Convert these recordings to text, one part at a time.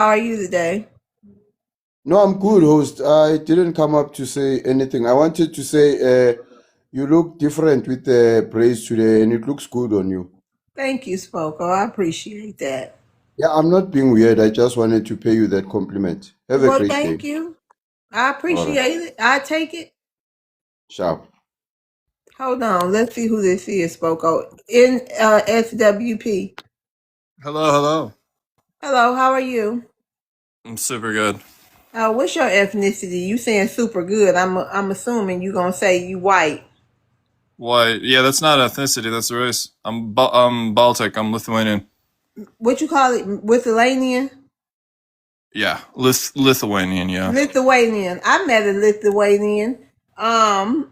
How are you today? No, I'm good, host. I didn't come up to say anything. I wanted to say you look different with the braids today, and it looks good on you. Thank you, Spoko. I appreciate that. Yeah, I'm not being weird. I just wanted to pay you that compliment. Have a Well, great thank day. you. I All right. appreciate it. I take it. Sharp. Hold on. Let's see who this is, Spoko. In SWP. Hello, hello. Hello, how are you? I'm super good. What's your ethnicity? You saying super good. I'm assuming you gonna say you white. Why? Yeah, that's not ethnicity. That's a race. I'm Baltic. I'm Lithuanian. What you call it? Lithuanian? Yeah, Lithuanian. Yeah. Lithuanian. I met a Lithuanian on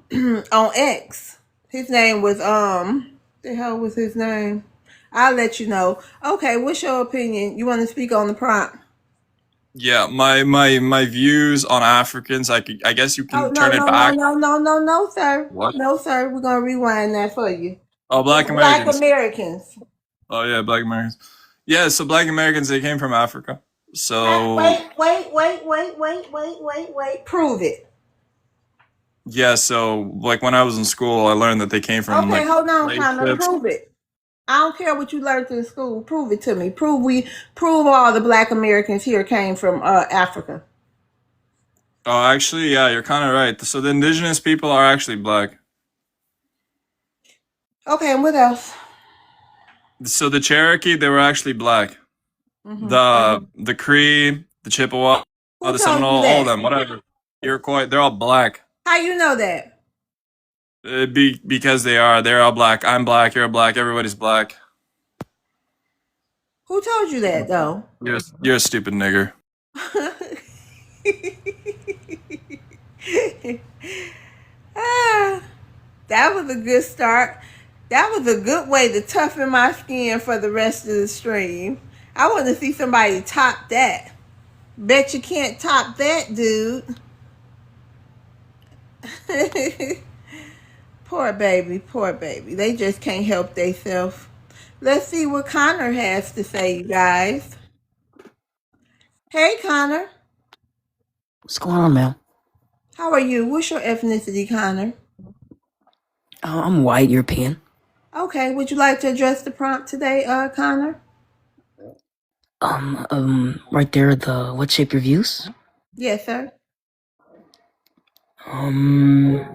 X. His name was the hell was his name? I'll let you know. Okay, what's your opinion? You want to speak on the prompt? Yeah. My views on Africans. I guess you Oh can no turn it no no back. no no no no sir. What? No sir, we're gonna rewind that for you. Oh, It's Black Black Americans. Americans. Oh yeah, Black Americans. Yeah. So Black Americans, they came from Africa. So Wait. Prove it. yeah. So like when I was in school, I learned that they came from Okay, like hold on, slave Connor. ships. Prove it. I don't care what you learned in school. Prove it to me. Prove all the Black Americans here came from Africa. Oh, actually, yeah, you're kind of right. So the indigenous people are actually black. Okay, and what else? So the Cherokee, they were actually black. And The Cree, the Chippewa, who the told you Seminole, all of that? them, whatever. Iroquois, they're all black. How you know that? Because they're all black. I'm black. You're black. Everybody's black. Who told you that though? You're a stupid nigger. Ah, that was a good start. That was a good way to toughen my skin for the rest of the stream. I want to see somebody top that. Bet you can't top that, dude. Poor baby, poor baby. They just can't help themselves. Let's see what Connor has to say, you guys. Hey, Connor. What's going on, man? How are you? What's your ethnicity, Connor? I'm white European. Okay, would you like to address the prompt today, Connor? Right there, the what shape your views? Yes, sir. Um,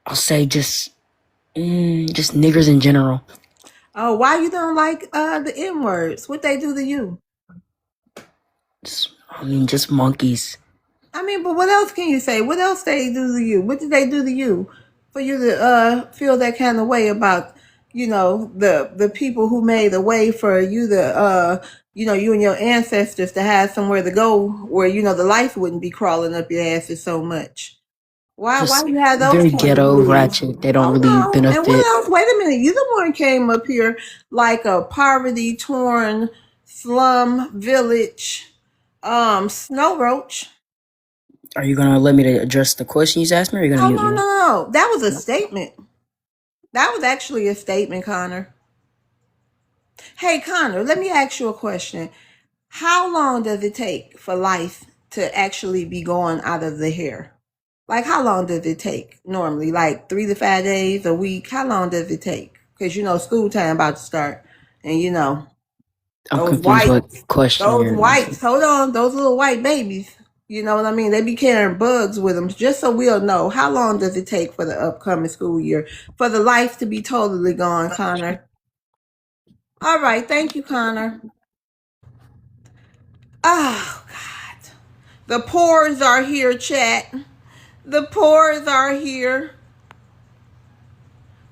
I'll say just niggers in general. Oh, why you don't like the N words? What they do to you? Just monkeys. I mean, but what else can you say? What else they do to you? What did they do to you for you to feel that kind of way about the people who made a way for you to you and your ancestors to have somewhere to go where the life wouldn't be crawling up your asses so much. Why Just you have those very point of ghetto, views? ratchet. They don't Hold really on. And what benefit. else? Wait a minute. You the one came up here like a poverty torn slum village snow roach. Are you gonna let me to address the question you asked me, or are you gonna Oh mute no, no, me? no. That was a No. statement. That was actually a statement, Connor. Hey Connor, let me ask you a question. How long does it take for life to actually be going out of the hair? Like, how long does it take normally? Like 3 to 5 days, a week? How long does it take? Because school time about to start, and I'm those confused what whites, question those you're asking. whites. Hold on, those little white babies. You know what I mean? They be carrying bugs with them. Just so we'll know, how long does it take for the upcoming school year for the life to be totally gone, Connor? All right, thank you, Connor. Oh God, the pores are here, chat. The pores are here.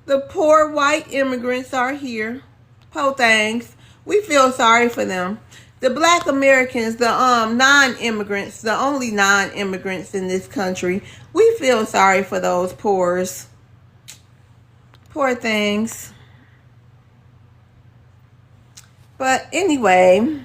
The poor white immigrants are here. Po things. We feel sorry for them. The black Americans, the non-immigrants, the only non-immigrants in this country, we feel sorry for those poors. Poor things. But anyway,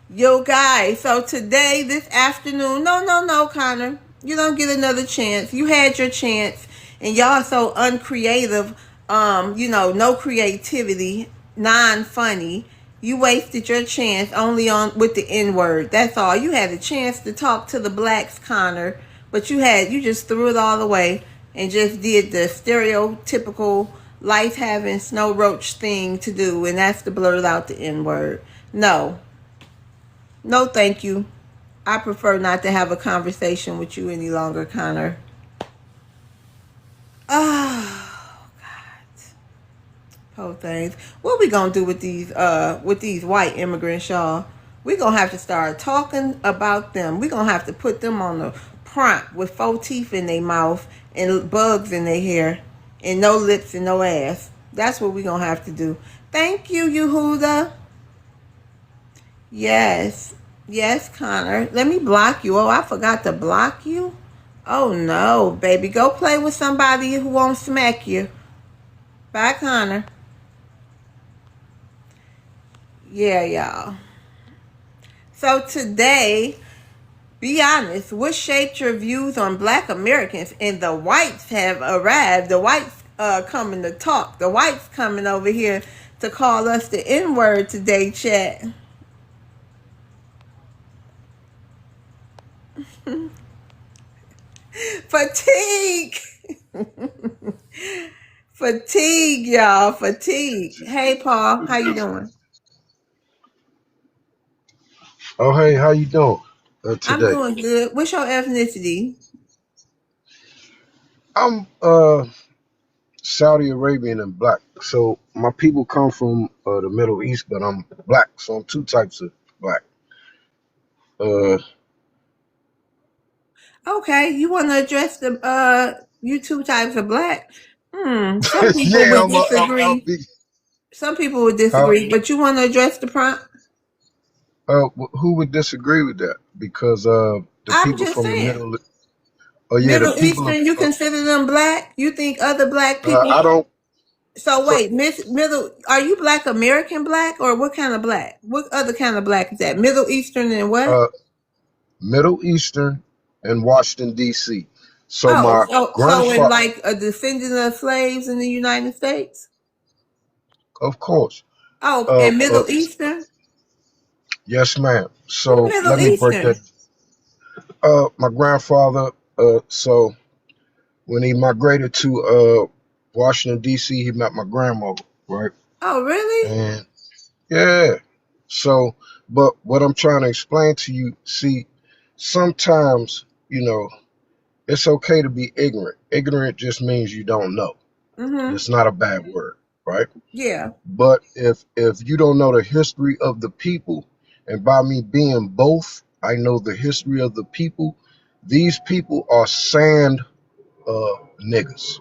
yo guys, so today, this afternoon, no, Connor, you don't get another chance. You had your chance, and y'all so uncreative, no creativity, non-funny, You wasted your chance only on with the N word. That's all. You had a chance to talk to the blacks, Connor, but you just threw it all away and just did the stereotypical life having snow roach thing to do, and that's to blurt out the N word. No, no, thank you. I prefer not to have a conversation with you any longer, Connor. Oh, poor things. What we gonna do with these white immigrants, y'all? We gonna have to start talking about them. We gonna have to put them on the prompt with 4 teeth in their mouth and bugs in their hair and no lips and no ass. That's what we gonna have to do. Thank you, Yehuda. Yes. Yes, Connor. Let me block you. Oh, I forgot to block you. Oh no, baby. Go play with somebody who won't smack you. Bye, Connor. Yeah, y'all. So today, be honest, what shaped your views on black Americans? And the whites have arrived. The whites coming to talk. The whites coming over here to call us the N-word today, chat. Fatigue. Fatigue, y'all. Fatigue. Hey, Paul. How you doing? Oh, hey, how you doing I'm today? doing good. What's your ethnicity? I'm Saudi Arabian and black. So my people come from the Middle East, but I'm black. So I'm two types of black. Uh, Okay, you want to address the you two types of black? Some people yeah, would I'll disagree. be. Some people would How, disagree, but you want to address the prompt? who would disagree with that? Because the I'm people just from the saying. Middle. Oh yeah, the Middle people of. Eastern, you consider them black? You think other black people? I don't. So So wait, Middle, are you black American black or what kind of black? What other kind of black is that? Middle Eastern and what? uh, Middle Eastern and Washington D.C. So Oh, my so in grandfather, like a descendant of slaves in the United States? of course. Oh, Uh, and uh, Middle Eastern? yes, ma'am. Who So Middle let me break that. Eastern? My grandfather, so when he migrated to Washington D.C., he met my grandmother, right? Oh, really? And yeah, so but what I'm trying to explain to you, see, sometimes it's okay to be ignorant. Ignorant just means you don't know. Mm-hmm. It's not a bad word, right? Yeah. But if you don't know the history of the people, and by me being both, I know the history of the people. These people are sand niggas,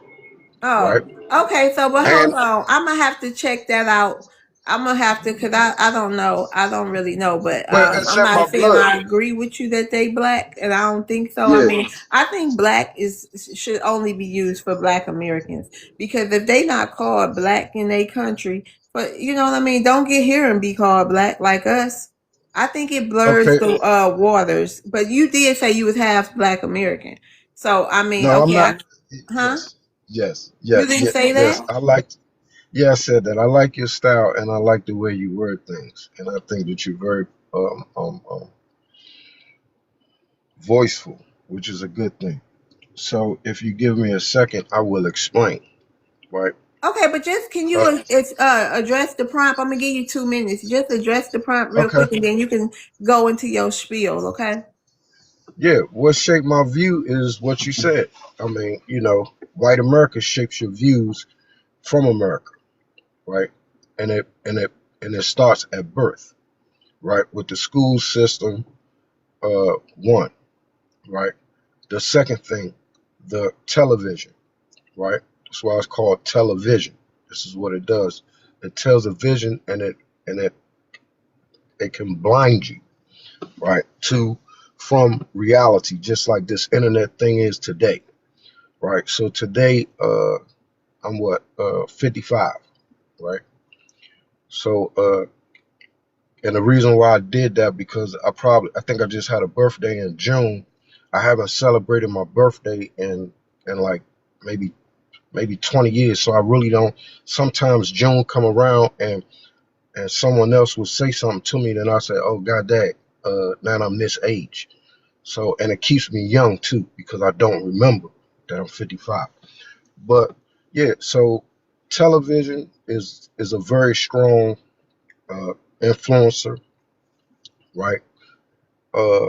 right? Oh, okay. So, but hold And on. I'm gonna have to check that out. I'm gonna have to, cause I don't know. I don't really know, but well, it's I'm in my not saying blood. I agree with you that they black, and I don't think so. I Yeah. mean, I think black is should only be used for black Americans because if they not called black in their country, but you know what I mean, don't get here and be called black like us. I think it blurs Okay. the waters. But you did say you was half black American, so I mean, No, I'm okay, not. huh? Yes. Yes. You Yes. didn't Yes. say Yes. that? I like. Yeah, I said that. I like your style, and I like the way you word things, and I think that you're very voiceful, which is a good thing. So, if you give me a second, I will explain. Right. Okay, but just can Uh, you address the prompt? I'm gonna give you 2 minutes. Just address the prompt real okay. quick, and then you can go into your spiel. Okay. Yeah. What shaped my view is what you said. I mean, white America shapes your views from America, right? And it starts at birth, right? With the school system, one, right? The second thing, the television, right? That's why it's called television. This is what it does. It tells a vision, and it can blind you, right? To from reality, just like this internet thing is today, right? So today, I'm 55, right? So and the reason why I did that because I think I just had a birthday in June. I haven't celebrated my birthday in like maybe 20 years. So I really don't. Sometimes June come around, and and someone else would say something to me, then I say, "Oh God, dang, now I'm this age." So, and it keeps me young too because I don't remember that I'm 55. But yeah, so television is a very strong uh, influencer, right? Uh,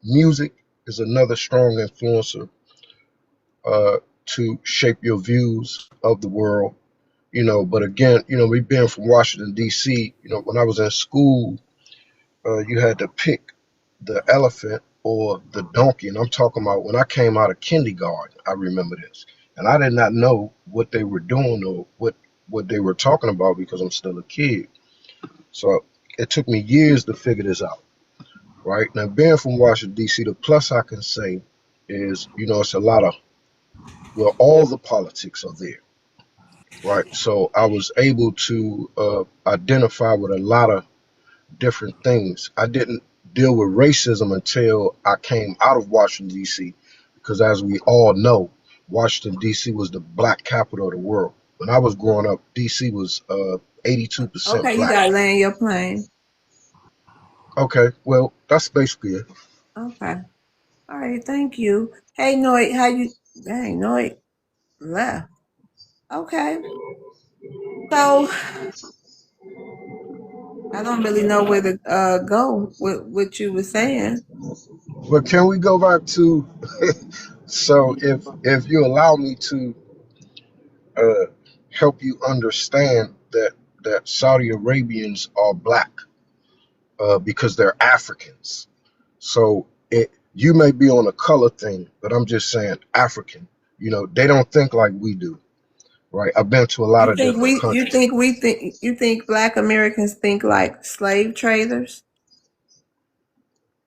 Music is another strong influencer to shape your views of the world. But again, me being from Washington D.C., when I was in school, you had to pick the elephant or the donkey, and I'm talking about when I came out of kindergarten. I remember this, and I did not know what they were doing or what they were talking about because I'm still a kid. So it took me years to figure this out. Right now, being from Washington D.C., the plus I can say is, it's a lot of, well, all the politics are there, right? So I was able to identify with a lot of different things. I didn't deal with racism until I came out of Washington D.C. because, as we all know, Washington D.C. was the black capital of the world. When I was growing up, D.C. was 82% Okay, you black. gotta land your plane. Okay, well, that's basically it. Okay. All right, thank you. Hey Noit, how you dang Noit left. Okay. So I don't really know where to go with what you were saying. But can we go back to so if you allow me to uh, help you understand that Saudi Arabians are black because they're Africans. So you may be on a color thing, but I'm just saying African. They don't think like we do, right? I've been to a lot You of think different we you countries. think we think you think black Americans think like slave traders?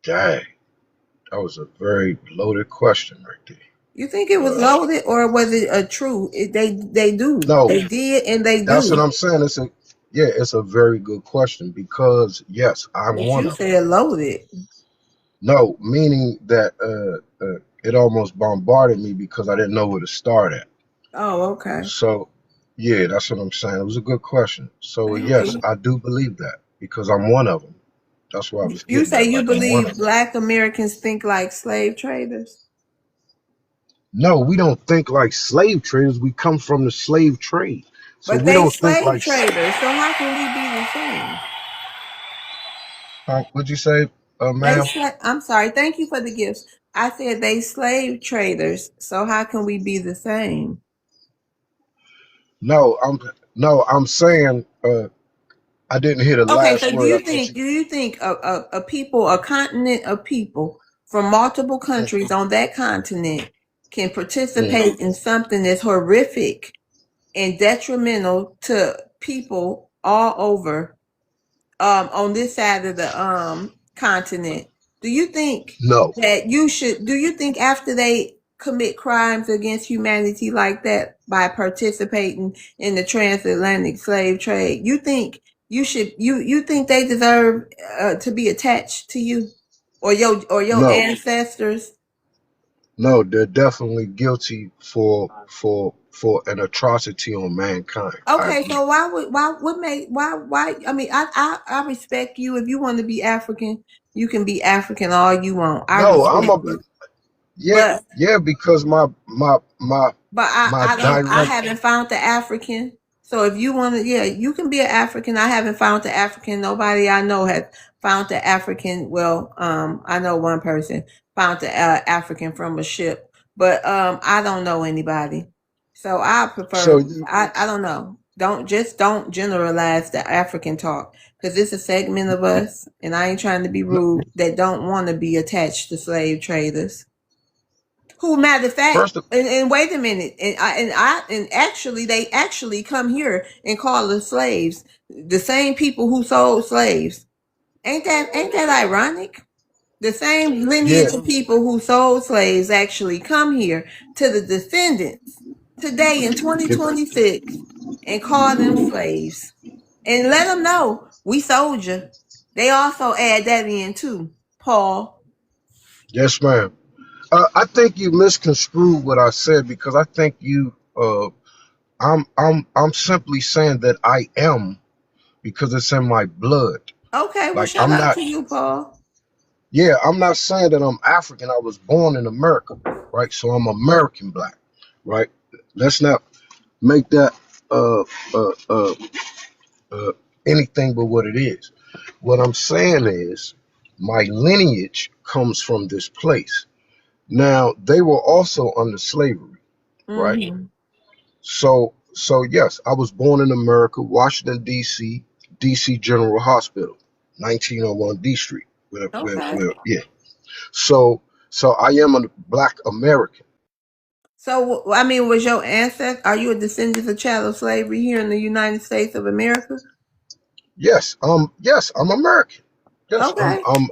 Dang, that was a very loaded question right You think it was there. loaded or was it a true? They do. No, They did and they that's what do. I'm saying. It's a very good question because yes, I'm But one you of them. said loaded. No, meaning that it almost bombarded me because I didn't know where to start at. Oh, okay. So, yeah, that's what I'm saying. It was a good question. So, Thank yes, you. I do believe that because I'm one of them. That's what I was You getting say at. you Like, I'm one believe of them. black Americans think like slave traders? No, we don't think like slave traders. We come from the slave trade. So, But we they don't think slave like, traders, so how can we be the same? what'd you say, ma'am? I'm sorry, thank you for the gifts. I said they slave traders, so how can we be the same? No, I'm saying, I didn't hear the Okay, last so word. I thought do you think a continent of people from multiple countries on that continent can mm, participate in something that's horrific and detrimental to people all over on this side of the continent? Do you think no, that do you think after they commit crimes against humanity like that by participating in the transatlantic slave trade, you think you think they deserve to be attached to you or your no, ancestors? no. They're definitely guilty for an atrocity on mankind. I Okay, agree. so why would make why I mean I respect you. If you want to be African, you can be African all you want. I No, I'm respect a you. yeah, But yeah, because my I direct haven't found the African. So if you want to, yeah, you can be an African. I haven't found the African. Nobody I know has found the African. Well, I know one person found the African from a ship, but I don't know anybody. So I so prefer. I don't know. Don't generalize the African talk because it's a segment of us, and I ain't trying to be rude, that don't want to be attached to slave traders. Who, matter of fact, first of- and wait a minute, and actually, they actually come here and call us slaves. The same people who sold slaves. Ain't that ironic? The same yeah, lineage of people who sold slaves actually come here to the descendants today in if, 2026 and call them slaves and let them know we sold you. They also add that in too, Paul. yes, ma'am. I think you misconstrued what I said because I think I'm simply saying that I am because it's in my blood. Okay, well, Like shout I'm out not, to you, Paul. yeah, I'm not saying that I'm African. I was born in America, right? So I'm American black, right? Let's not make that uh uh uh uh anything but what it is. What I'm saying is my lineage comes from this place. Now they were also under slavery, right? Mm-hmm. So yes, I was born in America, Washington D.C., D.C. General Hospital, 1901 D Street. Okay. Yeah. So I am a black American. So, I mean, was your ancestor, are you a descendant of chattel slavery here in the United States of America? Yes, I'm American. Yes, Okay. I'm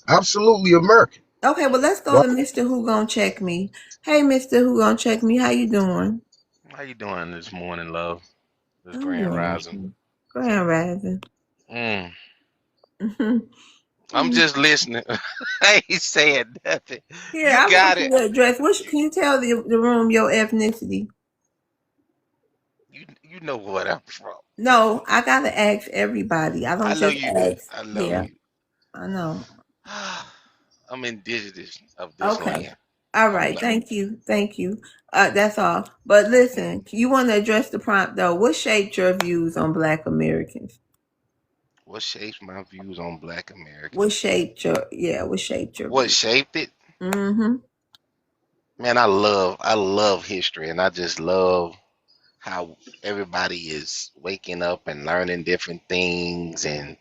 absolutely American. Okay, well, let's go Right? to Mr. Who Gonna Check Me. Hey, Mr. Who Gonna Check Me, how you doing? How you doing this morning, love? This I'm grand doing rising. okay. Grand Rising. Mm, Mhm. I'm Mm. just listening. I ain't saying nothing. Here, You I want got you it. to address, can you tell the room your ethnicity? You know what I'm from. No, I gotta ask everybody. I I don't know just you do. ask. I know Yeah, you. I know. I'm indigenous of this Okay. land. All I'm right. black. Thank you. Thank you. That's all. But listen, you want to address the prompt though. What shaped your views on Black Americans? What shapes my views on Black What Americans? shaped your What shaped your What views? shaped it? Mm-hmm. Man, I love history, and I just love how everybody is waking up and learning different things, and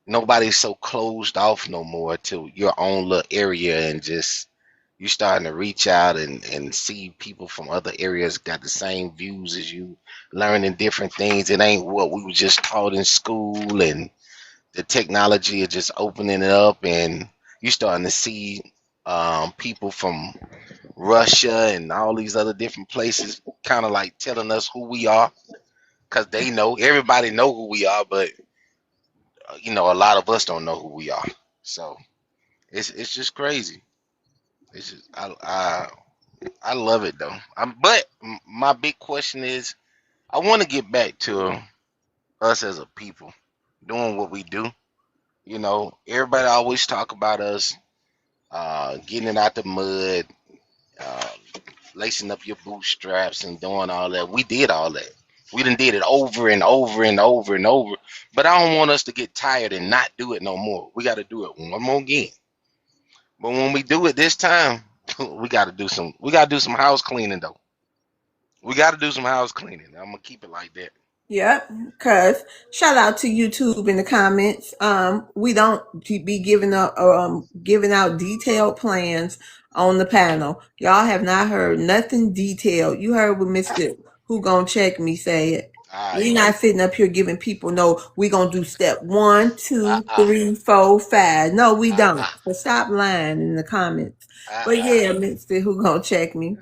nobody's so closed off no more to your own little area, and just you starting to reach out and see people from other areas got the same views as you, learning different things. It ain't what we were just taught in school, and the technology is just opening it up, and you starting to see people from Russia and all these other different places kind of like telling us who we are, because they know everybody know who we are, but a lot of us don't know who we are. So it's just crazy. It's just I love it though. But my big question is, I want to get back to us as a people doing what we do. Everybody always talk about us getting it out the mud, uh, lacing up your bootstraps and doing all that. We did all that. We done did it over and over and over and over. But I don't want us to get tired and not do it no more. We got to do it one more again. But when we do it this time, we gotta do some house cleaning though. We gotta do some house cleaning. I'm gonna keep it like that. Yep, cause shout out to YouTube in the comments. We don't be giving out detailed plans on the panel. Y'all have not heard nothing detailed. You heard what Mr. Who Gonna Check Me say it. All right. We not sitting up here giving people no, we gonna do step one, two, Uh-uh. 3, 4, 5. No, we don't. Uh-uh. So stop lying in the comments. But Uh-uh. yeah, Mr. Who Gonna Check Me.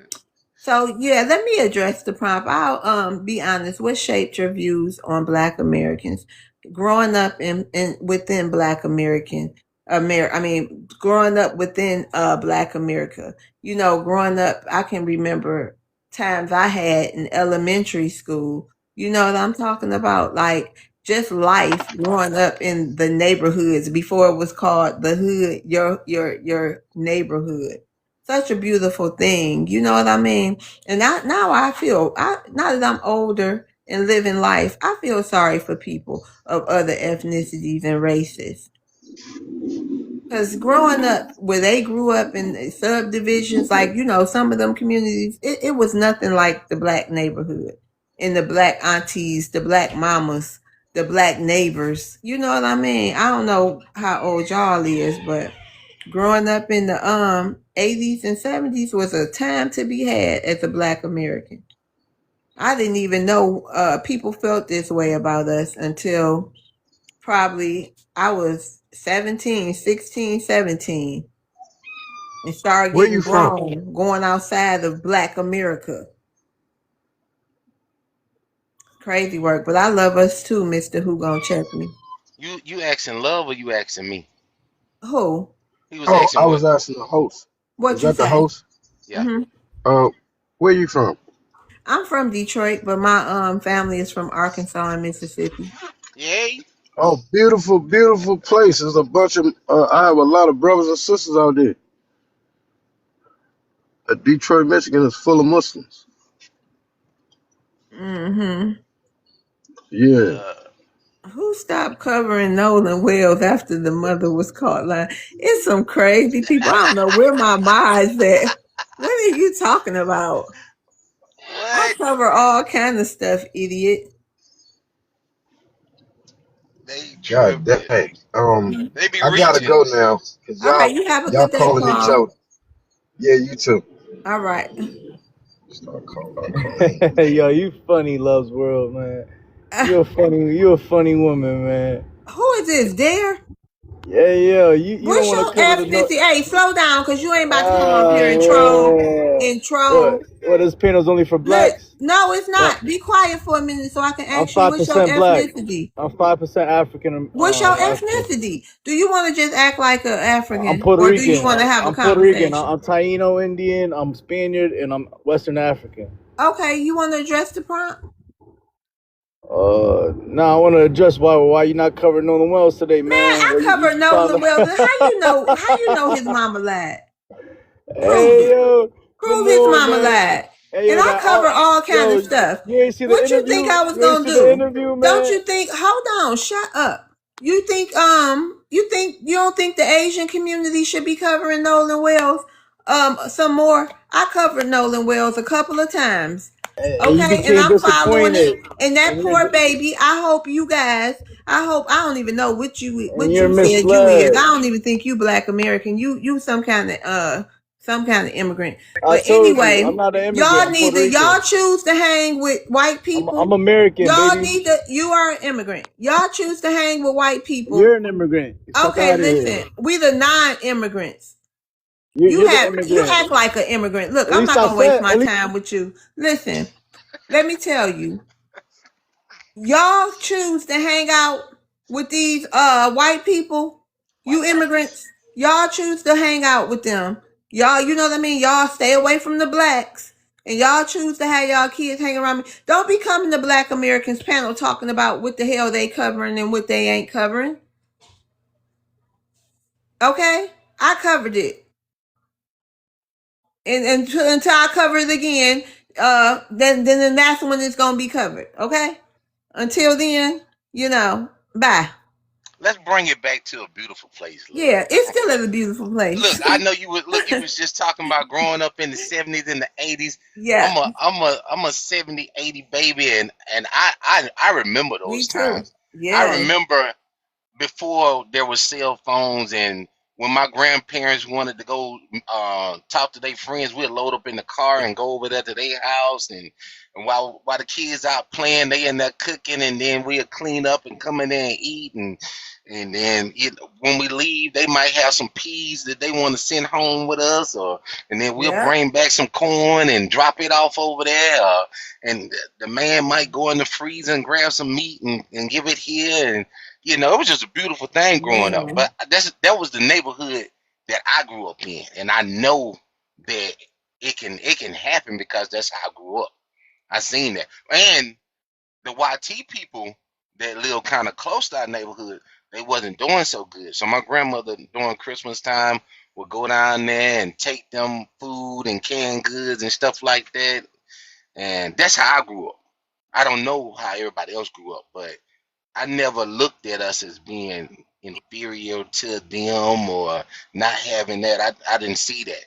So yeah, let me address the prompt. I'll be honest. What shaped your views on Black Americans growing up in within Black growing up within Black America. Growing up, I can remember times I had in elementary school. You know what I'm talking about? Like just life growing up in the neighborhoods before it was called the hood, your neighborhood. Such a beautiful thing. You know what I mean? And now I feel, now that I'm older and living life, I feel sorry for people of other ethnicities and races. Because growing up where they grew up in subdivisions, like, some of them communities, it was nothing like the Black neighborhood and the Black aunties, the Black mamas, the Black neighbors. You know what I mean? I don't know how old y'all is, but growing up in the 80s and 70s was a time to be had as a Black American. I didn't even know people felt this way about us until probably I was 17, 16, 17, and started Where getting you from? grown going outside of Black America. Crazy work, but I love us too, Mr. Who Gonna Check Me. You asking love or you asking me? Who? He was Oh, asking I what? was asking the host. Is What you that the say? host? Yeah. hmm Uh, where you from? I'm from Detroit, but my family is from Arkansas and Mississippi. Yay. Oh, beautiful, beautiful place. There's a bunch of. I have a lot of brothers and sisters out there. Detroit, Michigan is full of Muslims. Mm-hmm. Yeah. Uh, Who stopped covering Nolan Wells after the mother was caught lying? It's some crazy people. I don't know where my mind's at. What are you talking about? I what? cover all kind of stuff, idiot. They God tripping. dang. They be I gotta reaching. go now because All right, you have a y'all good day, calling each Paul. out. Yeah, you too. All right. Start calling me. Yo, you funny, Love's World, man. You a funny woman, man. Who is this, Dare? Yeah, you don't What's want your to cover the no. ethnicity? Hey, slow down, cause you ain't about to come up here and troll Man. and troll. What? This panel's only for Look, blacks. no, it's Well, not. Be quiet for a minute so I can I'm ask you what's your 5% black. ethnicity. I'm 5% African. What's your African. ethnicity? Do you want to just act like an I'm African, Puerto or do you Rican. want to have a I'm Puerto Rican. conversation? I'm Taino Indian. I'm Spaniard, and I'm Western African. Okay, you want to address the prompt? Now I want to address why you not covering Nolan Wells today, Man, man. I Well, you cover found Nolan out. Wells. How you know? How you know his mama lied? Prove Hey it. yo, come Prove his on, mama man. lied. Hey And yo, I that cover art. all kind Yo, of stuff. you ain't see the What you think interview? I was You ain't gonna see the do? interview, Don't man. you think? Hold on, shut up. You don't think the Asian community should be covering Nolan Wells some more? I covered Nolan Wells a couple of times. And you Okay, and became I'm following it. disappointed, And that and poor baby, I hope you guys, I don't even know what you're you said you is. I misled. don't even think you Black American. You some kind of immigrant. I But told you, I'm anyway, not an immigrant. I'm Puerto Rican. y'all choose to hang with white I'm people. American, baby. You are an immigrant. Y'all choose to hang with white people. You're an immigrant. Fuck Okay, out of here. listen, we the non-immigrants. You're the You immigrant. act like an immigrant. Look, At I'm least not I gonna waste said. my At least time with you. Listen, let me tell you, y'all choose to hang out with these white people, you immigrants. Y'all choose to hang out with them. Y'all, you know what I mean? Y'all stay away from the blacks. And y'all choose to have y'all kids hang around me. Don't be coming to Black Americans panel talking about what the hell they covering and what they ain't covering. Okay? I covered it. And until I cover it again, then that's when it's gonna be covered. Okay? Until then, bye. Let's bring it back to a beautiful place, love. Yeah, it's still a beautiful Look, place. I know you would look. You was just talking about growing up in the '70s and the '80s. Yeah, I'm a '70, '80 baby, and I remember me those too. times. I Yeah, remember before there was cell phones, and when my grandparents wanted to go talk to their friends, we'd load up in the car and go over there to their house, and while the kids out playing, they in there cooking, and then we'll clean up and come in there and eat, and then when we leave, they might have some peas that they want to send home with us, or and then we'll yeah, bring back some corn and drop it off over there, and the man might go in the freezer and grab some meat and give it here, and it was just a beautiful thing growing up. man. But that was the neighborhood that I grew up in, and I know that it can happen because that's how I grew up. I seen that, and the YT people that live kind of close to our neighborhood, they wasn't doing so good. So my grandmother during Christmas time would go down there and take them food and canned goods and stuff like that, and that's how I grew up. I don't know how everybody else grew up, but I never looked at us as being inferior to them or not having that. I didn't see that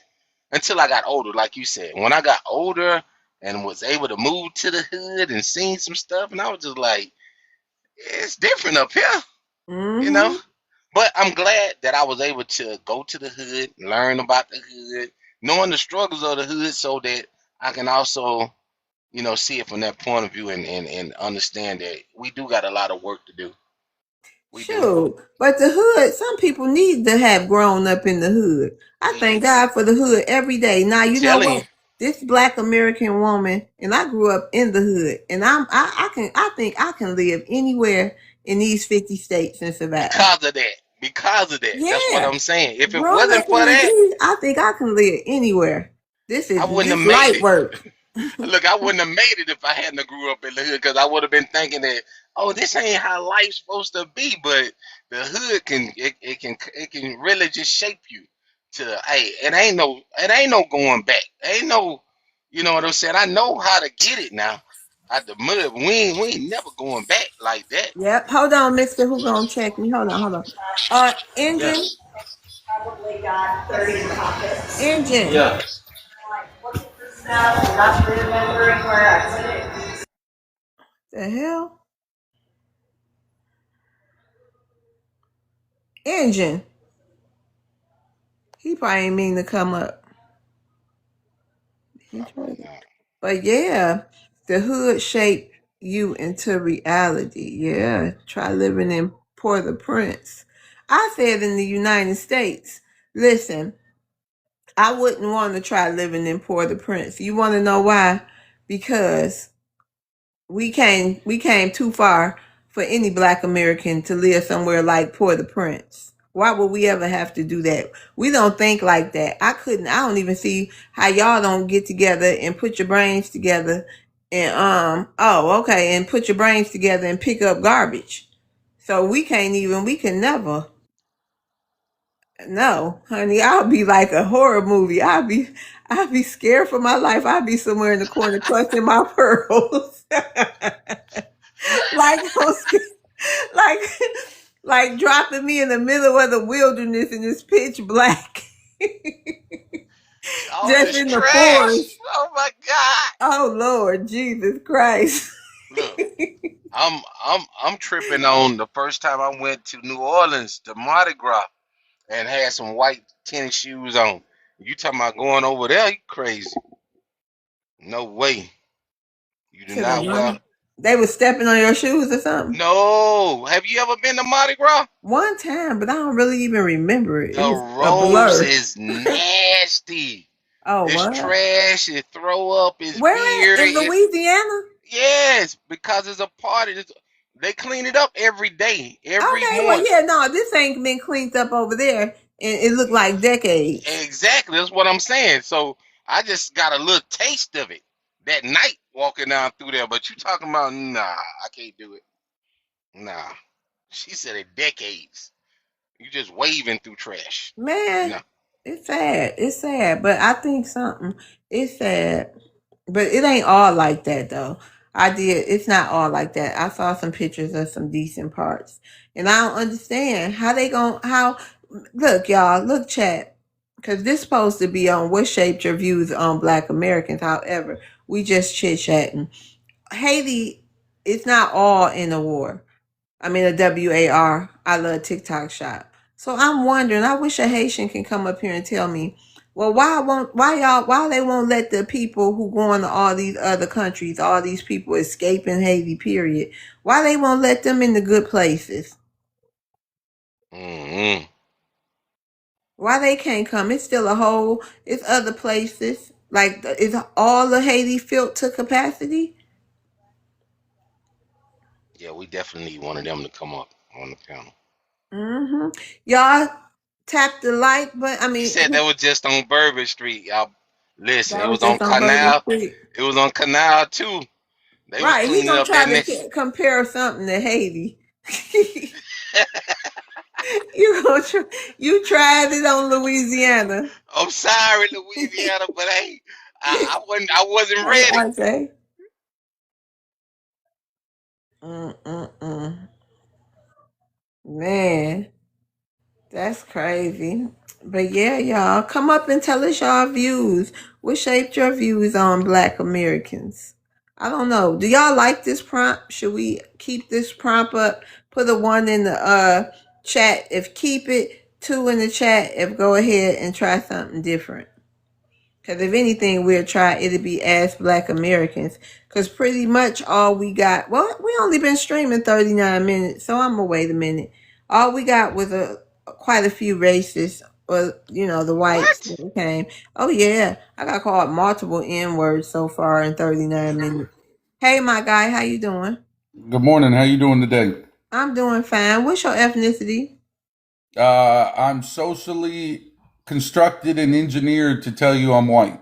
until I got older, like you said. When I got older and was able to move to the hood and seen some stuff, and I was just like, it's different up here, you know. Mm-hmm. But I'm glad that I was able to go to the hood, learn about the hood, knowing the struggles of the hood, so that I can also, see it from that point of view and understand that we do got a lot of work to do. We do. Sure, but the hood. Some people need to have grown up in the hood. I thank Yes. God for the hood every day. Now I'm you know telling what? you. This Black American woman, and I grew up in the hood, and I think I can live anywhere in these 50 states and survive. Because of that. Because of that. That's what Yeah. I'm saying. If it Growing up wasn't in for the that, hood, I think I can live anywhere. I wouldn't have This made light it. work. Look, I wouldn't have made it if I hadn't grew up in the hood because I would have been thinking that oh, this ain't how life's supposed to be. But the hood it can really just shape you to, hey, it ain't no going back. Ain't no, you know what I'm saying. I know how to get it now out the mud. We ain't never going back like that. Yep. Hold on, Mister. Who gonna check me? Hold on. Hold on. Engine. Yes. Engine. Yeah. Not remembering where I put it. The hell. Engine. He probably ain't mean to come up. He Probably tried. not. But yeah, the hood shaped you into reality. Yeah. Try living in Port-au-Prince. I said in the United States. Listen, I wouldn't want to try living in Port-au-Prince. You want to know why? Because we came too far for any black American to live somewhere like Port-au-Prince. Why would we ever have to do that? We don't think like that. I don't even see how y'all don't get together and put your brains together and and put your brains together and pick up garbage. So we can never. No, honey, I'll be like a horror movie. I'll be scared for my life. I'll be somewhere in the corner clutching my pearls. like I'm scared, like like dropping me in the middle of the wilderness and it's pitch black. All Just this in the trash. forest. Oh my God. Oh Lord Jesus Christ. Look, I'm tripping on the first time I went to New Orleans to Mardi Gras and had some white tennis shoes on. You talking about going over there? You crazy? No way. You do To the not wear. money. They was stepping on your shoes or something. No. Have you ever been to Mardi Gras? One time, but I don't really even remember it. It The was a roads blur. is nasty. Oh It's what? trash. It throw up. It's Where at? beer. In Louisiana? Yes, because it's a party. They clean it up every day, every Okay, well, morning. yeah, no, this ain't been cleaned up over there, and it looked like decades. Exactly. That's what I'm saying. So I just got a little taste of it that night walking down through there. But you talking about, nah, I can't do it. Nah. She said it decades. You just waving through trash. Man, No. it's sad. It's sad, but I think something. It's sad, but it ain't all like that though. It's not all like that. I saw some pictures of some decent parts, and I don't understand how they gon' how. Look, y'all, look, chat, because this supposed to be on what shaped your views on Black Americans. However, we just chit chatting. Haiti, it's not all in the war. I mean a WAR. I love TikTok shop. So I'm wondering, I wish a Haitian can come up here and tell me, well, why they won't let the people who going to all these other countries, all these people escaping Haiti, period, why they won't let them in the good places? Mm-hmm. Why they can't come? It's still it's other places. Like, is all the Haiti filled to capacity? Yeah, we definitely need one of them to come up on the panel. Mm-hmm. Y'all tap the like button. I He mean, said that was just on Bourbon Street. Y'all listen, that it was was on just on Bourbon Canal. Street. It was on Canal too. They was Right, he cleaning gonna up try that to next. compare something to Haiti. you gonna try, you tried it on Louisiana. I'm sorry, Hey, Louisiana, but hey, I wasn't ready. RJ. Mm-mm-mm. Man, that's crazy. But yeah, y'all, come up and tell us your views. What shaped your views on Black Americans? I don't know. Do y'all like this prompt? Should we keep this prompt up? Put a one in the chat if keep it, two in the chat if go ahead and try something different. Because if anything, we'll try it'll be as Black Americans. Because pretty much all we got, well, we only been streaming 39 minutes, so I'm gonna wait a minute. All we got was quite a few racists, or the whites What? that came. Oh yeah, I got called multiple N words so far in 39 minutes. Hey, my guy, how you doing? Good morning. How you doing today? I'm doing fine. What's your ethnicity? I'm socially constructed and engineered to tell you I'm white.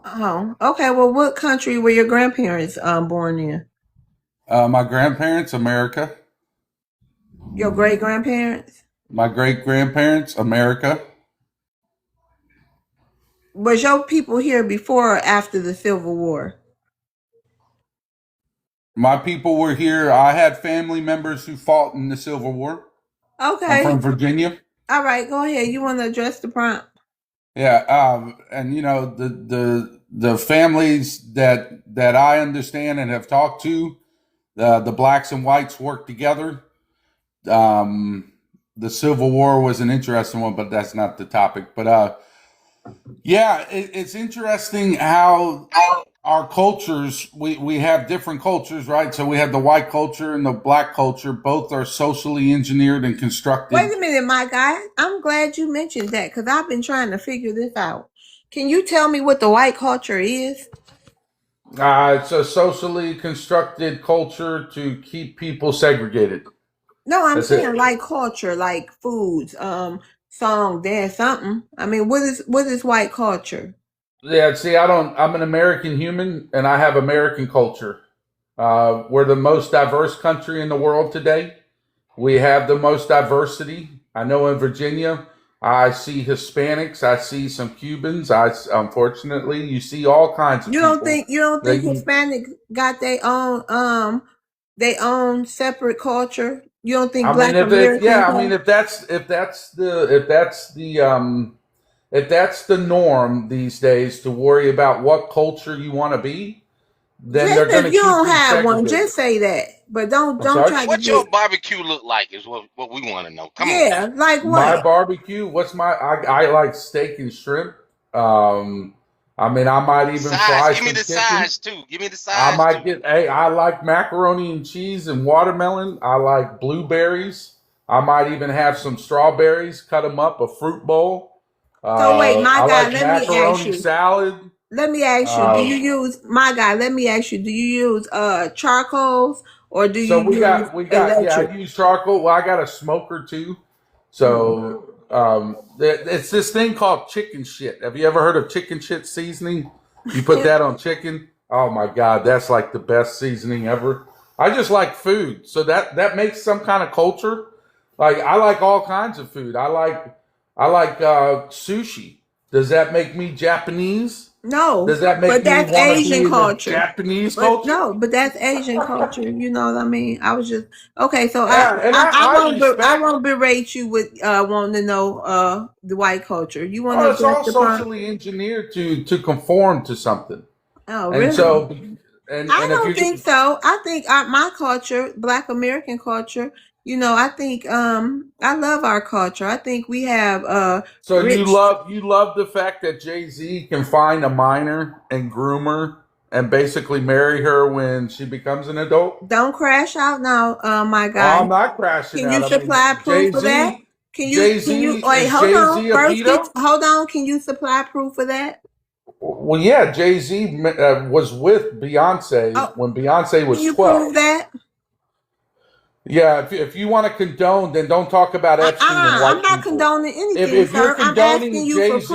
Oh, okay. Well, what country were your grandparents born in? My grandparents, America. Your great grandparents? My great grandparents, America. Was your people here before or after the Civil War? My people were here. I had family members who fought in the Civil War. I'm Okay. from Virginia. All right, go ahead. You want to address the prompt? Yeah, and the families that I understand and have talked to, the blacks and whites work together. The Civil War was an interesting one, but that's not the topic. But yeah, it's interesting how our cultures, we have different cultures, right? So we have the white culture and the black culture. Both are socially engineered and constructed. Wait a minute, my guy. I'm glad you mentioned that because I've been trying to figure this out. Can you tell me what the white culture is? It's a socially constructed culture to keep people segregated. No, I'm That's it. saying like culture, like foods, song, dance, something. I mean, what is white culture? Yeah, see, I'm an American human and I have American culture. We're the most diverse country in the world today. We have the most diversity. I know in Virginia, I see Hispanics, I see some Cubans. Unfortunately, you see all kinds of people. You don't think They, Hispanic got their own separate culture? You don't think I mean, Black Americans I mean, have? if that's the norm these days to worry about what culture you want to be, then Just they're going if to you keep don't you have one, segregated. just say that. But don't I'm sorry. try to What your get barbecue look like is what we want to know. Come on now. yeah, like My what? barbecue, I like steak and shrimp. I mean, I might even Size. fry Give me some the chicken. size too. Give me the I size might too. get, hey, I like macaroni and cheese and watermelon. I like blueberries. I might even have some strawberries, cut them up, a fruit bowl. So wait, my I guy, like let me ask macaroni you. salad. Let me ask you, do you Um, use my guy, let me ask you, do you use charcoals or do so you use yeah, electric? I use charcoal. Well, I got a smoker too. So it's this thing called chicken shit. Have you ever heard of chicken shit seasoning? You put Yeah. that on chicken. Oh my god, that's like the best seasoning ever. I just like food, so that makes some kind of culture. Like I like all kinds of food. I like sushi. Does that make me Japanese? No, Does that make but me that's want to be Asian in the culture. Japanese But culture? no, but that's Asian culture. You know what I mean? I was just okay. So Yeah, and I I respect. won't berate you with wanting to know the white culture. You want to Oh, it's address all the prompt? socially engineered to conform to something. Oh, And really? so, I and if don't you think so. I think my culture, Black American culture, I think I love our culture. I think we have so rich. you love the fact that Jay-Z can find a minor and groom her and basically marry her when she becomes an adult. Don't crash out now, my Well, guy. I'm not crashing Can out. you I mean, supply proof of that? Can you wait, Is hold on. Jay-Z a First get pedo? hold on. Can you supply proof of that? Well, yeah, Jay-Z was with Beyonce Oh, when Beyonce can was you prove 12. that? Yeah, if you want to condone, then don't talk about Epstein and I'm white not people. condoning anything, If you're sir. I'm asking condoning you for Jay proof. Z,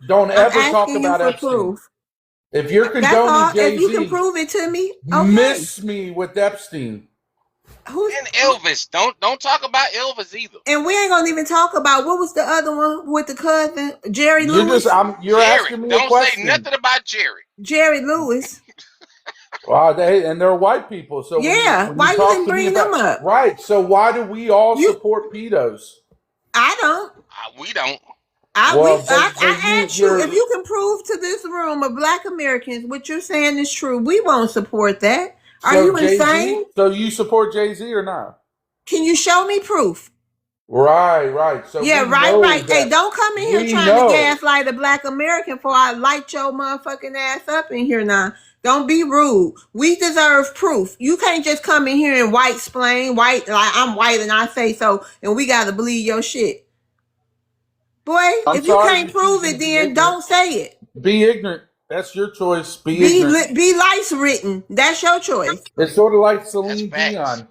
don't I'm ever talk asking you about for Epstein. proof. If you're That's condoning all. If Jay you can Z, prove it to me, okay. miss me with Epstein. Who's And Elvis. Don't talk about Elvis either. and we ain't gonna even talk about what was the other one with the cousin, Jerry Lewis. You're Jerry. asking me a Don't say question. nothing about Jerry. Jerry Lewis. Well, they're white people. So Yeah. when you Why you talk didn't to me bring them about up? right, so why do we all You support pedos? I don't. We don't. Well, I asked you if you can prove to this room of Black Americans what you're saying is true. We won't support that. Are so you Jay Z. insane? So you support Jay Z or not? Can you show me proof? Right. So Yeah, we right, know right. Hey, that don't come in here we trying to know. gaslight a Black American before I light your motherfucking ass up in here now. Don't be rude. We deserve proof. You can't just come in here and white splain, white like I'm white and I say so, and we gotta believe your shit. Boy, I'm if you sorry can't you're prove choosing to it, be then ignorant. don't say it. Be ignorant. That's your choice. Be ignorant. Be lice written. That's your choice. It's sort of like That's Celine facts. Dion.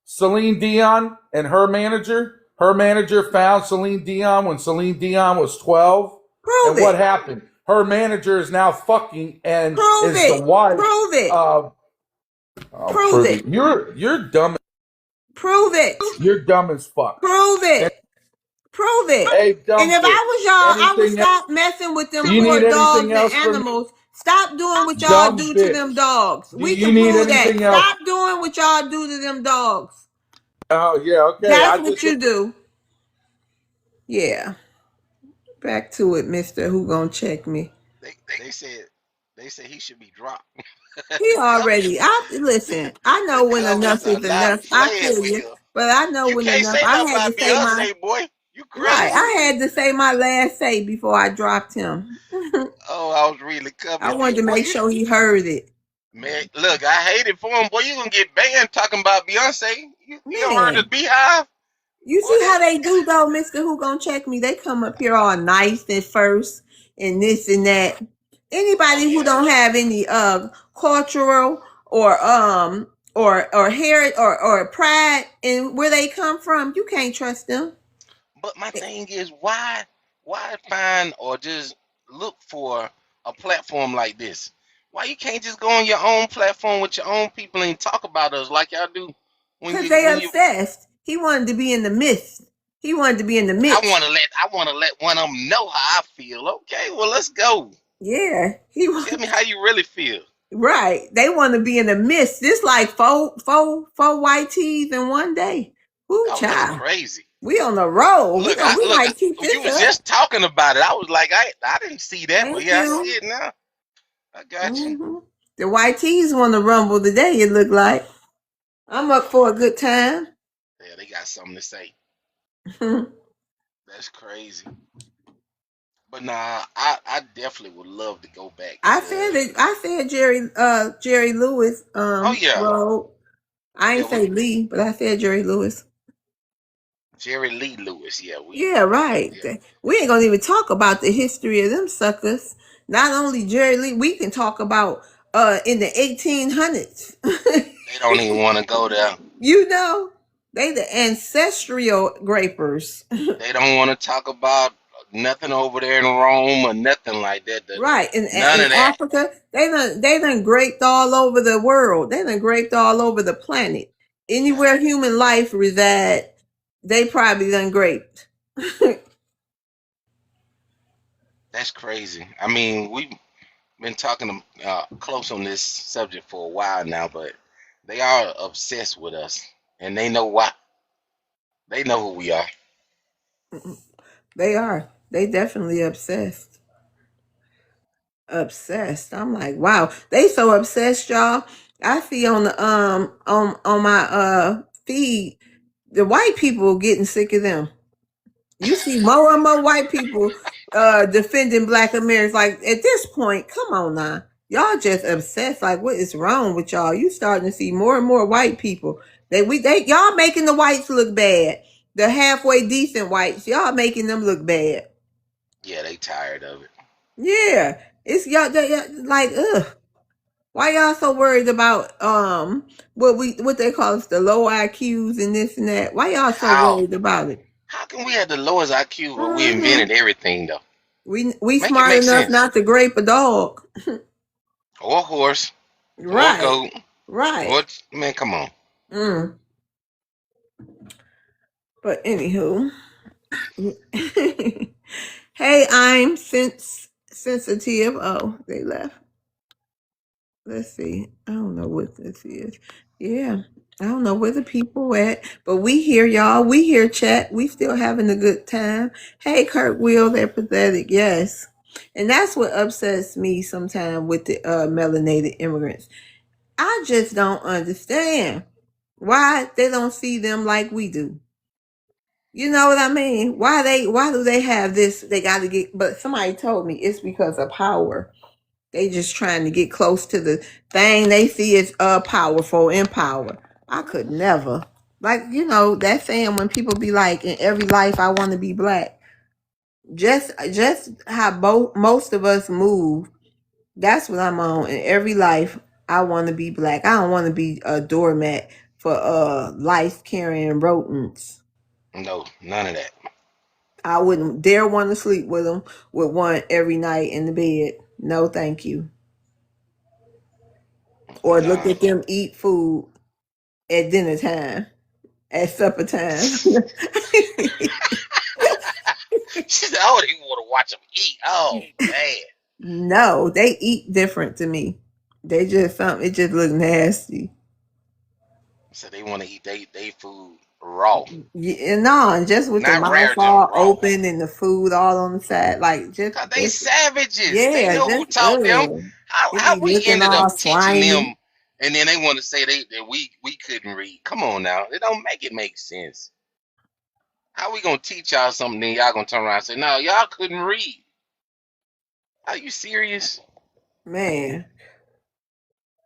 Celine Dion and her manager. Her manager found Celine Dion when Celine Dion was 12. Prove And what it. happened? Her manager is now fucking and Prove is the it. wife Prove it. of I'll Prove prove it. it. You're dumb. Prove it. You're dumb as fuck. Prove And, it. Prove it. hey, And dumb if I bitch. was y'all, I would Anything else? stop messing with Do them you poor need anything dogs and else from me? animals. Stop doing what y'all Dumb do to bitch. them dogs. Do We you can need prove that. anything else? Stop doing what y'all do to them dogs. Oh yeah, okay. That's I what just you do. Yeah. Back to it, Mister. Who gonna check me? They said he should be dropped. He Government already. I listen. I know the when enough government's is not enough. I playing feel with you, him. but I know You when can't enough. say I nothing had to about say my Beyonce, boy. You right. crazy? I had to say my last say before I dropped him. Oh, I was really I coming wanted in, to boy. make sure he heard it. Man, look, I hate it for him, boy. You gonna get banned talking about Beyonce? You don't heard the Man, Beehive? you Boy, see that how they do though, Mister Who Gonna Check Me? They come up here all nice at first and this and that. oh Anybody who yeah. don't have any cultural or hair or pride in where they come from, you can't trust them. But my thing is, why find or just look for a platform like this? Why you can't just go on your own platform with your own people and talk about us like y'all do when Cause you they when you obsessed. He wanted to be in the midst. He wanted to be in the midst. I wanna let one of them know how I feel. Okay, well let's go. Yeah, he Tell was me how you really feel. right. They want to be in the midst. This like four white tees in one day. Woo, Oh, that's child. crazy. We on the road. Look, We might keep you this was up. just talking about it. I was like, I didn't see that, but Thank yeah, I see you. it now. I got you. hmm The white tees want to rumble today. It look like I'm up for a good time. Yeah, they got something to say. That's crazy. But nah, I definitely would love to go back I said to. it. I said Jerry Lewis Oh yeah, road. I yeah. ain't say Lee, but I said Jerry Lewis. Jerry Lee Lewis. Yeah, Yeah, right. yeah. We ain't gonna even talk about the history of them suckers. Not only Jerry Lee, we can talk about in the 1800s. They don't even want to go there. You know, they the ancestral grapers. They don't want to talk about nothing over there in Rome or nothing like that. Right. None In of that. Africa, they done graped all over the world. They done graped all over the planet. Yeah, Anywhere human life reside, they probably done graped. that's crazy. I mean, we've been talking close on this subject for a while now, but they are obsessed with us, and they know why. They know who we are. They are. They definitely obsessed. Obsessed. I'm like, wow. They so obsessed, y'all. I see on the on my feed, the white people getting sick of them. You see more and more white people defending black Americans. Like at this point, come on now. Y'all just obsessed. Like what is wrong with y'all? You starting to see more and more white people. They y'all making the whites look bad. The halfway decent whites, y'all making them look bad. Yeah, they tired of it. Yeah. It's y'all like ugh. Why y'all so worried about what they call us the low IQs and this and that? Why y'all so How? worried about it? How can we have the lowest IQ but we hmm invented everything though? We Make it smart make enough sense. not to grape a dog. Or a horse, or a Right. goat, Right. or man, come on. Mm. But anywho. Hey, I'm sensitive. Oh, they left. Let's see. I don't know what this is. Yeah. I don't know where the people at, but we here, y'all. We here, chat. We still having a good time. Hey, Kurt Will, they're pathetic. Yes. And that's what upsets me sometimes with the melanated immigrants. I just don't understand why they don't see them like we do. You know what I mean? Why do they have this? They got to get, but somebody told me it's because of power. They just trying to get close to the thing they see as powerful in power. I could never. Like, that saying when people be like, in every life I want to be black. Just how most of us move, that's what I'm on. In every life I want to be black. I don't want to be a doormat for life carrying rodents. No, none of that. I wouldn't dare want to sleep with them with one every night in the bed. No, thank you. or look Nah. at them eat food at dinner time, at supper time. She said, "I don't even want to watch them eat." Oh man. No, they eat different to me. They just something. It just look nasty. So they want to eat they food raw, Yeah, no, just with the not mouth rare, just all raw. open and the food all on the side, like Cause they just savages. They yeah, know who just taught them. it How be we looking ended up all teaching slimy. them, and then they want to say that we couldn't read. Come on now, it don't make it make sense. How we gonna teach y'all something, then y'all gonna turn around and say, "No, y'all couldn't read." Are you serious? Man,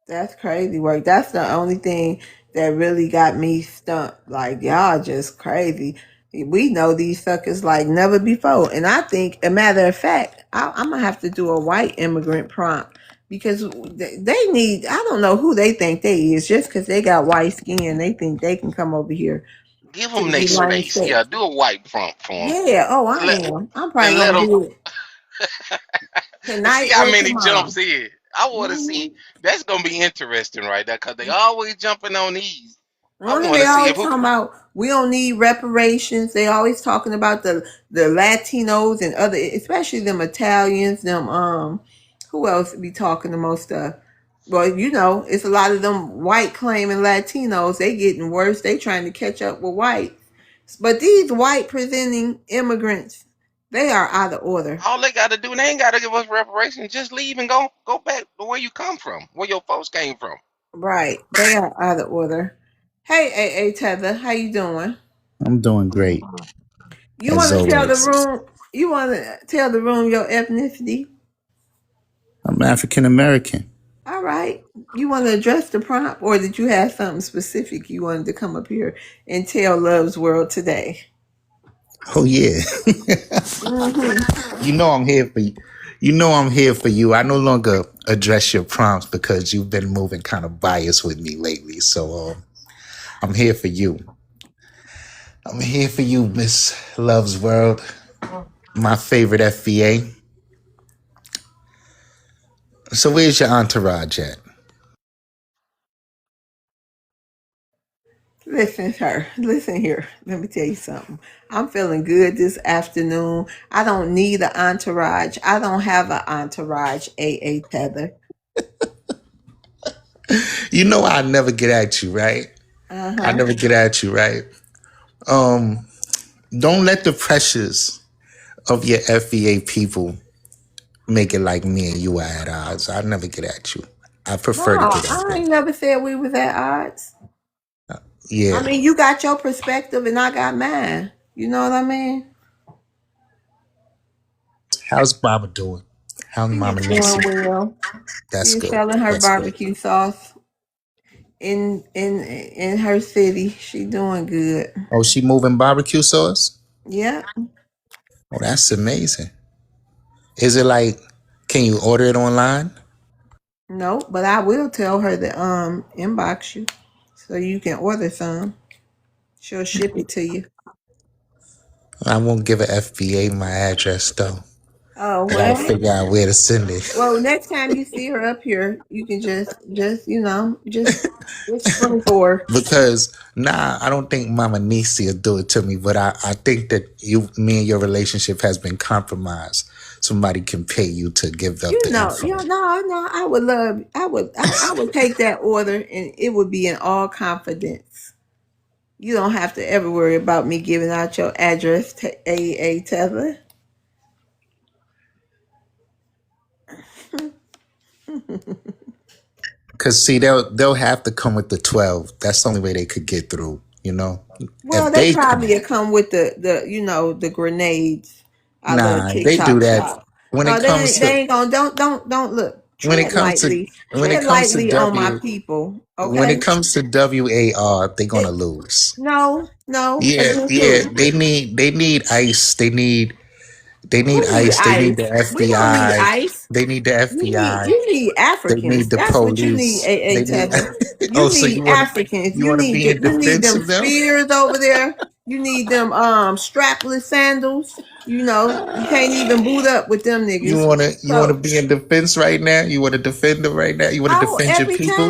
that's crazy work. That's the only thing that really got me stumped. Like y'all just crazy. We know these suckers like never before. And I think, a matter of fact, I'm gonna have to do a white immigrant prompt because they need. I don't know who they think they is. Just because they got white skin, they think they can come over here Give to them the their United space. Yeah, States. do a white prompt for them. Yeah. Oh, I Let, am. I'm probably and let gonna them do it and see tonight how or many tomorrow. jumps in. I want to Hmm. see. That's gonna be interesting right there, cause they always jumping on these. I want They to see if always who. talking about we don't need reparations. They always talking about the Latinos and other, especially them Italians. Them who else be talking the most stuff? Well, it's a lot of them white claiming Latinos. They getting worse. They trying to catch up with white. But these white presenting immigrants, they are out of order. All they got to do, they ain't got to give us reparations. Just leave and go back to where you come from, where your folks came from. Right. They are out of order. Hey, A Tether, how you doing? I'm doing great, You as want to tell the always. room? You want to tell the room your ethnicity? I'm African American. All right. You want to address the prompt, or did you have something specific you wanted to come up here and tell Love's World today? Oh yeah, Mm-hmm. you know I'm here for you. You know I'm here for you. I no longer address your prompts because you've been moving kind of biased with me lately. So I'm here for you. I'm here for you, Miss Love's World. My favorite FBA. So where's your entourage at? Listen, sir. Listen here. Let me tell you something. I'm feeling good this afternoon. I don't need an entourage. I don't have an entourage, A Tether. You know I never get at you, right? I Uh-huh. never get at you, right? Um, don't let the pressures of your FBA people make it like me and you are at odds. I never get at you. I No, prefer to get at I them. ain't never said we was at odds. I Yeah. mean, you got your perspective and I got mine. You know what I mean? How's Mama doing? How's She Mama is Nisi? doing well. She That's is good. selling her That's good. barbecue sauce in her city. She doing good. Oh, she moving barbecue sauce? Yeah. Oh, that's amazing. Is it like, can you order it online? No, but I will tell her to inbox you so you can order some. She'll ship it to you. I won't give a FBA my address though. Oh I gotta well. figure out where to send it. Well, next time you see her up here, you can just spring for her. Because I don't think Mama Nisi will do it to me, but I think that me and your relationship has been compromised. Somebody can pay you to give up the info. No, I would I would take that order and it would be in all confidence. You don't have to ever worry about me giving out your address to A Tether. Cause see, they'll have to come with the 12. That's the only way they could get through. You know, Well, if they they come, probably come with the grenades out of the they do TikTok that. shop. When it No, comes they to ain't gonna don't look. when it Tread comes to lightly. when it Tread comes to lightly on my W people. when Okay? it comes to WAR, they're gonna It, lose. no, Yeah, against yeah. who? They need ice. They need Who need ice. They need the ice? We don't need FBI. ice. They need the FBI. You need They Africans. need the That's what you need, police. A They need. Tether. Oh, You so need Africans. you want to be in You need defense them of them? spears over there. You need them strapless sandals. You know, you can't even boot up with them niggas. You wanna So be in defense right now? You wanna defend them right now? You wanna oh, defend your people?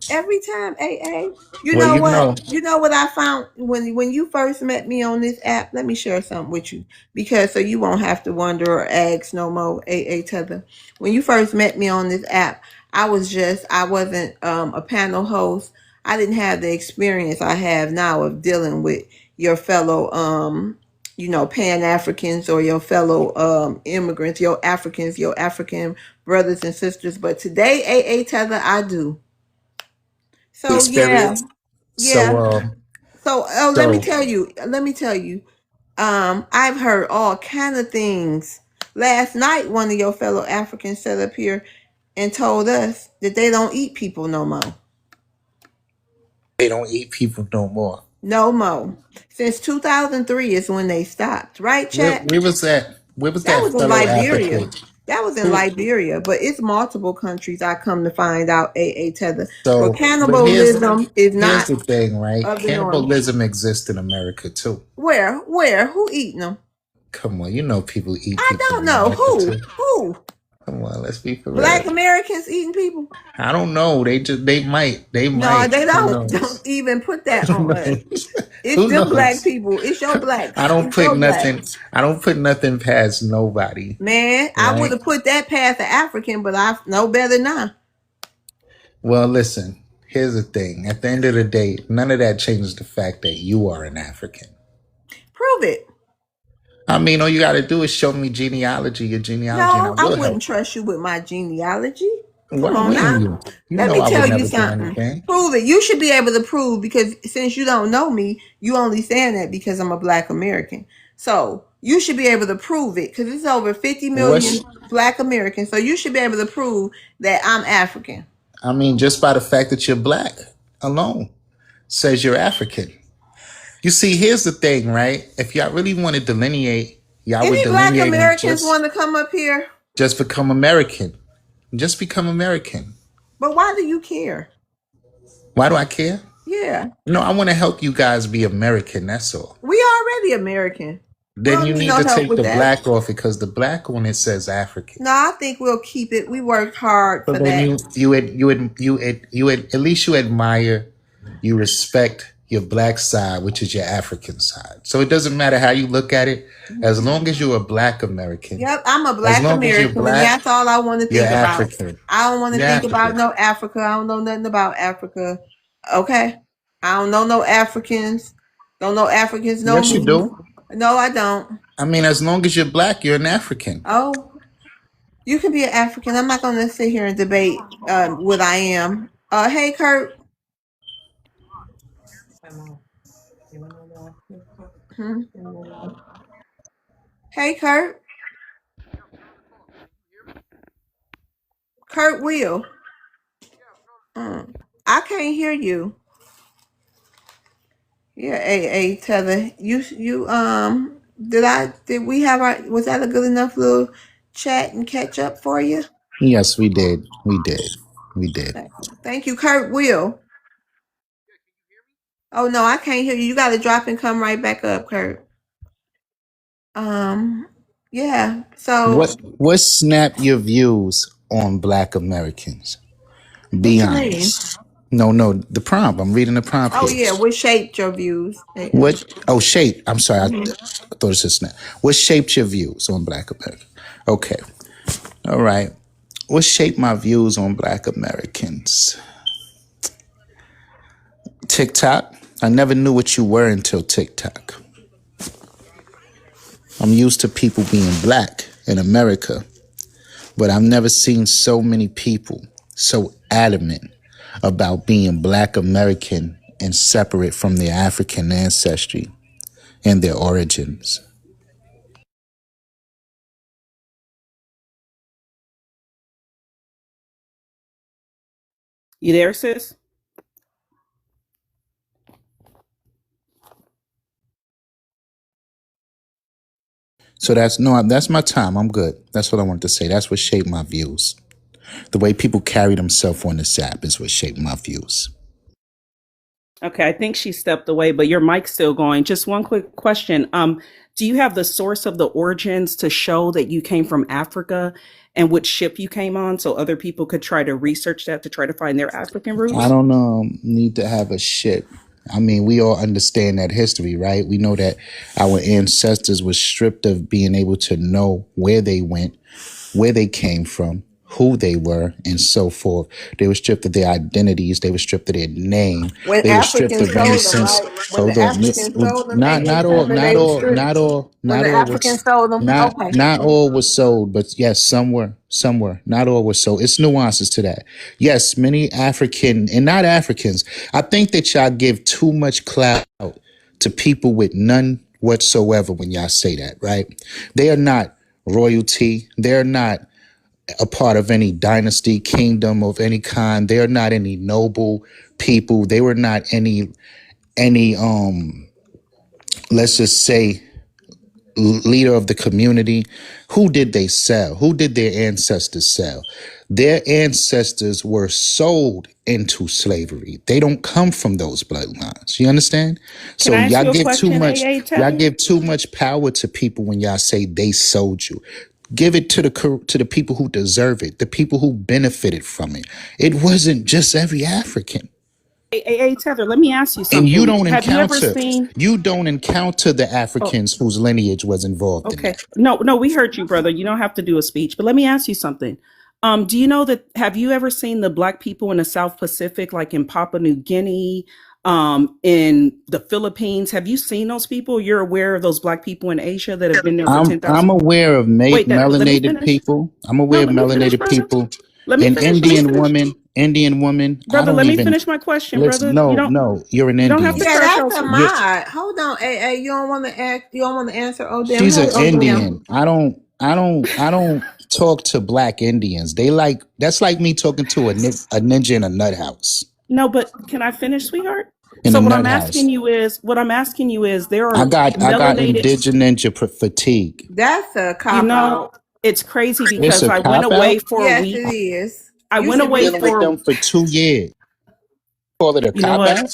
every time, AA. You Well, know you what? know. You know what I found when you first met me on this app. Let me share something with you, because so you won't have to wonder or ask no more. AA Tether. When you first met me on this app, I wasn't a panel host. I didn't have the experience I have now of dealing with your fellow Pan Africans, or your fellow immigrants, your African brothers and sisters. But today, AA Tether, I do. So yeah, Experience. So yeah. So let me so tell you. Let me tell you. I've heard all kind of things. Last night, one of your fellow Africans sat up here and told us that they don't eat people no more. they don't eat people no more. No more. Since 2003 is when they stopped. Right, chat? Where was that? Where was That that was in fellow Liberia. African? That was in Who? Liberia, but it's multiple countries. I come to find out, AA Tether. But So, but cannibalism is here's not the thing, right? of the norm. Cannibalism exists in America too. Where? Where? Who eating them? Come on, you know people eat I people don't in know. America Who? too. Who? Come on, let's be for real. Black Americans eating people? I don't know. They No, might. they Who don't. knows? Don't even put that Who on us. knows? It's Who them black knows? people. It's your blacks. I don't It's put your nothing. blacks. I don't put nothing past nobody, Man, I would right? have put that past the African, but I know better now. Well, listen. Here's the thing. At the end of the day, none of that changes the fact that you are an African. Prove it. I mean, all you got to do is show me your genealogy, and I No, I will wouldn't help you. trust you with my genealogy. Come Why on now. wouldn't you? You Let know me I would tell you never do something. anything. Prove it. You should be able to prove, because since you don't know me, you only saying that because I'm a black American. So you should be able to prove it, because it's over 50 million What's black Americans. So you should be able to prove that I'm African. I mean, just by the fact that you're black alone says you're African. You see, here's the thing, right? If y'all really want to delineate, y'all would Any black delineate and Americans want to come up here? just become American. Just become American. But why do you care? Why do I care? Yeah. No, I want to help you guys be American. That's all. We already American. We Then don't you need need no to help take with the that. black off because the black on it says African. No, I think we'll keep it. We worked hard So for then that. at least you admire, you respect your black side, which is your African side. So it doesn't matter how you look at it, as long as you're a black American, Yep, I'm a as black long as you're American, and black, that's all I want to you're think about. African. I don't want to You're think about African. no Africa. I don't know nothing about Africa. Okay? I don't know no Africans. Don't know Africans know Yes, you me. do. No, I don't. I mean, as long as you're black, you're an African. Oh, you can be an African. I'm not going to sit here and debate what I am. Hey, Kurt. Hmm? Hey, Kurt. Kurt Will. I can't hear you. Yeah, a Tether. Did we have our, was that a good enough little chat and catch up for you? Yes, we did. We did. We did. Thank you, Kurt Will. Oh no, I can't hear you. You gotta drop and come right back up, Kurt. Um, yeah. So What snap your views on black Americans? what Be you mean? honest. No, the prompt. I'm reading the prompt Oh here. yeah, what shaped your views? What? Oh, shape. I'm sorry. Mhm. I thought it said snap. What shaped your views on Black America? Okay. All right. What shaped my views on Black Americans? TikTok. I never knew what you were until TikTok. I'm used to people being black in America, but I've never seen so many people so adamant about being black American and separate from their African ancestry and their origins. You there, sis? So that's my time. I'm good. That's what I wanted to say. That's what shaped my views. The way people carry themselves on this app is what shaped my views. Okay, I think she stepped away, but your mic's still going. Just one quick question. Do you have the source of the origins to show that you came from Africa and which ship you came on so other people could try to research that to try to find their African I roots? don't need to have a shit. I mean, we all understand that history, right? We know that our ancestors were stripped of being able to know where they went, where they came from, who they were, and so forth. They were stripped of their identities. They were stripped of their name. When They were stripped Africans of any sold them, sense. right? When Hold the on, Africans sold them, not all, AA7, they were stripped. When not the all was Africans sold them, okay. not all was sold, but yes, some were. Not all was sold. It's nuances to that. Yes, many African and not Africans. I think that y'all give too much clout to people with none whatsoever when y'all say that, right? They are not royalty. They're not a part of any dynasty, kingdom of any kind. They are not any noble people. They were not any let's just say leader of the community. Who did they sell? Who did their ancestors sell? Their ancestors were sold into slavery. They don't come from those bloodlines. You understand? Can So I ask y'all you a give too question, much AA y'all Tether? give too much power to people when y'all say they sold you. Give it to the people who deserve it, the people who benefited from it. It wasn't just every African. AA Tether, let me ask you And something. Have you ever seen? you don't encounter the Oh, Africans whose lineage was involved in okay. that. No, no, we heard you, brother. You don't have to do a speech, but let me ask you something. Do you know that have you ever seen the black people in the South Pacific, like in Papua New Guinea, in the Philippines? Have you seen those people? You're aware of those black people in Asia that have been there for I'm 10,000? aware of Wait, that let me melanated finish. people. I'm No, aware of let me finish, melanated brother. people. Let me An finish. Let me finish. Indian woman. I Brother, don't let me even finish my question, listen. brother. No, no, you're an You don't have Indian. to Yeah, crash out that's a to You're, mod. Hold on, AA. You don't want to act. You don't want to answer ODM. she's Hey, an ODM. Indian. I don't talk to black Indians. That's like me talking to a ninja in a nut house. No, but can I finish, sweetheart? In a So nut house. what I'm asking you is there I are got melanated, indigenous ninja fatigue. That's a you cop know, out. it's crazy It's because a I went cop away out. for a Yes, it week. is. I You went should You've away be. been with for, them for 2 years. Call it a you know cop what? out?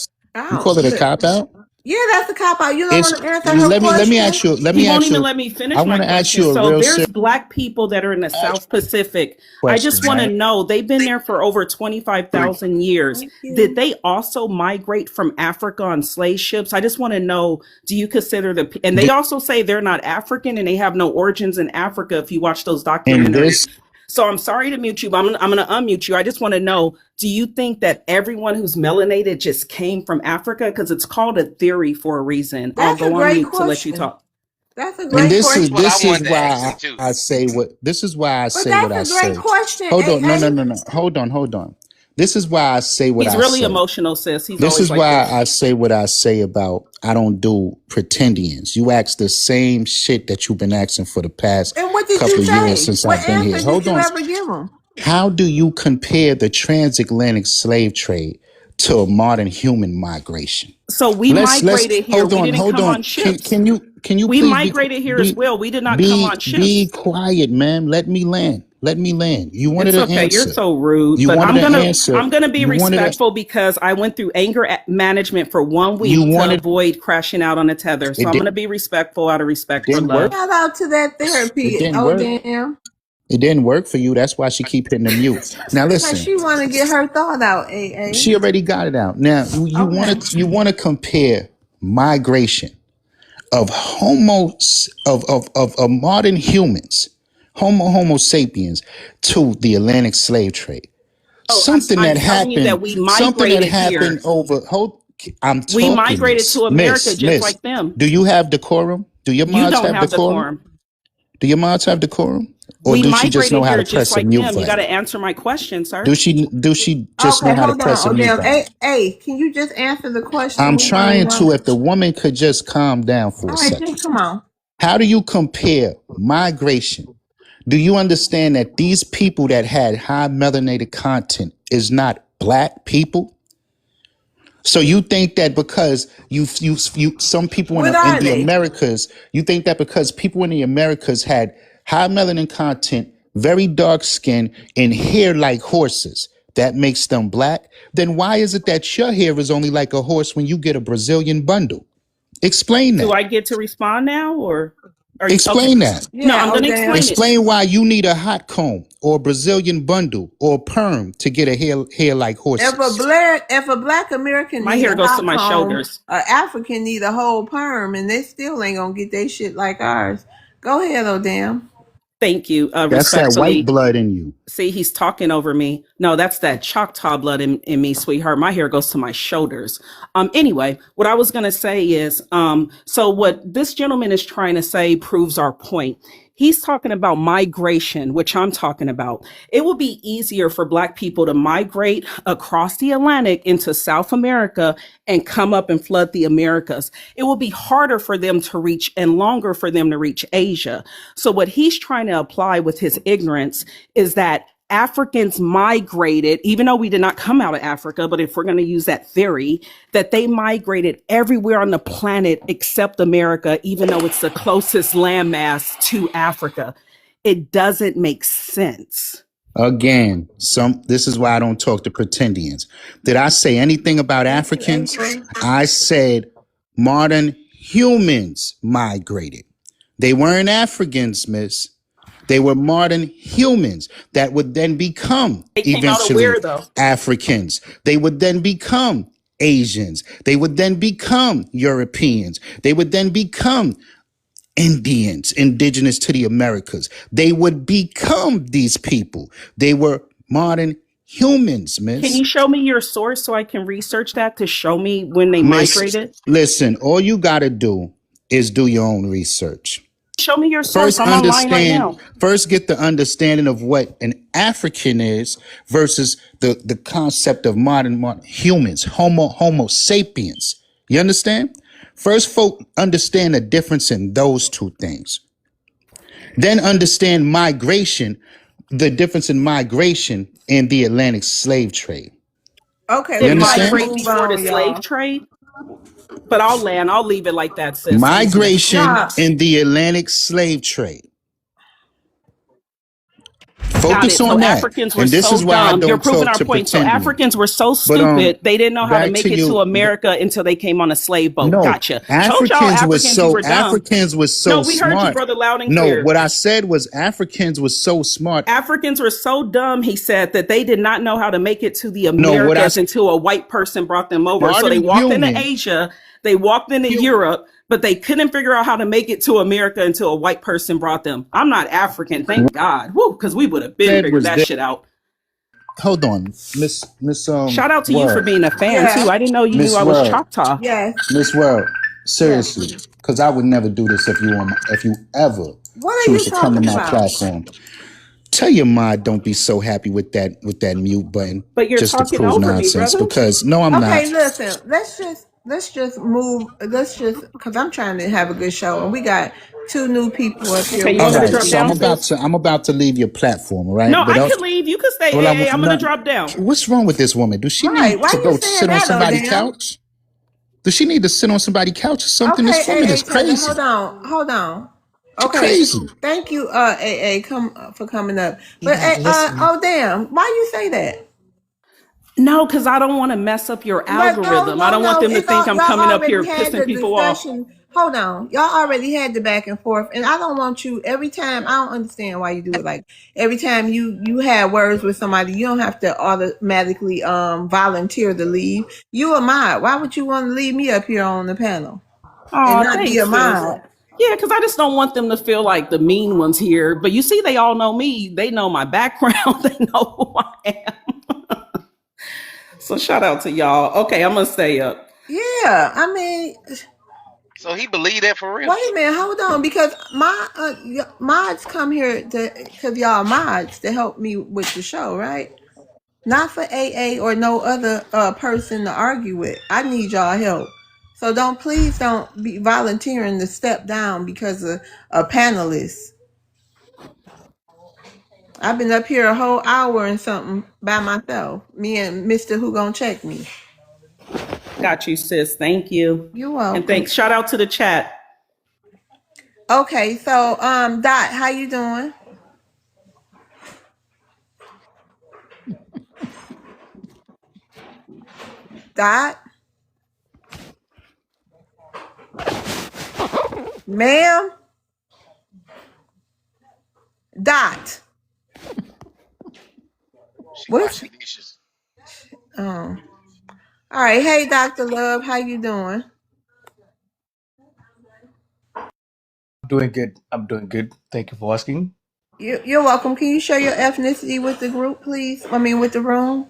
You call Oh, it a cop out? yeah, that's a cop out. You don't It's want to answer her let me question. ask you He won't even let me I finish my want to ask question. you a So real there's serious black people that are in the South Pacific. I question, just want to right? know, they've been there for over 25,000 years. Thank Did you. they also migrate from Africa on slave ships? I just want to know, do you consider and they Th- also say they're not African and they have no origins in Africa if you watch those And documentaries. this So I'm sorry to mute you, but I'm gonna unmute you. I just want to know, do you think that everyone who's melanated just came from Africa? Because it's called a theory for a reason. I'll That's a go on great mute to let you question. talk. That's a and great question. what I this is wanted to ask why him too. I say But that's what I a great say. question, Hold on, no, AA. no, no, no. Hold on. This is why I say what He's I really say. emotional, sis. He's This always is like why this. I say what I say about I don't do pretendians. You ask the same shit that you've been asking for the past And what did you couple of years say? since What I've been here. answer did Hold you on. ever give them? How do you compare the transatlantic slave trade to a modern human migration? So we Let's migrated here. hold We on, didn't hold come on. on ships. Can you We please migrated here as be well. We did not come on be ships. quiet, man? Let me land. Let me land. You wanted It's an okay. You're answer. so rude, You but wanted an answer. I'm gonna be You wanted a respectful because I went through anger management for one you week to wanted avoid crashing out on a tether. So it I'm did gonna be respectful out of it respect for didn't work. love. Shout out to that It therapy, didn't work. ODM. It didn't work for you. That's why she keep hitting the mute. Now Cause listen, she want to get her thought out, AA. she already got it out. Now Okay. you want to compare migration of of modern humans, Homo sapiens, to the Atlantic slave trade. Oh, Something I'm that telling you that happened. we Something that migrated happened here. over. Hold. I'm We talking, migrated to America just Miss. like them. Do you have decorum? Do your You mods don't have have decorum? decorum. Do your mods have decorum? Or We do she just know migrated how to here just press a like mute them. You got button? to answer my question, sir. Do she just know Okay, how to hold press a on, mute ODM. button? Hey, can you just answer the question? I'm We want to trying to. know. If the woman could just calm down for All a right, second. just come on. How do you compare migration? Do you understand that these people that had high melanated content is not black people? So you think that because you some people What in are the they? Americas, you think that because people in the Americas had high melanin content, very dark skin, and hair like horses, that makes them black, then why is it that your hair is only like a horse when you get a Brazilian bundle? Explain Do that. I get to respond now, or are you okay? Explain that. No, Yeah, I'm oh going to damn. explain it. Explain why you need a hot comb or a Brazilian bundle or perm to get a hair like horses. If a black American My need hair a goes to hot my comb, shoulders. a African need a whole perm, and they still ain't gonna get their shit like ours. Go ahead, oh damn. Thank you, That's that white respectfully. blood in you. See, he's talking over me. No, that's that Choctaw blood in me, sweetheart. My hair goes to my shoulders. Anyway, what I was gonna say is, so what this gentleman is trying to say proves our point. He's talking about migration, which I'm talking about. It will be easier for Black people to migrate across the Atlantic into South America and come up and flood the Americas. It will be harder for them to reach and longer for them to reach Asia. So, what he's trying to apply with his ignorance is that Africans migrated, even though we did not come out of Africa, but if we're going to use that theory, that they migrated everywhere on the planet except America, even though it's the closest landmass to Africa. It doesn't make sense. Again, this is why I don't talk to pretendians. Did I say anything about Thank you, Africans? April. I said modern humans migrated. They weren't Africans, miss. They were modern humans that would then become They came out of eventually where, though? Africans. They would then become Asians. They would then become Europeans. They would then become Indians, indigenous to the Americas. They would become these people. They were modern humans, Can miss. you show me your source so I can research that to show me when they Miss, migrated? listen, all you got to do is do your own research. Show me your source. First, I'm online right now. get the understanding of what an African is versus the concept of modern humans, Homo sapiens. You understand? First, folk understand the difference in those two things. Then understand migration, the difference in migration and the Atlantic slave trade. Okay, You Did we got to understand? migrate move before the on, slave y'all. trade? But I'll land. I'll leave it like that, sis. Easier. Migration Nah, in the Atlantic slave trade. Got Focus it. So on that. Africans were And this so is why I dumb. You're don't proving talk our to point. So pretendians. Africans were so But stupid they didn't know how to back make to it to you. America until they came on a slave boat. No, Gotcha. Told y'all Africans was so dumb. No, we heard you, smart. brother, loud and No, clear. what I said was Africans was so smart. Africans were so dumb, he said, that they did not know how to make it to the No, what I Americas until a white person brought them over. So they modern walked into human. Asia, they walked into Europe, but they couldn't figure out how to make it to America until a white person brought them. I'm not African, thank God. Woo, because we would have been Said figured was that that. shit out. Hold on, Miss Shout out to you for World, being a fan yeah, too. I didn't know you knew Miss I was World, Choctaw. yes, Miss World. yes. Seriously, because I would never do this if you ever What are choose you to come to talking my about? platform. Tell your mod don't be so happy with that mute button But you're just to talking prove over me, nonsense. brother. Because no, I'm Okay, not. listen. Let's just move. Let's just because I'm trying to have a good show, and we got two new people up here. Okay, you All want me to Welcome right, drop to so down, you. sis? I'm about to leave your platform, all right? No, But I can leave. You can stay, well, AA. I'm gonna drop down. what's wrong with this woman? Does she Right? need Why to you go saying sit on that, oh somebody's damn? couch? Does she need to sit on somebody's couch or something? Okay, This woman AA is Taylor, crazy. hold on, hold on. She Okay, crazy. thank you, AA, for coming up. You're But not listening. oh damn, why you say that? No, because I don't want to mess up your But no, algorithm. I no, don't want no. them to It's think all I'm y'all coming up already here had pissing the people off. discussion. Hold on, y'all already had the back and forth, and I don't want you every time. I don't understand why you do it. Like every time you have words with somebody, you don't have to automatically volunteer to leave. You a mod. Why would you want to leave me up here on the panel and Oh, not be a thanks, sis. mod? Yeah, because I just don't want them to feel like the mean ones here. But you see, they all know me. They know my background. They know who I am. So shout out to y'all. Okay, I'm gonna stay up. Yeah, I mean, So he believed that for real? wait a minute, hold on, because my mods come here to because y'all mods to help me with the show, right? Not for AA or no other person to argue with. I need y'all help. So please don't be volunteering to step down because of a panelist. I've been up here a whole hour and something by myself. Me and Mr. Who Gonna Check Me. Got you, sis. Thank you. You're And welcome. thanks. Shout out to the chat. Okay, so Dot, how you doing? Dot, ma'am, Dot. She What's washing dishes. all right? Hey, Dr. Love, how you doing? Doing good. I'm doing good. Thank you for asking. You're welcome. Can you share your ethnicity with the group, please? I mean, with the room.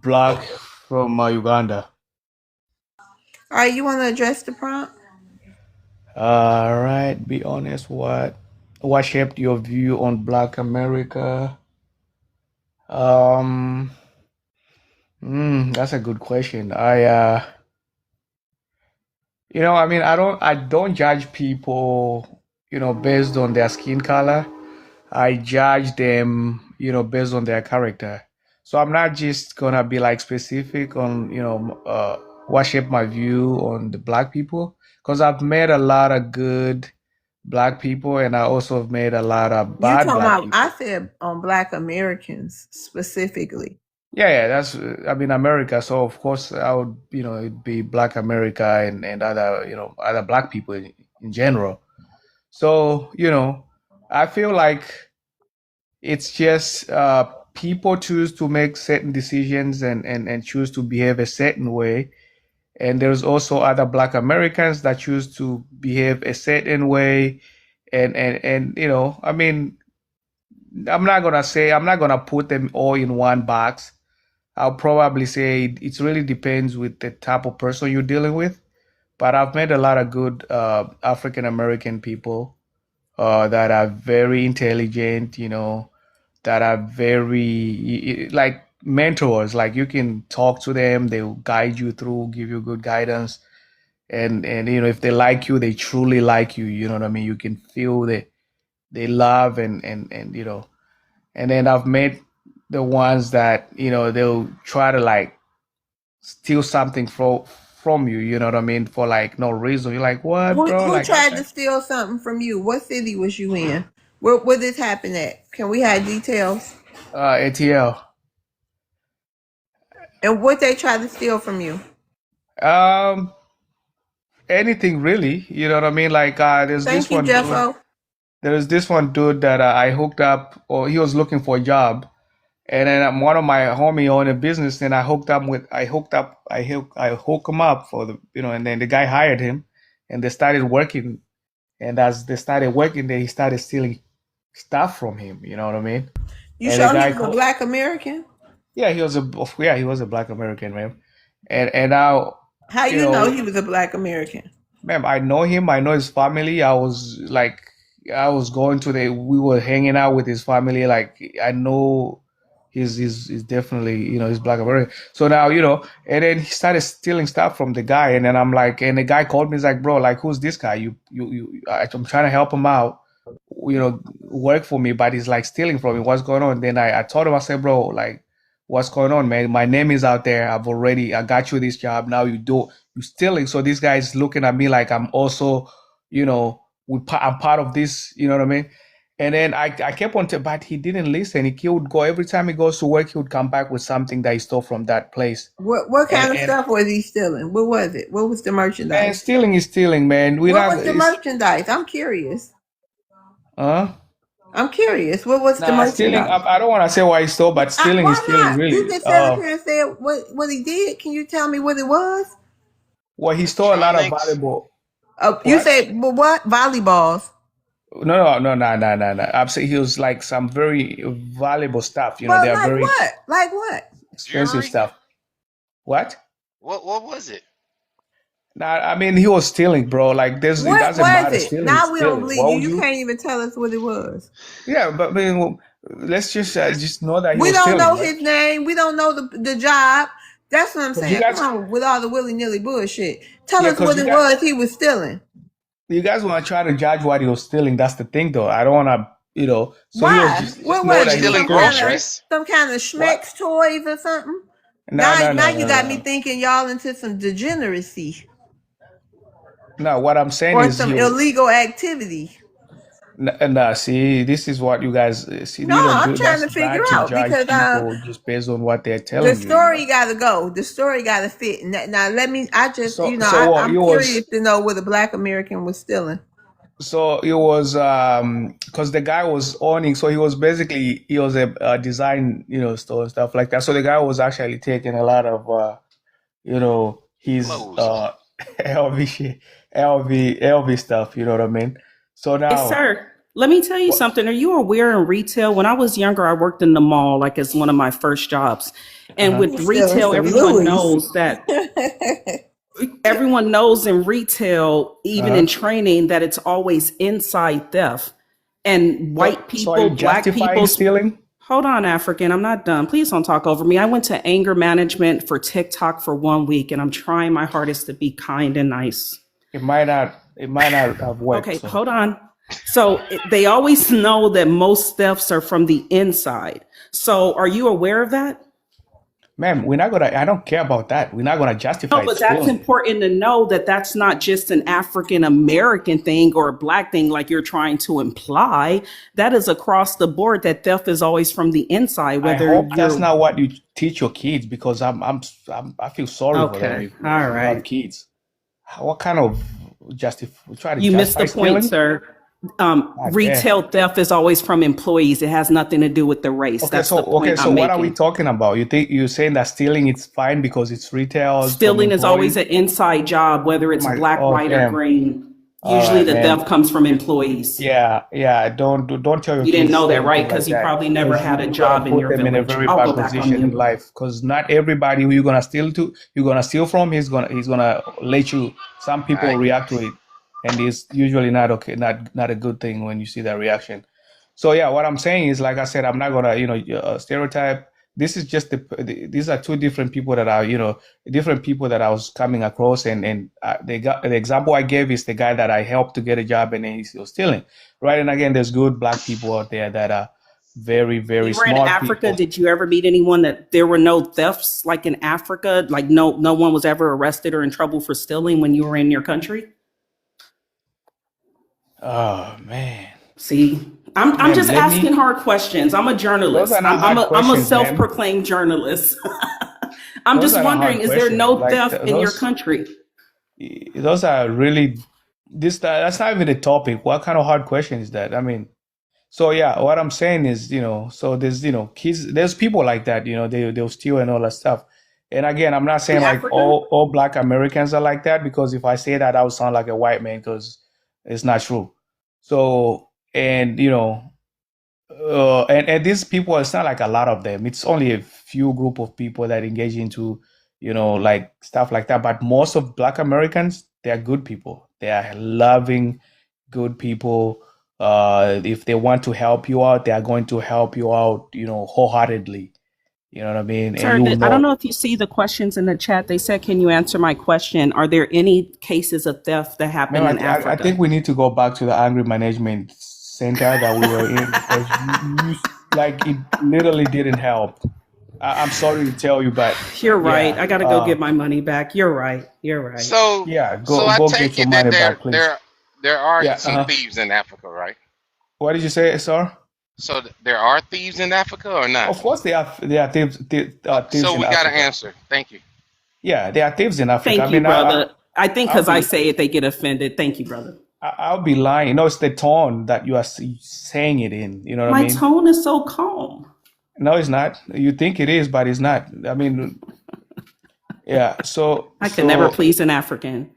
Black from Uganda. All right, you want to address the prompt? All right. Be honest. What shaped your view on Black America? Um, that's a good question. I mean, I don't judge people, based on their skin color. I judge them, based on their character. So I'm not just gonna be like specific on, what shaped my view on the black people, because I've met a lot of good black people, and I also have met a lot of You bad talking black about? I people. said on Black Americans specifically. Yeah, that's, I mean, America. So of course I would, it'd be Black America and other, other black people in general. So, I feel like it's just people choose to make certain decisions and choose to behave a certain way. And there's also other Black Americans that choose to behave a certain way. And I mean, I'm not gonna put them all in one box. I'll probably say it really depends with the type of person you're dealing with. But I've met a lot of good African American people that are very intelligent, that are very like mentors. Like you can talk to them, they will guide you through, give you good guidance, and if they like you, they truly like you. You know what I mean? You can feel they love and and then I've met the ones that they'll try to like steal something from you. You know what I mean? For like no reason. You're like, what, bro? Who Like how tried to can steal something from you? What city was you in? Where this happened at? Can we have details? ATL? And what they tried to steal from you? Um, anything really. You know what I mean? Like there's this Thank you, one dude. Jeffo. There's this one dude that I hooked up, or he was looking for a job, and then one of my homie owned a business, and I hooked him up for the, and then the guy hired him, and they started working, and as they started working, then he started stealing stuff from him. You know what I mean? You And the sure he guy was a called, Black American? yeah, he was a black American, man, and now, How you you know know. he was a Black American? Ma'am, I know him. I know his family. I was going to we were hanging out with his family. Like, I know he's definitely, he's Black American. So now, and then he started stealing stuff from the guy. And then I'm like, and the guy called me. He's like, bro, like, who's this guy? I'm trying to help him out, work for me, but he's like stealing from me. What's going on? Then I told him, I said, bro, like, what's going on, man? My name is out there. I got you this job. Now you stealing. So this guy is looking at me like I'm also, I'm part of this, you know what I mean? And then I kept on, but he didn't listen. He would go every time he goes to work, he would come back with something that he stole from that place. What And kind of stuff was he stealing? What was it? What was the man, merchandise? stealing is stealing, man. We're What not. was the merchandise? I'm curious. Huh? I'm curious. What was the Nah, stealing. merchandise? I don't want to say why he stole, but stealing is Why stealing, not? You really. just sat up here and said what he did. Can you tell me what it was? Well, he stole a lot of Electronics. valuable. You What? said what? Volleyballs. No. I'm saying he was like some very valuable stuff. They But are like very what? Like what? expensive Jewelry. stuff. What? What was it? Nah, I mean, he was stealing, bro. Like, it What doesn't was matter. it? Stealing is Now we don't stealing. believe What you. would You you? can't even tell us what it was. Yeah, but I mean, well, let's It's just know that he We was don't stealing, know right? his name. We don't know the job. That's what I'm Because you saying. Come guys, on, with all the willy nilly bullshit. Tell yeah, us because what it was he was stealing. you guys want to try to judge what he was stealing. That's the thing, though. I don't want to, So he was Why? just What know was that he it? was stealing stealing, right? groceries. Some kind of What? schmex toys or something? No, no, Now no, you no, got me no, thinking y'all into some degeneracy no. What I'm saying or is some illegal activity. Nah, see, this is what you guys see. No, You don't I'm do. trying That's to figure bad to out judge because people just based on what they're the telling you. You story know. got to go. The story got to fit. Now, let me. I just, So what? I'm curious to know where the Black American was stealing. So it was because the guy was owning. So he was a design store and stuff like that. So the guy was actually taking a lot of his Clothes off. LV shit, LV stuff. You know what I mean? So Hey, now, sir, let me tell you what? something. Are you aware in retail? When I was younger, I worked in the mall, like as one of my first jobs. And Uh-huh. with He's stealing retail, some Louis. everyone knows in retail, even in Uh-huh. training, that it's always inside theft. And white So are you people, black justifying people, stealing? hold on, African, I'm not done. Please don't talk over me. I went to anger management for TikTok for 1 week, and I'm trying my hardest to be kind and nice. It might not. It might not have worked. Okay, So, hold on. So they always know that most thefts are from the inside. So are you aware of that? ma'am, we're not gonna. I don't care about that. We're not gonna No, justify but that's stealing. important to know that that's not just an African American thing or a black thing like you're trying to imply. That is across the board that theft is always from the inside, I whether hope that's you're not what you teach your kids because I feel sorry for them okay. if All you have right. kids. What kind of try to You missed justify the point, stealing? sir. God damn. Retail theft is always from employees. It has nothing to do with the race. Okay, That's the point so I'm what are we making. talking about? You think you're saying that stealing is fine because it's retails from Stealing is always employees? an inside job, whether Oh it's my, black, oh white, or damn. green. All Usually right, the man. theft comes from employees. Yeah. Don't tell your You didn't kids know that, right? anything like Because you that probably never because had a you're gonna job in put your them in a village. very I'll go bad back on position in you. life. Because not everybody who you're gonna steal from, he's gonna let you. Some I people agree. react to it, and it's usually not okay, not a good thing when you see that reaction. So yeah, what I'm saying is, like I said, I'm not gonna stereotype. This is just these are two different people that are different people that I was coming across, and the example I gave is the guy that I helped to get a job, and then he's still stealing, right? And again, there's good black people out there that are very, When very you were in smart Africa, people. did you ever meet anyone that there were no thefts like in Africa? Like no one was ever arrested or in trouble for stealing when you were in your country? Oh man, See, I'm ma'am, just let asking me. hard questions. I'm a Those journalist. are not hard I'm a questions, ma'am. self-proclaimed journalist. I'm Those just are not wondering, hard is there questions. no Like theft in your country? those are really that's not even a topic. What kind of hard question is that? I mean, so yeah, what I'm saying is, so there's kids, there's people like that, they'll steal and all that stuff. And again, I'm not In saying like Africa? all black Americans are like that because if I say that, I would sound like a white man because it's not true. So and and these people, it's not like a lot of them. It's only a few group of people that engage into, like stuff like that. But most of Black Americans, they are good people. They are loving, good people. If they want to help you out, they are going to help you out, wholeheartedly. You know what I mean? And Sir, you I don't know, know if you see the questions in the chat. They said, can you answer my question? Are there any cases of theft that man, happen in I Africa? think we need to go back to the angry management center that we were in because you like it literally didn't help. I'm sorry to tell you, but You're right. yeah, I got to go get my money back. You're right. You're right. So, yeah, so go I go get take your it that money back, please. there are Yeah, some thieves in Africa, right? what did you say, sir? So there are thieves in Africa or not? Of course, there are thieves So in we got an Africa. answer. Thank you. Yeah, there are thieves in Africa. I Thank you, mean, brother. I think I'll because I be say it, they get offended. Thank you, brother. I'll be lying. No, it's the tone that you are saying it in. You know what I My mean? tone is so calm. No, it's not. You think it is, but it's not. I mean, yeah. I can never please an African.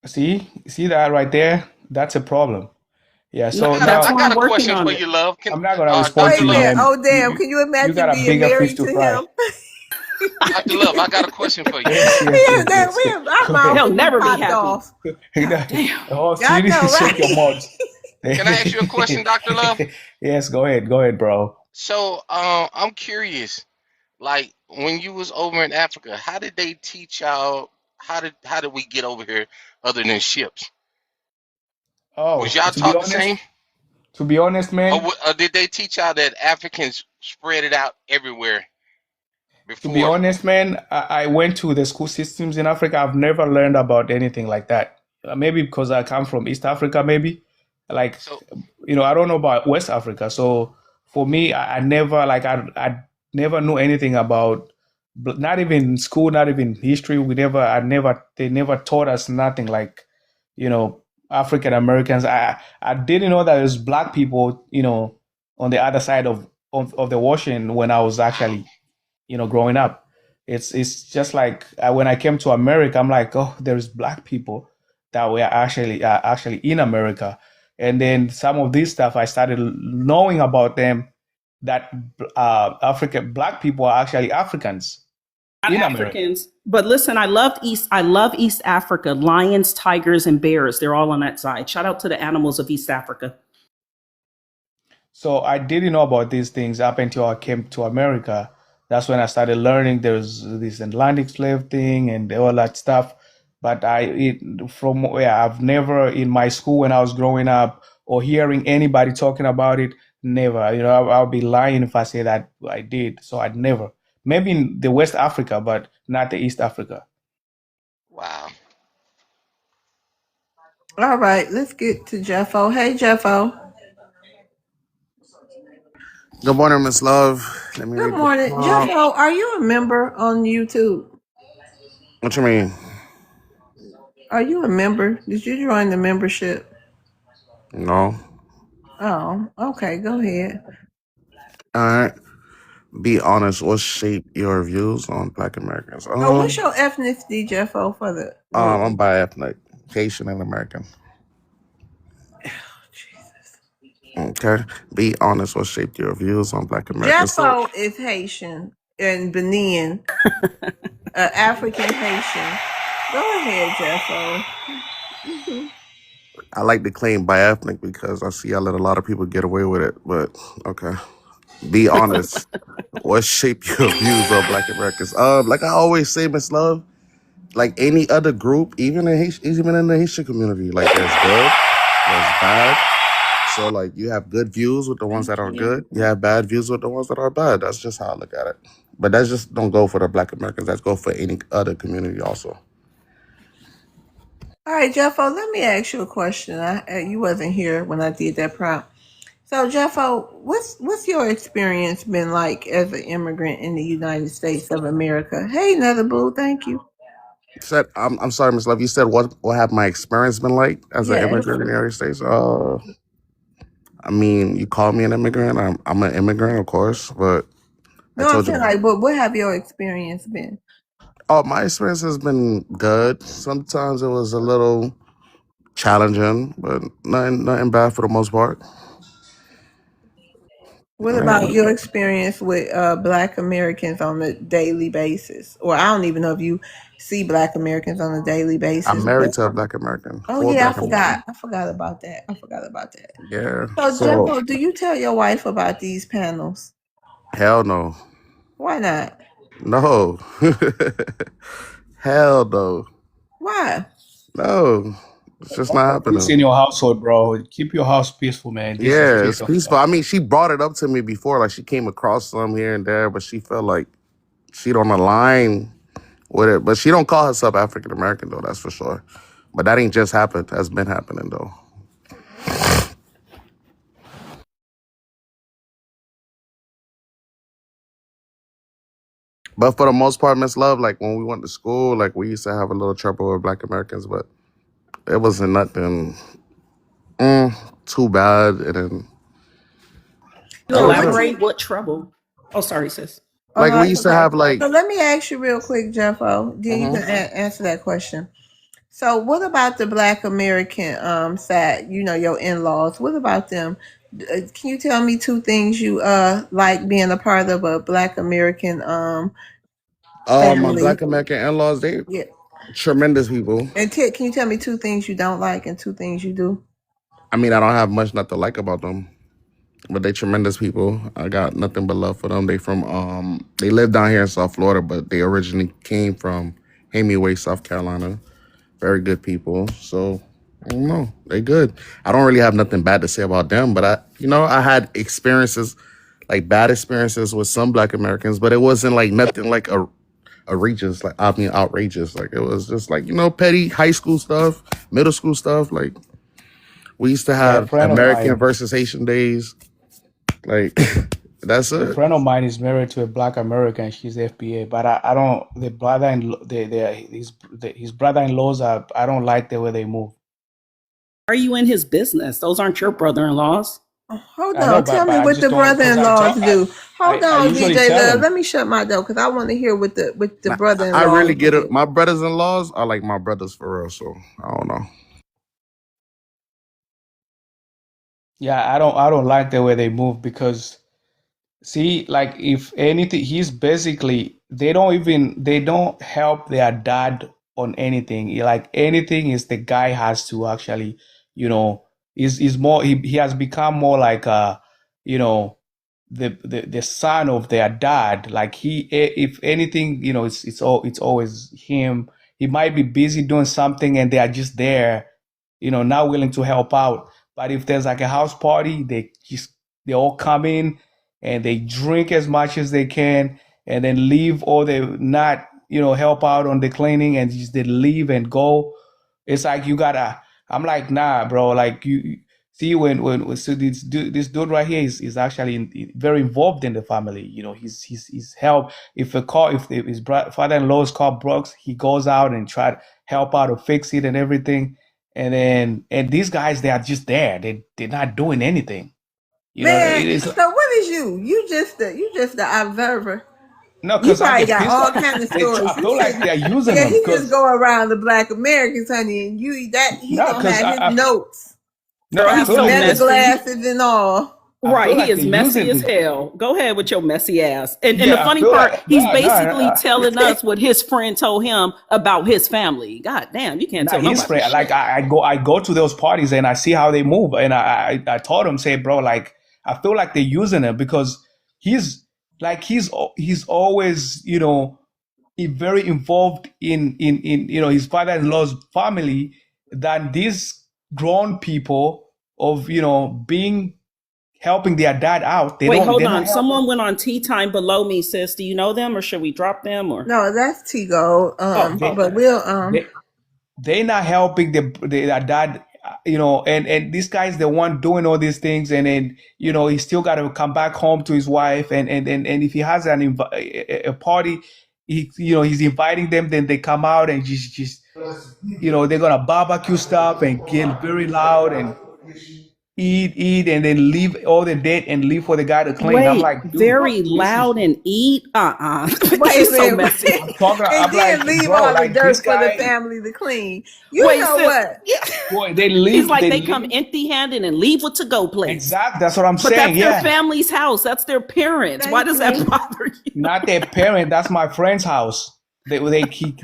See that right there? That's a problem. Yeah. No, So that's I now why got I'm a working question on for it. you, love. Can I'm not gonna respond Wait Dr. to a you, Love, minute. ma'am. Oh, damn. Can you You imagine got a being bigger fish married to to fry. him? Dr. Love, I got a question for you. Yes, yes, Yeah, yes, yes. our Go mouth ahead. He'll will be never be popped happy. off. Damn. Oh, I Siri, know, shut your right? mouth. Can I ask you a question, Dr. Love? Yes, go ahead, bro. So, I'm curious. Like when you was over in Africa, how did they teach y'all? How did we get over here other than ships? Was Oh, y'all taught the same, to be honest, or, man, or did they teach y'all that Africans spread it out everywhere to be before? honest, man, I went to the school systems in Africa. I've never learned about anything like that. Maybe because I come from East Africa, maybe. Like, So I don't know about West Africa. So for me, I never like I never knew anything about not even in school, not even history. They never taught us nothing like, you know, African Americans. I didn't know that there's black people, on the other side of the ocean when I was wow, actually, growing up. It's just like when I came to America, I'm like, oh, there's black people that were actually in America, and then some of this stuff I started knowing about them that African black people are actually Africans Not in America. Africans. But listen, I love East Africa. Lions, tigers, and bears. They're all on that side. Shout out to the animals of East Africa. So I didn't know about these things up until I came to America. That's when I started learning there's this Atlantic slave thing and all that stuff. But from where I've never in my school when I was growing up or hearing anybody talking about it, never. I'll be lying if I say that I did. So I'd never. Maybe in the West Africa, but not the East Africa. wow. All right, let's get to Jeffo. Hey, Jeffo. Good morning, Miss Love. Let me Good read the morning. prompt. Jeffo, are you a member on YouTube? What you mean? Are you a member? Did you join the membership? No. Oh, okay. Go ahead. All right. Be honest. What shaped your views on Black Americans? Oh, what's your ethnicity, Jeffo, for the room? I'm bi-ethnic, Haitian and American. Jesus. Okay. Be honest. What shaped your views on Black Americans? So Jeffo is Haitian and Benin, African Haitian. Go ahead, Jeffo. I like to claim bi-ethnic because I see I let a lot of people get away with it. But okay. Be honest. What shaped your views on Black Americans? Like I always say, Miss Love. Like any other group, even even in the Haitian community, like there's good, there's bad. So like you have good views with the ones that are good, you have bad views with the ones that are bad. That's just how I look at it. But that's just don't go for the Black Americans. That's go for any other community also. All right, Jeffo, let me ask you a question. You wasn't here when I did that prompt. So, Jeffo, what's your experience been like as an immigrant in the United States of America? Hey, Nether Boo, thank you. Said I'm sorry, Miss Love. You said what have my experience been like as an Yes. immigrant in the United States? I mean, you call me an immigrant. I'm an immigrant, of course, but I No, I'm told saying you. like, but what have your experience been? Oh, my experience has been good. Sometimes it was a little challenging, but nothing bad for the most part. What Yeah. about your experience with Black Americans on a daily basis? Or I don't even know if you see Black Americans on a daily I'm basis. married But to a Black American, oh full yeah, I Black forgot. American. I forgot about that. I forgot about that. Yeah. So, So Jeffo, do you tell your wife about these panels? hell no, Why not? no, hell no, Why? no. It's just not Peace happening. in your household, bro. Keep your house peaceful, man. This is Yeah, peace it's of peaceful. I mean, she brought it up to me before. Like she came across some here and there, but she felt like she don't align with it. But she don't call herself African American though. That's for sure. But that ain't just happened. That's been happening though. But for the most part, Miss Love, like when we went to school, like we used to have a little trouble with Black Americans, but it wasn't nothing too bad. And then So it what was Elaborate. you? What trouble? Oh, sorry, sis. Oh like no, we that's used to okay. have like, So let me ask you real quick, Jeffo. Then you hmm can answer that question. So what about the Black American side? You know, your in-laws. What about them? Can you tell me two things you like being a part of a Black American my family? Black American in-laws, they Yeah. tremendous people. And can you tell me two things you don't like and two things you do? I mean, I don't have much not to like about them, but they tremendous people. I got nothing but love for them. They live down here in South Florida, but they originally came from Hemingway, South Carolina. Very good people. So I don't know. They good. I don't really have nothing bad to say about them, but I had experiences, like bad experiences with some Black Americans, but it wasn't like nothing like a outrageous, like I mean outrageous. Like it was just like, petty high school stuff, middle school stuff. Like We used to Yeah, a have friend of American mine. versus Haitian days. Like that's A it. friend of mine is married to a black American. She's FBA, but I don't. The brother in his brother-in-laws are. I don't like the way they move. Are you in his business? Those aren't your brother-in-laws. Hold I know, on. Tell me but I what just the don't because brother-in-laws do. Hold I on, usually DJ tell Love. them. Let me shut my door because I want to hear what the Nah, I brother-in-laws really get it. do. My brothers-in-laws are like my brothers for real. So I don't know. Yeah, I don't like the way they move because see, like if anything, he's basically they don't help their dad on anything. Like anything is the guy has to actually, you know, is more he has become more like you know, the son of their dad. Like if anything, you know, it's always him. He might be busy doing something and they are just there, you know, not willing to help out. But if there's like a house party, they all come in and they drink as much as they can and then leave, or they not, you know, help out on the cleaning and just they leave and go. It's like you gotta. I'm like, nah, bro. Like you see when so this dude right here is actually very involved in the family. You know, he's help. If his father-in-law's car breaks, he goes out and try to help out or fix it and everything. And these guys, they are just there. They're not doing anything. You know, Man, it is so what is you? You just the observer. no, You because I probably get got pissed all off. kind of stories. I You feel like said, they're using yeah, them he just because go around the black Americans, honey, and he no, gonna because have his notes no, Girl, I he's feel so like metal they messy. glasses and all. I Right, feel he like they're is messy using as me. hell. Go ahead with your messy ass. And the Yeah, I funny feel part, like he's no, basically telling us what his friend told him about his family. God damn, you can't not tell his nobody friend. Like shit. I go to those parties and I see how they move, and I told him, say, bro, like I feel like they're using him because he's he's always, you know, very involved in you know his father-in-law's family than these grown people of, you know, being helping their dad out. Wait, hold They're not on. helping. Someone went on tea time below me, sis. Do you know them or should we drop them or? No, that's T-Go. Oh, They But okay. we'll they they're not helping their dad, you know, and this guy's the one doing all these things, and then, you know, he still got to come back home to his wife, and if he has a party, he, you know, he's inviting them, then they come out and just you know, they're gonna barbecue stuff and get very loud and eat and then leave all the dead and leave for the guy to clean. I'm Wait, like, dude, very this is loud and eat? wait a He's so minute. messy. I'm talking. And I'm like, then leave bro, all the like this dirt for the guy, family to clean. You Wait, know sis. what? Yeah. boy, He's like they they come leave. empty handed and leave with to go plates. Exactly, that's what I'm But saying. that's their Yeah. family's house. That's their parents. Why Thank does that you. bother you? Not their parent. That's my friend's house. They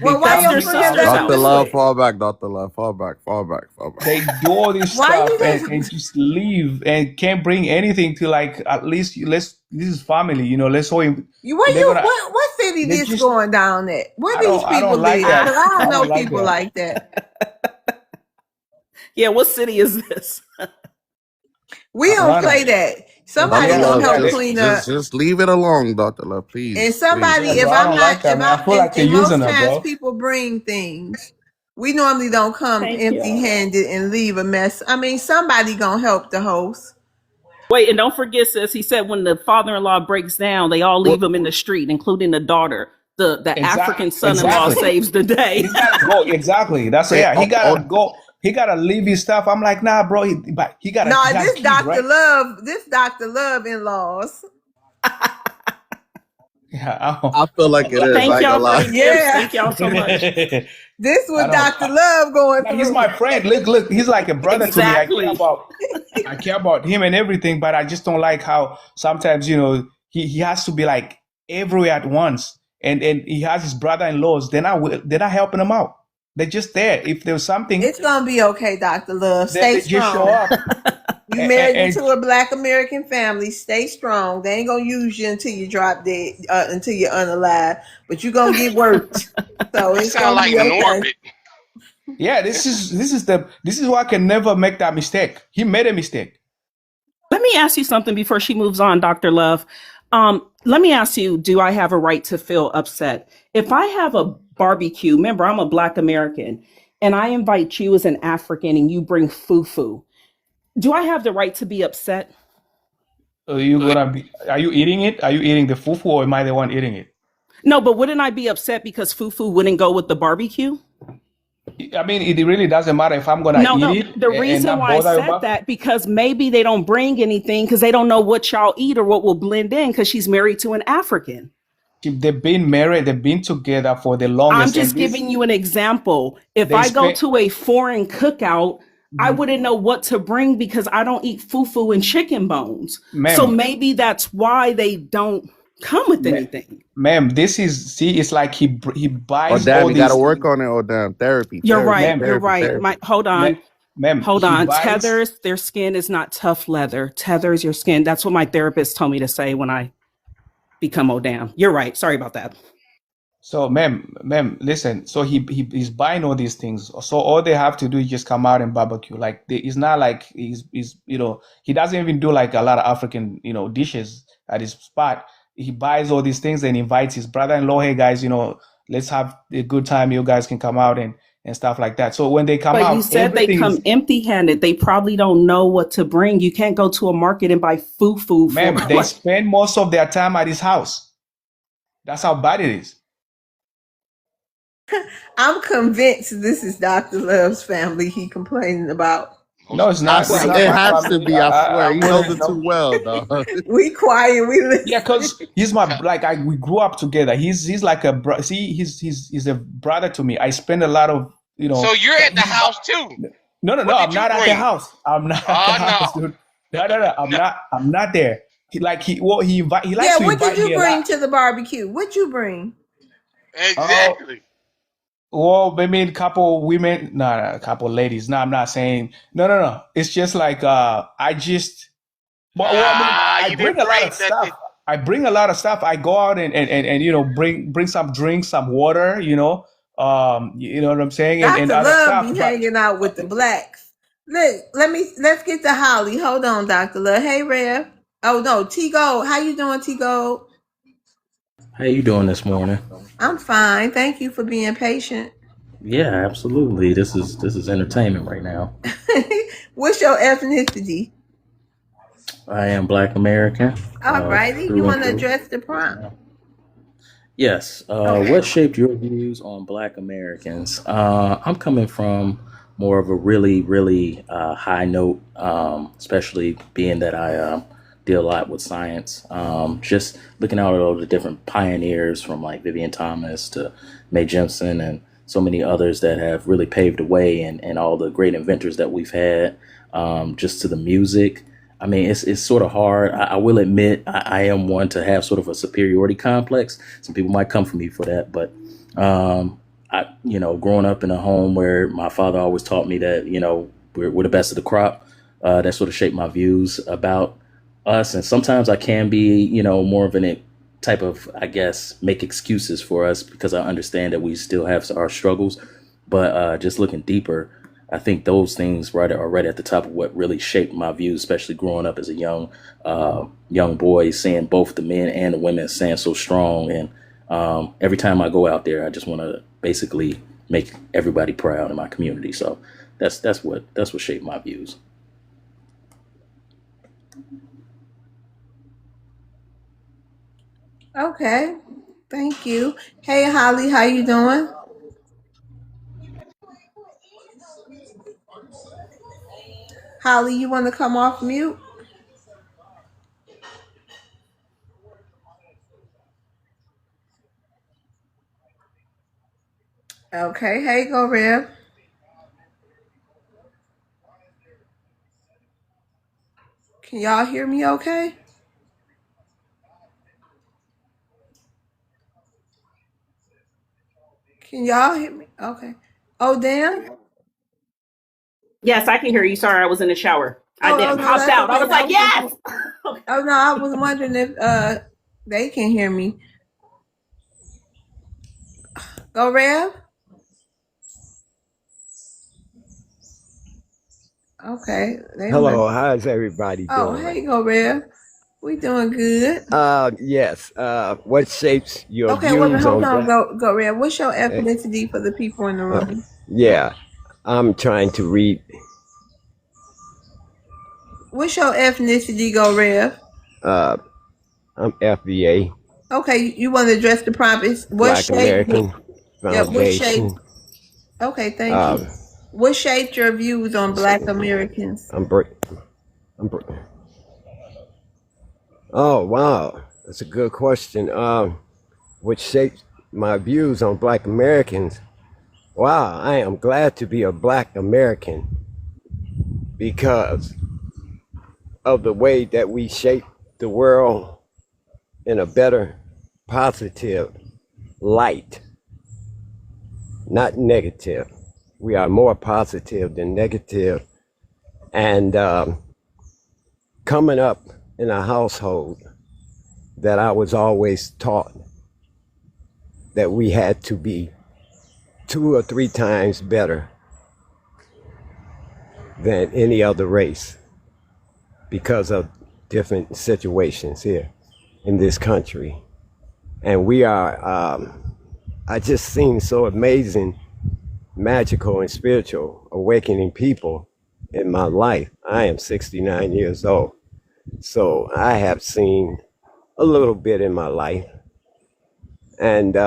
Well, why That's come your their his friend sister's house. let you Dr. do house. Love, it? fall back. Dr. Love, fall back. Fall back. Fall back. They do all this Why stuff you and just just leave and can't bring anything to, like, at least let's, this is family, you know. Let's hold him. They're gonna. what city They this just. going down at? Where these I people don't like live? that. Because I I don't know don't like people that. like that. Yeah, what city is this? We don't Atlanta. play that. Somebody Dr. Atlanta. gonna Love, Yeah. help They. clean up. just leave it alone, Dr. Love, And please, please, somebody, Yeah, if bro. I please. I'm don't not, like that, if man. I'm, I feel like they're and using most her, times bro. people bring things. We normally don't come Thank empty you. handed and leave a mess. I mean, somebody gonna help the host. Wait, and don't forget, sis, he said when the father-in-law breaks down, they all Well, leave him in the street, including the daughter. The Exactly. African son-in-law Exactly. saves the day. He's gotta go. Exactly. That's hey, yeah. He gotta go. He gotta leave his stuff. I'm like, nah, bro. But No, he has kids, right? This Dr. Love in laws. Yeah. I don't. I feel like it is. I Thank ain't y'all gonna for lie. the gifts. Yeah, Thank y'all so much. this I was don't. Dr. Love going He's through. my friend. Look. He's like a brother to me. Exactly. I care about him and everything, but I just don't like how sometimes, you know, he has to be like everywhere at once, and he has his brother-in-laws. They're not helping him out. They're just there. If there's something, It's gonna be okay, Dr. Love. Stay they just show strong. up. You And, married and into a Black American family. Stay strong. They ain't gonna use you until you drop dead, until you're unalive. But you're gonna get worked. So You it's sound gonna like be okay. Norbit. yeah, this is why I can never make that mistake. He made a mistake. Let me ask you something before she moves on, Dr. Love. Let me ask you, do I have a right to feel upset? If I have a barbecue, remember, I'm a Black American, and I invite you as an African and you bring fufu. Do I have the right to be upset? Are you eating it? Are you eating the fufu, or am I the one eating it? No, but wouldn't I be upset because fufu wouldn't go with the barbecue? I mean, it really doesn't matter if I'm gonna No, eat no. it The and reason not why I bother said about. that because maybe they don't bring anything because they don't know what y'all eat or what will blend in because she's married to an African. They've been married, they've been together for the I'm longest, and just this giving you an example. If they I go spent. to a foreign cookout, I Mhm. wouldn't know what to bring because I don't eat fufu and chicken bones. So Ma'am, maybe that's why they don't come with ma- anything. ma'am, this is see, it's like he Oh buys damn, all you gotta these work things, on it. Oh damn, therapy, You're therapy, right. ma'am, You're therapy, right. therapy. Hold ma'am, on. ma'am. Hold He on. buys. Tethers, their skin is not tough leather. Tethers your skin. That's what my therapist told me to say when I become Odam. You're right. Sorry about that. So, ma'am, listen. So he's buying all these things. So all they have to do is just come out and barbecue. Like it's not like he's he doesn't even do like a lot of African dishes at his spot. He buys all these things and invites his brother-in-law. Hey guys, let's have a good time. You guys can come out and stuff like that. So when they come But you out, said they everything come is, empty handed. They probably don't know what to bring. You can't go to a market and buy fufu for ma'am, they like. spend most of their time at his house. That's how bad it is. I'm convinced this is Dr. Love's family he complaining about. No, Most it's not. It's It definitely. not my has to family. be. I swear, I he knows wouldn't it too know. well, dog. We quiet, we Yeah, listen. cause he's my like we grew up together. He's like a see he's a brother to me. I spend a lot of So you're at the he house too. no, What I'm did you not at the bring? house. I'm not at the Oh house, no. dude. No, I'm not there. He likes Yeah, to what did invite you me a lot. bring to the barbecue? What you bring? Oh, Exactly. well, maybe a couple women, no, a couple ladies. No, I'm not saying no. It's just like I just well, I mean, I You bring didn't a lot bring of nothing. stuff. I bring a lot of stuff. I go out and bring some drinks, some water, you know what I'm saying, and Dr. other Love stuff. be But hanging out with the blacks. Look, let's get to Holly. Hold on, Dr. Love. Hey, Rev. Oh no, T Gold. How you doing, T Gold? How you doing this morning? I'm fine. Thank you for being patient. Yeah, absolutely. This is entertainment right now. What's your ethnicity? I am Black American, All righty. You through and want to through. address the Yes, prompt? ma'am. Yes. Okay. What shaped your views on Black Americans? I'm coming from more of a really, really high note, especially being that I deal a lot with science. Just looking out at all the different pioneers from like Vivian Thomas to Mae Jemison and so many others that have really paved the way, and all the great inventors that we've had, just to the music. I mean, it's sort of hard. I will admit I am one to have sort of a superiority complex. Some people might come for me for that, but growing up in a home where my father always taught me that we're the best of the crop. That sort of shaped my views about us. And sometimes I can be more of an type of, I guess, make excuses for us because I understand that we still have our struggles. But just looking deeper, I think those things are right at the top of what really shaped my views, especially growing up as a young boy, seeing both the men and the women stand so strong. And every time I go out there, I just want to basically make everybody proud in my community. So that's what shaped my views. Okay. Thank you. Hey, Holly. How you doing? Holly, you want to come off mute? Okay. Hey, go Rev. Can y'all hear me okay? Can y'all hear me? Okay. Oh, damn. Yes, I can hear you. Sorry, I was in the shower. I Oh, did no, popped that's out. I okay. was like, yes. Oh, no, I was wondering if they can hear me. Go Rev. Okay. They must. Hello, how's everybody Oh, doing? hey, go Rev. We doing good. Yes. What shapes your Okay, wait a minute. views Hold on on. black? Go Rev. What's your eh, ethnicity for the people in the Uh, room? yeah, I'm trying to read. What's your ethnicity, go Rev? Uh, I'm FBA, Okay, you want to address the prompt? What Black shape? American Yeah, what shape? Foundation. Okay, thank you. Uh, What shaped your views on let's Black see. Americans? I'm break. I'm break. Oh wow, that's a good question. Which shaped my views on Black Americans? Wow, I am glad to be a Black American because of the way that we shape the world in a better, positive light, not negative. We are more positive than negative. And coming up in a household that I was always taught that we had to be 2 or 3 times better than any other race because of different situations here in this country. And we are, I just seen so amazing, magical, and spiritual awakening people in my life. I am 69 years old. So I have seen a little bit in my life. And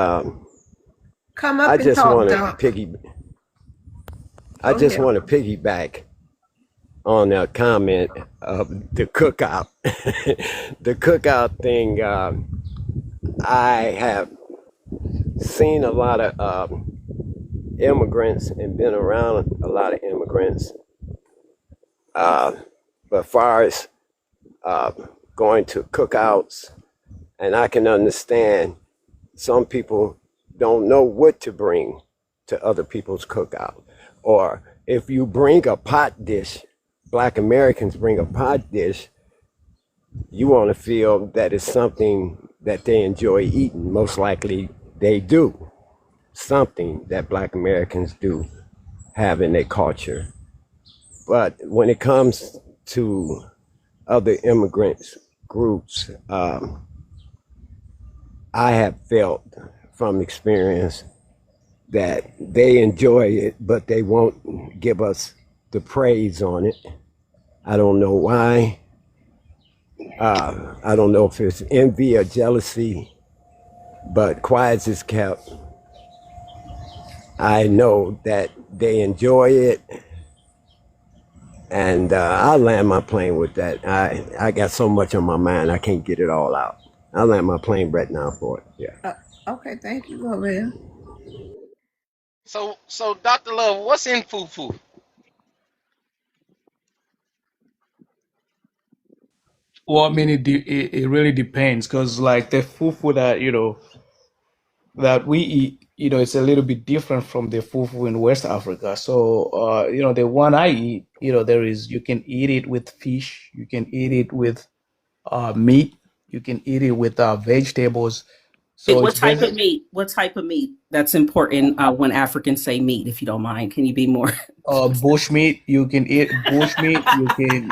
Come I up and just talk, want to Doc. I Go just ahead. want to piggyback on a comment of the cookout. The cookout thing, I have seen a lot of immigrants and been around a lot of immigrants. But far as uh, going to cookouts, and I can understand some people don't know what to bring to other people's cookout. Or if you bring a pot dish, Black Americans bring a pot dish, you want to feel that it's something that they enjoy eating. Most likely they do. Something that Black Americans do have in their culture. But when it comes to other immigrants groups, I have felt from experience that they enjoy it, but they won't give us the praise on it. I don't know why. I don't know if it's envy or jealousy, but quiet is kept. I know that they enjoy it, and I'll land my plane with that. I got so much on my mind, I can't get it all out. I'll land my plane right now for it. Yeah. Okay, thank you, go Rev. So Dr. Love, what's in fufu? Well, I mean, it really depends because like the fufu that that we eat, it's a little bit different from the fufu in West Africa. So, the one I eat, you can eat it with fish, you can eat it with meat, you can eat it with vegetables. Wait, So what it's type of basically meat? What type of meat? That's important when Africans say meat, if you don't mind. Can you be more specific? bush meat. You can eat bush meat. You can,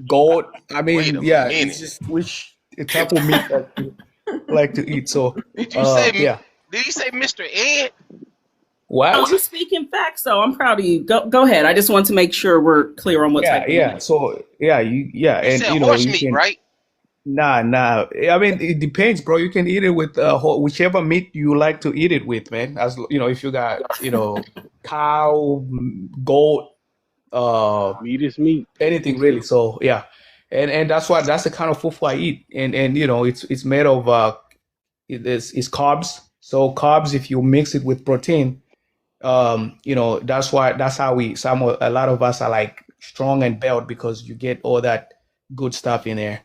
goat. I Wait mean, a yeah, it's minute. just which type of meat that you like to eat. So, Did you say yeah. did you say Mr. Ed? Oh, What? you're speaking facts, though. I'm proud of you. Go ahead. I just want to make sure we're clear on what Yeah, type of yeah. meat. So, yeah, You and said horse you meat, can. right? Nah. I mean, it depends, bro. You can eat it with whichever meat you like to eat it with, man. As if you got, cow, goat, uh, Meat is meat. anything really. So yeah, and that's the kind of fufu I eat, and it's made of it's carbs. So carbs, if you mix it with protein, that's how a lot of us are like strong and built because you get all that good stuff in there.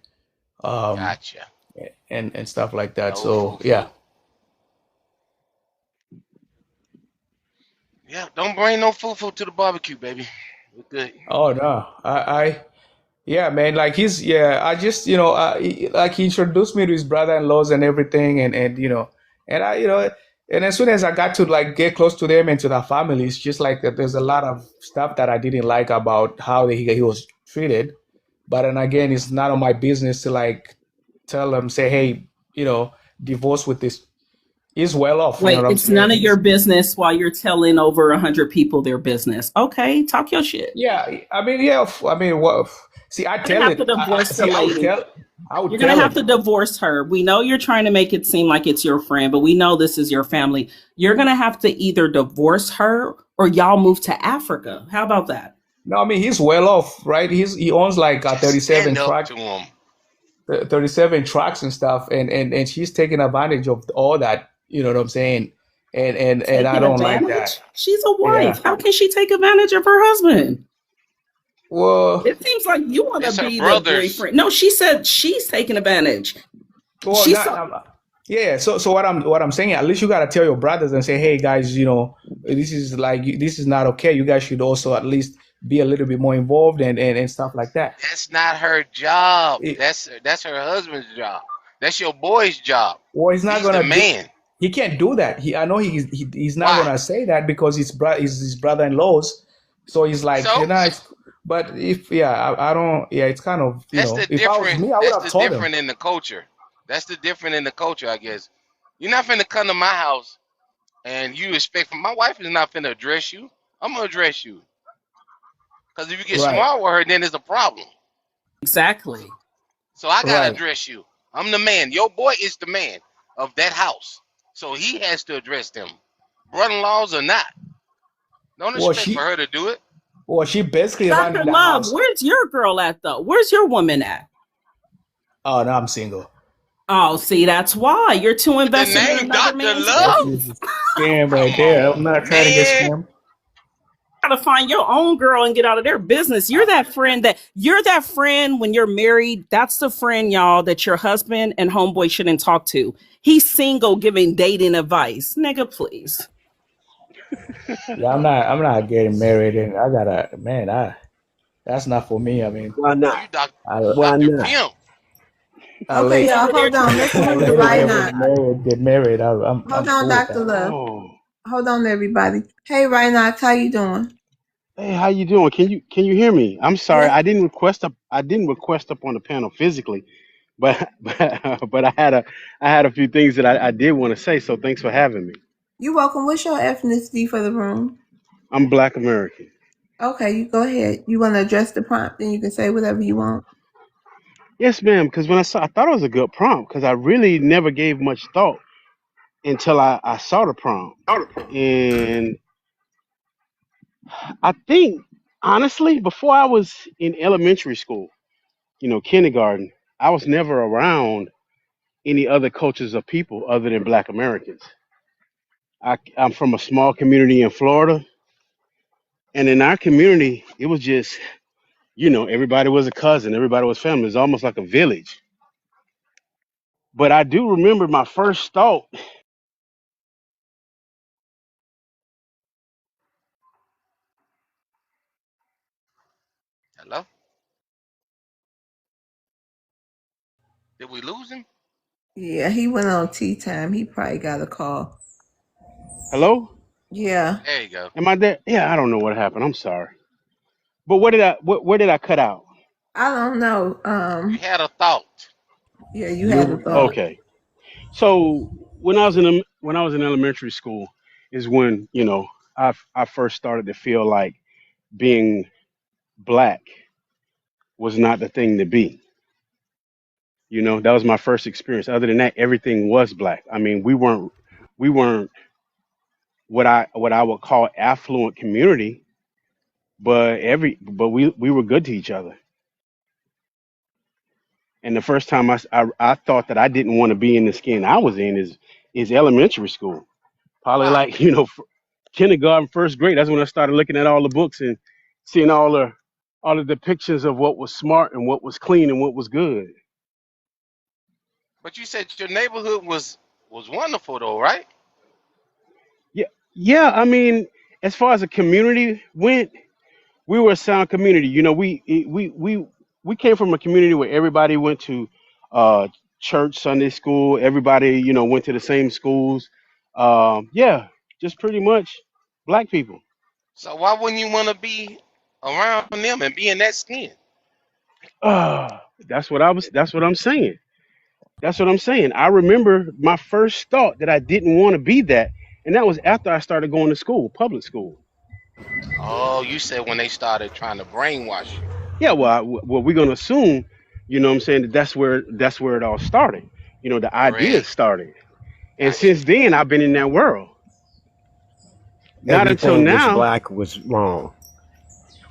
Um, Gotcha. and stuff like that. No So yeah. fufu. Yeah, don't bring no fufu to the barbecue, baby. We're good. Oh no, I yeah, man. Like I just like he introduced me to his brother-in-laws and everything, and I and as soon as I got to like get close to them and to their families, just like there's a lot of stuff that I didn't like about how he was treated. But then again, it's none of my business to like tell them, say, hey, divorce with this He's well off. You know Wait, what I'm it's none saying? of your business while you're telling over 100 people their business. Okay, talk your shit. Yeah, I mean, yeah. I mean, what? See, I You're gonna tell have to it. divorce the See, lady. I would You're gonna tell have it. to divorce her. We know you're trying to make it seem like it's your friend, but we know this is your family. You're gonna have to either divorce her or y'all move to Africa. How about that? No, I mean, he's well off, right? He owns like Just 37 stand up truck, to him. 37 trucks and stuff, and she's taking advantage of all that. You know what I'm saying? And I Taking don't like that. advantage? She's a Yeah. wife. How can she take advantage of her husband? Well, It seems like you want to It's her be the brothers. boyfriend. No, she said she's taking advantage. well, She not. saw. Yeah. So what I'm saying, at least you gotta tell your brothers and say, hey guys, this is like this is not okay. You guys should also at least be a little bit more involved and stuff like that. That's not her job. It, That's her husband's job. That's your boy's job. well, he's not He's the gonna do. man. He can't do that. I know he's not Why? gonna say that because his brother-in-law's. So he's like, So but if yeah, I don't. Yeah, it's kind of that's the if I was different. me, I would That's have the told him. different in the culture. That's the different in the culture, I guess. You're not finna come to my house and you expect from my wife is not finna address you. I'm gonna address you. Cause if you get Right, smart with her, then there's a problem. Exactly. So I gotta right. address you. I'm the man. Your boy is the man of that house. So he has to address them. Brother-in-laws or not. Don't Well, expect for she her to do it. well she basically Dr. running the Love, house. where's your girl at though? Where's your woman at? Oh no, I'm single. Oh, see, that's why. You're too With the invested in name another Dr. man's That Love? is business. a scam right Come there. I'm not on, trying to get man. scammed. Gotta find your own girl and get out of their business. You're that friend when you're married. That's the friend, y'all, that your husband and homeboy shouldn't talk to. He's single giving dating advice. Nigga, please. Yeah, I'm not getting married, and I gotta man. That's not for me. I mean, Why not? You Dr. I Why Dr. not? Pimp. I Okay, late. y'all, Over there hold on. trying to Let's I find move your to let right own now. whoever get married. I'm Hold on, cool with Dr. that. Love. Oh, Hold on, everybody. Hey, right now, how you doing? hey, how you doing? Can you hear me? I'm sorry, Yeah, I didn't request up on the panel physically, but but I had a few things that I did want to say. So thanks for having me. you welcome. What's your ethnicity for the room? I'm Black American. Okay, you go ahead. You want to address the prompt, then you can say whatever you want. Yes, ma'am. Because I thought it was a good prompt because I really never gave much thought until I saw the prompt, and I think honestly, before I was in elementary school, kindergarten, I was never around any other cultures of people other than Black Americans. I'm from a small community in Florida, and in our community, it was just, everybody was a cousin, everybody was family. It was almost like a village. But I do remember my first thought. Hello? Did we lose him? Yeah, he went on tea time. He probably got a call. Hello? Yeah, There you go. Am I there? Yeah, I don't know what happened. I'm sorry. But where did I cut out? I don't know. You had a thought. Yeah, you had a You thought. Okay. So when I was in elementary school is when, I first started to feel like being black was not the thing to be. That was my first experience. Other than that, everything was black. I mean, we weren't what I would call affluent community, but we were good to each other. And the first time I thought that I didn't want to be in the skin I was in is elementary school. Probably Why? like, kindergarten, first grade. That's when I started looking at all the books and seeing all the depictions of what was smart and what was clean and what was good. But you said your neighborhood was wonderful though, right? Yeah, yeah. I mean, as far as the community went, we were a sound community. We came from a community where everybody went to church, Sunday school. Everybody, went to the same schools. Yeah, just pretty much black people. So why wouldn't you want to be around them and be in that skin? That's what I'm saying. That's what I'm saying. I remember my first thought that I didn't want to be that, and that was after I started going to school, public school. Oh, you said when they started trying to brainwash you. Yeah, well, we're gonna assume, you know, what I'm saying that that's where it all started. You know, the ideas Correct. started, and Got you. since then I've been in that world. Not until Everything was now, black was wrong.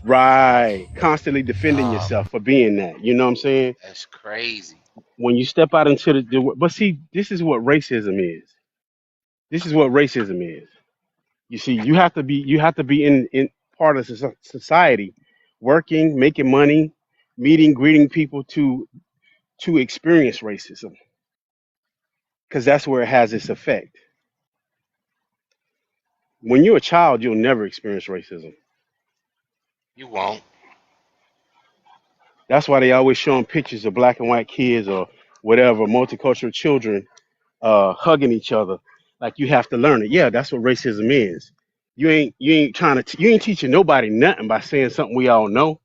right? Constantly defending Oh, yourself for being that. You know what I'm saying? that's crazy. When you step out into but see, this is what racism is. This is what racism is. You see, you have to be in part of society, working, making money, meeting, greeting people to experience racism, because that's where it has its effect. When you're a child, you'll never experience racism. You won't. That's why they always showing pictures of black and white kids or whatever multicultural children hugging each other. Like you have to learn it. Yeah, that's what racism is. You ain't trying to you ain't teaching nobody nothing by saying something we all know,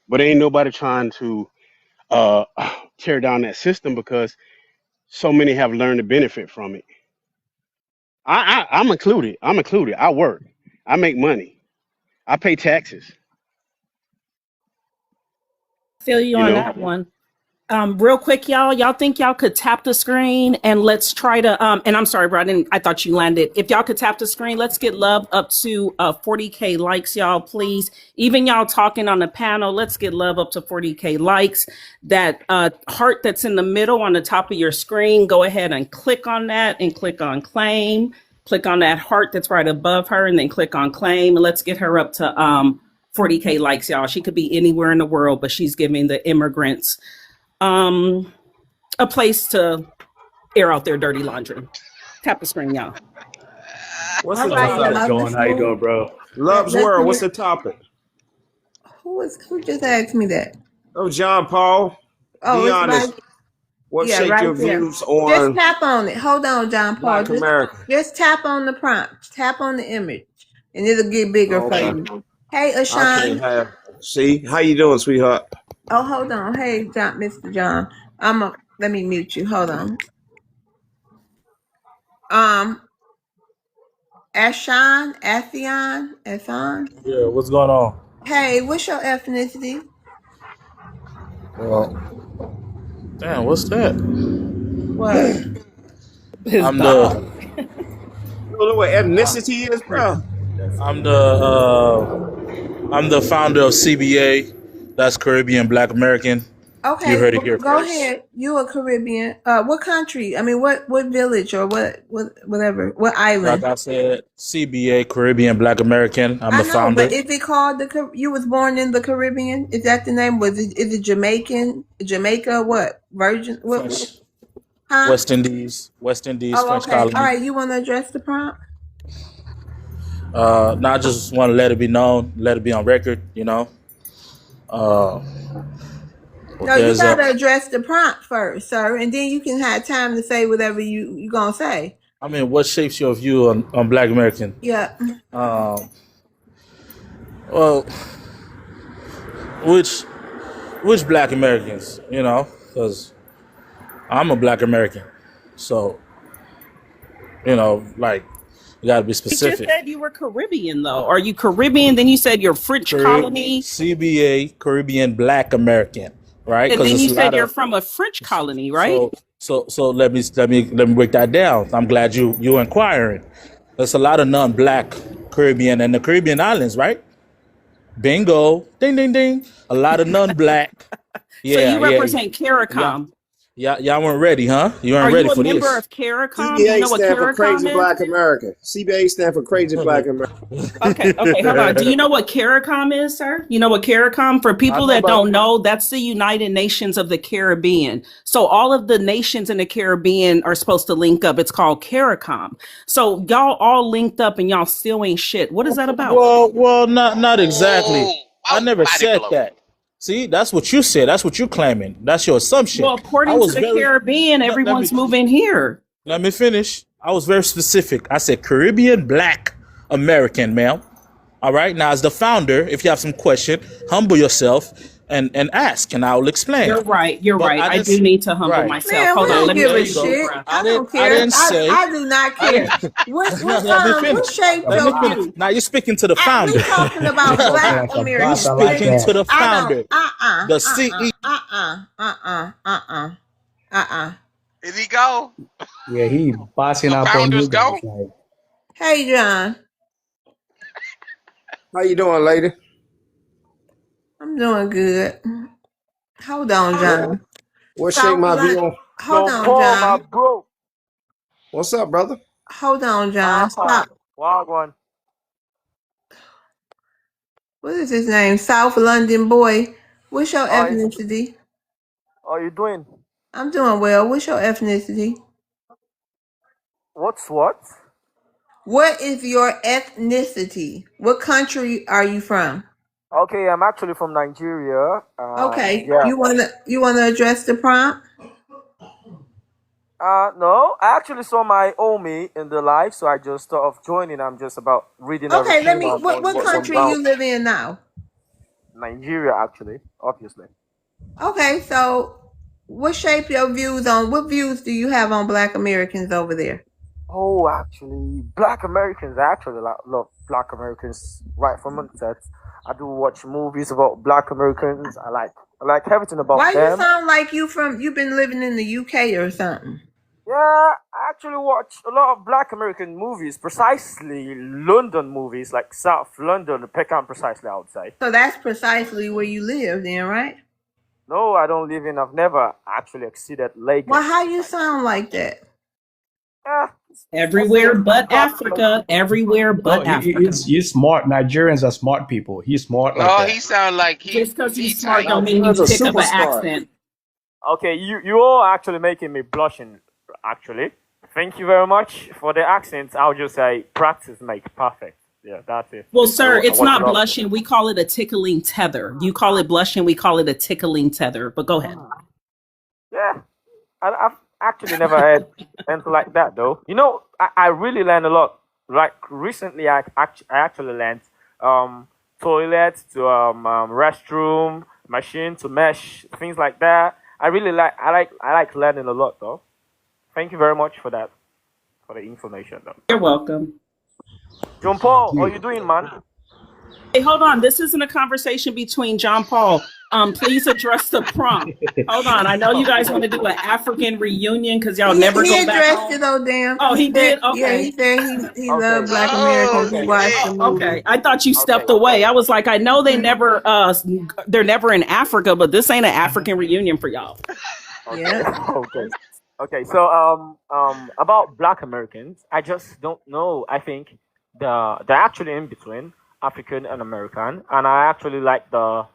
but ain't nobody trying to uh, tear down that system because so many have learned to benefit from it. I'm included. I'm included. I work. I make money. I pay taxes. Feel you You on know. that one. Real quick, y'all think y'all could tap the screen and let's try to and I'm sorry, bro, I thought you landed. If y'all could tap the screen, let's get love up to 40K likes, y'all, please. Even y'all talking on the panel, let's get love up to 40K likes. That heart that's in the middle on the top of your screen, go ahead and click on that and click on claim. Click on that heart that's right above her and then click on claim. And let's get her up to 40K likes, y'all. She could be anywhere in the world, but she's giving the immigrants um a place to air out their dirty laundry. Tap the screen, y'all. What's All the right, topic? y'all. Going? Let's How you move. doing, bro? Love's Let's World. move. What's the topic? Who just asked me that? Oh, John Paul. Oh, Be it's honest. right. What Yeah, shaped right your there. views Just on tap on it. Hold on, John Paul. Black America? Just tap on the prompt. Tap on the image, and it'll get bigger Oh, for okay. you. Hey, I can't Ashan. have. See, how you doing, sweetheart? Oh, hold on. Hey, John, Mr. John. Let me mute you. Hold on. Um, Athion. Yeah, what's going on? Hey, what's your ethnicity? Well, damn, what's that? What? His I'm the dog. You don't know what ethnicity is, bro? I'm the I'm the founder of CBA. That's Caribbean Black American. You Okay, heard it well, here go first. ahead. You a Caribbean. What country? I mean, what village or whatever? What Like island? I said, CBA Caribbean Black American. I'm I the know, founder. but is it called you was born in the Caribbean? Is that the name? Is it Jamaican? Jamaica? What? Virgin? What? French Huh? West Indies, Oh, French okay. All colony. right. You want to address the prompt? Now I just want to let it be known, let it be on record. Uh, No, you there's a. gotta address the prompt first, sir, and then you can have time to say whatever you gonna say. I mean, what shapes your view on Black American? Yeah. Um, well, which which Black Americans? Because I'm a Black American, so like you got to be You just specific. said you were Caribbean, though. Are you Caribbean? Then you said you're French colony, CBA Caribbean Black American, right? and Because then it's you a lot said you're of from a French colony, right? so let me break that down. I'm glad you inquiring. There's a lot of non-Black Caribbean and the Caribbean islands, right? Bingo, ding ding ding. A lot of non-Black. So Yeah, you yeah, represent yeah. CARICOM. Y'all weren't ready, huh? You Are weren't ready you a for member this. of CARICOM? Do you CBA know what stand for Crazy CARICOM is? Black America. CBA stand for Crazy Black America. Okay, hold on. Do you know what CARICOM is, sir? You know what CARICOM? For I people know that about. don't know, that's the United Nations of the Caribbean. So all of the nations in the Caribbean are supposed to link up. It's called CARICOM. So y'all all linked up and y'all still ain't shit. What is that about? Well, not exactly. Oh, I wow, never body said blow. that. See, that's what you said. That's what you're claiming. That's your assumption. Well, I according to was the very. Caribbean, Let me everyone's moving here. let me finish. I was very specific. I said Caribbean Black American, ma'am. All right. Now, as the founder, if you have some question, humble yourself. and ask, and I'll explain. You're right. You're But right. I I didn't. do need to humble Right. myself. Man, we Hold on. There, don't Let me give there a take you a go. deep shit. breath. I don't I care. didn't say. I do not I care. didn't. Let me What finish. shaped Let me your finish. view? Now you're speaking to the We founder. talking about Okay, black that's a You're boss. I Americans. like speaking that. to the I don't. founder. The CEO. Uh. Did he go? Yeah, he bossing The up on founders you guys. go? Like, Hey, John. How you doing, lady? I'm doing good. Hold on, What John. what shaped South my view London. on? Hold John on, Paul, my John. bro. What's up, brother? Hold on, John. Ah, Stop. Wagwan. What is his name? South London boy. What's your How ethnicity? are you doing? I'm doing well. What's your ethnicity? What's what? What is your ethnicity? What country are you from? Okay, I'm actually from Nigeria. Okay, Yeah. you wanna address the prompt? No, I actually saw my Omi in the live, so I just thought of joining. I'm just about reading Okay, let everything me. on What what's country about you live in now? Nigeria, actually, obviously. Okay, so what shape your views on? What views do you have on Black Americans over there? Oh, actually, Black Americans. I actually love Black Americans right from onset. I do watch movies about Black Americans. I like everything Why about you them. sound like you've been living in the UK or something? Yeah, I actually watch a lot of Black American movies, precisely London movies, like South London, Peckham, precisely outside. So that's precisely where you live, then, right? No, I don't live in. I've never actually exceeded Well, Lagos. how you sound like that? Yeah, I say Everywhere but Africa. Everywhere no, but Africa. he's smart. Nigerians are smart people. He's smart like No, he that. sound like Just because he he's smart type. don't mean you Nigerians are pick up super an smart. accent. Okay, you all actually making me blushing. Actually, thank you very much for the accents. I'll just say practice makes perfect. Yeah, that's it. Well, I, sir, I it's watch a not lot. blushing. We call it a tickling tether. You call it blushing. We call it a tickling tether. But go ahead. Yeah, I've actually never had anything like that though. I really learned a lot. Like recently, I actually learned toilet to restroom, machine to mesh, things like that. I like learning a lot though. Thank you very much for that, for the information though. You're welcome. John Paul, how you doing, man? Hey, hold on. This isn't a conversation between John Paul. Please address the prompt. Hold on. I know you guys want to do an African reunion because y'all never He go back addressed it home. though, damn. Oh, He he said, did? yeah, Okay. he said he Okay, loved Black Oh Americans. He okay, watched shit! the Okay. movie. I thought you okay, stepped away. I was like, I know they're never in Africa, but this ain't an African reunion for y'all. okay, Yeah. okay. Okay, so about Black Americans, I just don't know. I think they're actually in between African and American, and I actually like the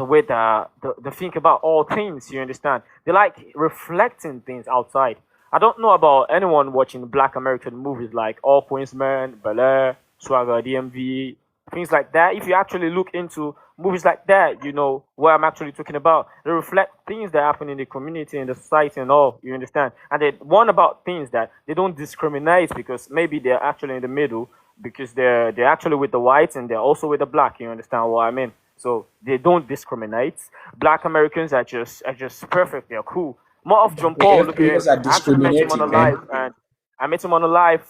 way they think about all things. You understand? They like reflecting things outside. I don't know about anyone watching Black American movies like All Points Man, Bel Air, Swagger, DMV, things like that. If you actually look into movies like that, you know what I'm actually talking about. They reflect things that happen in the community, in the society, and all. You understand? And they one about things that they don't discriminate because maybe they're actually in the middle because they're actually with the whites and they're also with the black. You understand what I mean? So they don't discriminate. Black Americans are just perfect. They're cool. More of John Paul. Look at him. FBS are I actually met him on a discriminating, live, man. and I met him on a live.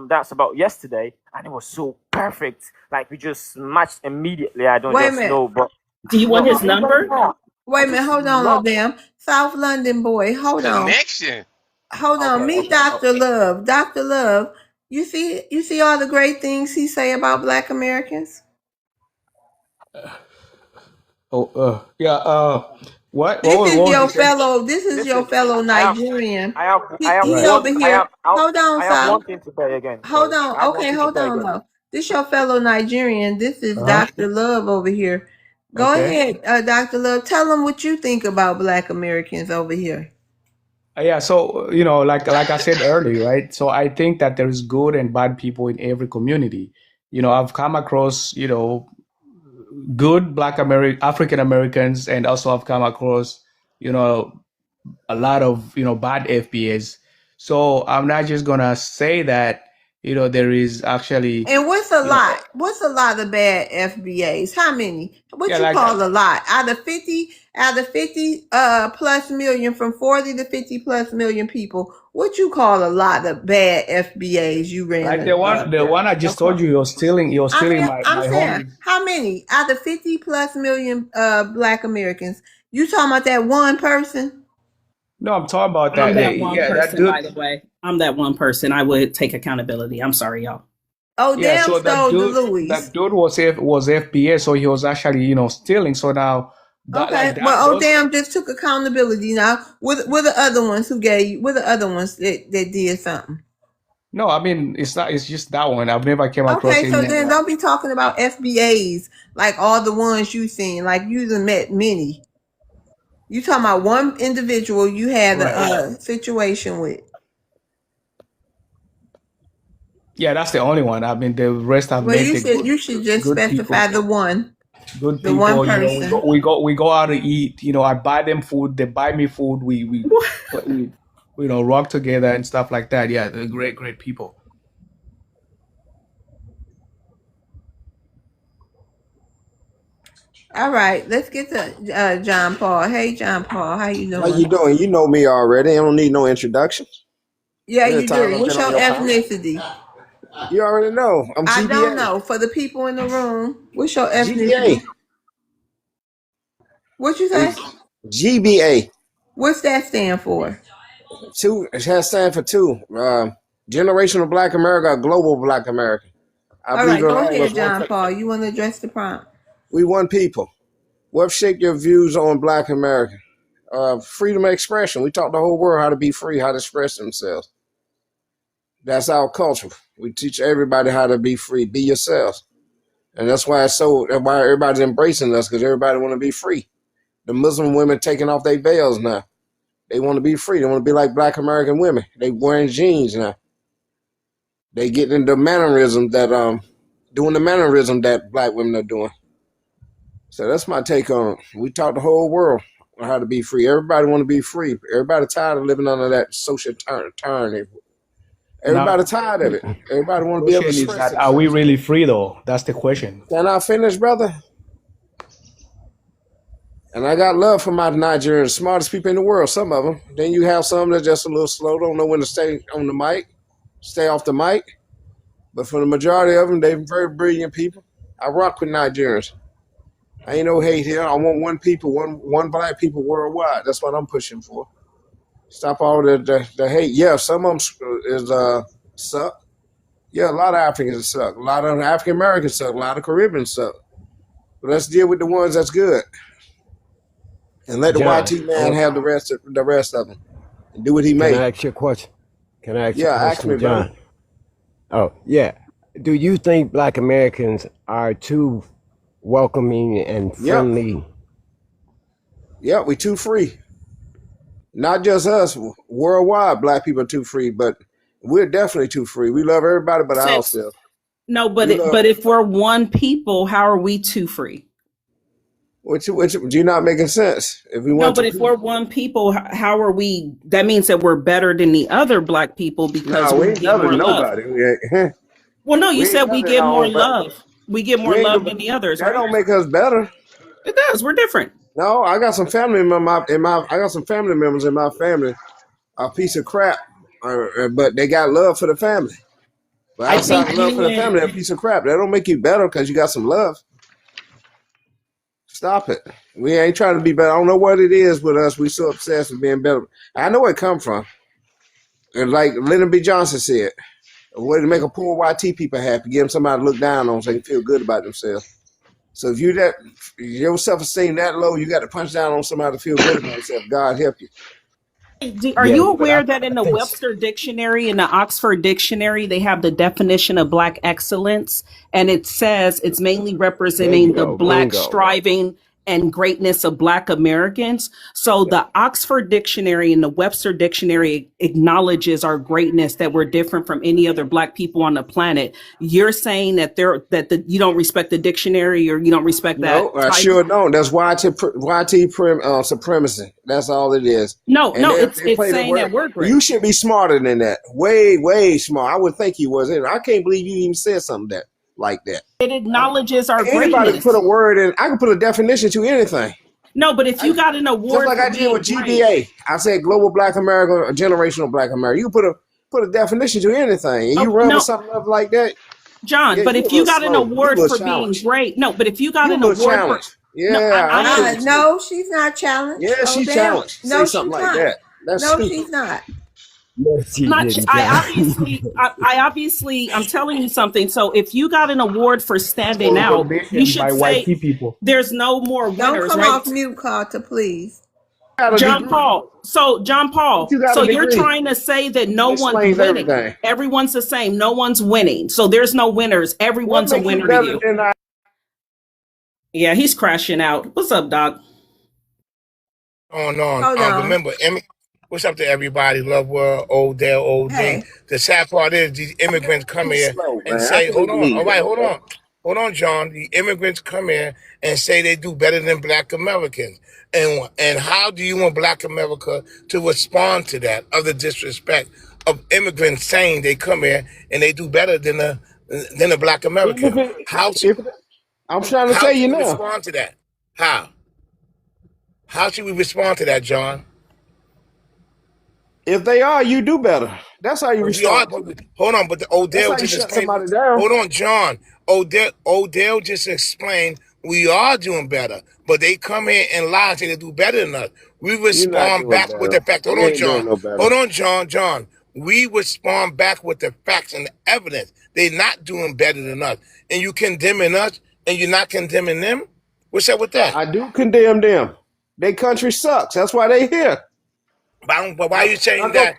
That's about yesterday, and it was so perfect. Like we just matched immediately. I don't Wait a just minute. know, but Do you want his not even number? that. Wait I a minute. just Hold on, oh love. damn. South London boy. Hold on. Connection. Hold on. Okay, Meet okay, Dr. Love. Dr. Love. You see all the great things he say about Black Americans? Oh, yeah. What This was is what was he your saying? fellow. This is your listen. fellow I have, Nigerian. I have, I have He Right. over one. here. Hold on, I have South. one thing to say again. Hold Sorry, I on. have one Okay, thing to hold say on again. though. This your fellow Nigerian. This is Uh-huh. Dr. Love over here. Go Okay. ahead, Dr. Love. Tell them what you think about Black Americans over here. Yeah. So like I said earlier, right? So I think that there is good and bad people in every community. I've come across good African Americans, and also I've come across you know a lot of bad FBAs. So I'm not just gonna say that there is actually, And what's a you know, lot? What's a lot of bad FBAs? How many? What yeah, you like call a lot? Out of 50 plus million, from 40 to 50 plus million people, what you call a lot of bad FBAs you ran like the one I just told across? you, you're stealing I'm my saying, homie. how many out of 50 plus million black Americans? You talking about that one person? No, I'm talking about I'm that. that one Yeah, that person, dude. by the way. I'm that one person. I would take accountability. I'm sorry, y'all. Oh, Yeah, damn so that stole the dude, Louis. that dude was FBA, so he was actually, stealing. So now that Okay, like that well, oh those damn, just took accountability now. With the other ones who gave, with the other ones that did something. no, I mean it's not. It's just that one. I've never came across Okay, so any then other. don't be talking about FBAs like all the ones you seen. Like you done met many. You talking about one individual you had Right. a situation with. Yeah, that's the only one. I mean, the rest I've Well, met the you should just good specify people. Good the one people. We person. go we go we go out to eat. I buy them food. They buy me food. We rock together and stuff like that. Yeah, they're great people. All right, let's get to John Paul. Hey, John Paul, how you How you doing? doing? You know me already. I don't need no introduction. Yeah, Many you times do. I've What's been on your your panel. ethnicity? You already know. I'm I don't GBA. know. For the people in the room, what's your ethnicity? GBA. What you say? It's GBA. What's that stand for? Two. It has stand for two. Generational Black America, Global Black America. I All believe right, in go all of us. ahead, John Paul. You want to address the prompt? We one people. What shaped your views on Black America? Freedom of expression. We taught the whole world how to be free, how to express themselves. That's our culture. We teach everybody how to be free, be yourselves. And that's why that's why everybody's embracing us, because everybody want to be free. The Muslim women taking off their veils now. They want to be free. They want to be like Black American women. They wearing jeans now. They getting into mannerism that doing the mannerism that Black women are doing. So that's my take on it. We taught the whole world how to be free. Everybody want to be free. Everybody tired of living under that social tyranny. Now, Everybody tired of it. Everybody the want to be able to question is express that are we themselves. really free though? That's the question. Can I finish, brother? And I got love for my Nigerians, smartest people in the world, some of them. Then you have some that just a little slow, don't know when to stay on the mic, stay off the mic. But for the majority of them, they're very brilliant people. I rock with Nigerians. I ain't no hate here. I want one people, one black people worldwide. That's what I'm pushing for. Stop all the hate. Yeah, some of them is suck. Yeah, a lot of Africans suck. A lot of African Americans suck. A lot of Caribbeans suck. But let's deal with the ones that's good, and let the John, YT man have the rest of them and do what he can may. I ask you a question? Can I ask you a Yeah, ask me, question, brother. John? Oh, yeah. Do you think Black Americans are too welcoming and Yep. friendly? Yep, we too free. Not just us, worldwide, black people are too free, but we're definitely too free. We love everybody but Since ourselves. no, We love, but if we're one people, how are we too free? which you're not making sense. If we No, want but to, if we're one people, how are we? That means that we're better than the other black people because no, we we ain't get better more than love. nobody. Well, no, you We ain't said we better than get our more own, but love. We get more we ain't. love than the others, That right? don't make us better. It does. We're different. No, I got some family I got some family members in my family, a piece of crap, but they got love for the family. But I outside think of love for you the family, they're a and piece of crap. That don't make you better because you got some love. Stop it. We ain't trying to be better. I don't know what it is with us. We so obsessed with being better. I know where it come from. And like Lyndon B. Johnson said, a way to make a poor YT people happy, give them somebody to look down on so they can feel good about themselves. So if your self-esteem that low, you got to punch down on somebody to feel good about yourself. God help you. are Yeah, you but I aware that in the think, Webster Dictionary and the Oxford Dictionary, they have the definition of black excellence, and it says it's mainly there you representing the go, black bingo. striving and greatness of Black Americans. So the Oxford Dictionary and the Webster Dictionary acknowledges our greatness, that we're different from any other Black people on the planet. You're saying that you don't respect the dictionary, or you don't respect No, that I title? sure don't. That's supremacy. That's all it is. No, And no, they it's play the saying that word. we're You great. should be smarter than that. Way, way smart. I would think you was. I can't believe you even said something that like that. It acknowledges our Anybody can put a greatness. word in. I can put a definition to anything. No, but if I, you got an just award like for I did with being great, GBA. I said global Black America or generational Black America. You can put a definition to anything, and you oh run with no, something up like that. John, Yeah, but you a if little you got an slow. You a award little for being challenged. great, no, but if you got You a an little award for, challenged. no, Yeah, I I'm sure am. you do. No, she's not challenged. Yeah, Oh she damn. challenged. Say No, something she's like not. that. That's No, stupid. she's not. No, she didn't, John. I'm telling you something. So if you got an award for standing For out, you recognition should by white say people. there's no more Don't winners, come right? off mute, Carter, please. Got a John degree. Paul. So John But you Paul. got So a you're degree. trying to say that no That one's explains winning. everything. Everyone's the same. No one's winning. So there's no winners. What Everyone's a make you winner to better you. than I? Yeah, he's crashing out. What's up, Doc? Going on. Hold on. Remember, what's up to everybody? Love World, Old Dale, Old D. Hey. The sad part is these immigrants come You here slow, and man. I say, can't hold on. believe All right, that, hold man. on. Hold on, John. The immigrants come here and say they do better than Black Americans. And how do you want Black America to respond to that, of the disrespect of immigrants saying they come here and they do better than a Black Even American? if I'm trying to How tell you should we now. respond to that? How? How should we respond to that, John? If they are, you do better. That's how you We are, respond but to it. hold on. But the That's Odell how you just shut explained. somebody down. Hold on, John. Odell just explained we are doing better, but they come here and lie and say they do better than us. We You're not respond doing back with the better. facts. Hold You on, ain't doing John. no better. Hold on, John. John. We respond back with the facts and the evidence. They're not doing better than us, and you condemning us, and you're not condemning them. What's up with that? I do condemn them. Their country sucks. That's why they here. But why are you saying I go. that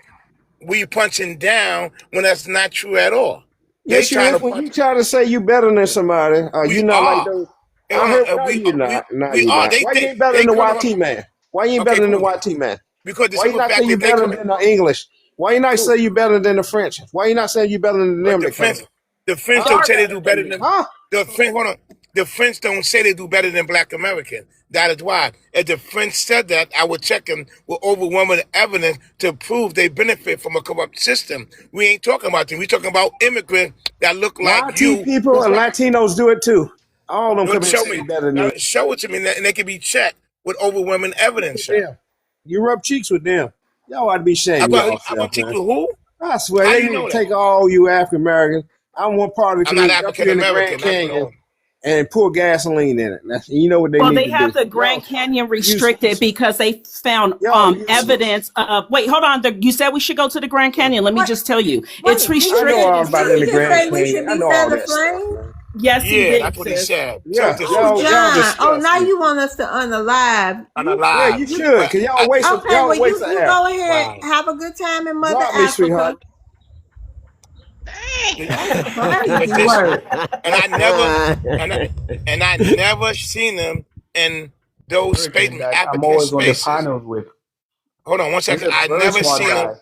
we punching down when that's not true at all? They Yes, you trying is. to When you punch. try to say you better than somebody, We you not like are. those. Hey, I hold on. heard. No, you not. No, We you are. not. Why you ain't better They than the come on. YT man? Why you ain't Okay, better than the cool. YT man? Because the Why you simple not say fact you is they better come. than the English? Why you not Cool. say you better than the French? Why you not saying you better than But them that come here? The French Huh? don't say Sorry. they do better than Huh? the French. Hold on. The French don't say they do better than Black Americans. That is why. If the French said that, I would check them with overwhelming evidence to prove they benefit from a corrupt system. We ain't talking about them. We talking about immigrants that look like YT you. people and Latinos do it too. All of them come here and Show say they me. better than you. Show it to me, and they can be checked with overwhelming evidence, sir. Them. You rub cheeks with them. Y'all ought to be ashamed of I yourself, want to teach man. you who? I swear, How they you need know to that? take all you African Americans. I'm one part of the I'm not community, dump African you in the Grand American. That's what Canyon all. and pour gasoline in it. You know what they Well, need they to have do. the Y'all Grand Canyon restricted useless. because they found Y'all useless. evidence of. Wait, hold on. You said we should go to the Grand Canyon. Let me What? just tell you, it's Wait, I know restricted. all did about in he the just Grand say we Canyon. should I be know all fair that stuff, flame? man. Yes, he Yeah, did, that's what he sis. said. So Yeah, Oh, y'all John. Oh, disgust now me. you want us to unalive. Yeah, unalive. you You should, But cause okay, y'all well waste the you air. go ahead, wow. have a good time in Mother Drop me, Africa. sweetheart. That's a But crazy this, word. and I never, and I never seen him in those American that I'm African always on the spaces. panels with. Hold on one He's second. a I very never smart seen him. guy.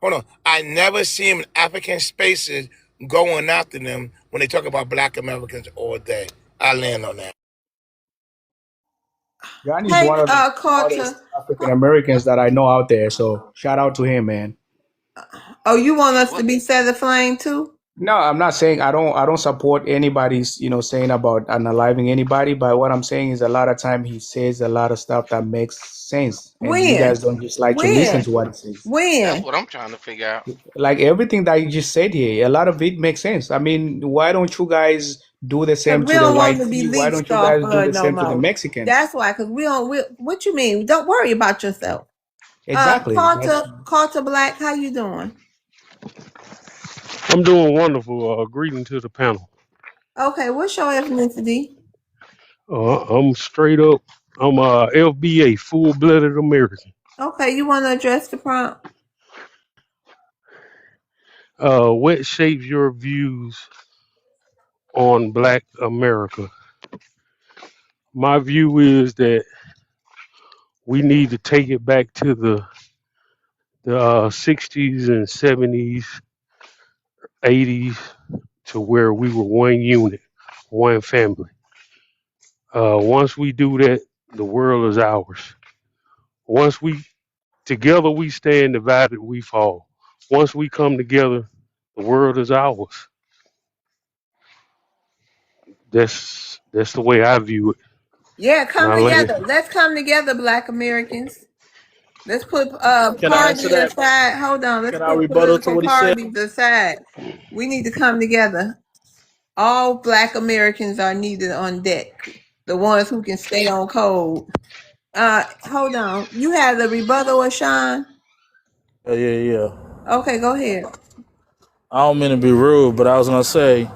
Hold on. I never see him in African spaces going after them when they talk about Black Americans all day. I land on that. John is Hey, one of the Carter. smartest African Americans that I know out there. So shout out to him, man. Oh, you want us to What? be feather flame too? No, I'm not saying I don't support anybody's, saying about unaliving anybody, but what I'm saying is a lot of time he says a lot of stuff that makes sense and you When? guys don't just like to listen When? to what he says. That's When? what I'm trying to figure out. Like everything that you just said here, a lot of it makes sense. I mean, why don't you guys do the Cause same we to the don't want white to be tea? Why don't leached you off guys do of the no same to the more. Mexicans? That's why. Cause we don't. What you mean? Don't worry about yourself. Exactly. That's Carter Black, how you doing? I'm doing wonderful. Greeting to the panel. Okay, what's your ethnicity? I'm straight up. I'm FBA, full-blooded American. Okay, you want to address the prompt? What shapes your views on Black America? My view is that we need to take it back to the 60s and 70s, 80s, to where we were one unit, one family. Once we do that, the world is ours. Once we together we stand, divided we fall. Once we come together, the world is ours. That's the way I view it. Yeah, And come I land. together. Let's come together, Black Americans. Let's put Can I answer party that? aside. Hold on. Let's Can I put rebuttal to political what he said? parties aside. We need to come together. All Black Americans are needed on deck. The ones who can stay on code. Hold on. You had the rebuttal of Sean? Yeah. Okay, go ahead. I don't mean to be rude, but I was gonna say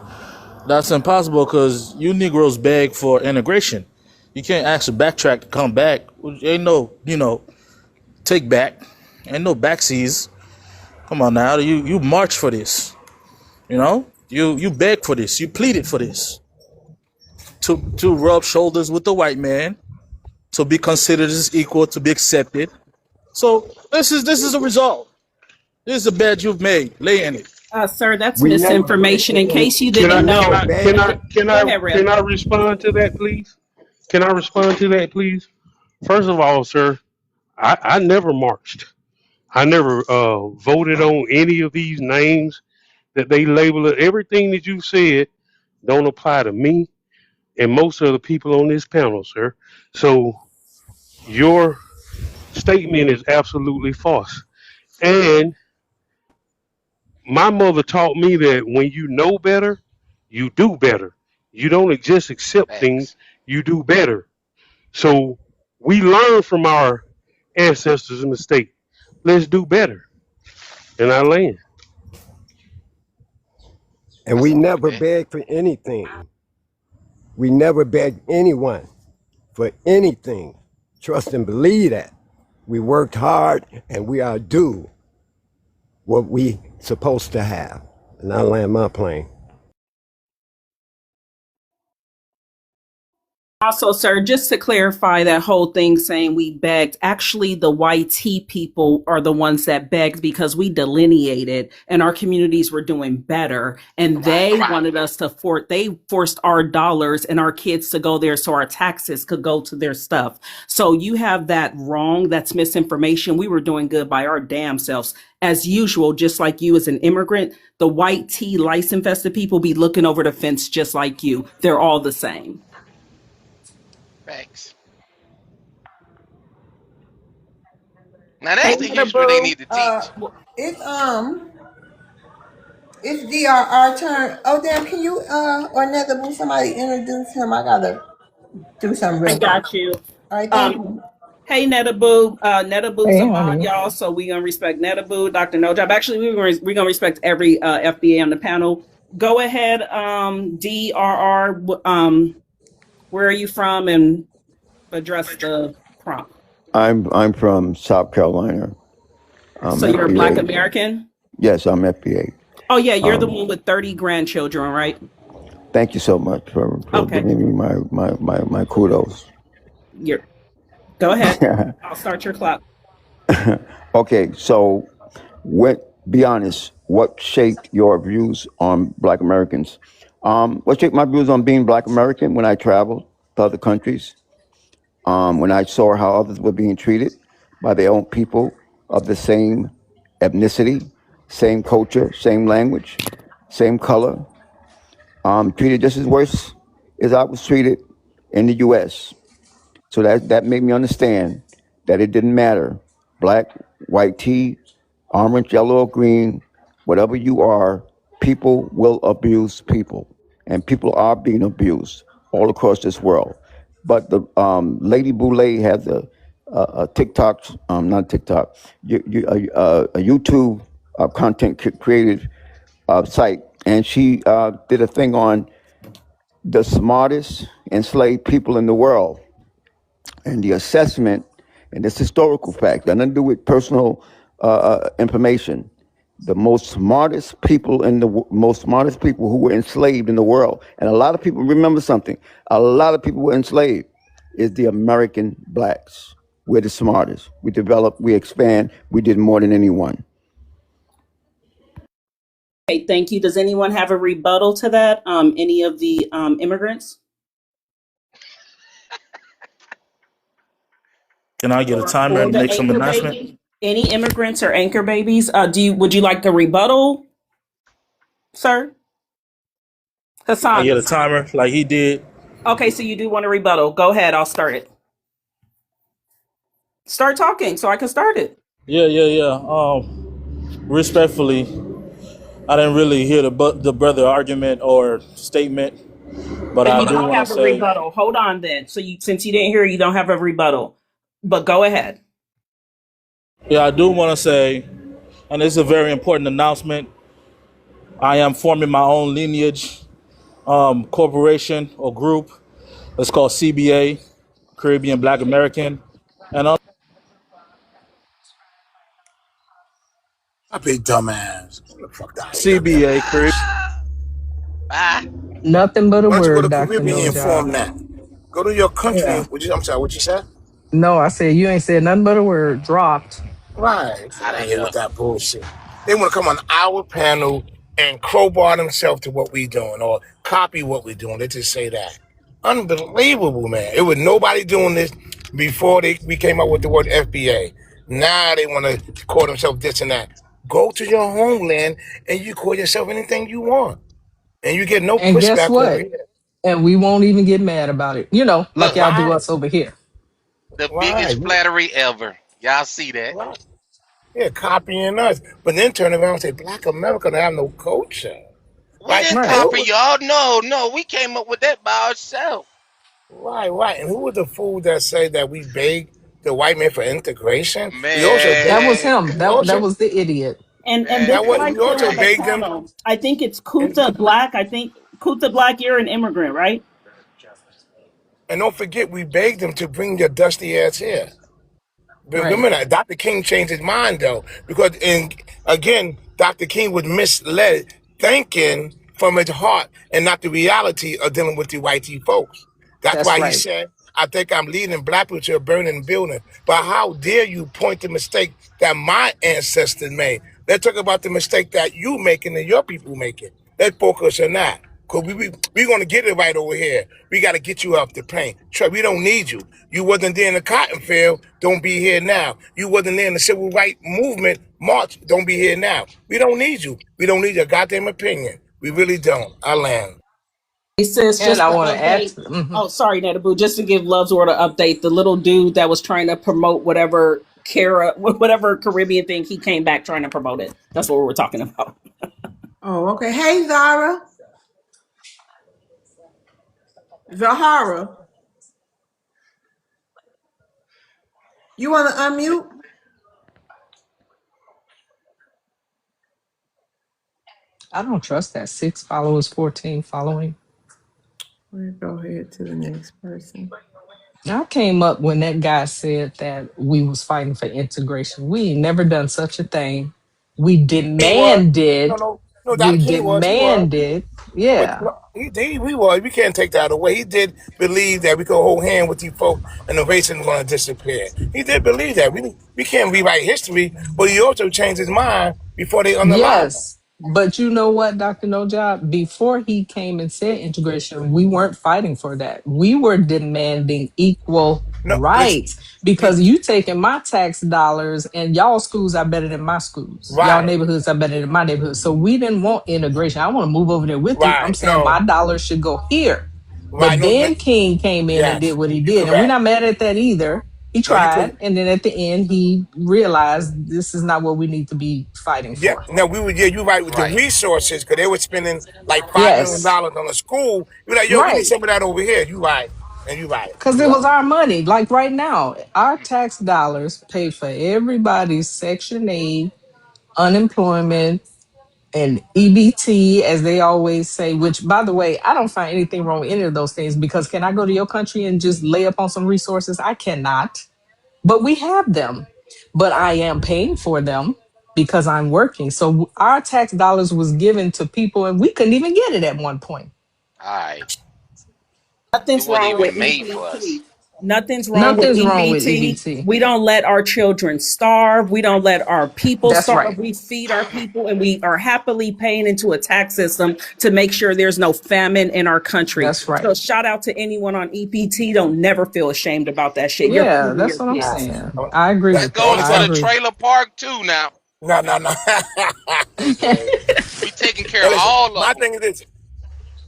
that's impossible because you Negroes beg for integration. You can't actually backtrack to come back. Ain't no, take back. Ain't no backseas. Come on now, you march for this. You beg for this. You pleaded for this to rub shoulders with the white man, to be considered as equal, to be accepted. So this is a result. This is a bed you've made. Lay in it. Sir, that's We never beg misinformation. for In any. case you Can We I didn't can never I know, can beg. I can go I ahead, can Rev. I respond to that, please? Can I respond to that, please? First of all, sir, I never marched. I never voted on any of these names that they label it. Everything that you said don't apply to me and most of the people on this panel, sir. So your statement is absolutely false. And my mother taught me that when you know better, you do better. You don't just accept things, Facts. you do better. So we learn from our ancestors' mistake. Let's do better. And I land. And That's we all. never Okay. beg for anything. We never beg anyone for anything. Trust and believe that. We worked hard and we are due what we supposed to have. And I land my plane. Also, sir, just to clarify that whole thing saying we begged, actually, the YT people are the ones that begged because we delineated and our communities were doing better. And Right. they wanted us to they forced our dollars and our kids to go there so our taxes could go to their stuff. So you have that wrong. That's misinformation. We were doing good by our damn selves. As usual, just like you as an immigrant, the white tea lice infested people be looking over the fence just like you. They're all the same. Facts. Now Hey, that's the Mother history they Boo. need to teach. It's it's DRR turn. Oh damn, can you or Nether Boo somebody introduce him? I gotta do something I real quick. got you. All right, thank Um, you. hey Netaboo, Netaboo's Hey, a mod, honey. y'all. So we gonna respect Netaboo, Dr. No Job. Actually, we gonna respect every FBA on the panel. Go ahead, DRR. Where are you from, and address the prompt. I'm from South Carolina. So you're a Black FBA. American. Yes, I'm FBA. Oh yeah, you're the Um, one with 30 grandchildren, right? Thank you so much for Okay, giving me my kudos. you're. Go ahead. I'll start your clock. Okay, so be honest, what shaped your views on Black Americans? What shaped my views on being Black American when I traveled to other countries? When I saw how others were being treated by their own people of the same ethnicity, same culture, same language, same color, treated just as worse as I was treated in the U.S. So that made me understand that it didn't matter, black, white tea, orange, yellow, or green, whatever you are, people will abuse people, and people are being abused all across this world. But the Lady Boulay has a TikTok, not TikTok, a YouTube content created site, and she did a thing on the smartest enslaved people in the world, and the assessment, and this historical fact, got nothing to do with personal information. The most smartest people most smartest people who were enslaved in the world, and a lot of people remember something. A lot of people were enslaved. is the American blacks. We're the smartest. We develop, we expand, we did more than anyone. Okay, thank you. Does anyone have a rebuttal to that? Any of the immigrants Can I get a timer or and the make some anchor announcement? baby? Any immigrants or anchor babies? Would you like the rebuttal, sir? Can I Hassan. get a timer like he did? Okay, so you do want a rebuttal. Go ahead, I'll start it. Start talking so I can start it. Yeah, yeah, yeah. Respectfully, I didn't really hear the brother argument or statement, but Then I you do don't want to have a say, rebuttal. Hold on then. So you since you didn't hear, you don't have a rebuttal. But go ahead. yeah, I do want to say, and this is a very important announcement. I am forming my own lineage corporation or group. It's called CBA, Caribbean Black American, and I be dumbass. Get the fuck out of here, man. CBA, Caribbean. Bye. Nothing but a Why don't you go word, to Dr. Caribbean No and form Job. that? Go to your country. Yeah. And, I'm sorry, what you said? No, I said you ain't said nothing but a word. Dropped. Right. Get Out of out of here here. with that bullshit. They want to come on our panel and crowbar themselves to what we doing or copy what we doing. They just say that. Unbelievable, man. It was nobody doing this before we came up with the word FBA. Now they want to call themselves this and that. Go to your homeland and you call yourself anything you want. And you get no And guess pushback over what? here. And we won't even get mad about it. You know, like Look, y'all do Why? us over here. the Why? biggest flattery ever. Y'all see that? Why? Yeah, copying us. But then turn around and say, Black America don't have no culture. We Like, didn't Right. and who copy was, y'all. No, no, we came up with that by ourselves. right. And who was the fool that said that we begged the white man for integration? We also That begged, was Man, him. we That also, was the idiot. And man, this that is was, my we point also on the begged them. panel. I think it's And, Kuta Black. I think Kuta Black, you're an immigrant, right? and don't forget, we begged them to bring your dusty ass here. But Right. remember, Dr. King changed his mind though, because again, Dr. King was misled, thinking from his heart and not the reality of dealing with the white tea folks. That's That's why he right. said, "I think I'm leading black people to a burning building." But how dare you point the mistake that my ancestors made? Let's talk about the mistake that you making and your people making. Let's focus on that. Cause we gonna get it right over here. We gotta get you off the plane. Trey, we don't need you. You wasn't there in the cotton field, don't be here now. You wasn't there in the civil rights movement, march, don't be here now. We don't need you. We don't need your goddamn opinion. We really don't. I land. Hey sis, And just I to want to add. update. Oh, sorry, Netabu. Just to give Love's Word an update, the little dude that was trying to promote whatever Caribbean thing, he came back trying to promote it. That's what we were talking about. Oh, okay. Hey, Zara. Zahara. You want to unmute? I don't trust that 6 followers, 14 following. We'll go ahead to the next person. I came up when that guy said that we was fighting for integration. We ain't never done such a thing. We King was. No, demanded. no, We Dr. King was. He was. demanded. But Yeah. no, we was. We can't take that away. He did believe that we could hold hand with these folks and the racism was going to disappear. He did believe that. We can't rewrite history, but he also changed his mind before they unalive him. Yes. But you know what, Dr. No Job? Before he came and said integration, we weren't fighting for that. We were demanding equal No, but rights because you taking my tax dollars and y'all schools are better than my schools. Y'all right, neighborhoods are better than my neighborhood. So we didn't want integration. I want to move over there with you. I'm right. saying my No, dollars should go here. right. But No, then King came in and did yes, what he you did. And we're correct. not mad at that either. He No, you tried. could. And then at the end, he realized this is not what we need to be fighting Yeah, for. no, we were. Yeah, you right with the right. resources because they were spending like $5 million Yes. on a school. You're like, yo, we need Right. some of that over here. You right, and you right. Because You it was right. our money. Like right now, our tax dollars pay for everybody's Section 8, unemployment, and EBT, as they always say, which, by the way, I don't find anything wrong with any of those things because can I go to your country and just lay up on some resources? I cannot. But we have them. But I am paying for them because I'm working. So our tax dollars was given to people and we couldn't even get it at one point. All right. It Nothing's wasn't wrong with even made for us. EBT. Nothing's wrong with Nothing's wrong with EBT. EBT. We don't let our children starve. We don't let our people That's starve. right. We feed our people, and we are happily paying into a tax system to make sure there's no famine in our country. That's right. So shout out to anyone on EBT. Don't never feel ashamed about that shit. You're Yeah, feeding that's your what I'm kids. saying. I agree That That with that. goes only I for for the agree. trailer park too. Now no. we taking care Hey, of listen, all of my them. thing is this.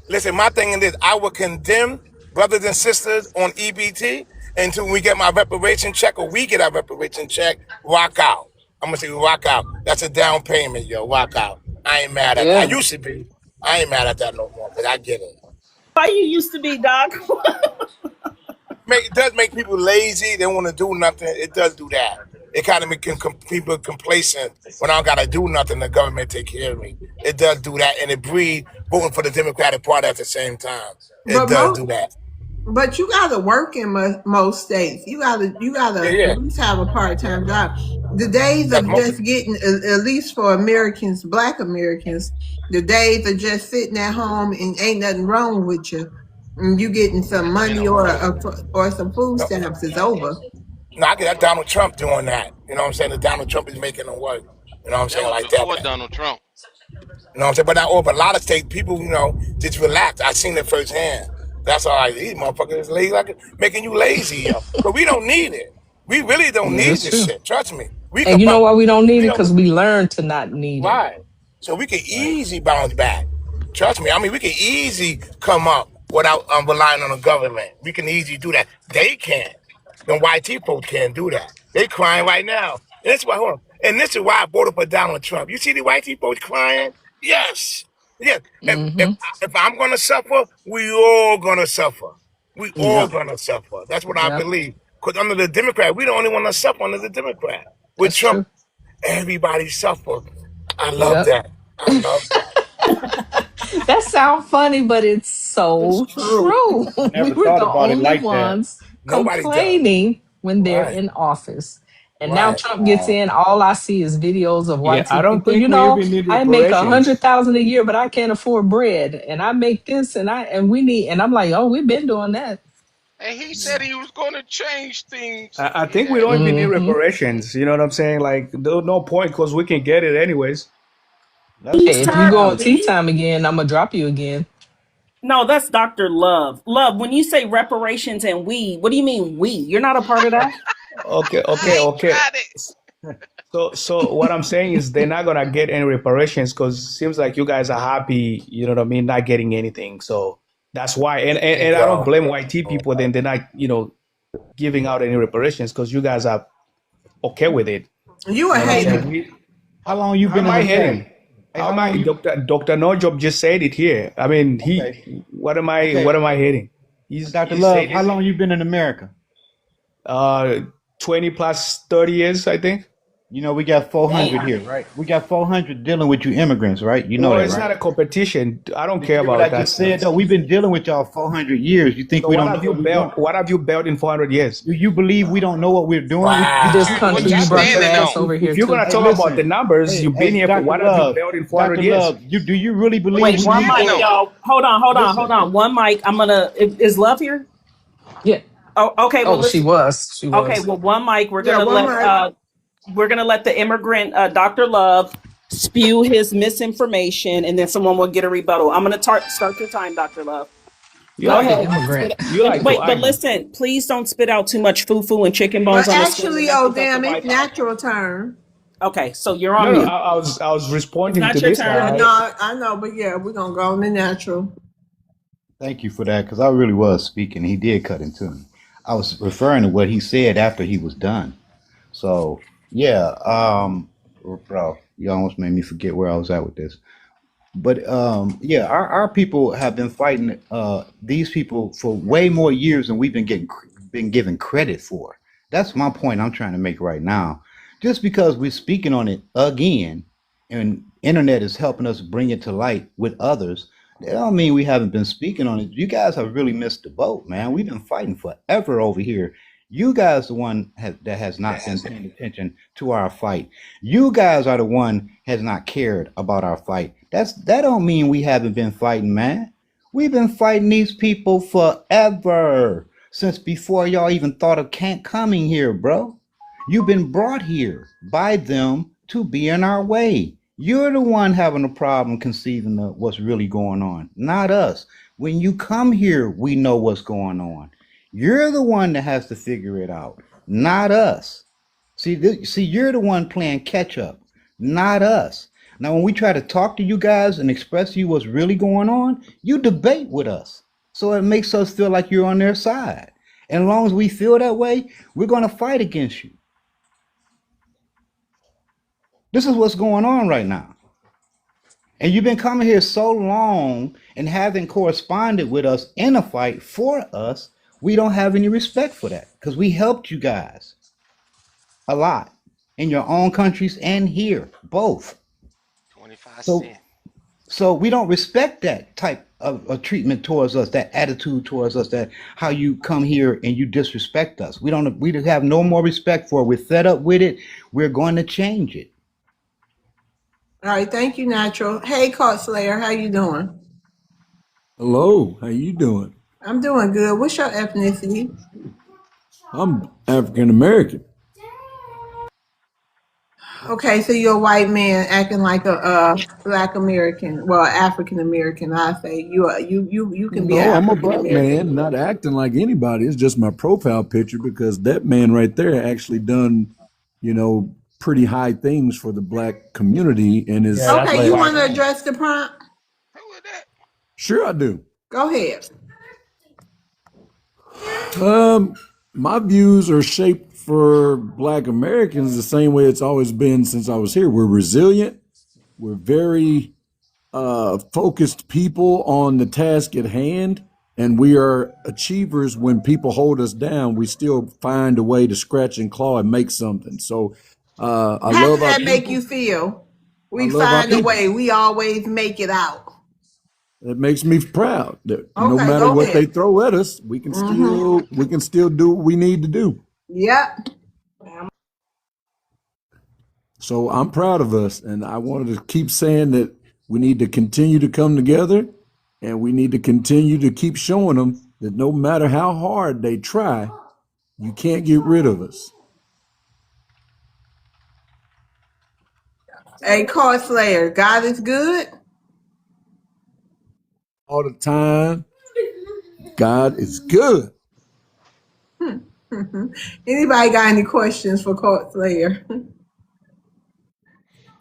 Listen, my thing is this. I will condemn brothers and sisters on EBT until we get my reparation check or we get our reparation check. Rock out. I'm gonna say rock out. That's a down payment, yo. Rock out. I ain't mad at that. I Yeah. used to be. I ain't mad at that no more, but I get it. Why you used to be, Doc? It does make people lazy. They want to do nothing. It does do that. It kind of makes people complacent when I don't gotta do nothing. The government take care of me. It does do that, and it breeds voting for the Democratic Party at the same time. It But does do that. but you gotta work in most states. You gotta Yeah, at yeah. least have a part-time job. The days That's of most just people. getting, at least for Americans, Black Americans, the days of just sitting at home and ain't nothing wrong with you, and you getting some money or some food No, stamps is over. no, I get that Donald Trump doing that. You know what I'm saying? That Donald Trump is making them work. You know what I'm That saying? was Like that. before Donald Trump. You know what I'm saying? But now, but a lot of states, people, just relax. I seen it firsthand. That's all right. These motherfuckers is lazy, like making you lazy, yo. But we don't need it. We really don't Yeah, need that's this true. shit. Trust me. We And could, you know why we don't need we it? don't, Because we learned to not need it. right. So we can easy bounce back. Trust me. I mean, we can easy come up without relying on the government. We can easy do that. They can't. The white folks can't do that. They crying right now. And this is why, hold on. And this is why I voted for Donald Trump. You see the white folks crying? Yes. Yes. Mm-hmm. If I'm gonna suffer, we all gonna suffer. We all Yep. gonna suffer. That's what I Yep. believe. Because under the Democrat, we the only one that suffer under the Democrat. With That's Trump, true. everybody suffer. I love Yep. that. I love that. That sounds funny, but it's It's so true. true. I We never were thought the about it only like that. ones Nobody does. complaining when they're Right. in office. And now Right. Trump gets in, all I see is videos of Yeah, white I don't people. think we even need I make reparations. 100,000 a year, but I can't afford bread. And I make this and we need, and I'm like, oh, we've been doing that. And he said he was going to change things. I think we Yeah. don't even need Hmm. reparations. You know what I'm saying? Like, there's no point because we can get it anyways. That's Hey, Peace if true. you time, go on Yeah. tea B. time again, I'm gonna drop you again. No, that's Dr. Love. Love, when you say reparations and we, what do you mean we? You're not a part of that? I ain't Okay. got it. So what I'm saying is they're not gonna get any reparations because it seems like you guys are happy, you know what I mean, not getting anything. So that's why, There you and I don't go. blame white tea people. Then they're not, giving out any reparations because you guys are okay with it. You a You know what I'm Hey, hater. saying? how long you How been am in I hating? America? Hey, How how am long I? you? Dr. Nojob just said it here. I mean, Okay, what okay. am I hating? Dr. He Love, said how it. long you been in America? Uh, 20 plus 30 years, I think. You know, we got 400 Damn. here, right? We got 400 dealing with you immigrants, right? You know Well, that, it's right? not a competition. I don't Did you care hear what I about that just said? stuff. No, we've been dealing with y'all 400 years. You think So we what don't know have you what we're doing? built? What have you built in 400 years? Do you believe we don't know what we're doing? This Wow. What country, you you Hey, brought your standing ass on? over here If you're too. gonna hey, talk about the listen. numbers, Hey, you've been hey, here for Dr. what have you Love, built in 400 Dr. years? Love, do you really What believe you Wait, we one need standing mic, more? on? y'all. Hold Listen, on. One mic. Is Love here? Yeah. Oh, okay. Well, Oh, she listen. was. She Okay, was. well, one mic. Yeah, one mic. We're gonna let the immigrant, Dr. Love, spew his misinformation, and then someone will get a rebuttal. I'm gonna start your time, Dr. Love. You Go Not like the to ahead. immigrant. you like to Wait, but argue. listen, please don't spit out too much foo and chicken Well, bones on the screen, and actually, that's oh because the damn, it's Wi-Fi. natural turn. Okay, so you're on No, mute. I was It's responding not to your this Yeah, turn. guy. no, I know, but yeah, we're gonna go on the natural. thank you for that, because I really was speaking. He did cut into me. I was referring to what he said after he was done. So, yeah, bro, you almost made me forget where I was at with this. But yeah, our people have been fighting these people for way more years than we've been given credit for. That's my point I'm trying to make right now. Just because we're speaking on it again, and internet is helping us bring it to light with others, that don't mean we haven't been speaking on it. You guys have really missed the boat, man. We've been fighting forever over here. You guys, the one that has not been paying attention to our fight. You guys are the one has not cared about our fight. That don't mean we haven't been fighting, man. We've been fighting these people forever. since before y'all even thought of can't coming here, bro. You've been brought here by them to be in our way. You're the one having a problem conceiving of what's really going on, not us. When you come here, we know what's going on. You're the one that has to figure it out, not us. See, you're the one playing catch up, not us. Now, when we try to talk to you guys and express to you what's really going on, you debate with us. So it makes us feel like you're on their side. And as long as we feel that way, we're going to fight against you. This is what's going on right now. And you've been coming here so long and having corresponded with us in a fight for us, we don't have any respect for that because we helped you guys a lot in your own countries and here, both. 25 So, cents. so we don't respect that type of treatment towards us, that attitude towards us, that how you come here and you disrespect us. We have no more respect for it. We're fed up with it. We're going to change it. All right, thank you, Natural. Hey, Court Slayer, how you doing? Hello, how you doing? I'm doing good. What's your ethnicity? I'm African American. Okay, so you're a white man acting like a Black American, well, African American. I say you can be an No, I'm a African black American. man, not acting like anybody. It's just my profile picture because that man right there actually done, pretty high things for the black community and Yeah, is that's a Okay, you like, want white to man. address the prompt? Who is that? sure I do. Go ahead. My views are shaped for black Americans the same way it's always been since I was here. We're resilient. We're very focused people on the task at hand, and we are achievers. When people hold us down, we still find a way to scratch and claw and make something. So I How does love our that make people. you feel? I We love our find a people. way. We always make it out. It makes me proud that no Okay, matter go what they ahead. throw at us, we can still do what we need to do. Yep. So I'm proud of us, and I wanted to keep saying that we need to continue to come together, and we need to continue to keep showing them that no matter how hard they try, you can't get rid of us Hey, Court Slayer, God is good. all the time. God is good. Anybody got any questions for Court Slayer?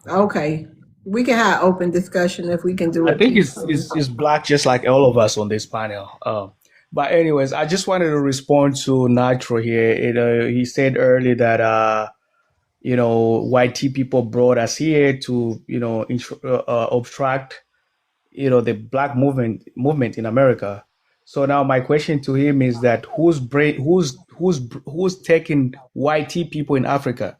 Okay. We can have open discussion if we can do I it think peacefully. it's black just like all of us on this panel. But anyways, I just wanted to respond to Nitro here. He said earlier that white tea people brought us here to obstruct the black movement in America. So now my question to him is that who's taking white tea people in Africa?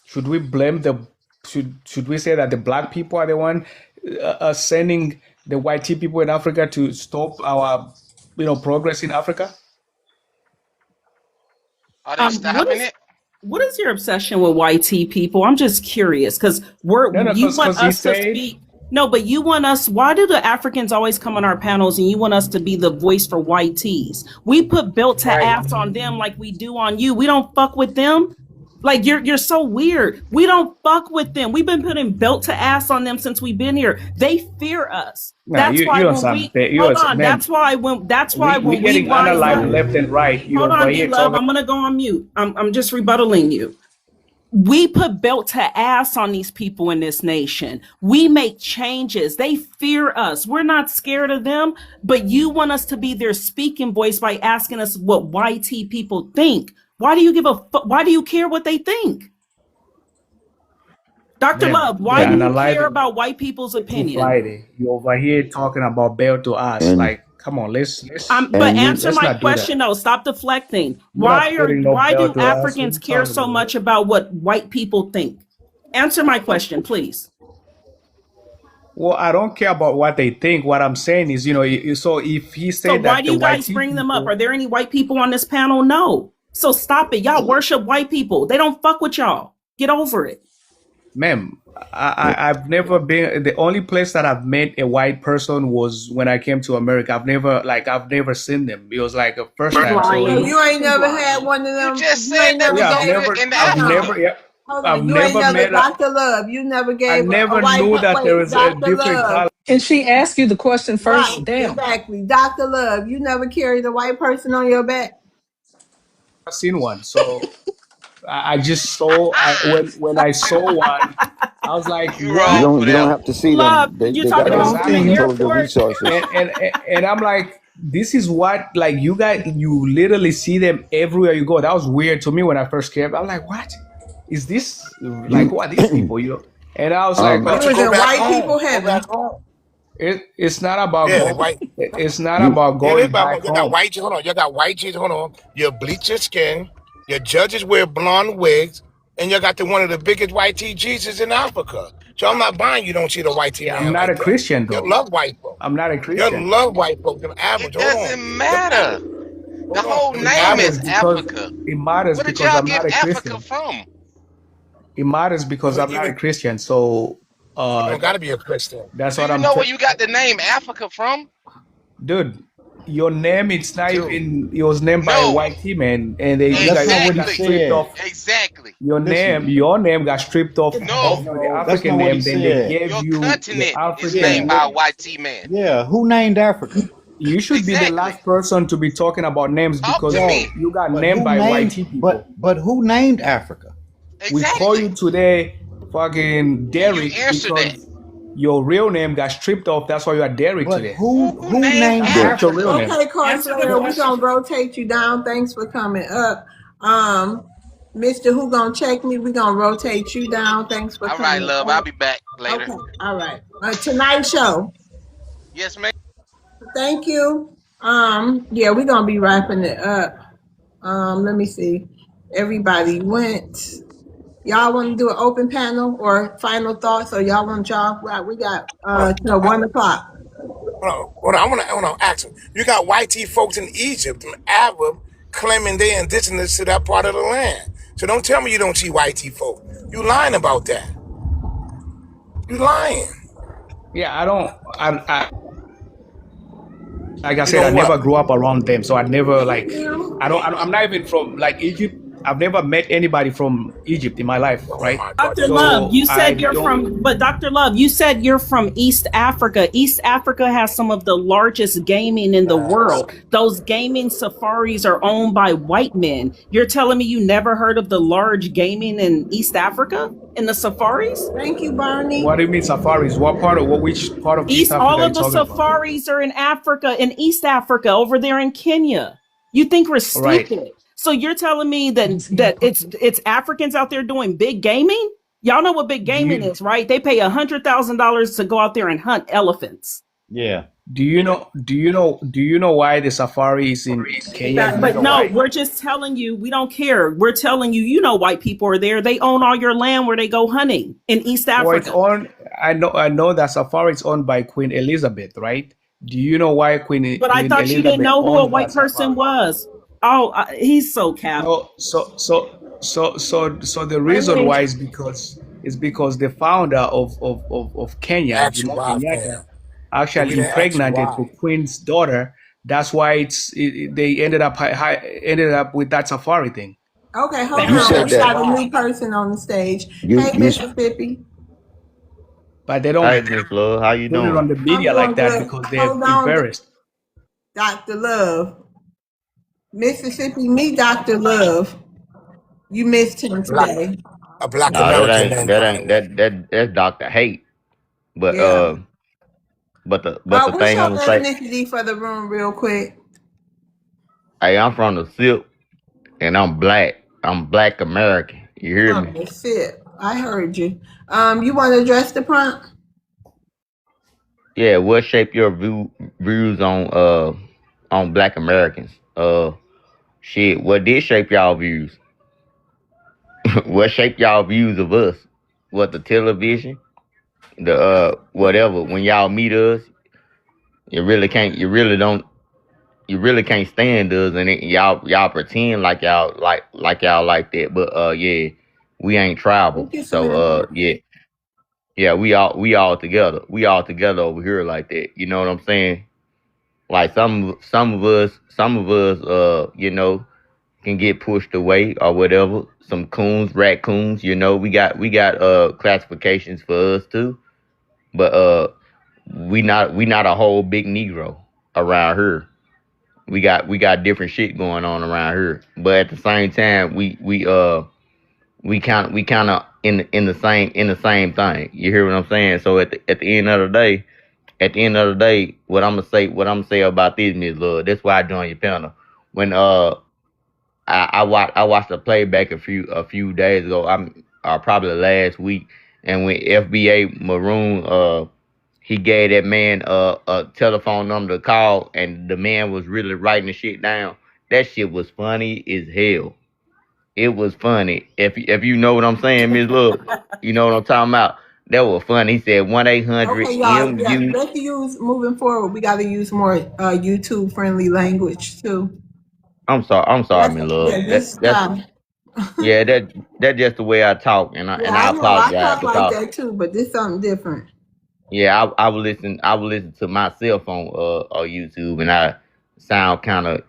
Should we blame should we say that the black people are the one sending the white tea people in Africa to stop our progress in Africa? Are they What stopping is it? your obsession with YT people? I'm just curious because No, no, you want because he us to said speak. No, but you want us. Why do the Africans always come on our panels and you want us to be the voice for white tees? We put belt to right. ass on them like we do on you. We don't fuck with them. Like you're so weird. We don't fuck with them. We've been putting belt to ass on them since we've been here. They fear us. No, That's why you when understand. we You hold understand, on. man. That's why We when we getting rise analyzed up. left and right. Hold on, But D here Love. talking. I'm gonna go on mute. I'm just rebuttaling you. We put belt to ass on these people in this nation. We make changes. They fear us. We're not scared of them, but you want us to be their speaking voice by asking us what YT people think. Why do you give a why do you care what they think? Dr. Man, Love, we why are do you care analyzing about white people's to opinion? Friday. You over here talking about bail to us. And Like, come on, let's But and you answer let's my not do that. question though. Stop deflecting. You're not putting no Why bail do to us. What are Africans you care talking so about? much about what white people think? Answer my question, please. Well, I don't care about what they think. What I'm saying is, so if he So said why that do the you white guys tea bring them up? people, Are there any white people on this panel? No. So stop it. Y'all worship white people. They don't fuck with y'all. Get over it. Ma'am, I've never been. The only place that I've met a white person was when I came to America. I've never seen them. It was like a first He's time. So So lying. you ain't He's never had lying. one of You them. just You said ain't they never was yeah, over gave. in Hold Africa. on. Hold I've on. You ain't never never, met. Dr. Love. You never I gave a never white. knew that there Wait, was a Dr. different Love. color. Can she ask you the question Right, first? Damn. exactly. Dr. Love. You never carried a white person on your back. I've seen one. So I just saw. When I saw one, I was like, You You what? wrong don't for you that don't one. have to see Love, them. you're They got talking them about on from the TV Exactly. full of the airport? resources. And I'm like, this is what, like, you guys, you literally see them everywhere you go. That was weird to me when I first came. I'm like, what is this? Like, You who are these people? And I was like, Why You don't you was go in back white home? people Go heaven. back home. it's not about Yeah, going. white. It's not you about Yeah, they going back back home. You got home. white. Hold on. You got white Jesus. Hold on. You bleach your skin. Your judges wear blonde wigs, and you got one of the biggest white tea Jesus in Africa. So I'm not buying you don't see the white tea Yeah, I'm man not a like that. Christian You though. love white folks. I'm not a You Christian. love white folks. Them It average. Hold on. doesn't Them matter. The hold on. whole Them It name average. is matters because Africa. it matters Where did because y'all I'm get not a Africa Christian. from? It matters because I'm not a Even Christian. So you don't got to be a Christian. that's Do what you I'm know where you got the name Africa from? dude, your name it's not Dude. even it was named by a No. white team and they you That's guys not what he got Exactly. stripped said. off Exactly. Listen, your name got stripped off No. with the that's African not what he name, then they said. gave Your you the continent is African named by a name. white T man. Yeah, who named Africa? You should be the Exactly. last person to be talking about names Talk to because Yo, me. you got but named who by white named T people. but who named Africa? We call Exactly. you today fucking Can you Derek answer that? because your real name got stripped off. That's why you are Derek But today. Who who named named That's not the your real Africa? name. Okay, Answer the Carslayer, we're question. gonna rotate you down. Thanks for coming up. Mr. Who gonna check me? We're gonna rotate you down. Thanks for All right, coming love. I'll up. be back later. Okay, all right. Tonight show. Yes, ma'am. Thank you. Yeah, we're gonna be wrapping it up. Let me see. Everybody went. Y'all want to do an open panel or final thoughts, or y'all want to jog? Right, we got Hold till on. 1 o'clock. Hold on. I want to ask him. You got white tea folks in Egypt, them Arab, claiming they're indigenous to that part of the land. So don't tell me you don't see white tea folks. You lying about that. You lying. Yeah, I don't. Like I You said, I don't what? never grew up around them, so I never like. Yeah. I'm not even from like Egypt. I've never met anybody from Egypt in my life, Oh right? my God, Dr. this is Love, So you I said you're don't. from, but Dr. Love, you said you're from East Africa. East Africa has some of the largest gaming in the world. Those gaming safaris are owned by white men. You're telling me you never heard of the large gaming in East Africa in the safaris? Thank you, Barney. What do you mean safaris? Which part of East East, Africa all are you of the talking about? safaris are in Africa, in East Africa, over there in Kenya. You think we're All right. stupid? So you're telling me that Easy your question. it's Africans out there doing big gaming? Y'all know what big Do gaming you is, right? They pay $100,000 to go out there and hunt elephants. Yeah. do you know why the safari is in Kenya? Do you But know no, why? we're just telling you, we don't care. We're telling you, you know, white people are there. They own all your land where they go hunting in East Well, it's Africa. on. I know that safari is owned by Queen Elizabeth, right? Do you know why But I Queen thought you didn't Elizabeth know who a owns white that person safari? was. Oh, he's so cap. So the Wait a reason why minute. is because the founder of Kenya, ask you Jomo why, fam. Kenyatta, And we actually didn't ask you impregnated the why. queen's daughter. That's why they ended up with that safari thing. Okay, We hold you didn't on. said We ask you that got a why. new person on the stage. you Hey, you Mississippi. But they don't Hi, Miss Love. How you put it on doing? the I'm media doing like that good. because they're Hold on, embarrassed. Dr. Love. Mississippi, me, Dr. Love. You missed him Black, today. a black No, that American ain't man, that by the ain't way. that's Doctor Hate. But Yeah. the What's thing your I'm gonna say, ethnicity for the room, real quick? hey, I'm from the SIP and I'm black. I'm Black American. You hear Oh, me? that's it. I heard you. You want to address the prompt? Yeah. What shape your views on Black Americans? Shit. What did shape y'all views? What shaped y'all views of us? What the television? The whatever. When y'all meet us, you really can't. You really don't. You really can't stand us, and y'all pretend like y'all like that. But yeah, We ain't tribal. Thank you, So Samantha. yeah. Yeah, we all together. We all together over here like that. You know what I'm saying? Like some of us can get pushed away or whatever. Some coons, raccoons, we got classifications for us too. But we not a whole big Negro around here. We got different shit going on around here. But at the same time, we kind of in the same thing. You hear what I'm saying? So at the end of the day, what I'm gonna say about this, Miss Love. That's why I joined your panel. When I watched a playback a few days ago. I'm probably last week, and when FBA Maroon he gave that man a telephone number to call, and the man was really writing the shit down. That shit was funny as hell. It was funny. If you know what I'm saying, Miss Love, you know what I'm talking about. That was funny. He said 1-800 Okay, y'all. Yeah, MU. let's use moving forward. We got to use more YouTube friendly language too. I'm sorry, That's Miss Love. yeah. That Just that's Yeah, that's just the way I talk, and I yeah. and I I know. I apologize talk like because that too, but this something different. yeah, I will listen to my cell phone on YouTube, and I sound kind of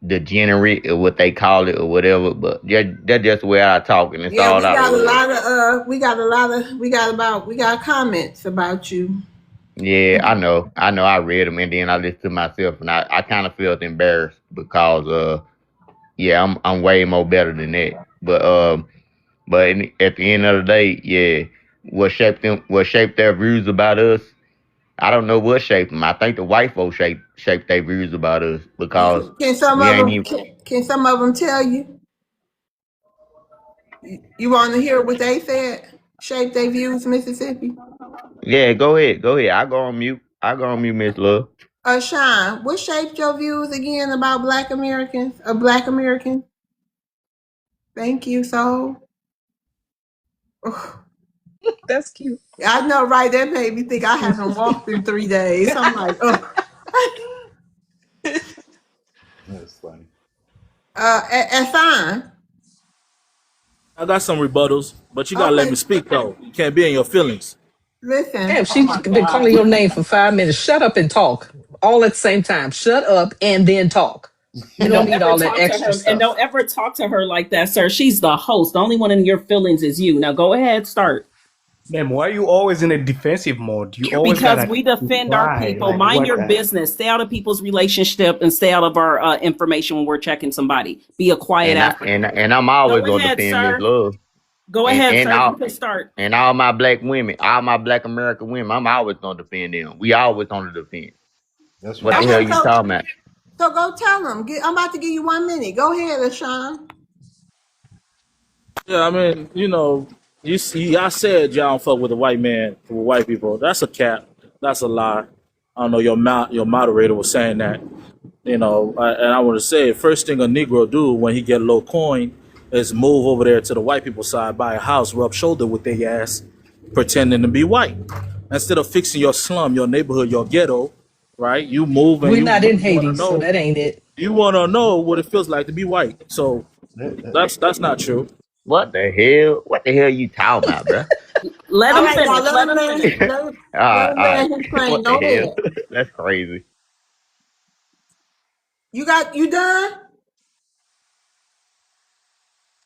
degenerate or what they call it or whatever. But yeah, that's just the way I talk, and it's Yeah, all out of love. we got comments about you. Yeah, I know. I read them, and then I listened to myself, and I kind of felt embarrassed because yeah, I'm way more better than that. But at the end of the day, yeah, what shaped their views about us. I don't know what shaped them. I think the white folks shaped their views about us because Can some we of ain't them even. can some of them tell you? You want to hear what they said? Shape their views, Mississippi. Yeah, go ahead. I go on mute, Miss Love. Sean, what shaped your views again about Black Americans? Black Americans? Thank you, so. That's cute. I know, right? That made me think I haven't walked in 3 days. I'm like, oh. That's funny. And fine. I got some rebuttals, but you gotta let me Okay, speak though. You can't be in your feelings. listen. Damn, she's been calling your name for 5 minutes. Shut up and talk all at the same time. Shut up and then talk. We And don't don't need ever all that talk to extra her. And don't stuff. ever talk to her like that, sir. She's the host. The only one in your feelings is you. Now go ahead, start. Ma'am, why are you always in a defensive mode? You always Because gotta we defend our reply. people. Like Mind what your the? business. Stay out of people's relationship and stay out of our information when we're checking somebody. Be a quiet And I African. and I'm Go always gonna ahead, defend Miss sir. Love. Go And ahead, and sir. You all can start. and all my black women, all my black American women, I'm always gonna defend them. We always on the defense. That's What the right. hell Okay, you talking about? so go tell them. I'm about to give you 1 minute. Go ahead, Sean. Yeah, I mean, you see, I said y'all don't fuck with a white man, with white people. That's a cap. That's a lie. I don't know. Your moderator was saying that. And I want to say, first thing a Negro do when he get a little coin is move over there to the white people side, buy a house, rub shoulder with their ass, pretending to be white. Instead of fixing your slum, your neighborhood, your ghetto, right? You move and We're you not in want to Haiti, so know. that ain't it. You want to know what it feels like to be white. So that's not true. What the hell? What the hell you talking about, bruh? Let All him right, y'all. finish. Let him finish. Let him All right. land his plane. What the Go hell? ahead. That's crazy. You done?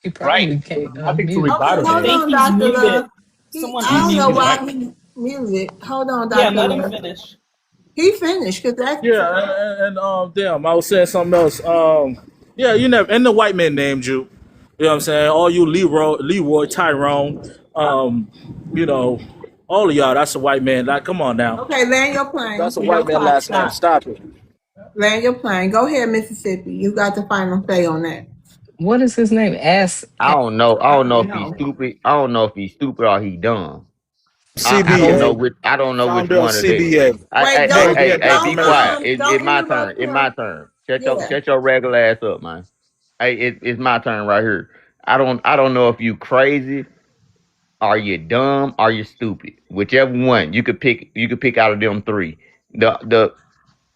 He Right. probably can't Nothing to unmute. Okay, rebuttal I hold there. think on, he's Dr. muted. Love. Someone I don't know unmute him. why he muted. Hold on, Yeah, Dr. let him Love. finish. He finished because that's Yeah, damn, I was saying something else. Yeah, you never, and the white man named you. You know what I'm saying? All you Leroy, Tyrone, you know, all of y'all. That's a white man. Like, come on now. okay. Land your plane. That's a Your white man clock last name. stopped. Stop it. Land your plane. Go ahead, Mississippi. You got the final say on that. What is his name? I don't know. I I don't know don't if he's know. stupid. I don't know if he's stupid or he dumb. I don't know CBA, which. I don't know which founder of one of that. CBA, Hey, Wait, hey, hey, hey, Caribbean don't hey, Black be don't quiet. Americans. It's don't my turn. interrupt It's him. my turn. Shut your Yeah. shut your regular ass up, man. Hey, it's my turn right here. I don't know if you crazy, or you dumb, or you stupid. Whichever one you could pick. You could pick out of them three. The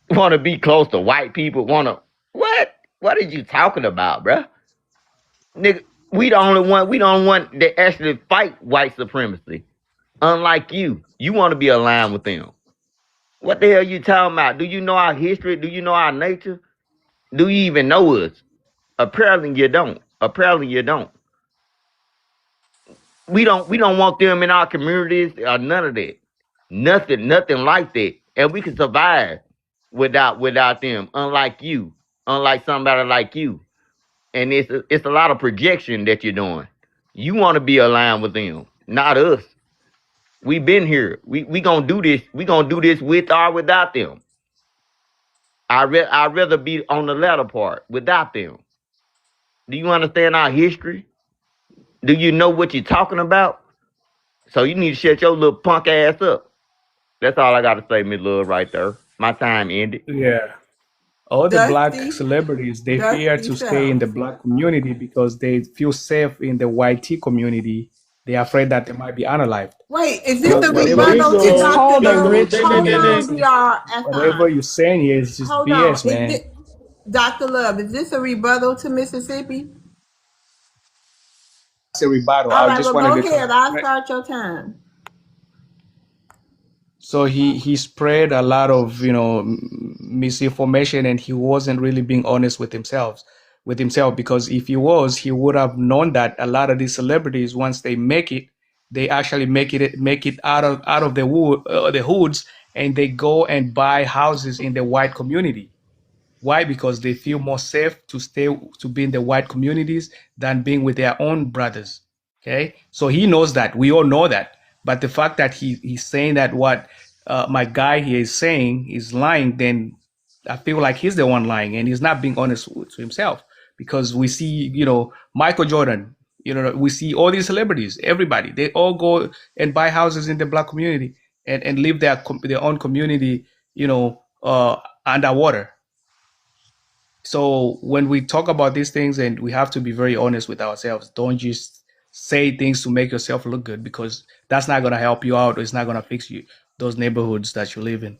want to be close to white people. Want to what? What are you talking about, bruh? Nigga. We the only one. We don't want that actually fight white supremacy. Unlike you want to be aligned with them. What the hell you talking about? Do you know our history? Do you know our nature? Do you even know us? Apparently you don't. Apparently you don't. We don't want them in our communities or none of that. Nothing like that. And we can survive without them. Unlike somebody like you. And it's a lot of projection that you're doing. You want to be aligned with them, not us. We've been here. We gonna do this. We gonna do this with or without them. I'd rather be on the latter part without them. Do you understand our history? Do you know what you're talking about? So you need to shut your little punk ass up. That's all I got to say, Miss Love, right there. My time ended. Yeah. All the black Dusty, celebrities, they fear Dusty to stay in Self. the black community because they feel safe in the white tea community. They're afraid that they might be unalived. Wait, is this So a whatever rebuttal to It's Dr. called a Love? rich Hold on, community. Dr. whatever Afan. you're saying here is just Hold on. BS, man. Dr. Love, is this a rebuttal to Mississippi? It's a rebuttal. All I right, just well, wanted go to ahead. I'll start your time. so he spread a lot of misinformation, and he wasn't really being honest with himself, because if he was, he would have known that a lot of these celebrities, once they make it, they actually make it out of the hoods, and they go and buy houses in the white community. Why? Because they feel more safe to be in the white communities than being with their own brothers. Okay, so he knows that. We all know that. But the fact that he's saying that what my guy here is saying is lying, then I feel like he's the one lying, and he's not being honest to himself. Because we see, Michael Jordan, we see all these celebrities, everybody, they all go and buy houses in the black community, and live their own community, underwater. So when we talk about these things, and we have to be very honest with ourselves, don't just say things to make yourself look good, because that's not going to help you out. It's not going to fix you, those neighborhoods that you live in.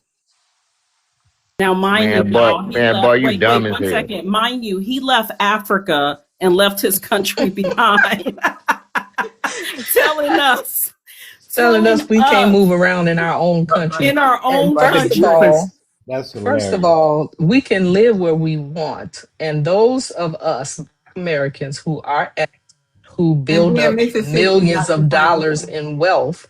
Now, mind you, y'all, he Man, boy, left. you Wait, dumb wait, as one hell. second. Mind you, he left Africa and left his country behind, telling us, Telling us telling we can't us move around in our own country. in our And own But the country. difference, that's first of hilarious. all, we can live where we want. And those of us Americans who And build then up Mississippi millions got the of final dollars say. in wealth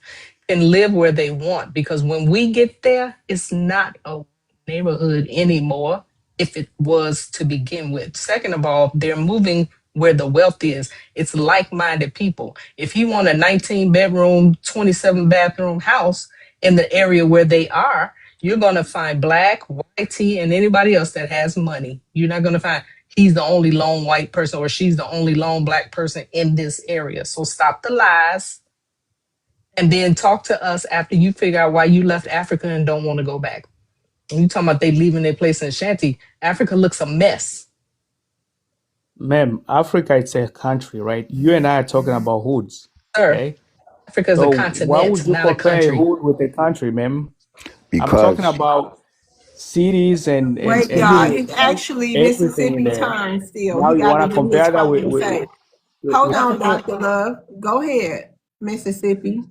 can live where they want, because when we get there, it's not a neighborhood anymore if it was to begin with. Second of all, they're moving where the wealth is. It's like-minded people. If you want a 19 bedroom, 27 bathroom house in the area where they are, you're going to find black, white, tea, and anybody else that has money. You're not going to find he's the only lone white person or she's the only lone black person in this area. So stop the lies and then talk to us after you figure out why you left Africa and don't want to go back. And you talking about they leaving their place in Shanty. Africa looks a mess. Ma'am, Africa, it's a country, right? You and I are talking about hoods, Sir, okay? Africa is a So why continent, would you not a compare a country. hood with a country, ma'am? I'm talking Because about cities and and Wait, and y'all. You It's and actually everything in Mississippi there. time still. Now He you got want to to get his compare that final say. Hold with on, Africa? Dr. Love. Go ahead, Mississippi.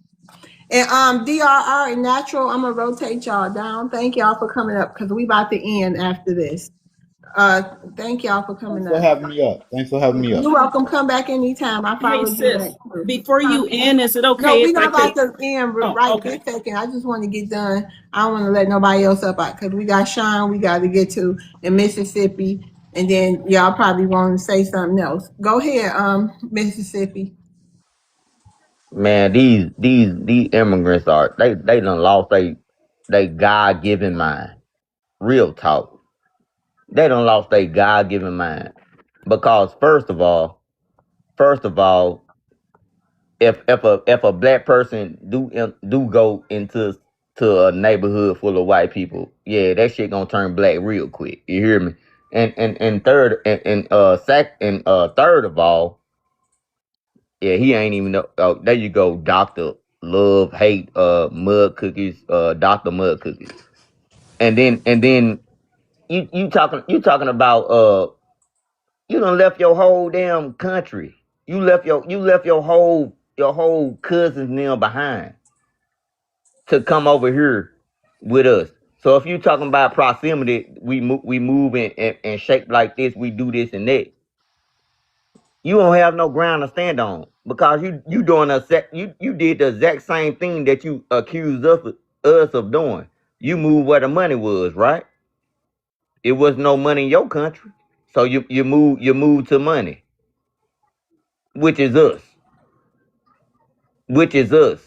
And DRR and Natural, I'm gonna rotate y'all down. Thank y'all for coming up because we about to end after this. Thank y'all for Thanks coming for up. having me up. Thanks for having me up. You're welcome. Come back anytime. I Hey, followed you back sis, too. before Huh? you end, is it No, okay we're if I not about could? to end Oh, right this okay. second. I just want to get done. I don't want to let nobody else up out because we got Sean we got to get to in Mississippi, and then y'all probably want to say something else. Go ahead, Mississippi. Man, these immigrants they done lost they God given mind. Real talk. They done lost their God given mind. Because first of all, if a black person do go into a neighborhood full of white people, yeah, that shit gonna turn black real quick. You hear me? And third of all, yeah, he ain't even know. Oh, there you go, Doctor Love Hate Mud Cookies, Doctor Mud Cookies, and then you talking about you done left your whole damn country. You left your whole cousins now behind to come over here with us. So if you talking about proximity, we move and shape like this, we do this and that. You don't have no ground to stand on because you doing you did the exact same thing that you accused us of doing. You moved where the money was, right? It was no money in your country, so you move to money, which is us, which is us.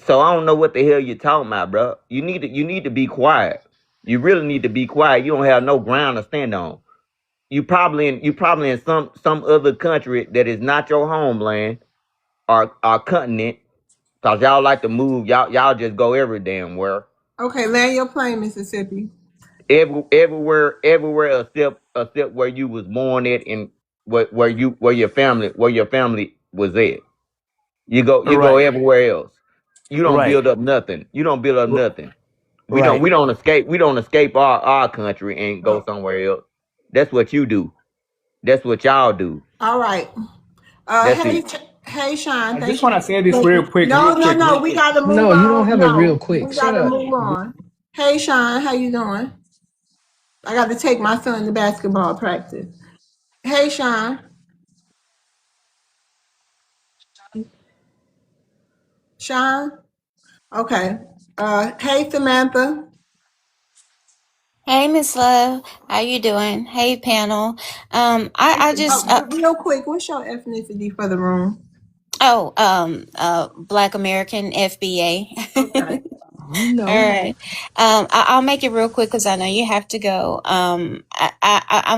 So I don't know what the hell you're talking about, bro. You need to be quiet. You really need to be quiet. You don't have no ground to stand on. You probably in some other country that is not your homeland or continent, cause y'all like to move. Y'all just go every damn where. Okay, land your plane, Mississippi. Everywhere except where you was born at and where your family was at. You go Right, everywhere else. You don't right, build up nothing. You don't build up r- nothing. We don't right. we don't escape we don't escape our country and go somewhere else. That's what you do. That's what y'all do. All right. That's Hey, it. hey, Sean. I Thank just you. want to say this Thank real you. quick, real No, no, quick, no. real We quick. got to move No, you don't on. have a real No, quick. we got Shut to up. move on. Hey, Sean. How you doing? I got to take my son to basketball practice. Hey, Sean. Sean. Okay. Hey, Samantha. Hey, Miss Love, how you doing? Hey, panel. I just Real quick. What's your ethnicity for the room? Black American FBA. Okay. You All know. right. I'll make it real quick because I know you have to go. I'm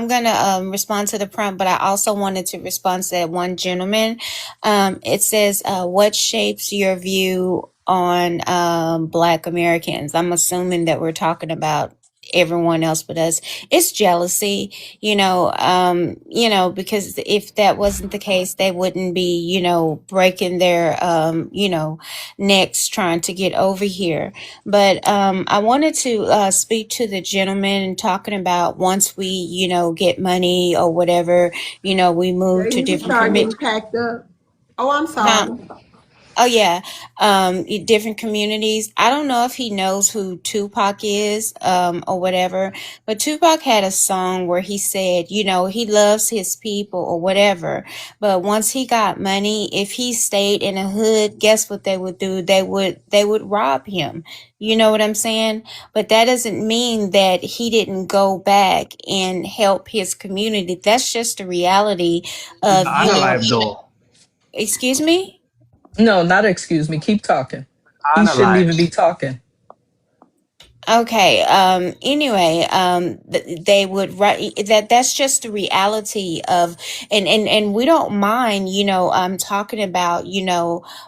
gonna respond to the prompt, but I also wanted to respond to that one gentleman. It says, "What shapes your view on Black Americans?" I'm assuming that we're talking about everyone else but us. It's jealousy, because if that wasn't the case, they wouldn't be, breaking their, necks trying to get over here. But I wanted to speak to the gentleman talking about once we, get money or whatever, we move to He we different start getting packed up. Oh, I'm Huh? sorry. Oh yeah, different communities. I don't know if he knows who Tupac is, or whatever. But Tupac had a song where he said, he loves his people or whatever. But once he got money, if he stayed in a hood, guess what they would do? They would rob him. You know what I'm saying? But that doesn't mean that he didn't go back and help his community. That's just the reality It's of, unalive though. excuse me? No, not excuse me. Keep talking. He shouldn't Unalive. even be talking. Okay. Anyway, they would write that's just the reality of, and we don't mind, talking about,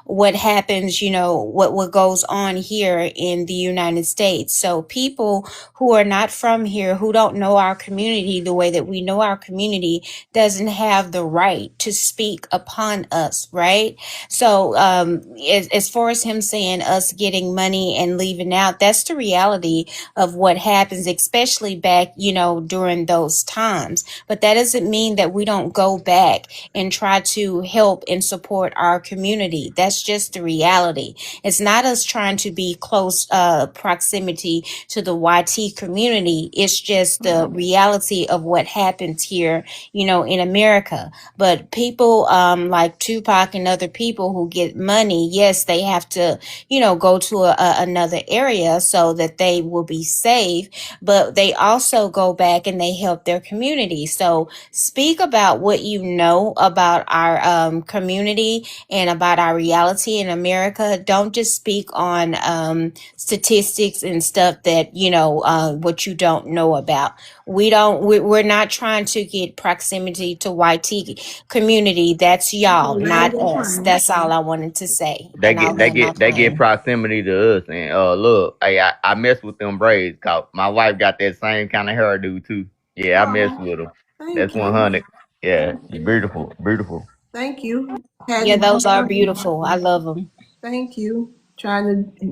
what happens, what goes on here in the United States. So people who are not from here, who don't know our community the way that we know our community, doesn't have the right to speak upon us, right? So, as far as him saying us getting money and leaving out, that's the reality of what happens, especially back, during those times. But that doesn't mean that we don't go back and try to help and support our community. That's just the reality. It's not us trying to be close proximity to the YT community. It's just the reality of what happens here, in America. But people like Tupac and other people who get money, yes, they have to, go to another area so that they will be safe, but they also go back and they help their community. So speak about what you know about our community and about our reality in America. Don't just speak on statistics and stuff that, what you don't know about. We're not trying to get proximity to YT community. That's y'all, Land not your us. plane. That's all I wanted to say. They And I'll get they land my get they get plane. proximity to us. And look, hey, I mess with them braids. Cause my wife got that same kind of hairdo too. Yeah, I mess Oh, with them. That's thank you. 100. Yeah, Thank you you. beautiful, beautiful. Thank you. Had Yeah, to those be are done. beautiful. I love them. Thank you. Trying to,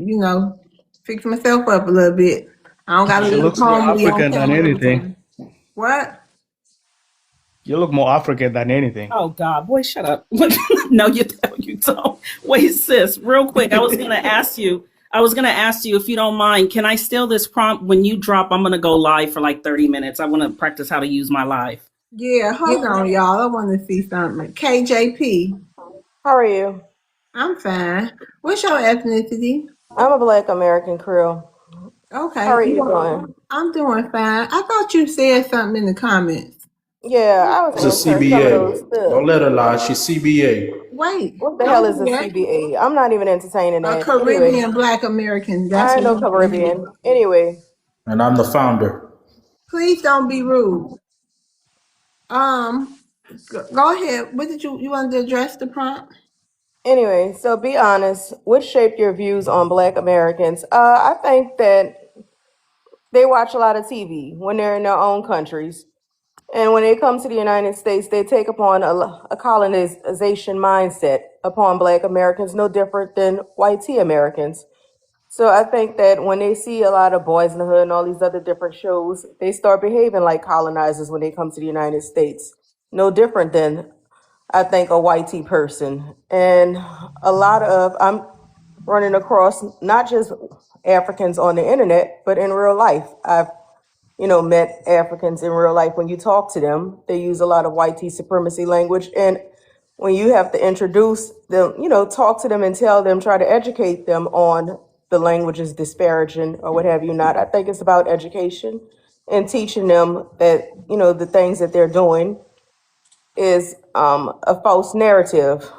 fix myself up a little bit. I don't got to She look looks more homely on African than camera every anything. time. What? You look more African than anything. Oh God, boy, shut up. No, you don't. Wait, sis, real quick. I was gonna ask you if you don't mind, can I steal this prompt? When you drop, I'm gonna go live for like 30 minutes. I wanna practice how to use my live. Yeah, hold on, y'all. I want to see something. KJP, How are you? I'm fine. What's your ethnicity? I'm a Black American Creole. How Okay, are you doing? I'm doing fine. I thought you said something in the comments. Yeah, I was It's a answering some of those CBA. Don't still. let her lie. She's CBA. Wait, What the hell don't is do a that. CBA? I'm not even entertaining A that. Anyway, Caribbean Black American. That's I ain't what no I'm saying. Caribbean. Anyway, And I'm the founder. Please don't be rude. Um, go ahead. What did you wanted to address the prompt? so be honest. What shaped your views on Black Americans? I think that they watch a lot of TV when they're in their own countries. And when they come to the United States, they take upon a colonization mindset upon Black Americans, no different than white tea Americans. So I think that when they see a lot of Boys in the Hood and all these other different shows, they start behaving like colonizers when they come to the United States. No different than, I think, a white tea person. And I'm running across not just Africans on the internet, but in real life. I've met Africans in real life. When you talk to them, they use a lot of white tea supremacy language. And when you have to introduce them, talk to them and tell them, try to educate them on the language is disparaging or what have you not. I think it's about education and teaching them that, the things that they're doing is a false narrative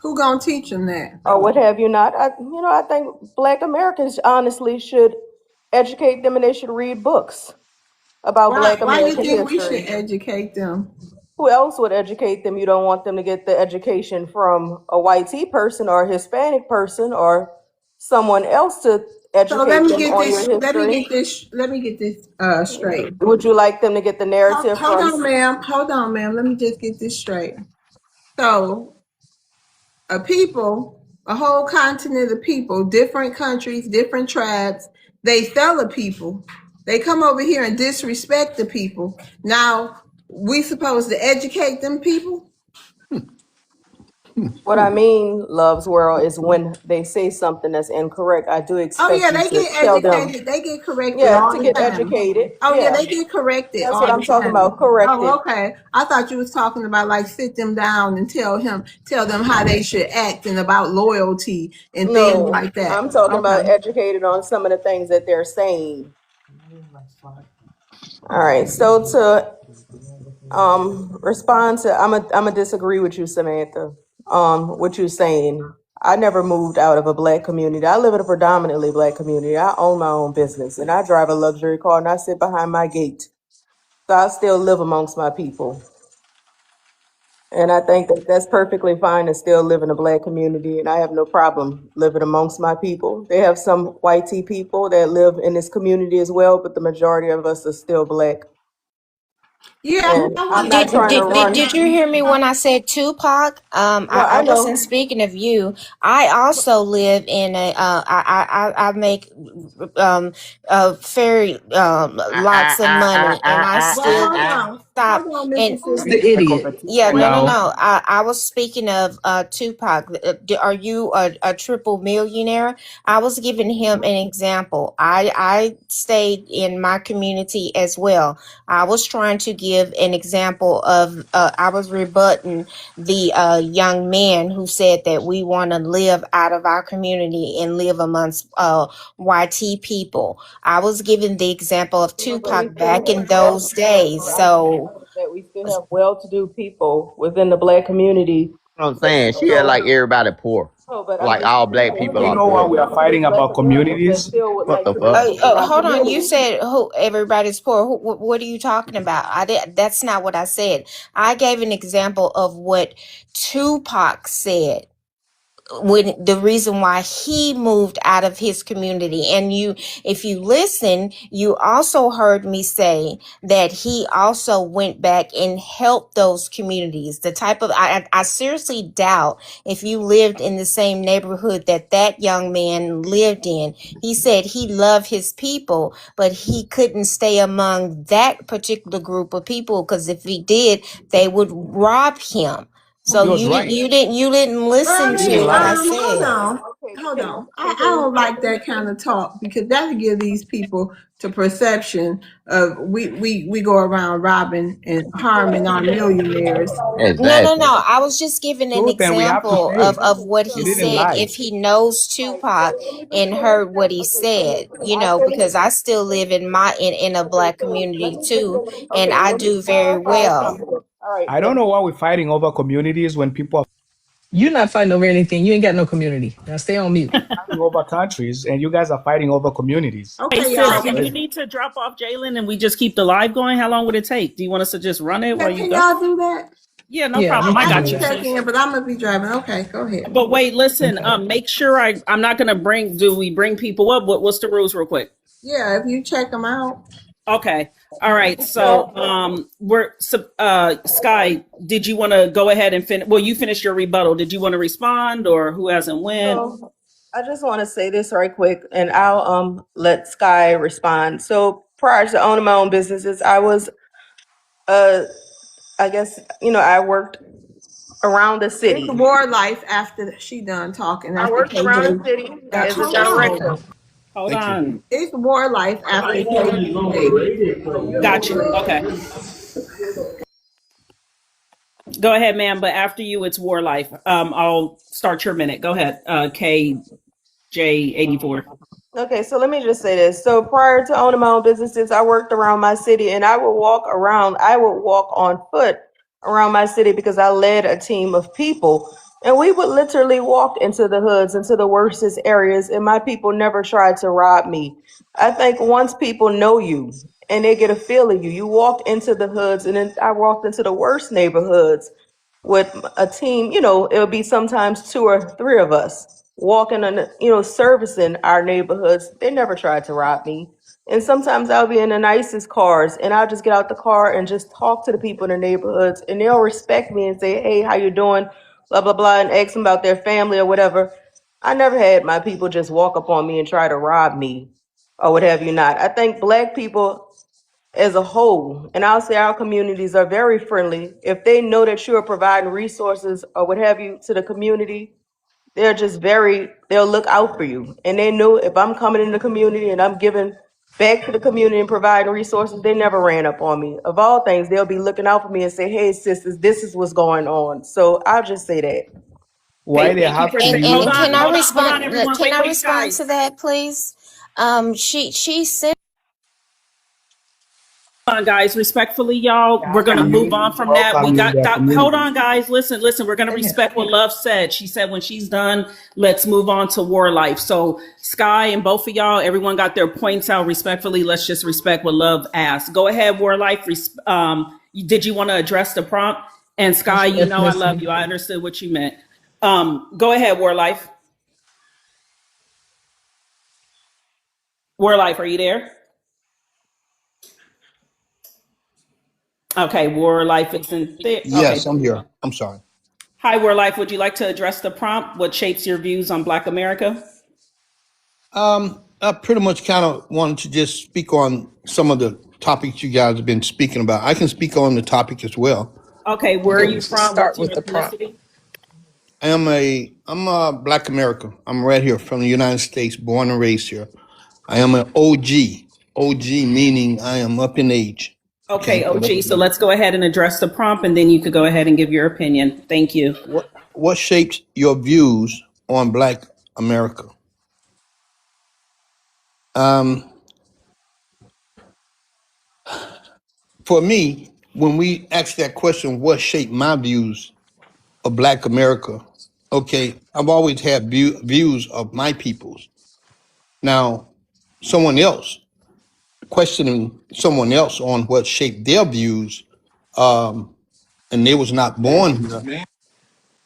Who gonna teach them that? or what have you not. I think Black Americans honestly should educate them and they should read books about Why? Black Why you American think we should history. educate them? Who else would educate them? You don't want them to get the education from a white tea person or a Hispanic person or someone else to So let educate me them get on this. your Let me history. get this. Let me get this straight. Would you like them to get the narrative Hold from? on, ma'am. Hold on, ma'am. Let me just get this straight. So, a people, a whole continent of people, different countries, different tribes, they fellow people. They come over here and disrespect the people. Now, we supposed to educate them people? What I mean, Love's World, is when they say something that's incorrect, I do Oh yeah, expect you they to get tell them, educated. They get corrected yeah, all to the get time. educated. Oh yeah, Yeah, they get corrected that's what all I'm the talking time. about, corrected. Oh, okay. I thought you was talking about like sit them down and tell them how they should act and about loyalty and things No, like that. I'm talking about Okay. educated on some of the things that they're saying. All right, so to respond to, I'm a disagree with you, Samantha. What you're saying. I never moved out of a Black community. I live in a predominantly Black community. I own my own business and I drive a luxury car and I sit behind my gate. So I still live amongst my people. And I think that that's perfectly fine to still live in a Black community, and I have no problem living amongst my people. They have some white tea people that live in this community as well, but the majority of us are still Black. Yeah, And I I'm want not trying to Did run. you hear me when I said Tupac? No, I I wasn't know. speaking of you. I also live in a. I make very lots of money, and I well still stop. hold on, And Who's Mississippi. the idiot? yeah, And no, Wait, no, now, no. I was speaking of Tupac. Are you a triple millionaire? I was giving him an example. I stayed in my community as well. I was trying to give an example of. I was rebutting the young man who said that we want to live out of our community and live amongst YT people. I was giving the example of But we Tupac still back in have those days. I just So said that we still have well-to-do people within the Black community. What I'm saying, she had like everybody poor, No, but I'm like just all saying black that people you are know why poor. we are there's fighting Black about Americans that communities? still would What like the to fuck? live within our hold on. You community. said who everybody's poor. What are you talking about? I did. That's not what I said. I gave an example of what Tupac said. when the reason why he moved out of his community. And if you listen, you also heard me say that he also went back and helped those communities. The type of, I seriously doubt if you lived in the same neighborhood that young man lived in. He said he loved his people, but he couldn't stay among that particular group of people, because if he did, they would rob him. So He was right. you didn't listen He didn't to Ronnie, what lie. I hold said. on. Okay, Hold on. I can don't like that kind of talk, because that'll give these people to perception of we go around robbing and harming our millionaires. No, no, Exactly. no. I was just giving an Truth, and we have to example say it. of what He he didn't said. lie. If he knows Right. So Tupac let me just and say this. heard what he Okay, so said, I think because I still live in a okay, black so let community me just too, and okay, I let me do very clarify well. something. All right, I don't know why we're fighting over communities when people are You're not fighting over anything. You ain't got no community. Now stay on mute. fighting over countries, and you guys are fighting over communities. Hey Okay, sis, y'all. do you need to drop off Jalen and we just keep the live going? How long would it take? Do you want us to just run it while Yeah, you can go? y'all do that? Yeah, no Yeah, we problem. I I can do got can you, that. check sis. in, but I'm gonna be driving. Okay, go ahead. But wait, listen. Okay. Make sure I'm not gonna bring. Do we bring people up? What's the rules, real quick? Yeah, if you check them out. Okay. All right. So, so Sky, did you want to go ahead and finish? Well, you finished your rebuttal. Did you want to respond, or who hasn't went? so I just want to say this right quick, and I'll let Sky respond. So prior to owning my own businesses, I was uh I guess I worked around the It's city. war life after she done talking. I After worked around the KJ, city as a hold director. on. Hold Thank you. on. It's war life after KJ. Got you. Okay. Go ahead, ma'am. But after you, it's war life. I'll start your minute. Go ahead. KJ84. Okay, so let me just say this. So prior to owning my own businesses, I worked around my city and I would walk on foot around my city because I led a team of people. And we would literally walk into the hoods, into the worstest areas, and my people never tried to rob me. I think once people know you and they get a feel of you, you walk into the hoods, and then I walked into the worst neighborhoods with a team. It would be sometimes two or three of us walking on, servicing our neighborhoods. They never tried to rob me. And sometimes I'll be in the nicest cars and I'll just get out the car and just talk to the people in the neighborhoods, and they'll respect me and say, hey, how you doing? Blah, blah, blah, and ask them about their family or whatever. I never had my people just walk up on me and try to rob me or what have you not. I think black people as a whole, and I'll say our communities are very friendly. If they know that you are providing resources or what have you to the community, they'll look out for you. And they know if I'm coming in the community and I'm giving back to the community and providing resources, they never ran up on me. Of all things, they'll be looking out for me and say, hey, sisters, this is what's going on. So I'll just say that. Why Okay, they thank you have for to saying. And Hold use on, can I hold on, hold on, respond? everyone. Can Wait, I wait, respond guys. to that, please? She said. On, guys, respectfully, y'all, we're gonna move on from that. We welcome in got their hold communities. on, guys, listen, we're gonna respect what Love said. She said when she's done, let's move on to war life. So Sky and both of y'all, everyone got their points out respectfully. Let's just respect what Love asked. Go ahead, war life. Did you want to address the prompt? And I Sky, was you just know I love listening. you. I understood what you meant. Go ahead, war life. War life, are you there? Okay, war life isn't there. Okay, Yes, I'm here. I'm sorry. hi, war life. Would you like to address the prompt? What shapes your views on Black America? I pretty much kind of wanted to just speak on some of the topics you guys have been speaking about. I can speak on the topic as well. Okay, where are Yeah, you from? start What's your with the prompt. ethnicity? I'm a Black American. I'm right here from the United States, born and raised here. I am an OG. OG meaning I am up in age. Okay, Okay. OG. So let's go ahead and address the prompt, and then you could go ahead and give your opinion. Thank you. What shapes your views on Black America? Um, for me, when we ask that question, what shaped my views of Black America? Okay, I've always had views of my peoples. Now, someone else questioning someone else on what shaped their views, and they was not born here.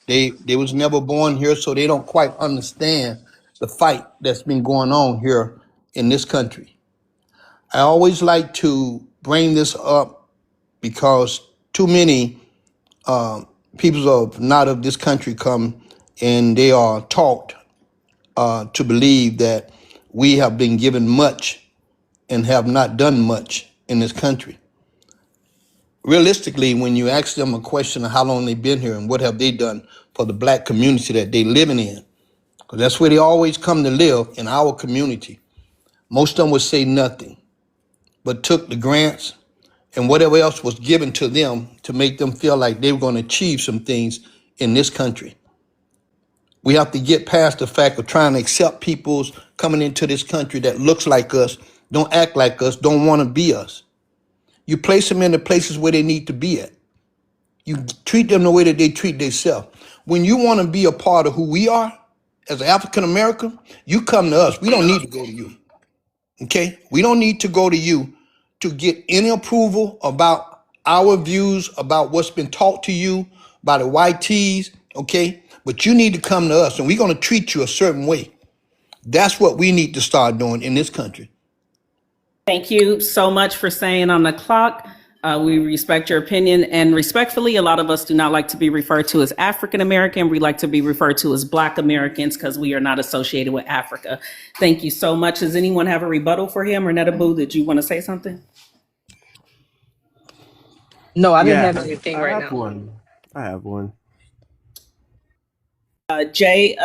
They was never born here, so they don't quite understand the fight that's been going on here in this country. I always like to bring this up because too many people of not of this country come and they are taught to believe that we have been given much and have not done much in this country. Realistically, when you ask them a question of how long they've been here and what have they done for the black community that they living in, because that's where they always come to live, in our community, most of them would say nothing, but took the grants and whatever else was given to them to make them feel like they were going to achieve some things in this country. We have to get past the fact of trying to accept people's coming into this country that looks like us, don't act like us, don't want to be us. You place them in the places where they need to be at. You treat them the way that they treat themselves. When you want to be a part of who we are as an African American, you come to us. We don't need to go to you. Okay? We don't need to go to you to get any approval about our views, about what's been taught to you by the YTs. Okay? But you need to come to us and we're going to treat you a certain way. That's what we need to start doing in this country. Thank you so much for saying on the clock. We respect your opinion, and respectfully, a lot of us do not like to be referred to as African American. We like to be referred to as Black Americans because we are not associated with Africa. Thank you so much. Does anyone have a rebuttal for him? Or Boo, did you want to say something? No, I didn't Yeah, have anything I right have now. one. I have one. Jay,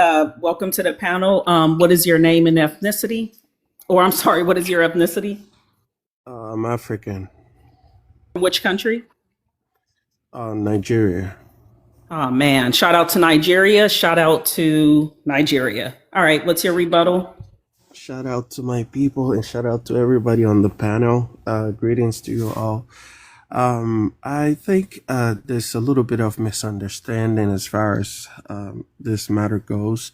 welcome to the panel. What is your name and ethnicity? Or I'm sorry, what is your ethnicity? I'm African. Which country? Nigeria. Oh man, shout out to Nigeria. Shout out to Nigeria. All right, what's your rebuttal? Shout out to my people and shout out to everybody on the panel. Greetings to you all. I think there's a little bit of misunderstanding as far as this matter goes.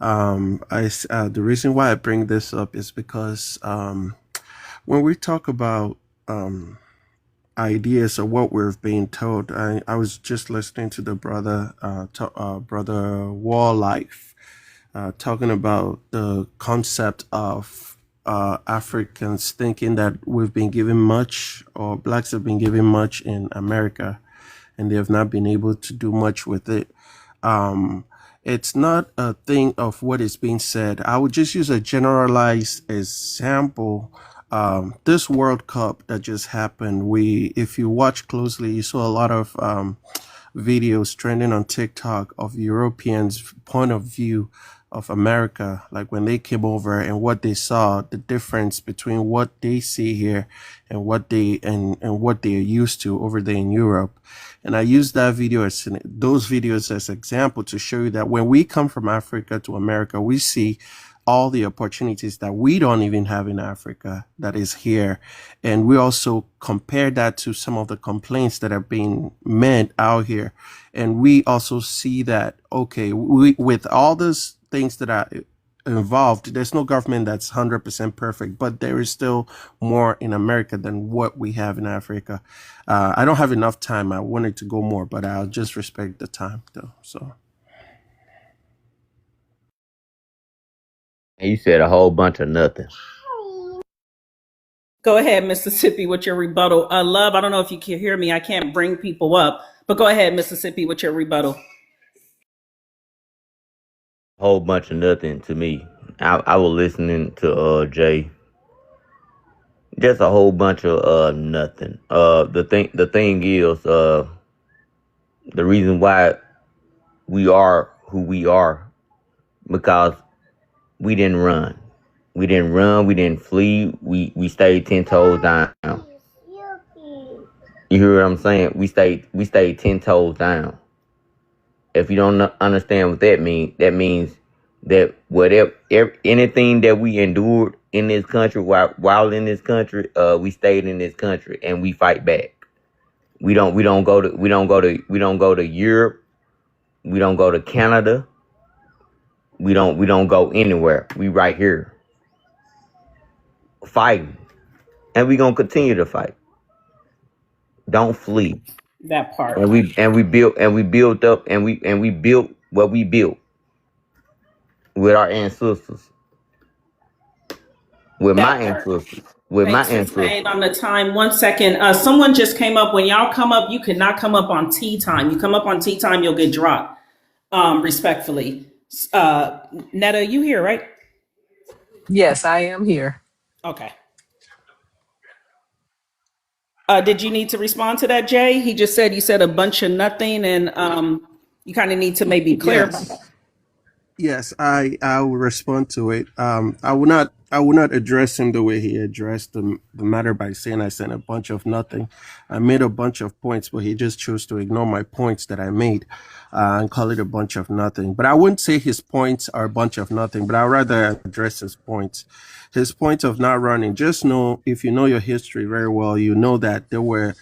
The reason why I bring this up is because when we talk about ideas of what we're being told, I was just listening to the brother Wall Life talking about the concept of Africans thinking that we've been given much, or blacks have been given much in America, and they have not been able to do much with it. It's not a thing of what is being said. I would just use a generalized example. This World Cup that just happened, if you watch closely, you saw a lot of videos trending on TikTok of Europeans' point of view of America, like when they came over and what they saw, the difference between what they see here and what what they're used to over there in Europe. And I use those videos as example to show you that when we come from Africa to America, we see all the opportunities that we don't even have in Africa that is here. And we also compare that to some of the complaints that are being made out here. And we also see that, okay, with all these things that are involved, there's no government that's 100% perfect, but there is still more in America than what we have in Africa. I don't have enough time. I wanted to go more, but I'll just respect the time though. So. And you said a whole bunch of nothing. Go ahead, Mississippi, with your rebuttal. Love, I don't know if you can hear me. I can't bring people up, but go ahead, Mississippi, with your rebuttal. A whole bunch of nothing to me. I was listening to Jay. Just a whole bunch of nothing. The thing is the reason why we are who we are, because we didn't run. We didn't run. We didn't flee. We stayed 10 toes down. You hear what I'm saying? We stayed 10 toes down. If you don't understand what that means that whatever anything that we endured in this country while in this country, we stayed in this country and we fight back. We don't go to Europe. We don't go to Canada. We don't go anywhere. We right here fighting, and we gonna continue to fight. Don't flee. That part. and we built up and we built what we built with our ancestors, with my That part. ancestors, with my Thanks for staying ancestors. on the time. 1 second. Someone just came up. When y'all come up, you cannot come up on tea time. You come up on tea time, you'll get dropped. Respectfully. Uh, Netta, you here, right? Yes, I am here. Okay. Did you need to respond to that, Jay? He just said you said a bunch of nothing, and you kind of need to maybe clarify. Yes. Yes, I will respond to it. I will not address him the way he addressed the matter by saying I said a bunch of nothing. I made a bunch of points, but he just chose to ignore my points that I made and call it a bunch of nothing. But I wouldn't say his points are a bunch of nothing, but I'd rather address his points. His point of not running. Just know, if you know your history very well, you know that there were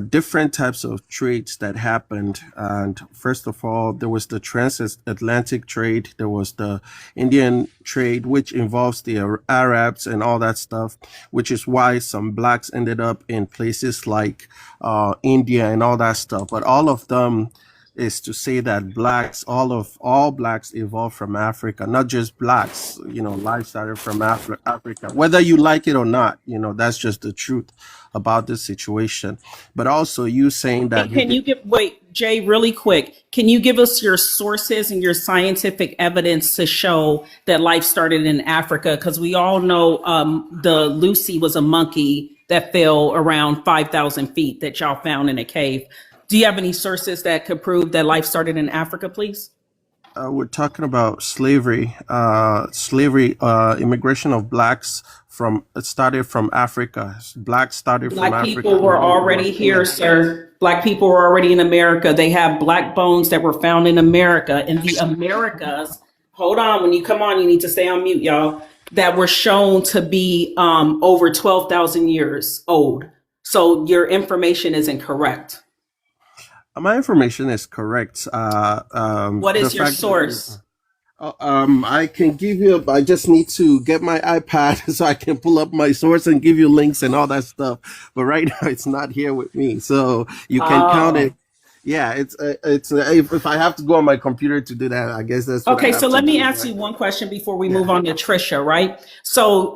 different types of trades that happened. And first of all, there was the transatlantic trade, there was the Indian trade, which involves the Arabs and all that stuff, which is why some blacks ended up in places like India and all that stuff. But all of them is to say that all blacks evolved from Africa, not just blacks. Life started from Africa, whether you like it or not. That's just the truth about this situation. But also, you saying that you Can did. you give, wait, Jay, really quick, can you give us your sources and your scientific evidence to show that life started in Africa? Because we all know the Lucy was a monkey that fell around 5,000 feet that y'all found in a cave. Do you have any sources that could prove that life started in Africa, please? We're talking about slavery. Immigration of blacks from it started from Africa. Blacks started from Black Africa people and were moved already north. here, Yes. sir. Black people were already in America. They have black bones that were found in America. In the Americas, hold on, when you come on, you need to stay on mute, y'all. That were shown to be over 12,000 years old. So your information is incorrect. My information is correct. What The is your fact that source? I can give you. I just need to get my iPad so I can pull up my source and give you links and all that stuff. But right now, it's not here with me, so you can count Oh. it. Yeah, if I have to go on my computer to do that, I guess that's what I Okay, so have to let me do. ask But you one question before we move yeah. on to Trisha, right? So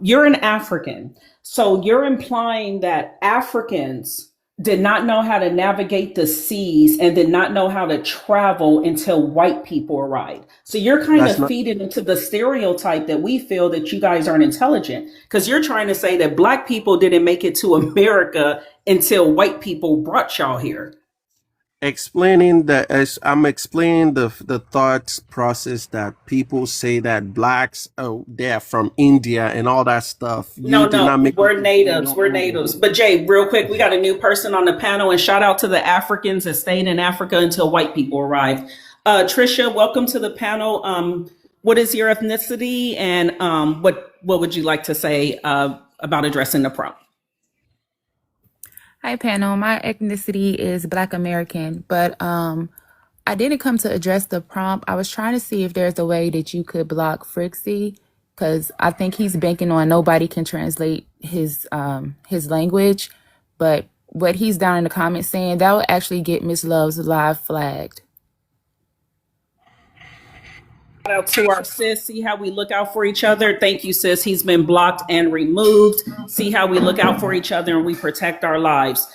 you're an African. So you're implying that Africans did not know how to navigate the seas and did not know how to travel until white people arrived. So you're kind That's of not feeding into the stereotype that we feel that you guys aren't intelligent because you're trying to say that black people didn't make it to America until white people brought y'all here. explaining that as I'm explaining the thought process that people say that blacks, oh, they're from India and all that stuff. You No, did no, not make it we're to natives. colonial We're India. natives. But Jay, real quick, we got a new person on the panel, and shout out to the Africans that stayed in Africa until white people arrived. Trisha, welcome to the panel. What is your ethnicity, and what would you like to say about addressing the prompt? Hi, panel. My ethnicity is Black American, but I didn't come to address the prompt. I was trying to see if there's a way that you could block Frixie, because I think he's banking on nobody can translate his language. But what he's down in the comments saying, that will actually get Miss Love's live flagged. Shout out to our sis. See how we look out for each other. Thank you, sis. He's been blocked and removed. See how we look out for each other and we protect our lives.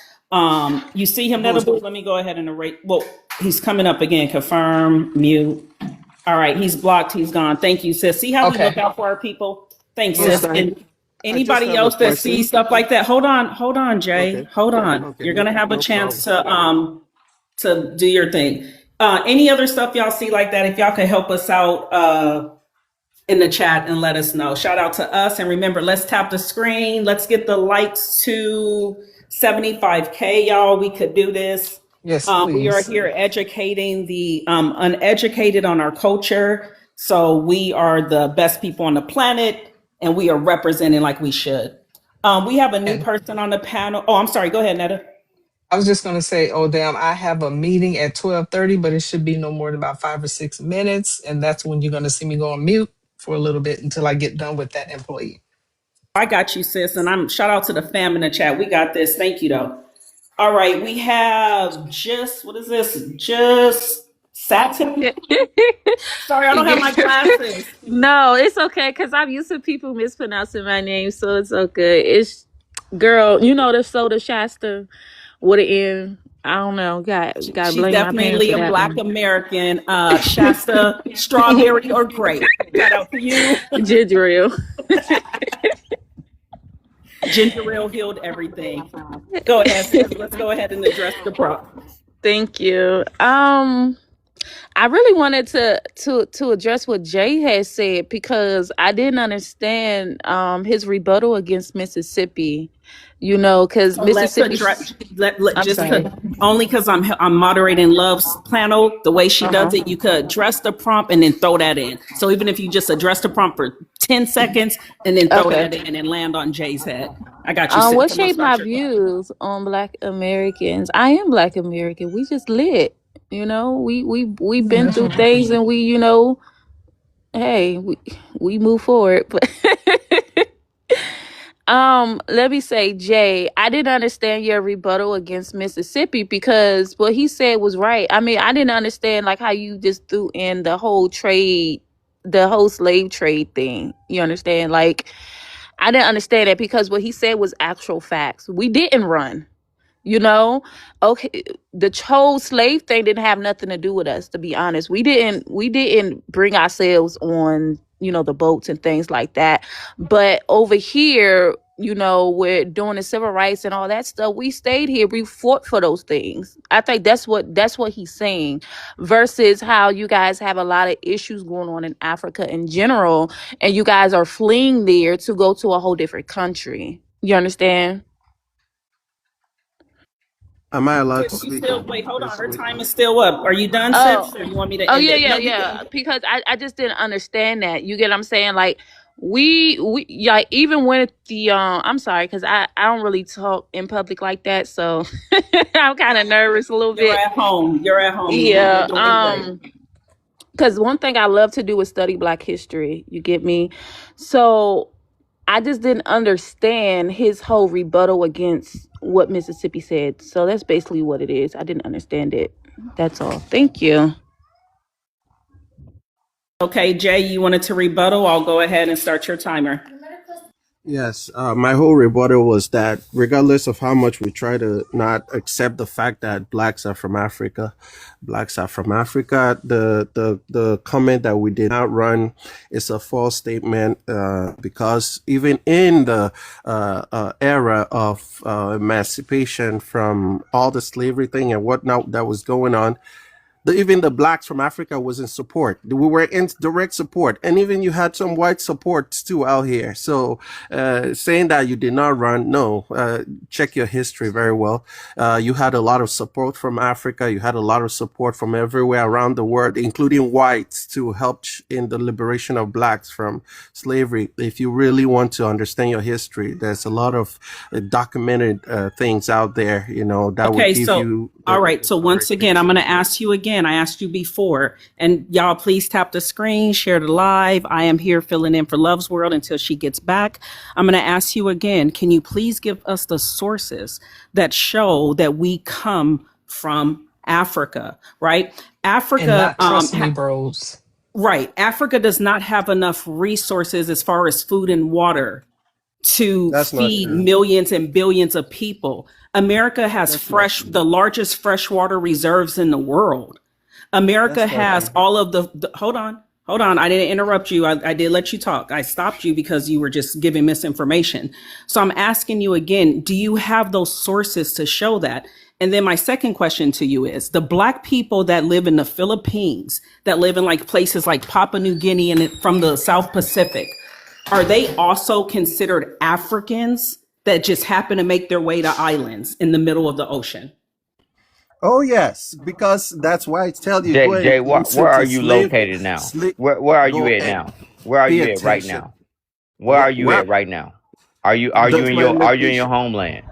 You see him, Who's Nedible? Let me go ahead and erase. Well, he's coming up again. Confirm, mute. All right, he's blocked. He's gone. Thank you, sis. See how we look Okay. out for our people. Thanks, who's sis. Yes. that? And I just anybody have a else that question. sees stuff like that, hold on, Jay, Okay. hold on. Okay. You're No, gonna have a no problem. chance to do your thing. Any other stuff y'all see like that? If y'all could help us out in the chat and let us know. Shout out to us. And remember, let's tap the screen. Let's get the likes to 75K, y'all. We could do this. Yes, We are please. here educating the uneducated on our culture. So we are the best people on the planet and we are representing like we should. We have a new And person on the panel. Oh, I'm sorry. Go ahead, Netta. I was just gonna say, oh damn, I have a meeting at 12:30, but it should be no more than about 5 or 6 minutes, and that's when you're gonna see me go on mute for a little bit until I get done with that employee. I got you, sis. And I'm shout out to the fam in the chat. We got this. Thank you, though. All right, we have just what is this? Just satin. Sorry, I You don't have get- my glasses. no, it's okay because I'm used to people mispronouncing my name, so it's okay. It's girl, you know the soda Shasta with an N. I don't know. Got to She's blame my parents definitely for a that Black one. American. Shasta, strawberry or grape. Shout out to you. Ginger ale. Ginger ale healed everything. Go ahead, sis. Let's go ahead and address the prompt. Thank you. I really wanted to address what Jay had said because I didn't understand his rebuttal against Mississippi. You know, because So let's Mississippi. address let I'm just sorry. because only because I'm moderating Love's panel. The way she Uh does huh. it, you could address the prompt and then throw that in. So even if you just address the prompt for 10 seconds and then throw Okay. that in and land on Jay's head. I got you, sis. What Come on, shaped start my your clock. views on Black Americans? I am Black American. We just lit. You know, we've been through things, and we, you know, hey, we move forward. But let me say, Jay, I didn't understand your rebuttal against Mississippi because what he said was right. I mean, I didn't understand like how you just threw in the whole trade, the whole slave trade thing. You understand? Like, I didn't understand it because what he said was actual facts. We didn't run. You know, okay, the whole slave thing didn't have nothing to do with us, to be honest. We didn't bring ourselves on, you know, the boats and things like that. But over here, you know, we're doing the civil rights and all that stuff. We stayed here. We fought for those things. I think that's what he's saying, versus how you guys have a lot of issues going on in Africa in general, and you guys are fleeing there to go to a whole different country. You understand? Am I allowed to Sis, you speak? still wait, hold on. Her Basically. time is still up. Are you done, Oh, sis? Or you want me to oh end yeah, it? yeah, No, you yeah. can. Because I just didn't understand that. You get what I'm saying? Like we yeah, even with the I'm sorry, because I don't really talk in public like that, so I'm kind of nervous a little You're bit. at home. You're at home. You're Yeah. doing great. Because one thing I love to do is study Black history. You get me? So I just didn't understand his whole rebuttal against what Mississippi said. So that's basically what it is. I didn't understand it. That's all. Thank you. Okay, Jay, you wanted to rebuttal? I'll go ahead and start your timer. Yes, my whole rebuttal was that regardless of how much we try to not accept the fact that blacks are from Africa, the comment that we did not run is a false statement because even in the era of emancipation from all the slavery thing and whatnot that was going on, even the blacks from Africa was in support. We were in direct support, and even you had some white support too out here. So, saying that you did not run, no. Check your history very well. You had a lot of support from Africa. You had a lot of support from everywhere around the world, including whites, to help in the liberation of blacks from slavery. If you really want to understand your history, there's a lot of documented things out there, you know, that would Okay, give so you all the right. So once correct again, I'm picture. going to ask you again. I asked you before, and y'all please tap the screen, share the live. I am here filling in for Love's World until she gets back. I'm going to ask you again. Can you please give us the sources that show that we come from Africa? Right? And Africa, not trust me, bros. right? Africa does not have enough resources as far as food and water to That's not feed true. millions and billions of people. America has That's not true. the largest freshwater reserves in the world. America That's not has true. all of hold on. I didn't interrupt you. I did let you talk. I stopped you because you were just giving misinformation. So I'm asking you again, do you have those sources to show that? And then my second question to you is the black people that live in the Philippines, that live in like places like Papua New Guinea and from the South Pacific, are they also considered Africans that just happen to make their way to islands in the middle of the ocean? Oh yes, because that's why I tell you go Jay, and where listen are to you slave. located now? Slave. Where are you Go at and now? Where are pay you at right attention. now? Where are you Well, at right now? Are you does in my your location homeland?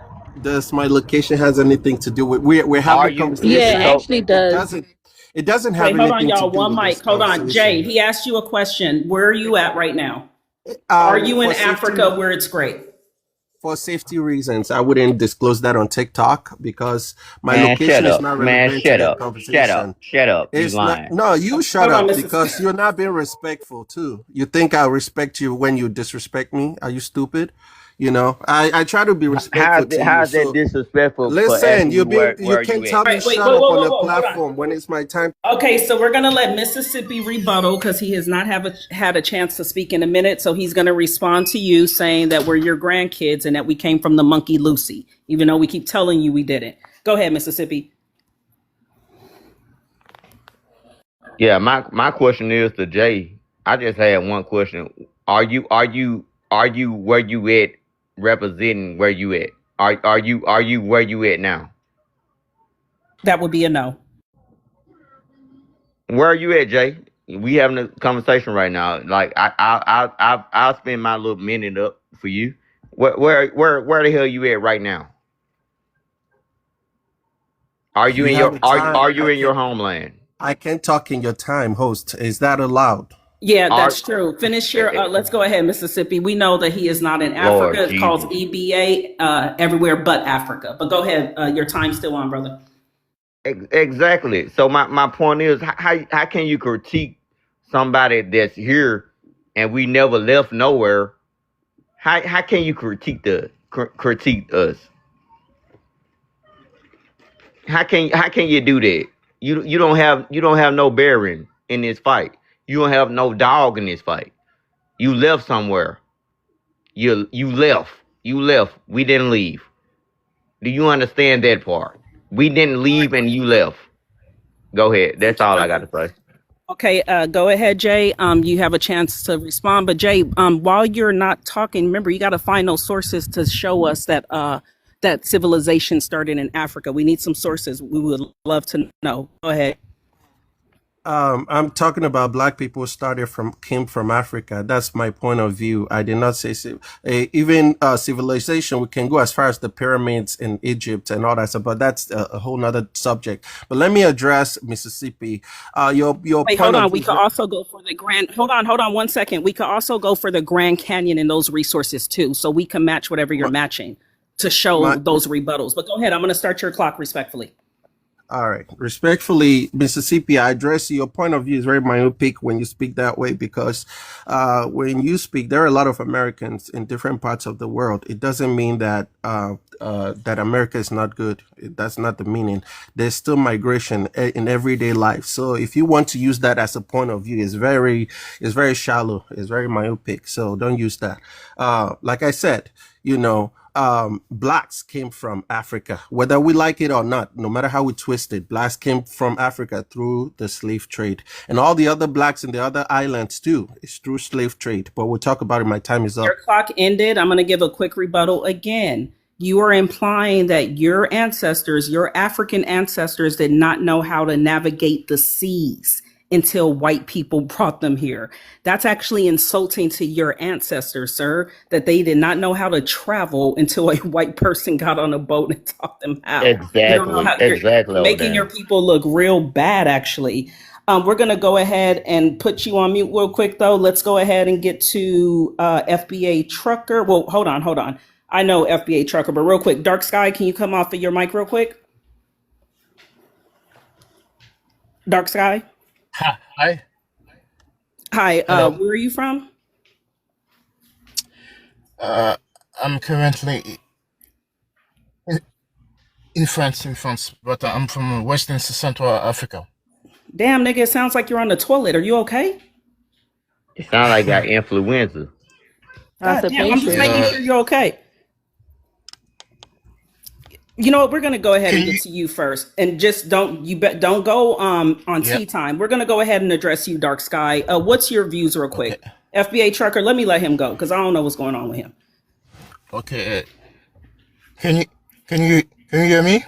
does my location has anything to do with we're having Are a you Yeah, conversation? so actually It does. doesn't. It doesn't have Wait, hold on, anything to y'all. do One with mic. this Hold on. Jay, conversation. he asked you a question. Where are you at right now? Are you in For Africa safety, where it's great? for safety reasons, I wouldn't disclose that on TikTok because my Man, shut location is up. not Man, relevant to shut the up. Shut up. conversation. Shut up. You It's not. lying. No, you shut Hold on, up Mrs. because you're not being respectful too. You think I respect you when you disrespect me? Are you stupid? I try to be respectful to you. How's that So disrespectful for listen, asking you you where can you at? tell me Right, wait, shut whoa, up whoa, on whoa, a whoa, hold on. platform when it's my time. Okay, so we're gonna let Mississippi rebuttal because he has not had a chance to speak in a minute. So he's gonna respond to you saying that we're your grandkids and that we came from the monkey Lucy, even though we keep telling you we didn't. Go ahead, Mississippi. Yeah, my question is to Jay. I just had one question. Are you where you at representing where you at? Are you where you at now? That would be a no. Where are you at, Jay? We having a conversation right now. Like I'll spend my little minute up for you. Where the hell you at right now? Are If you you in have your the are time, are you in your homeland? I can talk in your time, host. Is that allowed? Yeah, Are that's true. Finish eh, your. eh, Let's go ahead, Mississippi. We know that he is not in Lord Africa. It's called Jesus. EBA, everywhere but Africa. But go ahead. Your time's still on, brother. Exactly. So my point is, how can you critique somebody that's here and we never left nowhere? How can you critique us? How can you do that? You don't have no bearing in this fight. You don't have no dog in this fight. You left somewhere. You left. You left. We didn't leave. Do you understand that part? We didn't leave and you left. Go ahead. That's Thank you, all I brother. got to say. Okay, go ahead, Jay. You have a chance to respond, but Jay, while you're not talking, remember you got to find those sources to show us that that civilization started in Africa. We need some sources. We would love to know. Go ahead. I'm talking about black people came from Africa. That's my point of view. I did not say even civilization. We can go as far as the pyramids in Egypt and all that stuff, but that's a whole nother subject. But let me address Mississippi. Your Wait, point hold of on. view We is could also go for the Grand. Hold on 1 second. We could also go for the Grand Canyon and those resources too, so we can match whatever you're my, matching to show my those rebuttals. But go ahead. I'm going to start your clock respectfully. All right. Respectfully, Mississippi, I address your point of view is very myopic when you speak that way because when you speak, there are a lot of Americans in different parts of the world. It doesn't mean that that America is not good. That's not the meaning. There's still migration in everyday life. So if you want to use that as a point of view, it's very shallow. It's very myopic. So don't use that. Like I said, blacks came from Africa, whether we like it or not, no matter how we twist it. Blacks came from Africa through the slave trade, and all the other blacks in the other islands too is through slave trade. But we'll talk about it. My time is Your up. clock ended. I'm going to give a quick rebuttal again. You are implying that your ancestors, your African ancestors, did not know how to navigate the seas until white people brought them here. That's actually insulting to your ancestors, sir, that they did not know how to travel until a white person got on a boat and taught them how. You don't know Exactly. how Exactly, you're old making your Dan. people look real bad, actually. We're going to go ahead and put you on mute real quick, though. Let's go ahead and get to FBA Trucker. Well, hold on, hold on. I know FBA Trucker, but real quick, Dark Sky, can you come off of your mic real quick? Dark Sky? Hi. Hi, Hello. where are you from? Uh, I'm currently in, in France, but I'm from Western Central Africa. Damn, nigga, it sounds like you're on the toilet. Are you okay? It sounds like I got influenza. God damn, I'm just Constipation. making Yeah. sure you're okay. You know what? We're gonna go ahead and Can get you? to you first, and just don't go on Yeah. tea time. We're gonna go ahead and address you, Dark Sky. What's your views, real Okay. quick? FBA Trucker, let me let him go because I don't know what's going on with him. Okay. Can you? Can you? Can you hear me?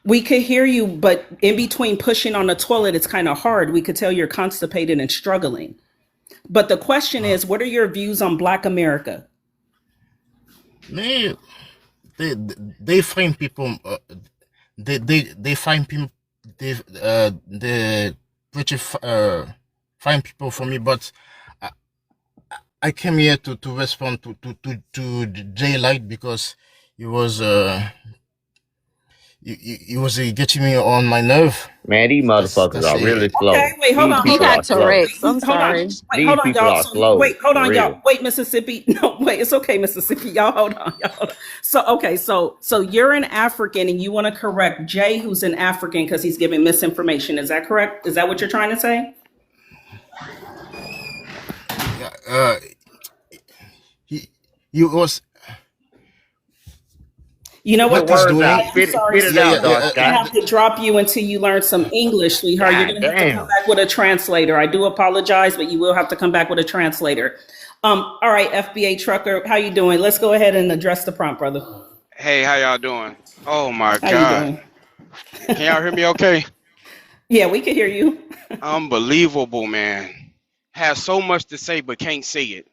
We could hear you, but in between pushing on the toilet, it's kind of hard. We could tell you're constipated and struggling. But the question Uh, is, what are your views on Black America? they they find people. They find people. They pretty find people for me, but I came here to respond to Jay Light because he was he was getting me on my nerve. Man, these motherfuckers That's are it. really Okay, slow. wait, hold These on, He hold people on. got are slow. Tourette's. I'm Hold on, sorry. wait, hold These on, people y'all. are So slow, wait, hold for on, y'all. real. Wait, Mississippi. No, wait, it's okay, Mississippi. Y'all hold on, y'all hold on. So okay, so you're an African and you want to correct Jay, who's an African, because he's giving misinformation. Is that correct? Is that what you're trying to say? Yeah, he he was You know Get your what? what he's words Jay, out. doing. I'm Spit it, sorry, spit it Yeah, sweetie. out, yeah, I'm Dark yeah. gonna Sky. have to drop you until you learn some English, sweetheart. You're God gonna have to come damn. back with a translator. I do apologize, but you will have to come back with a translator. All right, FBA trucker, how you doing? Let's go ahead and address the prompt, brother. Hey, how y'all doing? Oh my How you God. doing? Can y'all hear me okay? Yeah, we can hear you. Unbelievable, man. Has so much to say but can't say it.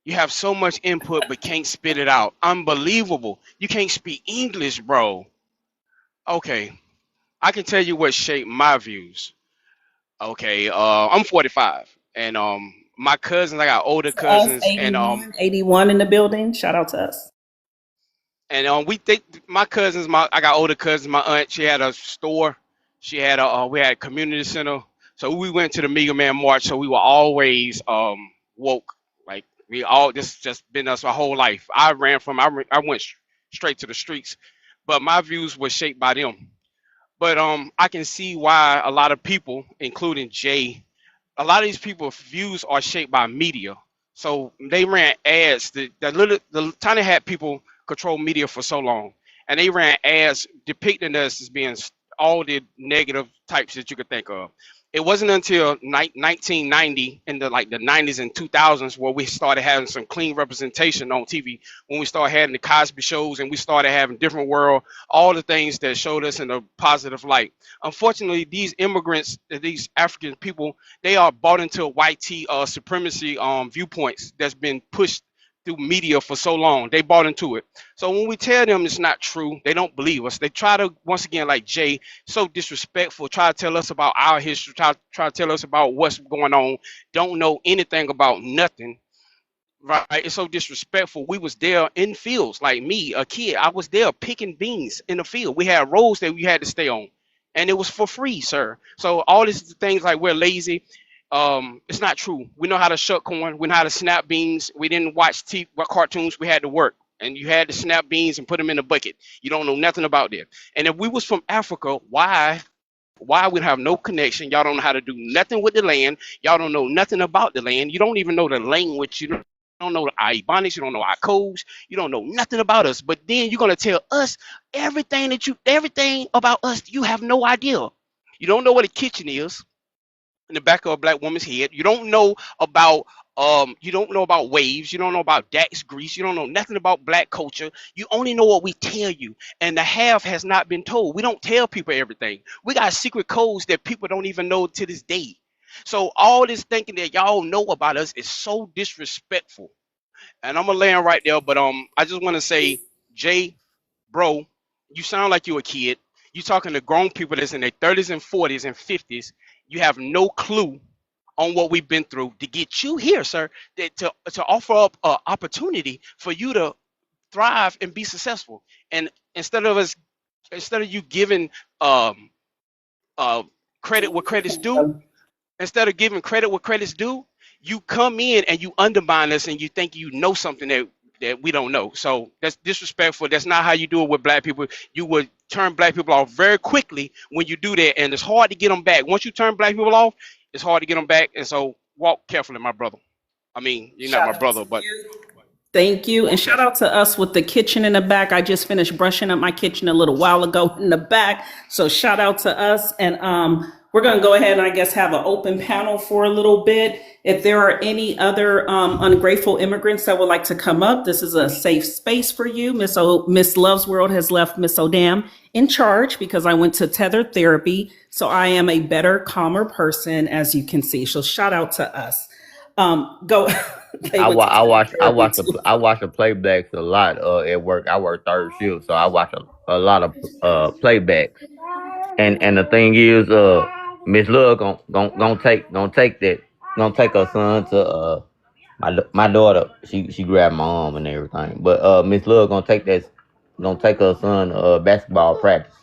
You have so much input but can't spit it out. Unbelievable. You can't speak English, bro. Okay, I can tell you what shaped my views. Okay, I'm 45 and my cousins, I got older Us, cousins eighty-one in the building. Shout out to us. and we think my cousins, my I got older cousins. My aunt, she had a store. She had a we had a community center. So we went to the Mega Man March. So we were always woke. Like we all this just been us our whole life. I went straight to the streets, but my views were shaped by them. But I can see why a lot of people, including Jay, a lot of these people's views are shaped by media. So they ran ads. The tiny hat people control media for so long, and they ran ads depicting us as being all the negative types that you could think of. It wasn't until 1990 in the 90s and 2000s where we started having some clean representation on TV. When we started having the Cosby shows and we started having Different World, all the things that showed us in a positive light. Unfortunately, these immigrants, these African people, they are bought into white tea supremacy viewpoints that's been pushed through media for so long. They bought into it. So when we tell them it's not true, they don't believe us. They try to, once again, like Jay, so disrespectful, try to tell us about our history, try to tell us about what's going on, don't know anything about nothing. Right, it's so disrespectful. We was there in fields, like me, a kid. I was there picking beans in the field. We had roads that we had to stay on, and it was for free, sir. So all these things like we're lazy, it's not true. We know how to shuck corn. We know how to snap beans. We didn't watch cartoons. We had to work, and you had to snap beans and put them in a bucket. You don't know nothing about that. And if we was from Africa, why we have no connection? Y'all don't know how to do nothing with the land. Y'all don't know nothing about the land. You don't even know the language. You don't know our Ebonics. You don't know our codes. You don't know nothing about us. But then you're gonna tell us everything about us. You have no idea. You don't know what a kitchen is in the back of a black woman's head. You don't know about waves. You don't know about Dax Grease. You don't know nothing about black culture. You only know what we tell you. And the half has not been told. We don't tell people everything. We got secret codes that people don't even know to this day. So all this thinking that y'all know about us is so disrespectful. And I'm gonna land right there, but I just wanna say, Jay, bro, you sound like you a kid. You talking to grown people that's in their 30s and 40s and 50s. You have no clue on what we've been through to get you here, sir. To offer up an opportunity for you to thrive and be successful. And instead of you giving um uh credit where credit's due, instead of giving credit where credit's due, you come in and you undermine us and you think you know something that we don't know. So that's disrespectful. That's not how you do it with black people. You would turn black people off very quickly when you do that, and it's hard to get them back. Once you turn black people off, it's hard to get them back. And so walk carefully, my brother. I mean, you're not Shout my out brother, to but you. Thank you. And walk shout carefully. out to us with the kitchen in the back. I just finished brushing up my kitchen a little while ago in the back. So shout out to us. And we're going to go ahead and I guess have an open panel for a little bit. If there are any other ungrateful immigrants that would like to come up, this is a safe space for you. Miss Love's World has left Miss Odam in charge because I went to tether therapy. So I am a better, calmer person, as you can see. So shout out to us. Go. They I went wa- to I tether watch I therapy watch the too. I watch the playbacks a lot at work. I work third shift, so I watch a lot of playbacks. And the thing is, Miss Love gonna take that, gonna take her son My daughter, she grabbed my arm and everything. But Miss Love gonna take her son basketball practice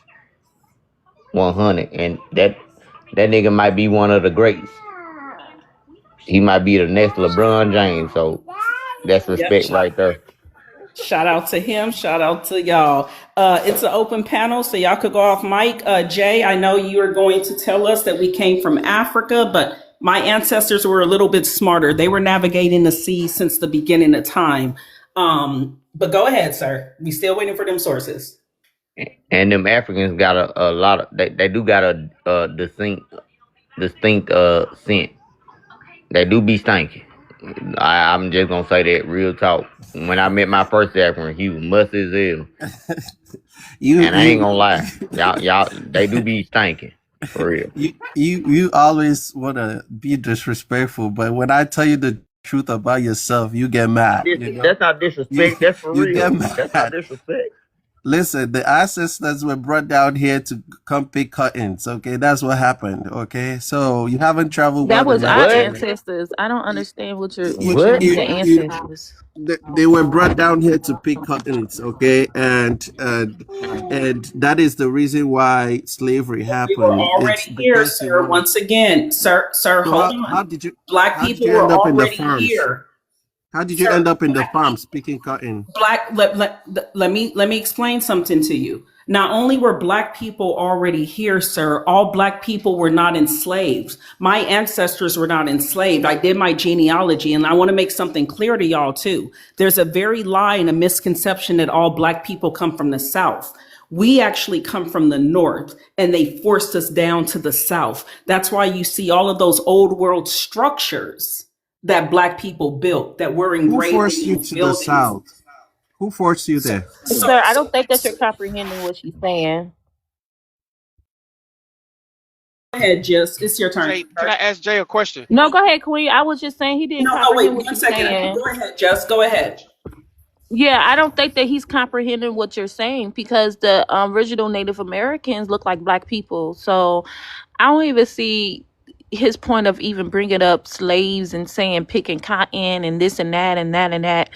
100, and that nigga might be one of the greats. He might be the next LeBron James. So that's Yep. respect right there. Shout out to him. Shout out to y'all. It's an open panel, so y'all could go off mic. Jay, I know you are going to tell us that we came from Africa, but my ancestors were a little bit smarter. They were navigating the sea since the beginning of time. But go ahead, sir. We still waiting for them sources. And them Africans got a lot of they do got a distinct scent. They do be stinking. I'm just gonna say that real talk. When I met my first African, he was musty as hell, You and I ain't gonna you lie, y'all they do be stinking for real. you always want to be disrespectful, but when I tell you the truth about yourself, you get mad. That's not You disrespect. That's for you get real. That's not mad. disrespect. Listen, the ancestors were brought down here to come pick cuttings. Okay, that's what happened. Okay, so you haven't traveled That well was our enough What? to. ancestors. I don't You, understand what you you, What? mean, you, the you, ancestors. they were brought down here to pick cottons. Okay, and that is the reason why slavery We were happened. It's already here, because they sir. wanted. Once again, sir, So hold how on. did you Black how did people you were end up in the already farms? here. How did you Sir, end up in the black farms people picking cotton? black let me explain something to you. Not only were black people already here, sir, all black people were not enslaved. My ancestors were not enslaved. I did my genealogy, and I want to make something clear to y'all too. There's a very lie and a misconception that all black people come from the south. We actually come from the north, and they forced us down to the south. That's why you see all of those old world structures that black people built that were Who engraved in forced you these to the buildings. south? Who forced you So, there? so, Sir, I so, don't think that you're so comprehending what she's saying. go ahead, Jess. It's your turn, Jay, can I sir. ask Jay a question? No, go ahead, Queen. I was just saying he didn't No, no, wait comprehend what one you're second. saying. Go ahead, Jess. Go ahead. Yeah, I don't think that he's comprehending what you're saying because the original Native Americans look like black people. So I don't even see his point of even bringing up slaves and saying picking cotton and this and that and that and that.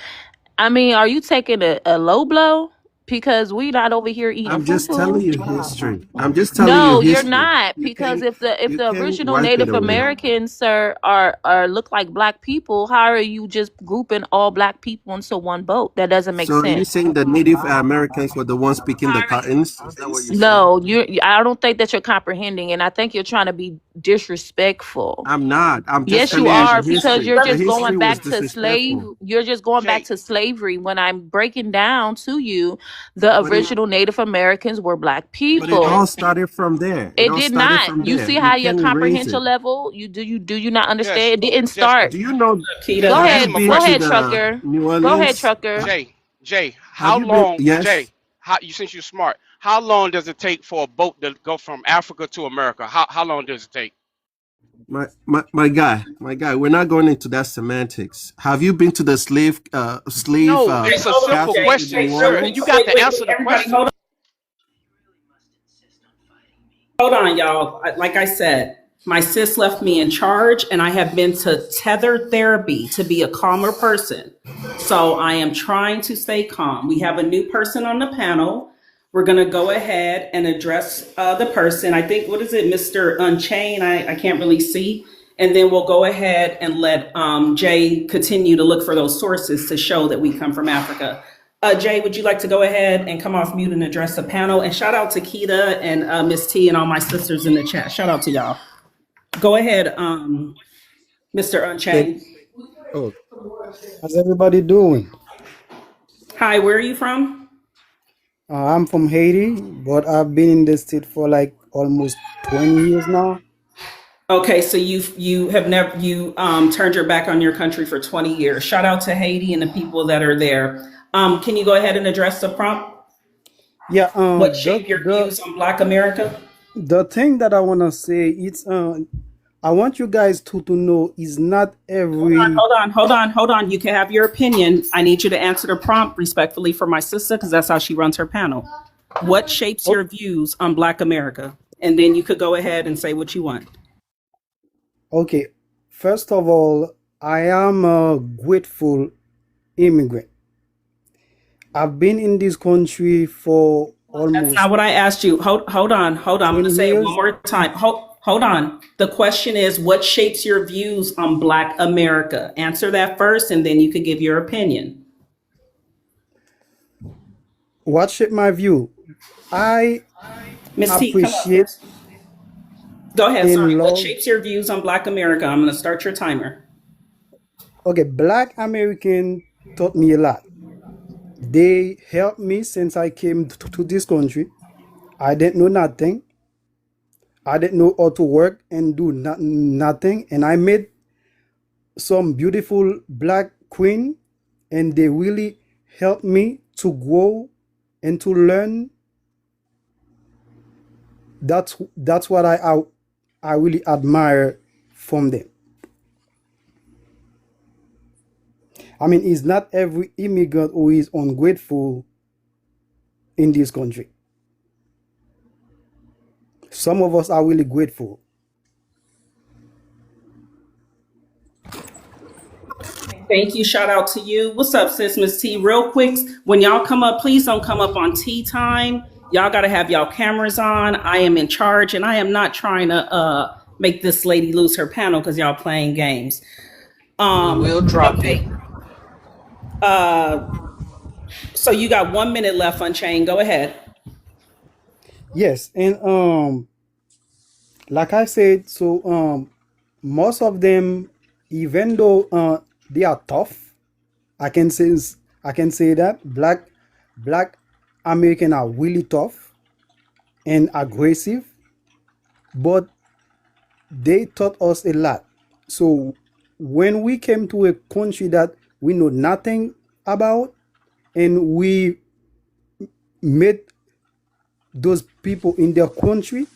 I mean, are you taking a low blow? Because we not over here eating I'm just telling fufu. you history. I'm just telling you No, you're history. not. Because if You the can original wipe it Native away. Americans, sir, are look like black people, how are you just grouping all black people into one boat? That doesn't make So are you sense. saying the Native Americans were the ones picking the cottons? Is that what you're saying? No, I don't think that you're comprehending, and I think you're trying to be disrespectful. I'm not. I'm just Yes, you telling you the are, because history. you're The just going history was back to slave. disrespectful. You're just going back Jay, to slavery when I'm breaking down to you the But it original Native Americans were black but it people. all started from there. It It all did started not. from You there. see You how your can't erase comprehension it. level, do you not just, understand? It didn't just start. Do you know Kita, Go have ask you him ahead. a been Go to question. ahead, the trucker. New Go ahead, Orleans? trucker. Jay, Have how you been long, yes? Jay, how you since you're smart, how long does it take for a boat to go from Africa to America? How long does it take? My guy, we're not going into that semantics. Have you been to the slave No, it's a Hold on, simple Jay. catchers in question, New Jay, real sir, quick. and you Orleans? got to answer the Everybody, question. hold on, y'all. Like I said, my sis left me in charge, and I have been to tether therapy to be a calmer person. So I am trying to stay calm. We have a new person on the panel. We're going to go ahead and address the person. I think, what is it, Mr. Unchained? I can't really see. And then we'll go ahead and let Jay continue to look for those sources to show that we come from Africa. Jay, would you like to go ahead and come off mute and address the panel? And shout out to Keita and Miss T and all my sisters in the chat. Shout out to y'all. Go ahead, Mr. Okay. Unchained. Oh, how's everybody doing? Hi, where are you from? I'm from Haiti, but I've been in the state for like almost 20 years now. Okay, so you have never turned your back on your country for 20 years. Shout out to Haiti and the people that are there. Can you go ahead and address the prompt? Yeah, What shape your views on Black America? the thing that I wanna say, it's I want you guys to know is not every Hold on. You can have your opinion. I need you to answer the prompt respectfully for my sister because that's how she runs her panel. What shapes oh, your views on Black America? And then you could go ahead and say what you want. okay. First of all, I am a grateful immigrant. I've been in this country for That's not almost what I asked you. Hold on. I'm going 20 to say it one years. more time. Hold on. The question is, what shapes your views on Black America? Answer that first, and then you can give your opinion. What shaped my view? I Miss T, come up, appreciate please. Go ahead. Sorry. and What love. shapes your views on Black America? I'm going to start your timer. Okay, Black American taught me a lot. They helped me since I came to this country. I didn't know nothing. I didn't know how to work and do nothing. And I met some beautiful black queen, and they really helped me to grow and to learn. That's what I really admire from them. I mean, it's not every immigrant who is ungrateful in this country. Some of us are really grateful. Thank you. Shout out to you. What's up, sis, Miss T? Real quick, when y'all come up, please don't come up on tea time. Y'all got to have y'all cameras on. I am in charge, and I am not trying to make this lady lose her panel because y'all playing games. We will drop you. Okay. Uh, so you got 1 minute left, Unchained. Go ahead. Yes, and like I said, so most of them, even though they are tough, I can say I can say that black American are really tough and aggressive, but they taught us a lot. So when we came to a country that we know nothing about, and we met those people in their country,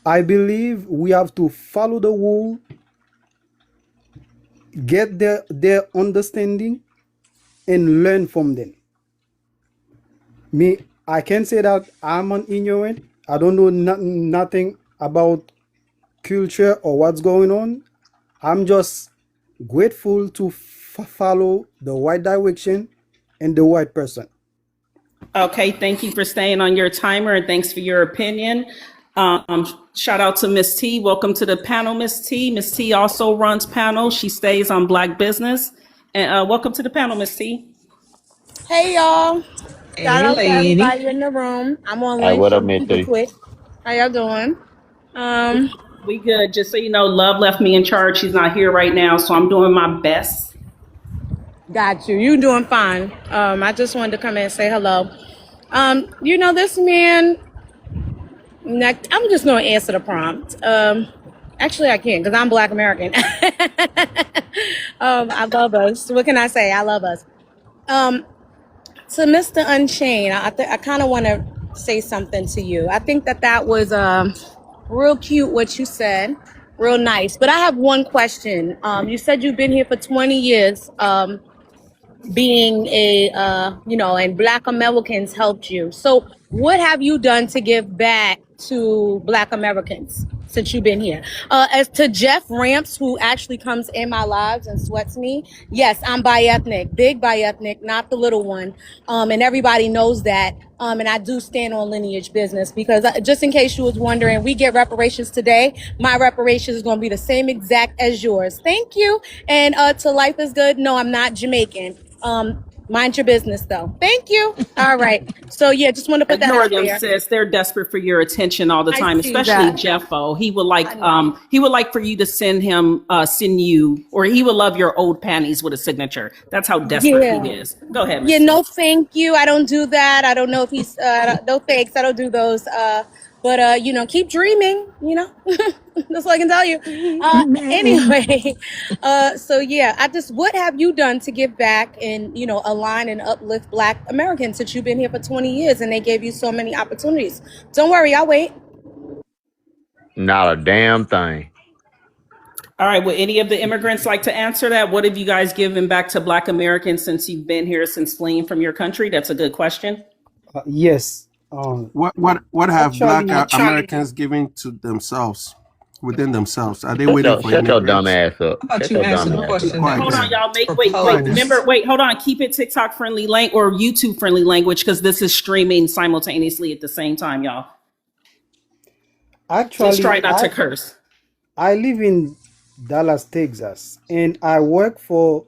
I believe we have to follow the rule, get their understanding, and learn from them. Me, I can say that I'm an ignorant. I don't know nothing about culture or what's going on. I'm just grateful to follow the right direction and the right person. Okay. Thank you for staying on your timer, and thanks for your opinion. Shout out to Miss T. Welcome to the panel, Miss T. Miss T also runs panels. She stays on Black Business. And welcome to the panel, Miss T. Hey y'all. Shout Hey, out to lady. everybody in the room. I'm on Hey, lunch, what so up, I'm gonna Miss keep it T? quick. How y'all doing? Um, We good. Just so you know, Love left me in charge. She's not here right now, so I'm doing my best. got you. You doing fine. I just wanted to come in and say hello. This man, I'm just gonna answer the prompt. Actually I can't because I'm Black American. I love us. What can I say? I love us. Um, to Mr. Unchained, I kind of want to say something to you. I think that was real cute what you said, real nice. But I have one question. You said you've been here for 20 years. Being and Black Americans helped you. So what have you done to give back to Black Americans since you've been here? As to Jeff Ramps, who actually comes in my lives and sweats me, yes, I'm bi-ethnic, big bi-ethnic, not the little one. And everybody knows that. And I do stand on lineage business because just in case you was wondering, we get reparations today. My reparations is going to be the same exact as yours. Thank you. And to Life is Good. No, I'm not Jamaican. Mind your business though. Thank you. All right. So yeah, just want to put that Ignore out them, there. sis. They're desperate for your attention all the I time, see especially that. Jeffo. I know. He would like for you to send you, or he would love your old panties with a signature. That's how desperate he Yeah. is. Go ahead, Yeah, Miss T. no thank you. I don't do that. I don't know if he's no thanks. I don't do those. But keep dreaming, That's all I can tell you. Anyway, so yeah, what have you done to give back and, align and uplift Black Americans since you've been here for 20 years and they gave you so many opportunities? Don't worry, I'll wait. Not a damn thing. All right. Would any of the immigrants like to answer that? What have you guys given back to Black Americans since you've been here, since fleeing from your country? That's a good question. Yes. What have Black Actually, Americans given to themselves? within themselves? Are they waiting for Shut your dumb immigrants? ass up. How about Shut you your answer dumb the ass up. Be question that quiet Hold on, was then. y'all. Be Wait. quiet proposed? then. Remember, wait, hold on. Keep it TikTok friendly or YouTube friendly language because this is streaming simultaneously at the same time, y'all. Just Actually, try not to curse. I live in Dallas, Texas, and I work for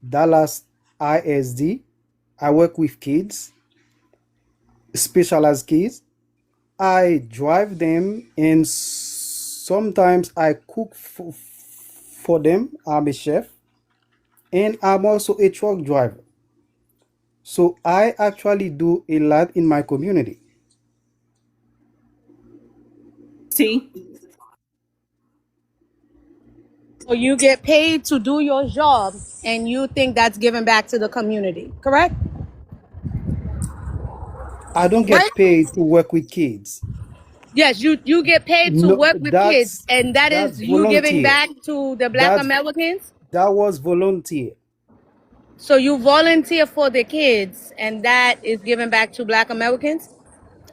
Dallas ISD. I work with kids, specialized kids. I drive them, and sometimes I cook for them. I'm a chef, and I'm also a truck driver. So I actually do a lot in my community. See? So you get paid to do your job and you think that's giving back to the community, correct? I don't Right? get paid to work with kids. Yes, you get paid to No, work with kids, and that that's is you giving volunteer. back to the Black That's Americans. that was volunteer. So you volunteer for the kids, and that is giving back to Black Americans.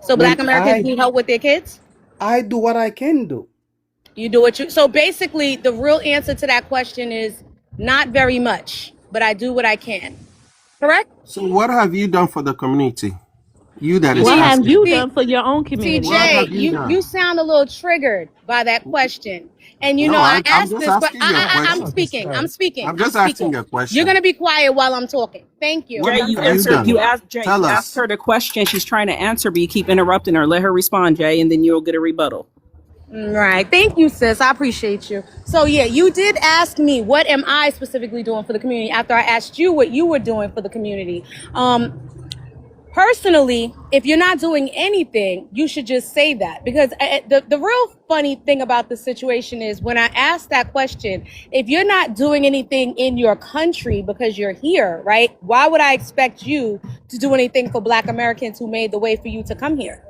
So Black Man, Americans need help with their kids. I do what I can do. You do what you. So basically, the real answer to that question is not very much, but I do what I can. Correct? So what have you done for the community? You that is What See, have asking. you see, done for your own see, What community? Jay, have you you done? sound a little triggered by that question. And No, I I'm asked just this, but asking you a I'm question. speaking. I'm speaking. I'm I'm just asking speaking. you a You're question. gonna be quiet while I'm talking. Thank you. What Jay, have you you done? asked Jay, Tell you asked us. her the question. She's trying to answer, but you keep interrupting her. Let her respond, Jay, and then you'll get a rebuttal. Right. Thank you, sis. I appreciate you. So yeah, you did ask me what am I specifically doing for the community after I asked you what you were doing for the community. Personally, if you're not doing anything, you should just say that, because the real funny thing about the situation is when I asked that question, if you're not doing anything in your country because you're here, right? Why would I expect you to do anything for Black Americans who made the way for you to come here?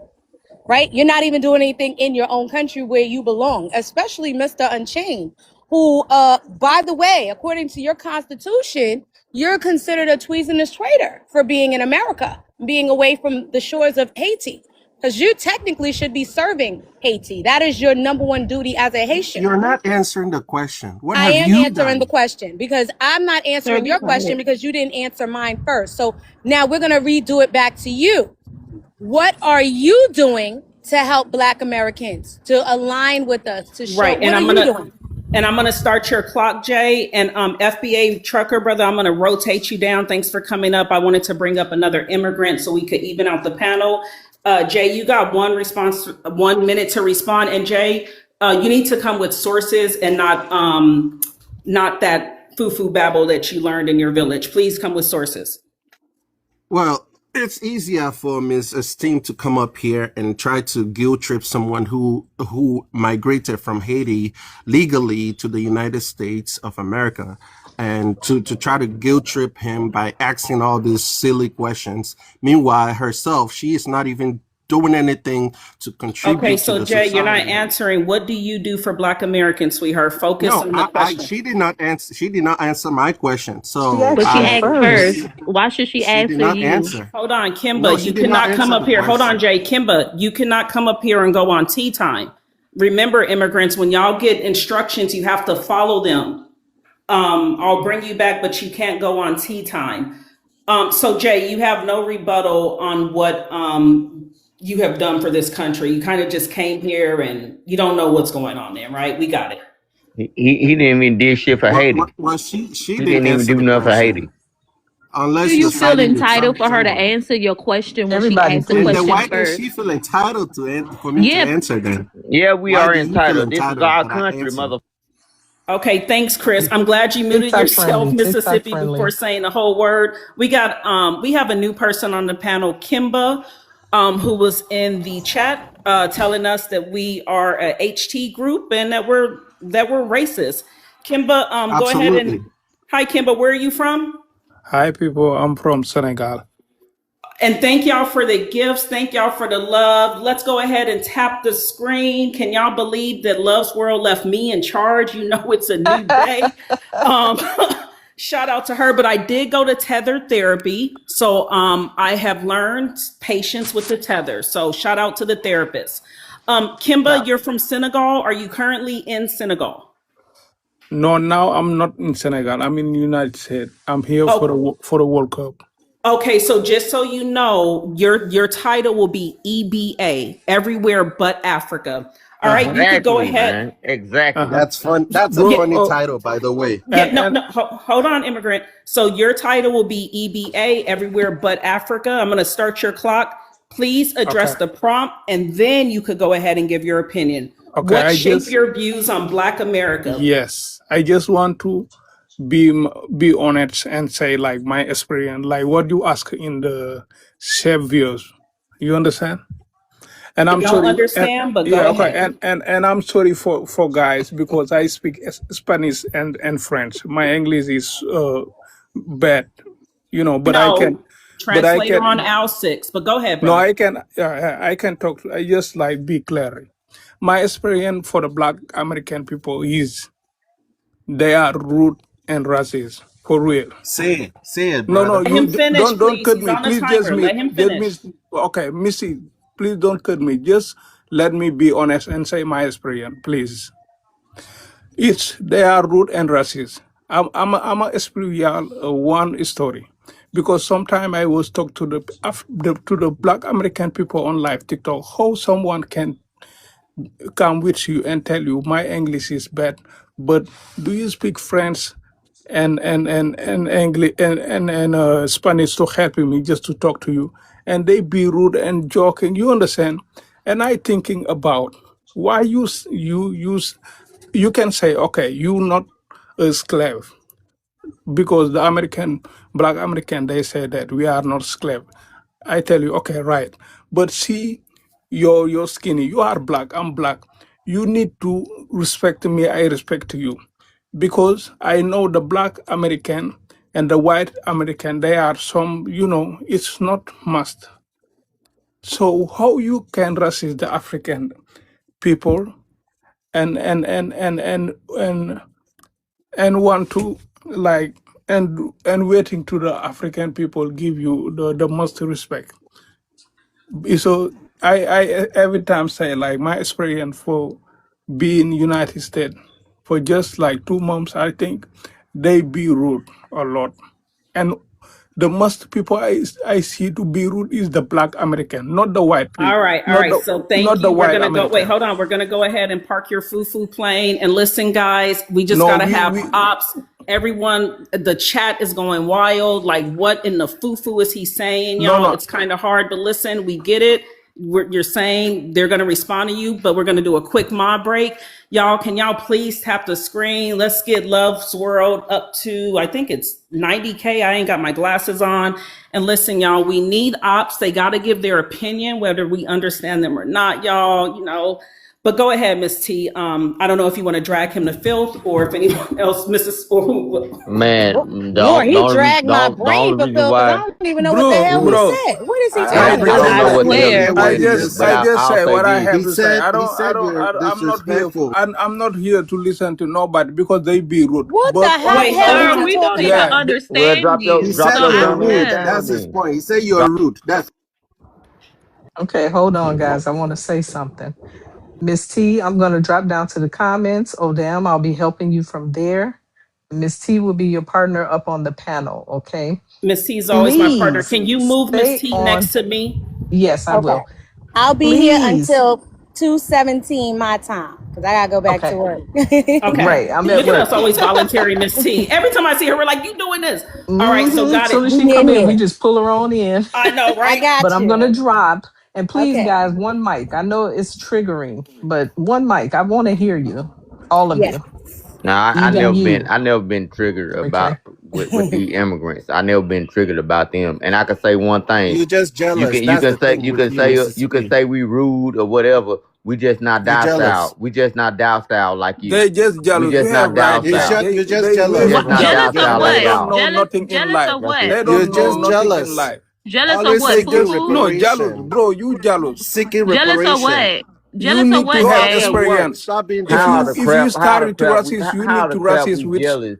Right? You're not even doing anything in your own country where you belong, especially Mr. Unchained, who, by the way, according to your constitution, you're considered a treasonous traitor for being in America, being away from the shores of Haiti, because you technically should be serving Haiti. That is your number one duty as a Haitian. You're not answering the question. What I have am you answering the done? question because I'm not Sir, answering be your question quiet. because you didn't answer mine first. So now we're going to redo it back to you. What are you doing to help Black Americans to align with us, to show, Right, what are you doing? and I'm gonna start your clock, Jay. And FBA trucker brother, I'm gonna rotate you down. Thanks for coming up. I wanted to bring up another immigrant so we could even out the panel. Jay, you got 1 minute to respond. And Jay, you need to come with sources and not that foo-foo babble that you learned in your village. Please come with sources. Well, it's easier for Ms. Esteem to come up here and try to guilt trip someone who migrated from Haiti legally to the United States of America, and to try to guilt trip him by asking all these silly questions. Meanwhile, herself, she is not even doing anything to Okay, contribute to so the Jay, you're not society. answering. What do you do for Black Americans, sweetheart? Focus No, on the question. she did not answer. She did not answer my question. She So asked But she you asked first. first. Why should she she did answer not you? answer. Hold on, No, Kimba. she You did not cannot come answer up the here. Hold on, question. Jay. Kimba, you cannot come up here and go on tea time. Remember, immigrants, when y'all get instructions, you have to follow them. I'll bring you back, but you can't go on tea time. So Jay, you have no rebuttal on what you have done for this country. You kind of just came here and you don't know what's going on there, right? We got it. He didn't even do shit for Haiti. Well, she He didn't didn't even answer do the nothing for question Haiti. Do unless you feel deciding to entitled trump for her to someone. answer your question when she Everybody, asked the And then please. question why did first? she feel entitled for me to Yeah, answer then? Yeah, we Why are do you feel entitled. This is entitled our that I country, answer? mother. Okay, thanks, Chris. I'm glad you muted TikTok yourself, friendly. TikTok Mississippi, before friendly. saying the whole word. We have a new person on the panel, Kimba, who was in the chat telling us that we are a HT group and that we're racist. Kimba, go ahead and Absolutely. hi, Kimba. Where are you from? Hi, people. I'm from Senegal. And thank y'all for the gifts. Thank y'all for the love. Let's go ahead and tap the screen. Can y'all believe that Love's World left me in charge? You know, it's a new day. Um, shout out to her. But I did go to tether therapy. So I have learned patience with the tether. So shout out to the therapist. Kimba, Now, you're from Senegal. Are you currently in Senegal? no, now I'm not in Senegal. I'm in the United States. I'm here for Oh, the World Cup. okay. So just so you know, your title will be EBA, everywhere but Africa. All right, Uh-huh. you could go Uh-huh. ahead. Man. Exactly. That's fun. That's a Yeah, Bro, funny title, by the way. yeah. No, no. Hold on, immigrant. So your title will be EBA, everywhere but Africa. I'm going to start your clock. Please okay. address the prompt, and then you could go ahead and give your opinion. Okay, What I shape just your views on Black America? yes, I just want to be be honest and say like my experience, like what you ask in the shape views. You understand? And I I'm don't sorry, and understand, but go yeah, okay, ahead. and I'm sorry for guys because I speak Spanish and French. My English is bad, but I can, No, but I translator on can. L6, but go ahead, No, brother. I can talk. I just like be clear. My experience for the Black American people is they are rude and racist for real. Say it, No, no, brother. Let him finish, don't please. cut He's me. on a Please just timer. me Let him just me. finish. Okay, Missy, please don't cut me. Just let me be honest and say my experience, please. It's they are rude and racist. I'm a experience one story because sometime I was talk to the Black American people on live TikTok how someone can come with you and tell you my English is bad, but do you speak French and English and Spanish to help me just to talk to you, and they be rude and joking. You understand? And I thinking about why you use you can say okay you not a slave because the American Black American they say that we are not slave. I tell you okay right, but see you're skinny. You are black. I'm black. You need to respect me. I respect you because I know the black American and the white American, they are some, it's not must. So how you can resist the African people and and want to like and waiting to the African people give you the most respect. So I every time say like my experience for being United States for just like 2 months, I think they be rude a lot. And the most people I see to be rude is the black American, not the white, please. All right, all Not right. the So thank not the you. We're white gonna go. Wait, American. hold on. We're gonna go ahead and park your foo-foo plane. And listen, guys, we just No, gotta we have we ops. Everyone, the chat is going wild. Like, what in the foo-foo is he saying, no y'all? no It's kind of hard, but listen, we get it. You're saying they're gonna respond to you, but we're gonna do a quick mod break. Y'all, can y'all please tap the screen? Let's get Love Swirled up to, I think it's 90K. I ain't got my glasses on. And listen, y'all, we need ops. They got to give their opinion, whether we understand them or not, y'all, But go ahead, Miss T. I don't know if you want to drag him to filth or if anyone else, Mrs. Or who. man, Lord, he dragged my brain for Phil because I don't even know what the hell he bro. said. What is he I talking Every I about? don't know I time what the we hell he swear. hear said what he either, just but said, I just I'll say say what I this. have he to say. said I he don't, I said don't, you're I'm not here. disrespectful. I'm not here to listen to nobody because they be rude. What the But Wait, hell hold is Sir, he on. we don't talking even yeah, about? well, understand He you. drop said So your you're gun calm on the rude. ground down. That's his then. point. He said you're Drop. rude. That's Okay, hold on, guys. I want to say something. Miss T, I'm going to drop down to the comments. Oh, damn, I'll be helping you from there. Miss T will be your partner up on the panel, okay? Miss T is always my partner. Please Can you move Miss stay T on. next to me? Yes, I Okay. will. I'll be here Please. until 2:17 my time because I gotta go back to Okay. work. Okay. Right. I'm at Look at us work. always volunteering Miss T. Every time I see her, we're like, you doing this. All right, so Mm-hmm. got Soon it. as she Here, come in, we here. just pull her on in. I know, I right? But got I'm gonna you. drop. And please, Okay. guys, one mic. I know it's triggering, but one mic. I want to hear you, all of Yes. you, Nah, even you. I never been triggered Okay. about with the immigrants. I never been triggered about them. And I can say one thing: you just jealous. you That's can the say thing with you, Mrs. you can P. say we rude or whatever. We just not You're docile. jealous. We just not docile like you. They just You jealous. We just not have right. docile. You're just We jealous. just What? not That's Jealous of docile that's at what? it. all. Jealous? Nothing in Jealous life. of That's what? it. They You're don't know just nothing in jealous. life. Jealous of Always what? They Foo seeking just foo? no jealous, reparation. bro. You jealous. Seeking Jealous of reparation. what? You Jealous of need to what, Go have out there GA? and work. experience. Stop being jealous. If you How the started to crap we resist, you how need the to crap resist we with jealous?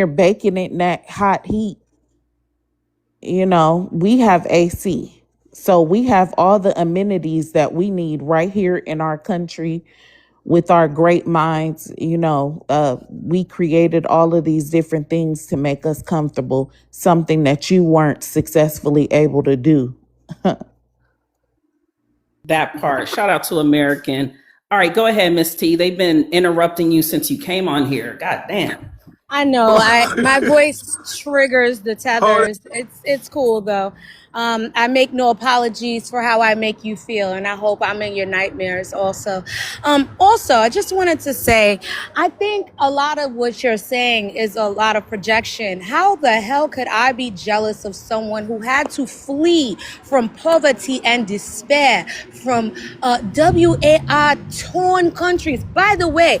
here baking it in that hot heat. You know, we have AC. So we have all the amenities that we need right here in our country with our great minds. We created all of these different things to make us comfortable, something that you weren't successfully able to do. That part. Shout out to American. All right, go ahead, Miss T. They've been interrupting you since you came on here. God damn. I know. My voice triggers the Hold tethers. It's cool though. I make no apologies for how I make you feel, and I hope I'm in your nightmares also. Also, I just wanted to say, I think a lot of what you're saying is a lot of projection. How the hell could I be jealous of someone who had to flee from poverty and despair from WAR torn countries? By the way,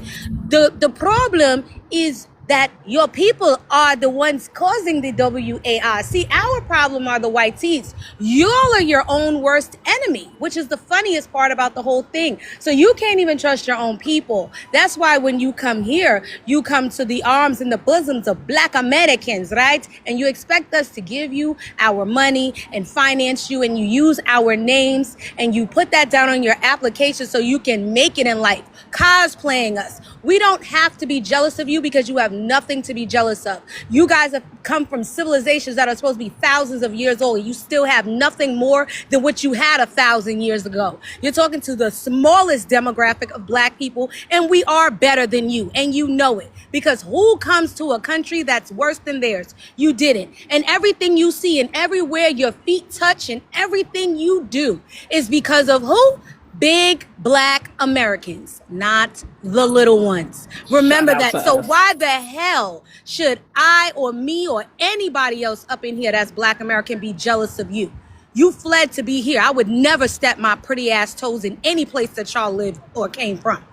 the problem is that your people are the ones causing the WAR. See, our problem are the white tees. Y'all are your own worst enemy, which is the funniest part about the whole thing. So you can't even trust your own people. That's why when you come here, you come to the arms and the bosoms of Black Americans, right? And you expect us to give you our money and finance you, and you use our names and you put that down on your application so you can make it in life, cosplaying us. We don't have to be jealous of you because you have nothing to be jealous of. You guys have come from civilizations that are supposed to be thousands of years old. You still have nothing more than what you had 1,000 years ago. You're talking to the smallest demographic of Black people, and we are better than you, and you know it. Because who comes to a country that's worse than theirs? You didn't. And everything you see and everywhere your feet touch and everything you do is because of who? Big Black Americans, not the little ones. Shout Remember out that. to So us. why the hell should I or me or anybody else up in here that's Black American be jealous of you? You fled to be here. I would never step my pretty ass toes in any place that y'all live or came from.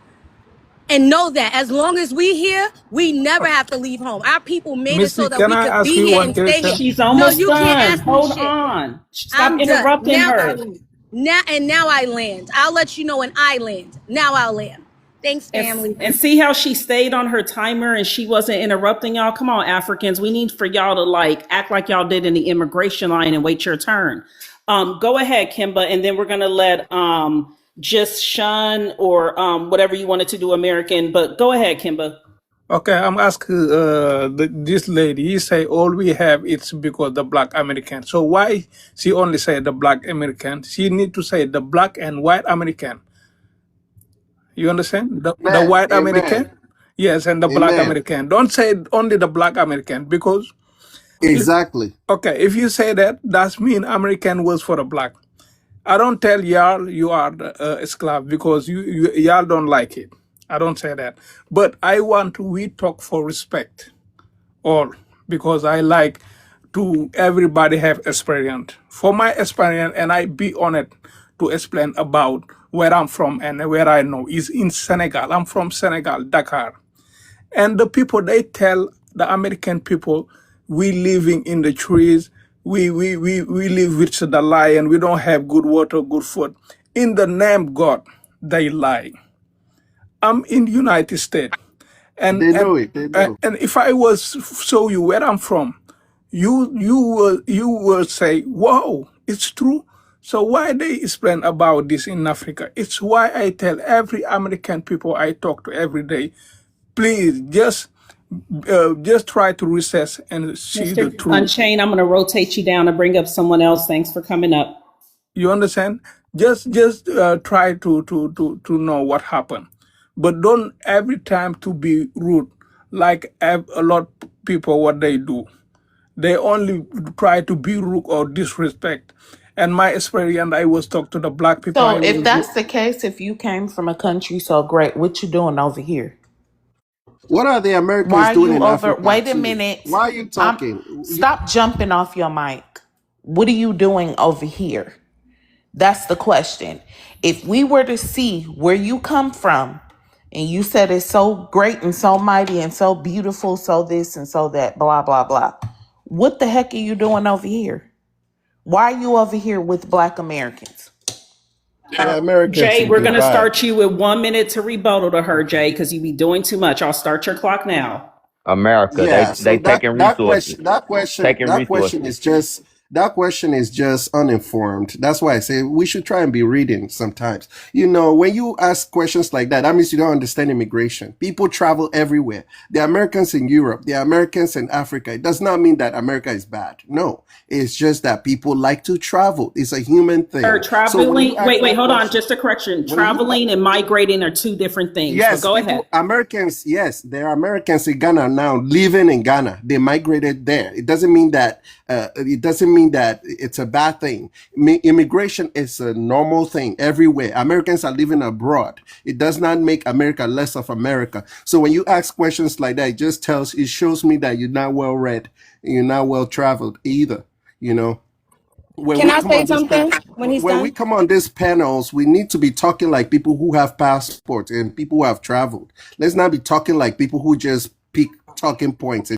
And know that as long as we here, we never have to leave home. Our people made it so Missy, that can we I could ask be you here one and stay here. question? She's No, almost you can't done. ask me Hold shit. on. Stop I'm done. interrupting her. Now I land. I'll let you know when I land. Now I'll land. Thanks, And, family. and see how she stayed on her timer and she wasn't interrupting y'all. Come on, Africans. We need for y'all to like act like y'all did in the immigration line and wait your turn. Go ahead, Kimba, and then we're gonna let just Shun or whatever you wanted to do American. But go ahead, Kimba. Okay, I'm asking this lady. He say all we have it's because the Black American. So why she only say the Black American? She need to say the Black and White American. You understand? The Amen. White American, Amen. yes, and the Black Amen. American. Don't say only the Black American because if Exactly. okay, if you say that, that mean American was for the Black. I don't tell y'all you are a esclave because y'all don't like it. I don't say that. But I want we talk for respect all because I like to everybody have experience. For my experience, and I be on it to explain about where I'm from and where I know is in Senegal. I'm from Senegal, Dakar. And the people they tell the American people we living in the trees, we live with the lion, we don't have good water, good food. In the name God, they lie. I'm in United States. And They and know it. They know. and if I was show you where I'm from, you will say, "Wow, it's true." So why they explain about this in Africa? It's why I tell every American people I talk to every day, please just try to recess and see the Mr. truth. Unchained, I'm gonna rotate you down and bring up someone else. Thanks for coming up. You understand? Just try to know what happened, but don't every time to be rude like a lot people what they do. They only try to be rude or disrespect. And my experience, I was talk to the Black people. So I if was that's the case, if you came from a country so great, what you doing over here? What are the Americans Why are doing you in over? Africa Wait a too? minute. Why are you I'm talking? stop jumping off your mic. What are you doing over here? That's the question. If we were to see where you come from, and you said it's so great and so mighty and so beautiful, so this and so that, blah, blah, blah. What the heck are you doing over here? Why are you over here with Black Americans? The Americans Jay, is we're gonna divide. start you with 1 minute to rebuttal to her, Jay, because you be doing too much. I'll start your clock now. America, Yeah. So they taking resources, taking that resources. question is just That question is just uninformed. That's why I say we should try and be reading sometimes. You know, when you ask questions like that, that means you don't understand immigration. People travel everywhere. The Americans in Europe, the Americans in Africa. It does not mean that America is bad. No, it's just that people like to travel. It's a human Or thing. So when you traveling. ask Wait, that hold on. question, Just a correction. when you Traveling and migrating are two different things. But yes, go ahead. people, Americans, yes, there are Americans in Ghana now living in Ghana. They migrated there. It doesn't mean that it's a bad thing. Immigration is a normal thing everywhere. Americans are living abroad. It does not make America less of America. So when you ask questions like that, it shows me that you're not well read. You're not well traveled either. You know, when Can we I come say on this something when he's when we done? come on these panels, we need to be talking like people who have passports and people who have traveled. Let's not be talking like people who just pick talking points. Go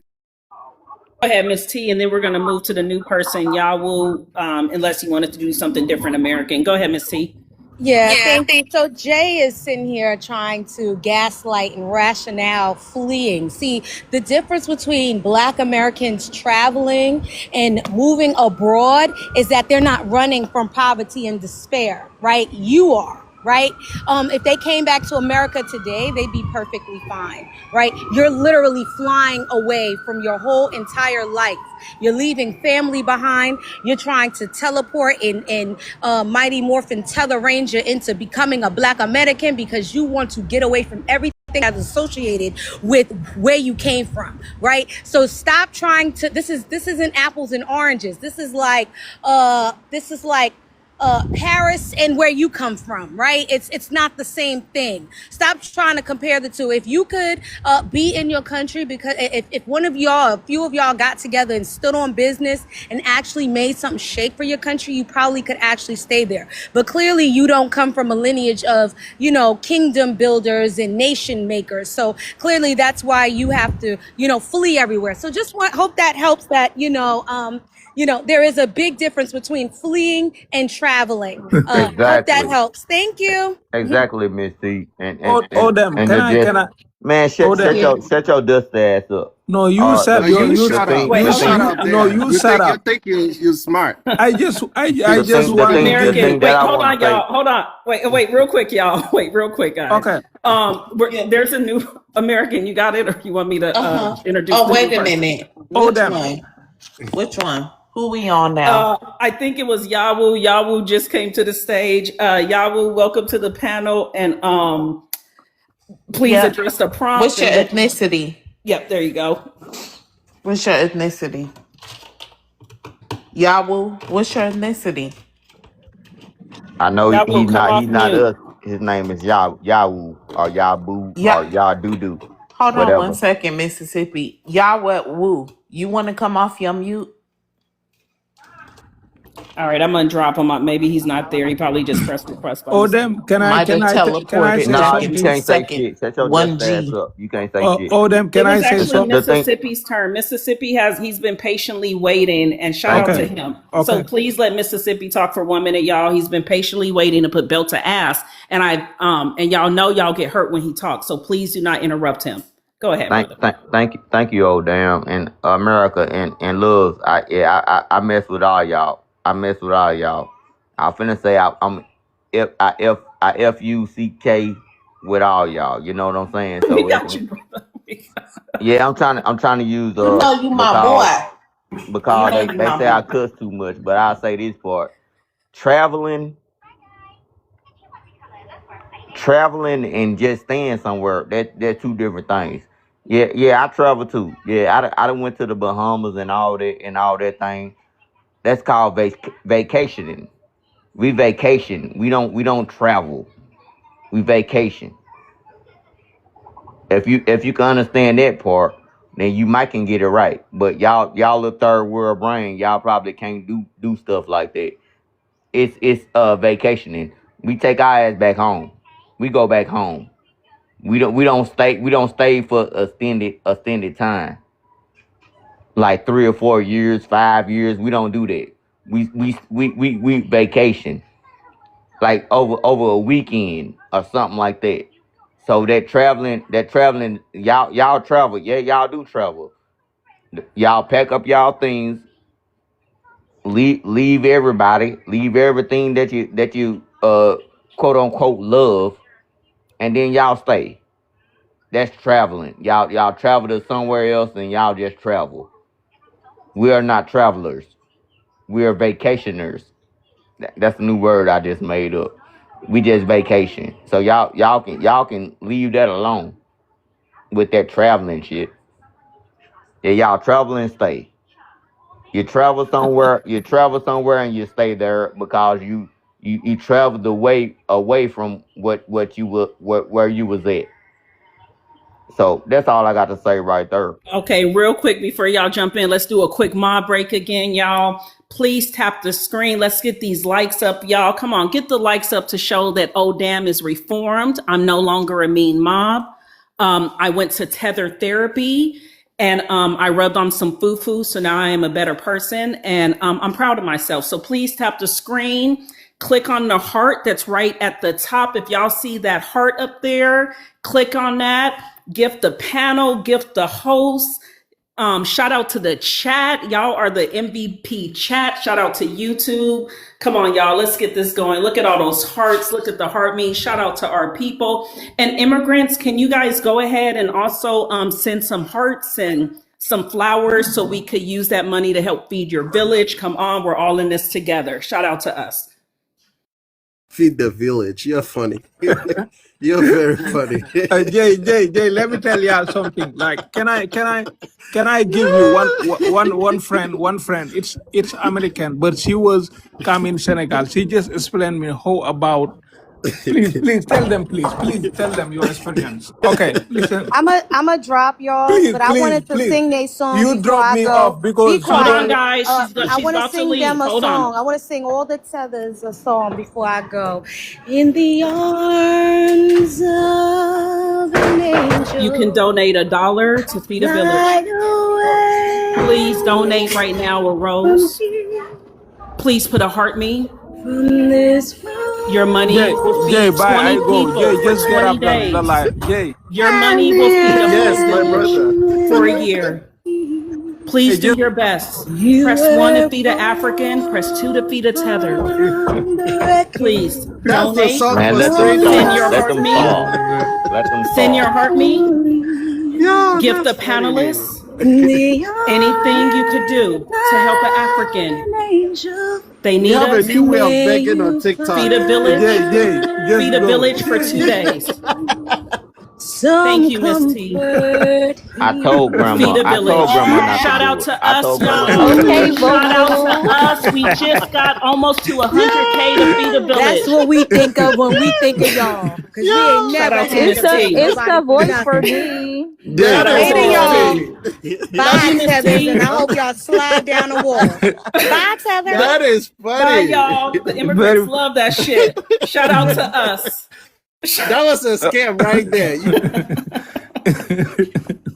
ahead, Miss T, and then we're going to move to the new person, Yawu, unless you wanted to do something different American. Go ahead, Miss T. Yeah, I think so. Jay is sitting here trying to gaslight and rationale fleeing. See, the difference between Black Americans traveling and moving abroad is that they're not running from poverty and despair, right? You are. Right? If they came back to America today, they'd be perfectly fine, right? You're literally flying away from your whole entire life. You're leaving family behind. You're trying to teleport in Mighty Morphin Teleranger into becoming a Black American because you want to get away from everything that's associated with where you came from, right? So stop trying to. This isn't apples and oranges. This is like Paris and where you come from, right? It's not the same thing. Stop trying to compare the two. If you could be in your country, because if one of y'all, a few of y'all got together and stood on business and actually made something shake for your country, you probably could actually stay there. But clearly you don't come from a lineage of, kingdom builders and nation makers. So clearly that's why you have to, flee everywhere. So just hope that helps that, there is a big difference between fleeing and traveling. Hope that Exactly. helps. Thank you. Exactly, Miss T. Oh them. And Can the I? just Can I? man, Oh them. shut your dust ass up. No, you No, said you you. shut up. Wait, You hold shut on. You up no. there. You set You up. think you're smart. I just The want to thing the give you. American. thing that Wait, I hold want on, to say, y'all. Hold on. Wait, real quick, y'all. Wait, real quick, guys. Okay. There's a new American. You got it, or you want me to Uh-huh. introduce Oh, the new wait a person? minute. Oh Which them. one? Which one? Who we on now? I think it was Yawu. Yawu just came to the stage. Yawu, welcome to the panel, and please Yep. address the prompt. What's your And then, ethnicity? yep, there you go. What's your ethnicity? Yawu, what's your ethnicity? I know Yawu, come he's off not mute. us. His name is Yawu or Yabu or Yeah. Yadudu, Hold on one whatever. second, Mississippi. Yawu, woo. You want to come off your mute? All right, I'm gonna drop him. Maybe he's not there. He probably just pressed request by Oh mistake. them. Can I? Might Can have I? Can I teleported. say Just Nah, give you 2 something? can't say seconds. shit. Shut your dust ass 1G. up. You can't say shit. Oh them. It Can I was say actually so? The thing, Mississippi's turn. He's been patiently waiting, and shout thank out to Okay. you. him. So Okay. please let Mississippi talk for 1 minute, y'all. He's been patiently waiting to put belt to ass, and and y'all know y'all get hurt when he talks. So please do not interrupt him. Go ahead, brother. Thank you, old damn, and America and love. I mess with all y'all. I mess with all y'all. I finna say I'm I F U C K with all y'all. You know what I'm saying? We So it's got you, brother. yeah. I'm trying to use You know you my boy. You because know you they my say I boy. cuss too much, but I say this part: traveling traveling and just staying somewhere, they're two different things. Yeah, I travel too. Yeah, I done went to the Bahamas and all that thing. That's called vacationing. We vacation. We don't travel. We vacation. If you can understand that part, then you might can get it right. But y'all a third world brain, y'all probably can't do stuff like that. It's vacationing. We take our ass back home. We go back home. We don't stay for extended time, like 3 or 4 years, 5 years. We don't do that. We vacation like over a weekend or something like that. So that traveling, y'all travel. Yeah, y'all do travel. Y'all pack up y'all things leave everybody, leave everything that you quote unquote love, and then y'all stay. That's traveling. Y'all travel to somewhere else and y'all just travel. We are not travelers. We are vacationers. That's a new word I just made up. We just vacation. So y'all can leave that alone with that traveling shit. Yeah, y'all travel and stay. You travel somewhere and you stay there because you traveled away from what you were where you was at. So that's all I got to say right there. Okay, real quick before y'all jump in, let's do a quick mob break again, y'all. Please tap the screen. Let's get these likes up, y'all. Come on, get the likes up to show that Oh Damn is reformed. I'm no longer a mean mob. I went to tether therapy and I rubbed on some foo-foo, so now I am a better person and I'm proud of myself. So please tap the screen. Click on the heart that's right at the top. If y'all see that heart up there, click on that. Gift the panel, gift the host. Shout out to the chat. Y'all are the MVP chat. Shout out to YouTube. Come on, y'all. Let's get this going. Look at all those hearts. Look at the heart me. Shout out to our people. And immigrants, can you guys go ahead and also send some hearts and some flowers so we could use that money to help feed your village? Come on, we're all in this together. Shout out to us. Feed the village. You're funny. You're very funny. Jay, let me tell y'all something. Like, can I give you one friend. It's American, but she was come in Senegal. She just explained me how about. Please tell them your experience. Okay, listen. I'm a drop y'all, but I wanted to Please. sing their song You before drop I me go. off Be because you Hold on, don't. quiet. guys. I She's want to about to sing leave. them a Hold on. song. I want to sing all the tethers a song before I go. In the arms of an You can angel, donate $1 to feed a village. fly Please away donate right now, a from rose. here, Please put a heart me. from this Your money will Jay, feed bye. 20 I go. people Jay, for just get 20 up the days. line. Jay, Your and money will feed a whole Yes, my village brother. for a the year. hey, Please do just your best. you Press 1 to were feed an African, press 2 to feed a tethered. born the wreckage Please That's the donate. song Man, for let them straight Send talk. up. your Let heart them me. talk. oh, Let them Send your talk. heart me. Yo, Gift that's the funny, man. panelists in the anything you could do arms to help an of African. an angel. They We need have a us. new way of May begging on you Feed TikTok. a village. Jay, just Feed a go. village for 2 days. find Thank some you, Miss T. comfort I told Feed grandma. a I here. told village. grandma not to Shout out do it. to I us, told grandma not to y'all. do Okay, it. boo Shout out to boo. us. We just got almost to 100K to feed a Yeah, That's village. what we think of when we think of y'all. Because we ain't yo, Shout never out to had Miss to It's beg T. the nobody for voice for nothing. me. that Shout out is to Later, Miss y'all. T. funny. Love Bye, you, Miss Tethers, and T. I hope y'all slide down the wall. Bye, Tether. That is Bye, funny. y'all. The immigrants Very. love that shit. Shout out to us. That was a scam right there.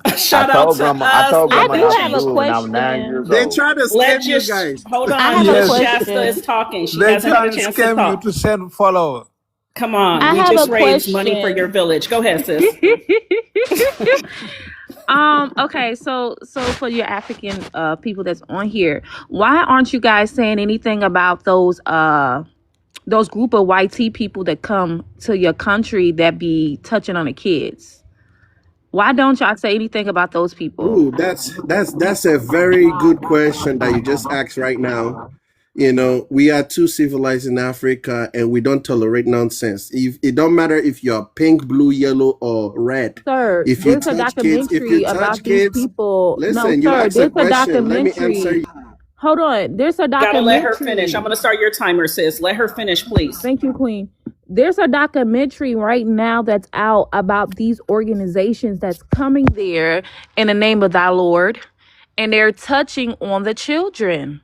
I Shout out told to grandma. I us. told I Let grandma the do not to have a change. do it when I was 9 years question. They old. try to Let scam you just guys. hold I on. have a Just Yes, Shasta question. is talking. She they hasn't had a try to chance to scam you talk. to send follow. Come on. I We have a just raised money for your question. village. Go ahead, sis. Okay, so for your African people that's on here, why aren't you guys saying anything about those group of white tea people that come to your country that be touching on the kids? Why don't y'all say anything about those people? Ooh, that's a very good question that you just asked right now. You know, we are too civilized in Africa and we don't tolerate nonsense. If it don't matter if you're pink, blue, yellow, or red. Sir, there's a If you documentary touch about these kids, people. No, listen, you sir, ask a there's a question, let me answer documentary. you. Hold on. There's a Gotta let her finish. I'm documentary. gonna start your timer, sis. Let her finish, please. Thank you, Queen. There's a documentary right now that's out about these organizations that's coming there in the name of thy Lord, and they're touching on the children.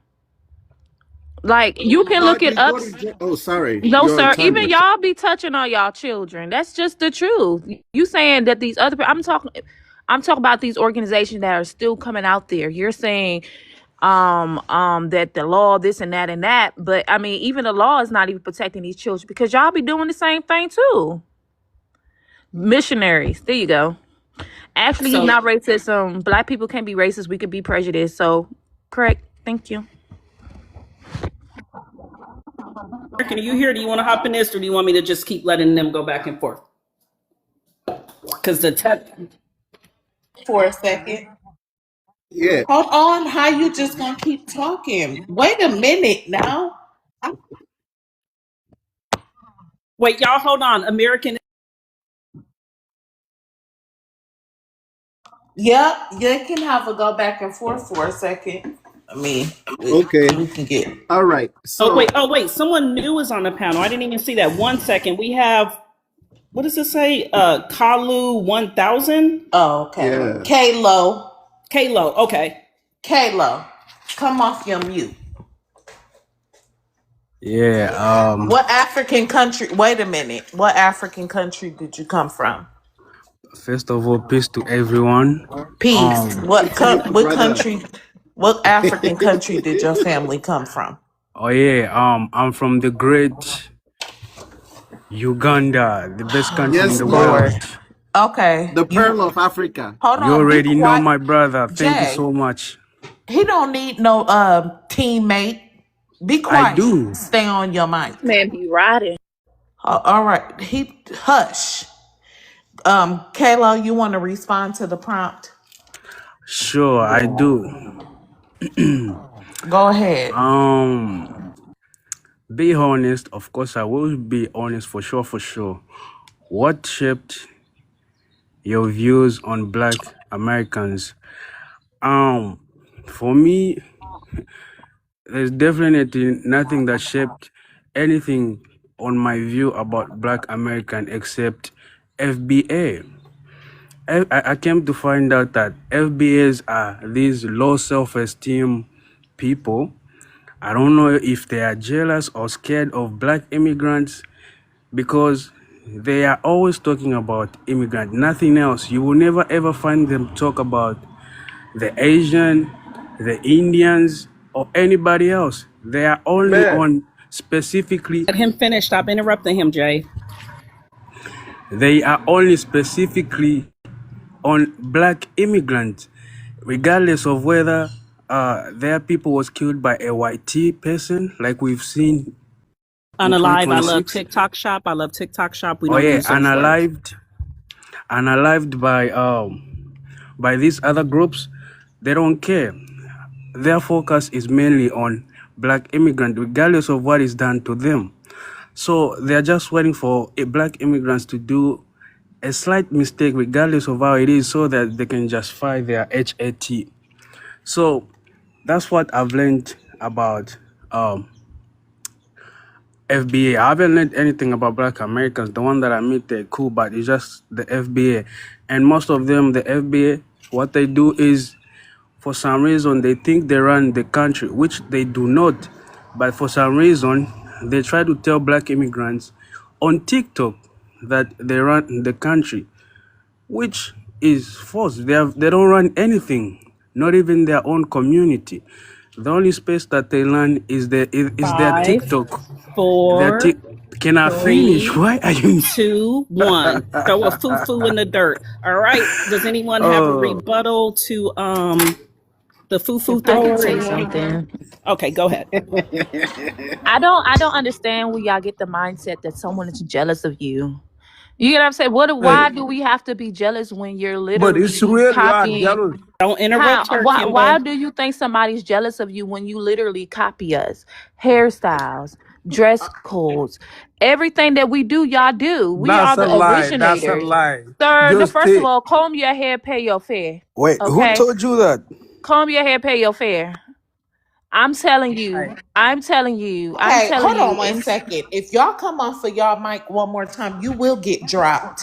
Like you can look it You up. go to oh, sorry, No, you're on sir. Even timer. y'all be touching on y'all children. That's just the truth. You saying that these other I'm talking about these organizations that are still coming out there. You're saying that the law this and that, but I mean even the law is not even protecting these children because y'all be doing the same thing too. Missionaries. There you go. Actually, he's So not racist. Black people can be racist. We could be prejudiced. So correct. Thank you. American, are you here? Do you want to hop in this, or do you want me to just keep letting them go back and forth? Because the tech. For a second. Yeah. Hold on. How you just gonna keep talking? Wait a minute now. Wait, y'all, hold on. American. Yep, you can have a go back and forth for a second. I mean, Okay. we can get. All right. Oh wait, So oh wait. Someone new is on the panel. I didn't even see that. 1 second. We have. What does it say? Kalu 1000. Oh, okay. yeah. Kalo, Kalo. Okay. Kalo, come off your mute. Yeah, What African country? Wait a minute. What African country did you come from? first of all, peace to everyone. Peace. Um, What Brother. country? What African country did your family come from? oh yeah, I'm from the great Uganda, the best country in Yes, the Lord. world. man. Okay. The You Pearl of Africa. hold You on. Be already know quiet, my brother. Thank you Jay. so much. He don't need no teammate. Be I quiet. do. Stay on your mic. Man be riding. All right. He hush. Kayla, you want to respond to the prompt? Sure, I do. Go ahead. Be honest. Of course, I will be honest for sure, for sure. What shaped your views on Black Americans? Um, for me, there's definitely nothing that shaped anything on my view about Black American except FBA. I came to find out that FBAs are these low self-esteem people. I don't know if they are jealous or scared of Black immigrants because they are always talking about immigrant, nothing else. You will never ever find them talk about the Asian, the Indians, or anybody else. They are only Man. on specifically, Let him finish. Stop interrupting him, Jay. they are only specifically on Black immigrants, regardless of whether their people was killed by a white person, like we've seen in Unalive. I love 2026. TikTok Shop. I love TikTok Shop. We Oh don't yeah, use those words. unalived by these other groups. They don't care. Their focus is mainly on Black immigrants, regardless of what is done to them. So they're just waiting for Black immigrants to do a slight mistake, regardless of how it is, so that they can justify their HAT. So that's what I've learned about FBA. I haven't learned anything about Black Americans. The one that I meet, they're cool, but it's just the FBA. And most of them, the FBA, what they do is, for some reason, they think they run the country, which they do not. But for some reason, they try to tell Black immigrants on TikTok that they run the country, which is false. They don't run anything, not even their own community. The only space that they run is their 5, TikTok. Their 4, tik. Can I finish? 3, Why are you? 2, 1. Throw a foo-foo in the dirt. All right. Does anyone have a Oh, rebuttal to the foo-foo I can thrower? say Anyone? something. Okay, go ahead. I don't understand where y'all get the mindset that someone is jealous of you. You get what I'm saying? Hey, Why do we have to be jealous when you're but it's literally real. You are copying? jealous. Don't How? interrupt her, Why Kimba. do you think somebody's jealous of you when you literally copy us? Hairstyles, dress codes, everything that we do, y'all do. We are That's a the lie. That's a originators. lie. Sir, the Just first of take. all, comb your hair, pay your fare. Wait, who Okay? told you that? Comb your hair, pay your fare. I'm telling you, I'm telling you, I'm Okay, telling hold on you. one second. If y'all come off of y'all mic one more time, you will get dropped.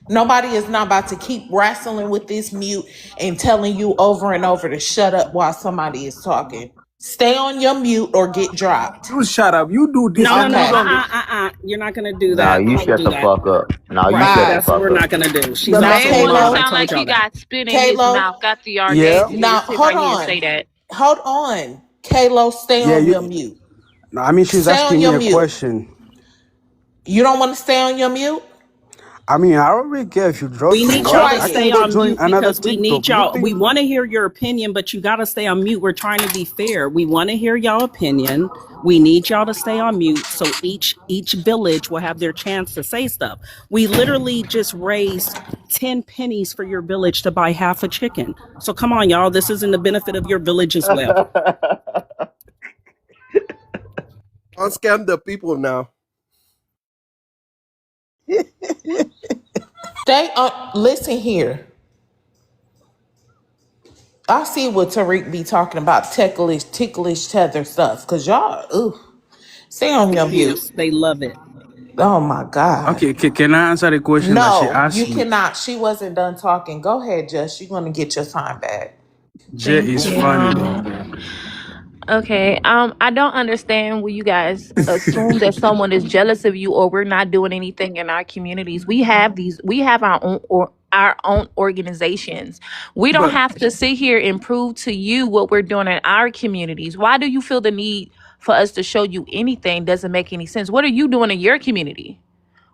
Nobody is not about to keep wrestling with this mute and telling you over and over to shut up while somebody is talking. Stay on your mute or get dropped. You shut up. You do this No, no, and no. you Okay. don't do. You're not gonna do Nah, that. you Don't shut do the that. fuck up. Nah, you Right. shut the Bye. That's what fuck we're up. not gonna do. She's The not Now, man. Main saying one that that. I Kalo, sound told like y'all he that. got spit in his Kalo, mouth, got the Yeah. audacity to now sit hold right here and say on. that. Hold on. Kalo, stay Yeah. on You. your mute. No, I mean, she's Stay on asking me your a mute. question. You don't want to stay on your mute? I mean, I don't really care if you drop We me. need y'all to I stay can Quiet. go on join mute another because we TikTok. need You y'all. think? We want to hear your opinion, but you got to stay on mute. We're trying to be fair. We want to hear y'all opinion. We need y'all to stay on mute so each village will have their chance to say stuff. We literally just raised 10 pennies for your village to buy half a chicken. So come on, y'all. This is in the benefit of your village as well. Don't scam the people now. Stay on. Listen here. I see what Tariq be talking about, ticklish tether stuff. Cause y'all, ooh, stay on your mute. Yes, they love it. Oh my God. Okay, can I answer the question that she No, asked you me? cannot. She wasn't done talking. Go ahead, Jess. You're gonna get your time back. Jay Thank is you. funny though. Okay. I don't understand when you guys assume that someone is jealous of you or we're not doing anything in our communities. We have our own organizations. We don't But have to sit here and prove to you what we're doing in our communities. Why do you feel the need for us to show you anything? Doesn't make any sense. What are you doing in your community?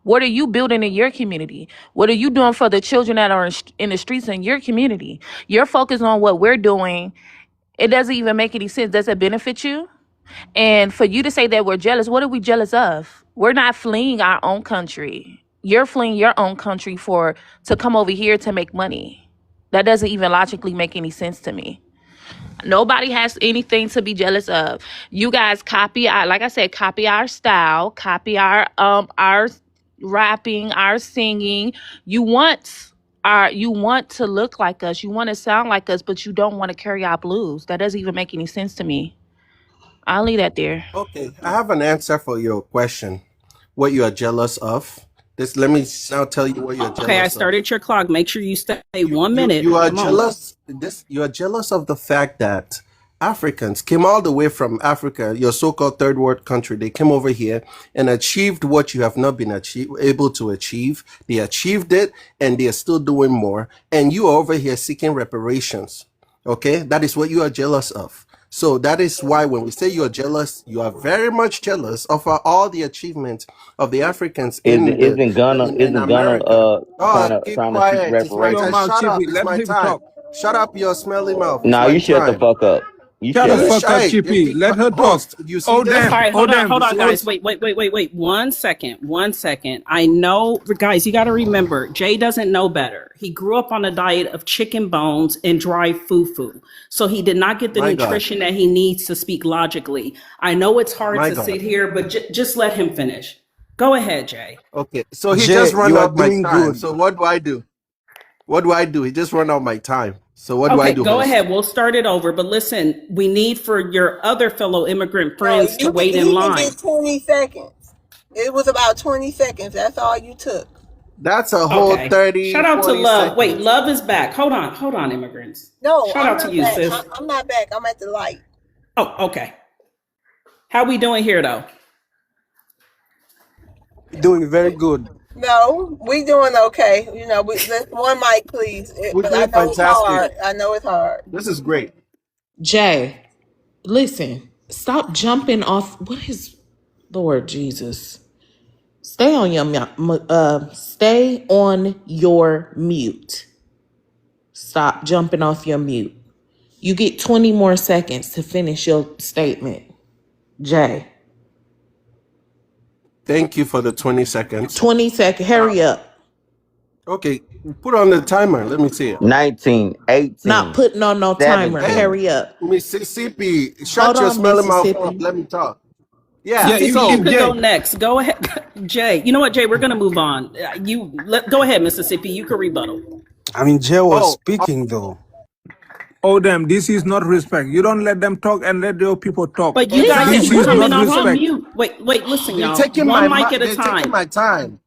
What are you building in your community? What are you doing for the children that are in the streets in your community? You're focused on what we're doing. It doesn't even make any sense. Does it benefit you? And for you to say that we're jealous, what are we jealous of? We're not fleeing our own country. You're fleeing your own country to come over here to make money. That doesn't even logically make any sense to me. Nobody has anything to be jealous of. You guys copy our, like I said, copy our style, copy our rapping, our singing. You want to look like us, you want to sound like us, but you don't want to carry our blues. That doesn't even make any sense to me. I'll leave that there. okay, I have an answer for your question. What you are jealous of? This let me now tell you what you're Okay, I jealous of. started your clock. Make sure you stay you 1 minute. you are Come on. jealous you are jealous of the fact that Africans came all the way from Africa, your so-called third world country. They came over here and achieved what you have not been able to achieve. They achieved it and they are still doing more. And you are over here seeking reparations. Okay, that is what you are jealous of. So that is why when we say you are jealous, you are very much jealous of all the achievements of the Africans in the Isn't Ghana in America. Oh, keep trying to seek quiet. It's Shut my your time. reparations? mouth, Shut up. Chippy. It's Let my him time. talk. Shut up, your smelly mouth. It's Nah, my you shut the time. fuck up. You Shut the shut You up. fuck up, shy. Chippy. Let her talk. Host, you see Oh this? All damn. right, Oh damn. hold on, See guys. this? Wait. 1 second. 1 second. I know, guys, you got to remember, Jay doesn't know better. He grew up on a diet of chicken bones and dry fufu. So he did not get the My God. nutrition that he needs to speak logically. I know it's hard My to sit God. here, but just let him finish. Go ahead, Jay. Okay. So he just Jay, run you are out my doing time. good. So what do I do? What do I do? He just run out my time. So what do I Okay, do, go host? ahead. We'll start it over. But listen, we need for your other fellow immigrant No, friends to wait in he can line. get 20 seconds. It was about 20 seconds. That's all you took. That's a whole Okay. 30, Shout out to 40 Love. Wait, seconds. Love is back. Hold on, immigrants. No, Shout I'm out to not you, back. sis. I'm not back. I'm at the light. Oh, okay. How we doing here though? Doing very good. No, we doing okay. You know, let's one mic, please. We're But I doing know it's fantastic. hard. I know it's hard. This is great. Jay, listen. Stop jumping off. What is Lord Jesus? Stay on your stay on your mute. Stop jumping off your mute. You get 20 more seconds to finish your statement. Jay, Thank you for the 20 seconds. 20 seconds. Uh, Hurry up. okay. Put on the timer. Let me see it. 19, Not 18, putting on no timer. 17. Hurry up. Mississippi, Hold shut your on, smelly mouth up. Mississippi. Let me talk. Yeah. Yeah, Mississippi, you if So could go Jay, next. Go ahead, Jay. You know what, Jay? We're gonna move on. Go ahead, Mississippi. You can rebuttal. I mean, Jay was oh, speaking though. oh damn, this is not respect. You don't let them talk and let your people talk. But you guys This are exactly. is coming not off of respect. mute. Wait. Listen, They're y'all. taking my One mic at a they're taking time. my time.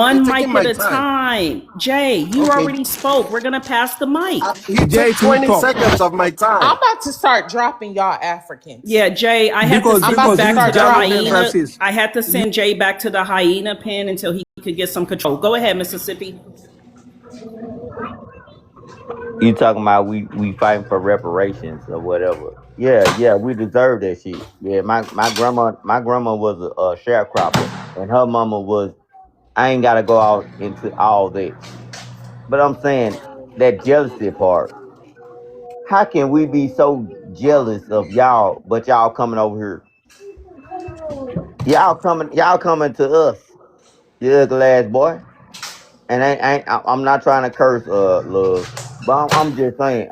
They're One taking mic at my a time. time. Jay, you Okay. already spoke. We're gonna pass the mic. He Jay took to 20 talk. seconds of my I'm time. about to start dropping y'all Africans. Yeah, Jay, I had to Because I'm send you about because to you back to start the jarring dropping them them. hyena. racist. I had to You send Jay back to the hyena pen until he could get some control. Go ahead, Mississippi. You talking about we fighting for reparations or whatever? Yeah, we deserve that shit. Yeah, my grandma was a sharecropper, and her mama was I ain't gotta go out into all that. But I'm saying that jealousy part. How can we be so jealous of y'all, but y'all coming over here? Y'all coming to us, you ugly ass boy. And I'm not trying to curse, love, but I'm just saying,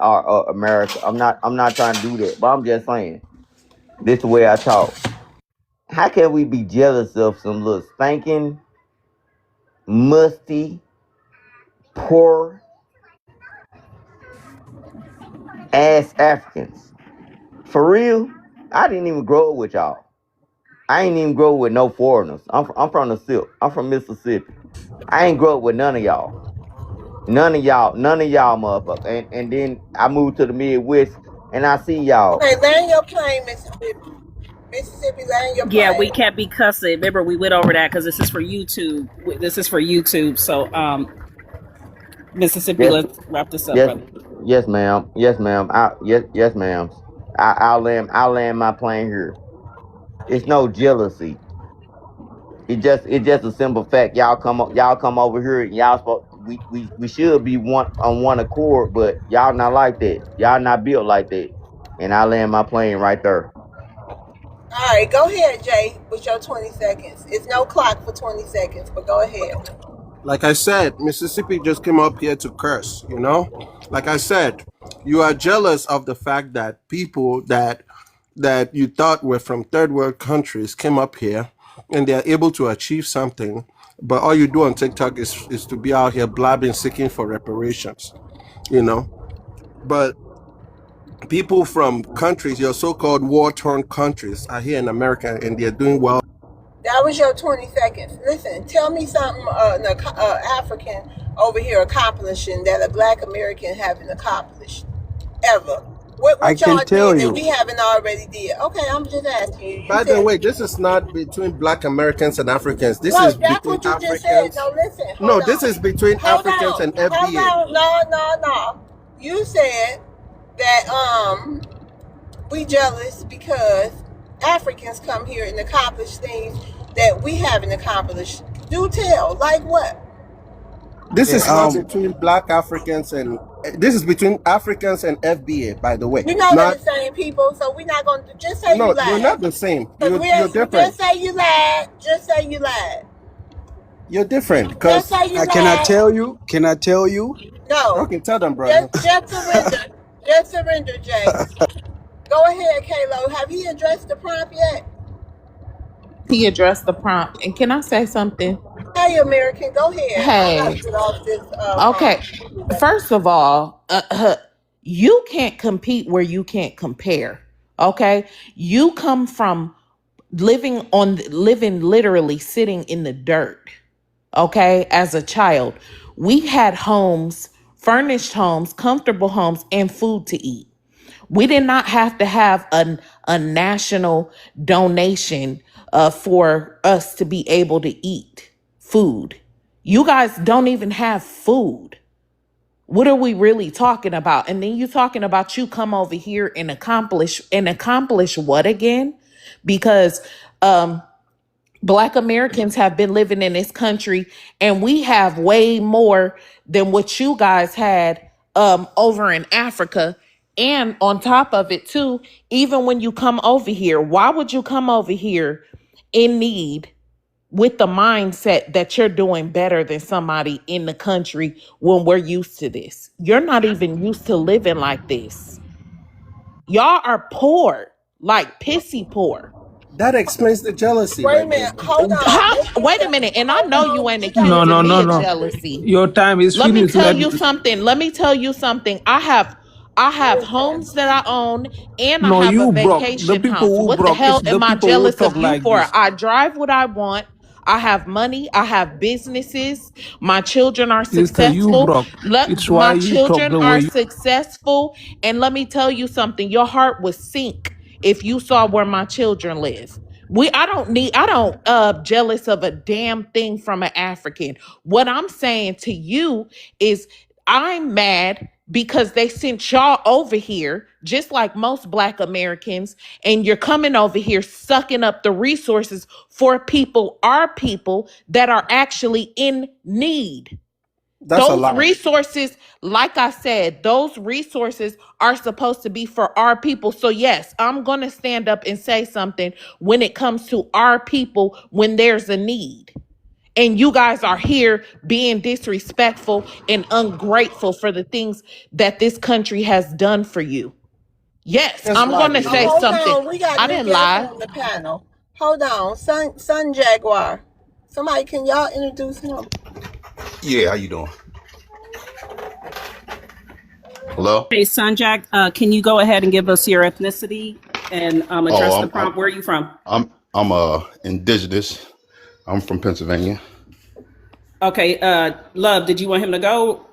America. I'm not trying to do that, but I'm just saying this the way I talk. How can we be jealous of some little stinking, musty, poor ass Africans? For real, I didn't even grow up with y'all. I ain't even grow up with no foreigners. I'm from the Silk. I'm from Mississippi. I ain't grow up with none of y'all. None of y'all motherfuckers. And then I moved to the Midwest and I see y'all. Okay, land your plane, Mississippi. Mississippi, land your Yeah, we plane. can't be cussing. Remember, we went over that because this is for YouTube. This is for YouTube. So, Mississippi, Yes, let's wrap this up, yes, brother. yes, ma'am. Yes, ma'am. Yes, ma'am. I'll land my plane here. It's no jealousy. It's just a simple fact. Y'all come over here. And y'all we should be one on one accord, but y'all not like that. Y'all not built like that. And I land my plane right there. All right, go ahead, Jay, with your 20 seconds. It's no clock for 20 seconds, but go ahead. Like I said, Mississippi just came up here to curse, you know? Like I said, you are jealous of the fact that people that you thought were from third world countries came up here and they're able to achieve something, but all you do on TikTok is to be out here blabbing, seeking for reparations, you know? But people from countries, your so-called war-torn countries, are here in America and they're doing well. That was your 20 seconds. Listen, tell me something African over here accomplishing that a black American haven't accomplished ever. I What can y'all tell did that you. we haven't already did? Okay, I'm just asking you. You By the said, way, this is not between black Americans and Africans. This no, is that's between what you just said. Africans. No, listen, No, hold this on. is between Hold Africans on. and Hold FBA. on. No. You said that we jealous because Africans come here and accomplish things that we haven't accomplished. Do tell, like what? This Yeah, is not between black Africans and this is between Africans and FBA, by the way. You know they're Not the same people, so we're not going to just say you no, you're lied. not the same. Because You're we just different. say you lied. Just say you lied. You're different Just because say you can I lied. tell you? Can I tell you? No. okay, tell them, brother. Just surrender. Just surrender, Jay. Go ahead, Kalo. Have he addressed the prompt yet? He addressed the prompt. And can I say something? Hey, American, go ahead. I got to Hey, get off this okay. phone. First of all, you can't compete where you can't compare. Okay. You come from living literally sitting in the dirt. Okay. As a child, we had homes, furnished homes, comfortable homes, and food to eat. We did not have to have a national donation for us to be able to eat food. You guys don't even have food. What are we really talking about? And then you talking about you come over here and accomplish what again? Because um Black Americans have been living in this country and we have way more than what you guys had over in Africa. And on top of it, too, even when you come over here, why would you come over here in need with the mindset that you're doing better than somebody in the country when we're used to this? You're not even used to living like this. Y'all are poor, like pissy poor. That explains the jealousy Wait a right there. minute. Hold on. How? Let's get Wait a the. minute. And I Hold know you on. ain't We got to No, get no, accusing no, me of no. jealousy. Your time is Let me finished. tell you something. Let me tell you something. I have homes listen. that I own and I No, have a you broke. The vacation people house. who What the broke, it's hell the am I people who jealous of talk you like for? this. I drive what I want. I have money. I have businesses. My children are Sister, you successful. broke. It's why My you talk children the are way you. successful. And let me tell you something. Your heart would sink if you saw where my children live. I don't jealous of a damn thing from an African. What I'm saying to you is I'm mad because they sent y'all over here, just like most Black Americans, and you're coming over here sucking up the resources for people, our people, that are actually in need. That's a Those lie. resources, like I said, those resources are supposed to be for our people. So, yes, I'm going to stand up and say something when it comes to our people when there's a need. And you guys are here being disrespectful and ungrateful for the things that this country has done for you. Yes, Just I'm going like to you. say Hold something. on. We got I new didn't guests lie. on the panel. Hold on. Sun Jaguar. Somebody, can y'all introduce him? Yeah, how you doing? Hello? Hey, Sanjak, can you go ahead and give us your ethnicity and Oh, address the prompt? Where are you from? I'm indigenous. I'm from Pennsylvania. Okay, Love, did you want him to go?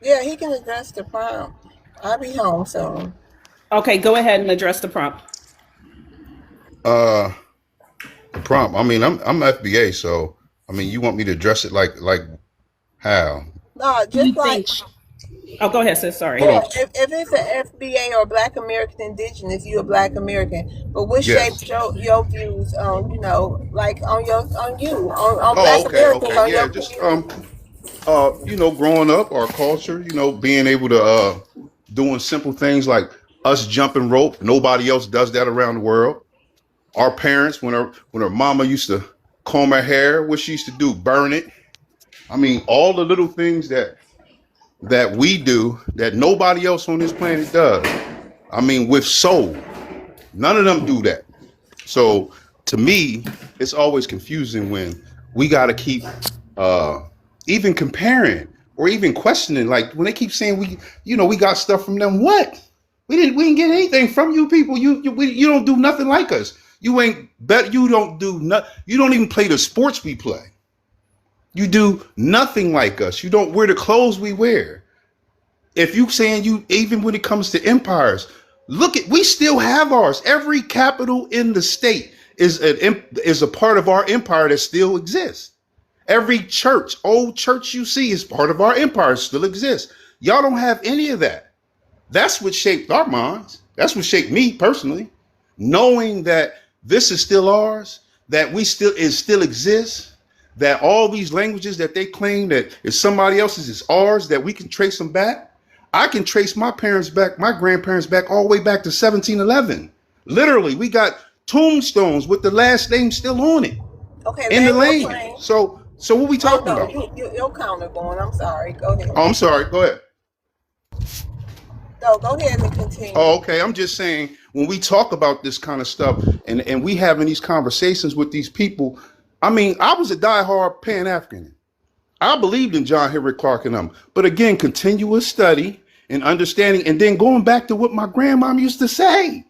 Yeah, he can address the prompt. I'll be home soon. Okay, go ahead and address the prompt. Uh the prompt. I mean, I'm FBA, so I mean, you want me to address it like how? No, Do you just like, think? Oh, go ahead, sis. Hold Sorry. on. yeah, if it's an FBA or Black American Indigenous, you're a Black American. But what Yes. shapes your views on, like on Oh, Black okay, Americans, okay. on your Yeah, just community? growing up, our culture, being able to doing simple things like us jumping rope. Nobody else does that around the world. Our parents, when her mama used to comb her hair, what she used to do, burn it. I mean, all the little things that we do that nobody else on this planet does. I mean, with soul, none of them do that. So to me, it's always confusing when we got to keep uh, even comparing or even questioning. Like when they keep saying we got stuff from them. What? We didn't get anything from you people. You don't do nothing like us. You ain't bet. You don't do not. You don't even play the sports we play. You do nothing like us. You don't wear the clothes we wear. If you saying you, even when it comes to empires, look at, we still have ours. Every capital in the state is a part of our empire that still exists. Every church, old church you see is part of our empire, still exists. Y'all don't have any of that. That's what shaped our minds. That's what shaped me personally. Knowing that this is still ours, that still exists, that all these languages that they claim that is somebody else's is ours, that we can trace them back. I can trace my parents back, my grandparents back, all the way back to 1711. Literally, we got tombstones with the last name still on it Okay, in the land your land. plane. So what we Oh talking no, about? your counter going. I'm sorry. Go ahead. Oh, I'm sorry. Go ahead. No, go ahead and continue. Oh, okay. I'm just saying when we talk about this kind of stuff and we having these conversations with these people, I mean, I was a diehard Pan African. I believed in John Henry Clark and them. But again, continuous study and understanding, and then going back to what my grandmom used to say.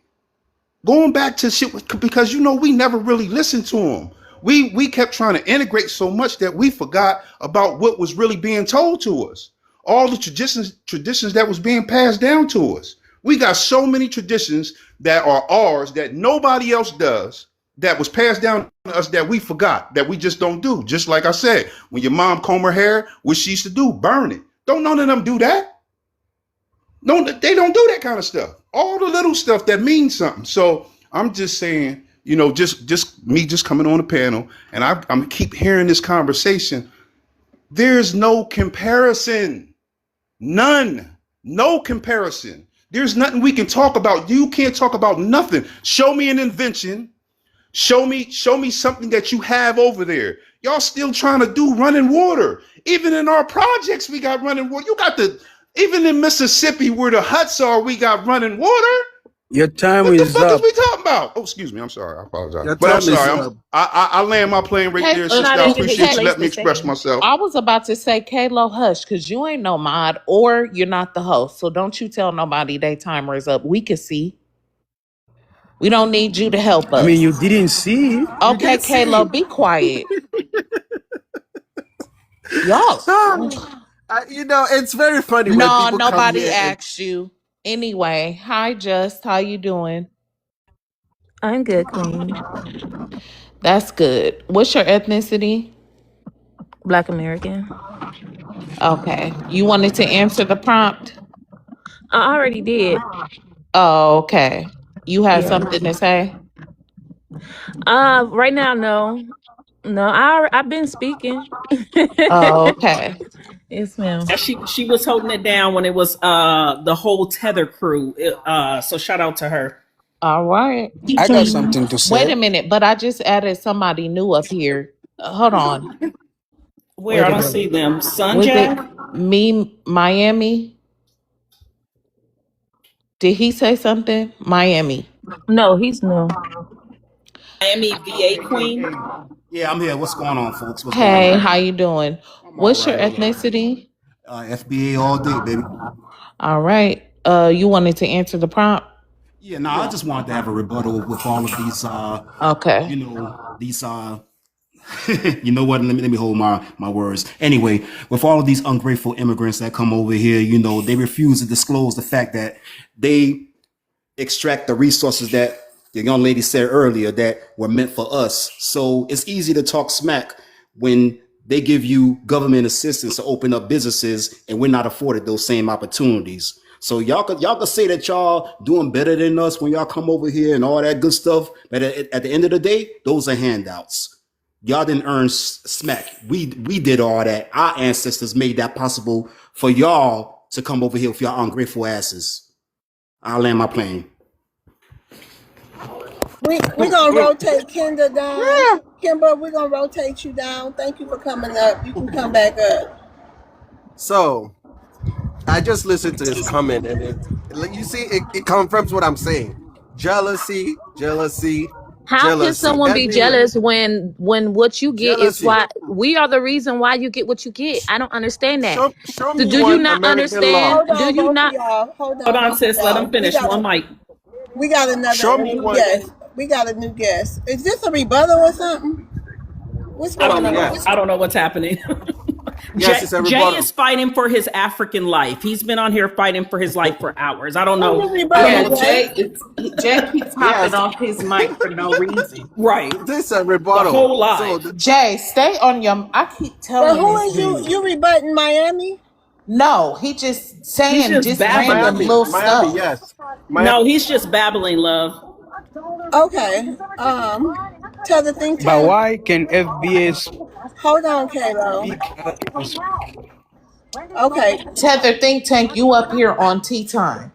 Going back to shit because we never really listened to them. We kept trying to integrate so much that we forgot about what was really being told to us. All the traditions that was being passed down to us. We got so many traditions that are ours that nobody else does, that was passed down to us, that we forgot, that we just don't do. Just like I said, when your mom comb her hair, what she used to do, burn it. Don't none of them do that. No, they don't do that kind of stuff. All the little stuff that means something. So I'm just saying, just me just coming on the panel, and I'm keep hearing this conversation. There's no comparison. None. No comparison. There's nothing we can talk about. You can't talk about nothing. Show me an invention. Show me something that you have over there. Y'all still trying to do running water. Even in our projects, we got running water. Even in Mississippi where the huts are, we got running water. Your time What the is fuck is up. we talking about? Oh, excuse me. I'm sorry. I apologize. Your But I'm time is sorry. up. I land my plane right Hey, there, It's not sister. I even his appreciate you place letting me to express say. myself. I was about to say, Kalo, hush, because you ain't no mod or you're not the host. So don't you tell nobody their timer is up. We can see. We don't need you to help I mean, us. you didn't see. You Okay, didn't Kalo, see. be quiet. Y'all. It's very funny when No, people come nobody here and asked you. Anyway, hi, Just. How you doing? I'm good, Queen. That's good. What's your ethnicity? Black American. Okay. You wanted to answer the prompt? I already did. Oh, okay. You had Yeah. something to say? Right now, no. No, I've been speaking. Oh, okay. Yes, ma'am. Yeah, she was holding it down when it was the whole tether crew. So shout out to her. All right. I got Mhm. something to Wait say. a minute, but I just added somebody new up here. Hold on. Where? Wait I a don't minute. see them. Was it Sunjay? me, Miami? Did he say something? Miami. No, he's new. Miami VA Queen. Hey, yeah, I'm here. What's going on, folks? What's going Hey, on? how you doing? I'm all What's your right. I'm all right. ethnicity? FBA all day, baby. All right. You wanted to answer the prompt? Yeah, no, I just wanted to have a rebuttal with all of these, Okay. these, you know what? Let me hold my words. Anyway, with all of these ungrateful immigrants that come over here, they refuse to disclose the fact that they extract the resources that the young lady said earlier that were meant for us. So it's easy to talk smack when they give you government assistance to open up businesses and we're not afforded those same opportunities. So y'all could say that y'all doing better than us when y'all come over here and all that good stuff. But at the end of the day, those are handouts. Y'all didn't earn smack. We did all that. Our ancestors made that possible for y'all to come over here with y'all ungrateful asses. I'll land my plane. We gonna rotate Kimber down. Kimber, we're gonna rotate you down. Thank you for coming up. You can come back up. So I just listened to his comment, and it confirms what I'm saying. Jealousy, jealousy, How can jealousy. someone be Everywhere, jealous when what you get is jealousy. why we are the reason why you get what you get? I don't understand that. Show So me do you one not American law. understand? Hold Do on, you both of not? y'all. Hold Hold on, on, both of sis. Let y'all. him finish. One mic. We got another Show me new one. guest. We got a new guest. Is this a rebuttal or something? What's I don't going know. on? Yes, I don't know what's happening. yes, it's a Jay rebuttal. is fighting for his African life. He's been on here fighting for his life for hours. I don't Who's know. the I don't know Yeah, rebuttal, what's Jay? Jay keeps hopping Yes, off his mic for no reason. right. this is a The rebuttal. whole So live. Jay, stay on your. I keep But telling who this is you? dude. You rebutting Miami? No, he just He's saying just just random babbling. little Miami, stuff. yes, Miami. No, he's just babbling, love. Okay. Tell the think But tank. why can FBA Hold on, Kalo. speak? Okay. Tether think tank, you up here on tea time.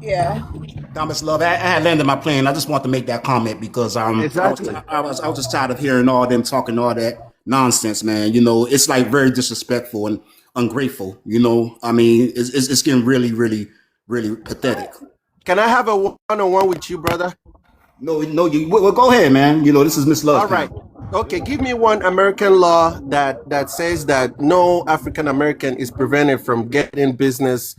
Yeah. Thomas Love, I had landed my plane. I just want to make that comment because Exactly. I was just tired of hearing all them talking all that nonsense, man. It's like very disrespectful and ungrateful. I mean, it's getting really, really, really pathetic. Can I have a one-on-one with you, brother? No, no, well, go ahead, man. This is Miss Love's All right. panel. Okay, give me one American law that says that no African American is prevented from getting business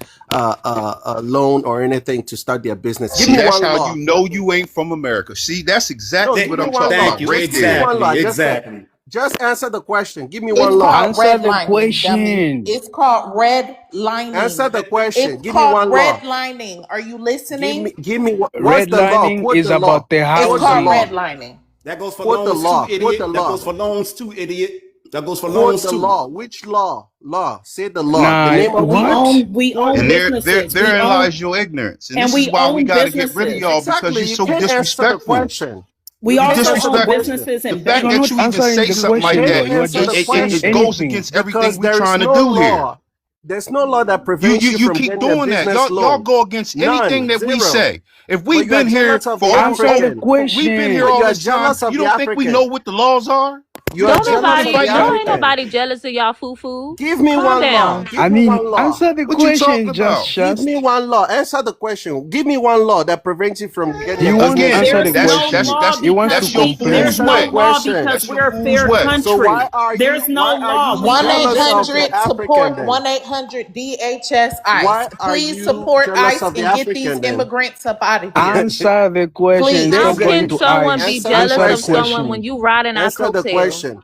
loan or anything to start their business. Give See, me that's one how law. you know you ain't from America. See, that's No, exactly give what me I'm one talking law. about Thank you. right Just give me there. one law. Exactly. Exactly. Just answer the question. Give me It's one law. called Answer the redlining, dummy. question. It's called redlining. Answer the question. It's Give me called one law. redlining. Are you listening? Give me what's the law? Redlining Quote is the law. about the It's Quote the called law. housing. redlining. That goes for Quote the loans too, law. Quote the idiot. That law. goes for loans too, idiot. That goes for Quote loans the too. law. Which law? Law. Say the law. The Nah, name The But of the we law. what? own we Quote own And it. businesses. therein lies your ignorance. And this is We why we own got to get rid of businesses. y'all because Exactly. you're You so can't answer the disrespectful. question. We You You can't also answer the own disrespectful. question. businesses The and fact You are that not you banks. even answering say the You something like question, can't though. that, You are answer it, the just it, it, saying it question goes against anything. everything because we're there is trying to no do here. law. There's no law that You, prevents you you you from keep getting a doing that. business Y'all loan. go against anything None. that we Zero. say. If But we've you are been here jealous of for the Answer the African. if we've been here But question. all you are this time, jealous of you the don't think we know African. what the laws are? You You are think Don't we jealous really of nobody, the fight no that? ain't African. nobody jealous of y'all foo foo. Give me Calm one law. down. Give I me mean, one law. answer the What you question, talking just about? Give shut. me one law. Answer the question. Give me one law that prevents you from getting He a won't business Again, answer loan. the There's that's no that's question. law that's He wants to that's because your Answer there's fool's complain. the no way. law question. because That's your we're a fool's fair way. So country. why are There's you no why are law. you We One own eight jealous of the hundred businesses. African support then? 1-800 DHS ICE. Why are Please you support jealous ICE of the and get these African then? immigrants up out of here. Answer the question. Please. How Stop going can David, to someone be ICE. answer the jealous Answer the of question. someone when question. you riding our Answer the coattails? question.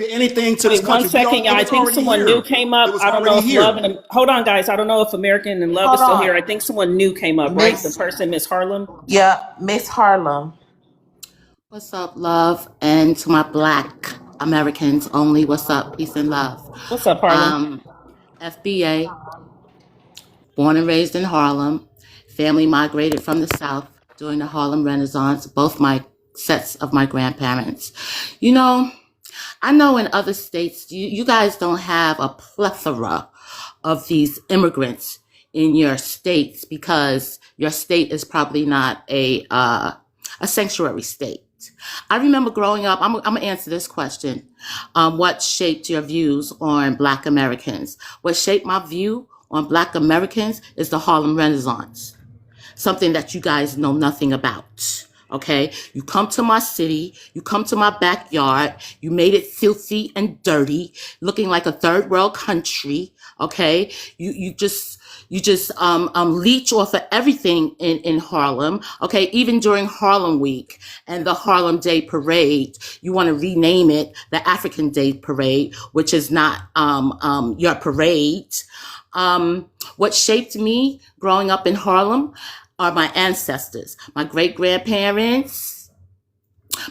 contribute anything to this Wait one country. second, y'all. It I was think already someone new here. came It up. was I don't know already if Love here. and hold on, guys. I don't know if American and Love Hold is still here. on. I think someone new came up, right? The Miss person, Miss Harlem. Yeah, Miss Harlem. What's up, love? And to my black Americans only, what's up? Peace and love. What's up, Harlem? FBA, born and raised in Harlem. Family migrated from the South during the Harlem Renaissance, both my sets of my grandparents. You know, I know in other states, you guys don't have a plethora of these immigrants in your states, because your state is probably not a sanctuary state. I remember growing up, I'm going to answer this question. What shaped your views on Black Americans? What shaped my view on Black Americans is the Harlem Renaissance, something that you guys know nothing about. Okay, you come to my city, you come to my backyard, you made it filthy and dirty, looking like a third world country. Okay, you just leech off of everything in Harlem. Okay, even during Harlem Week and the Harlem Day Parade, you want to rename it the African Day Parade, which is not your parade. What shaped me growing up in Harlem are my ancestors, my great grandparents,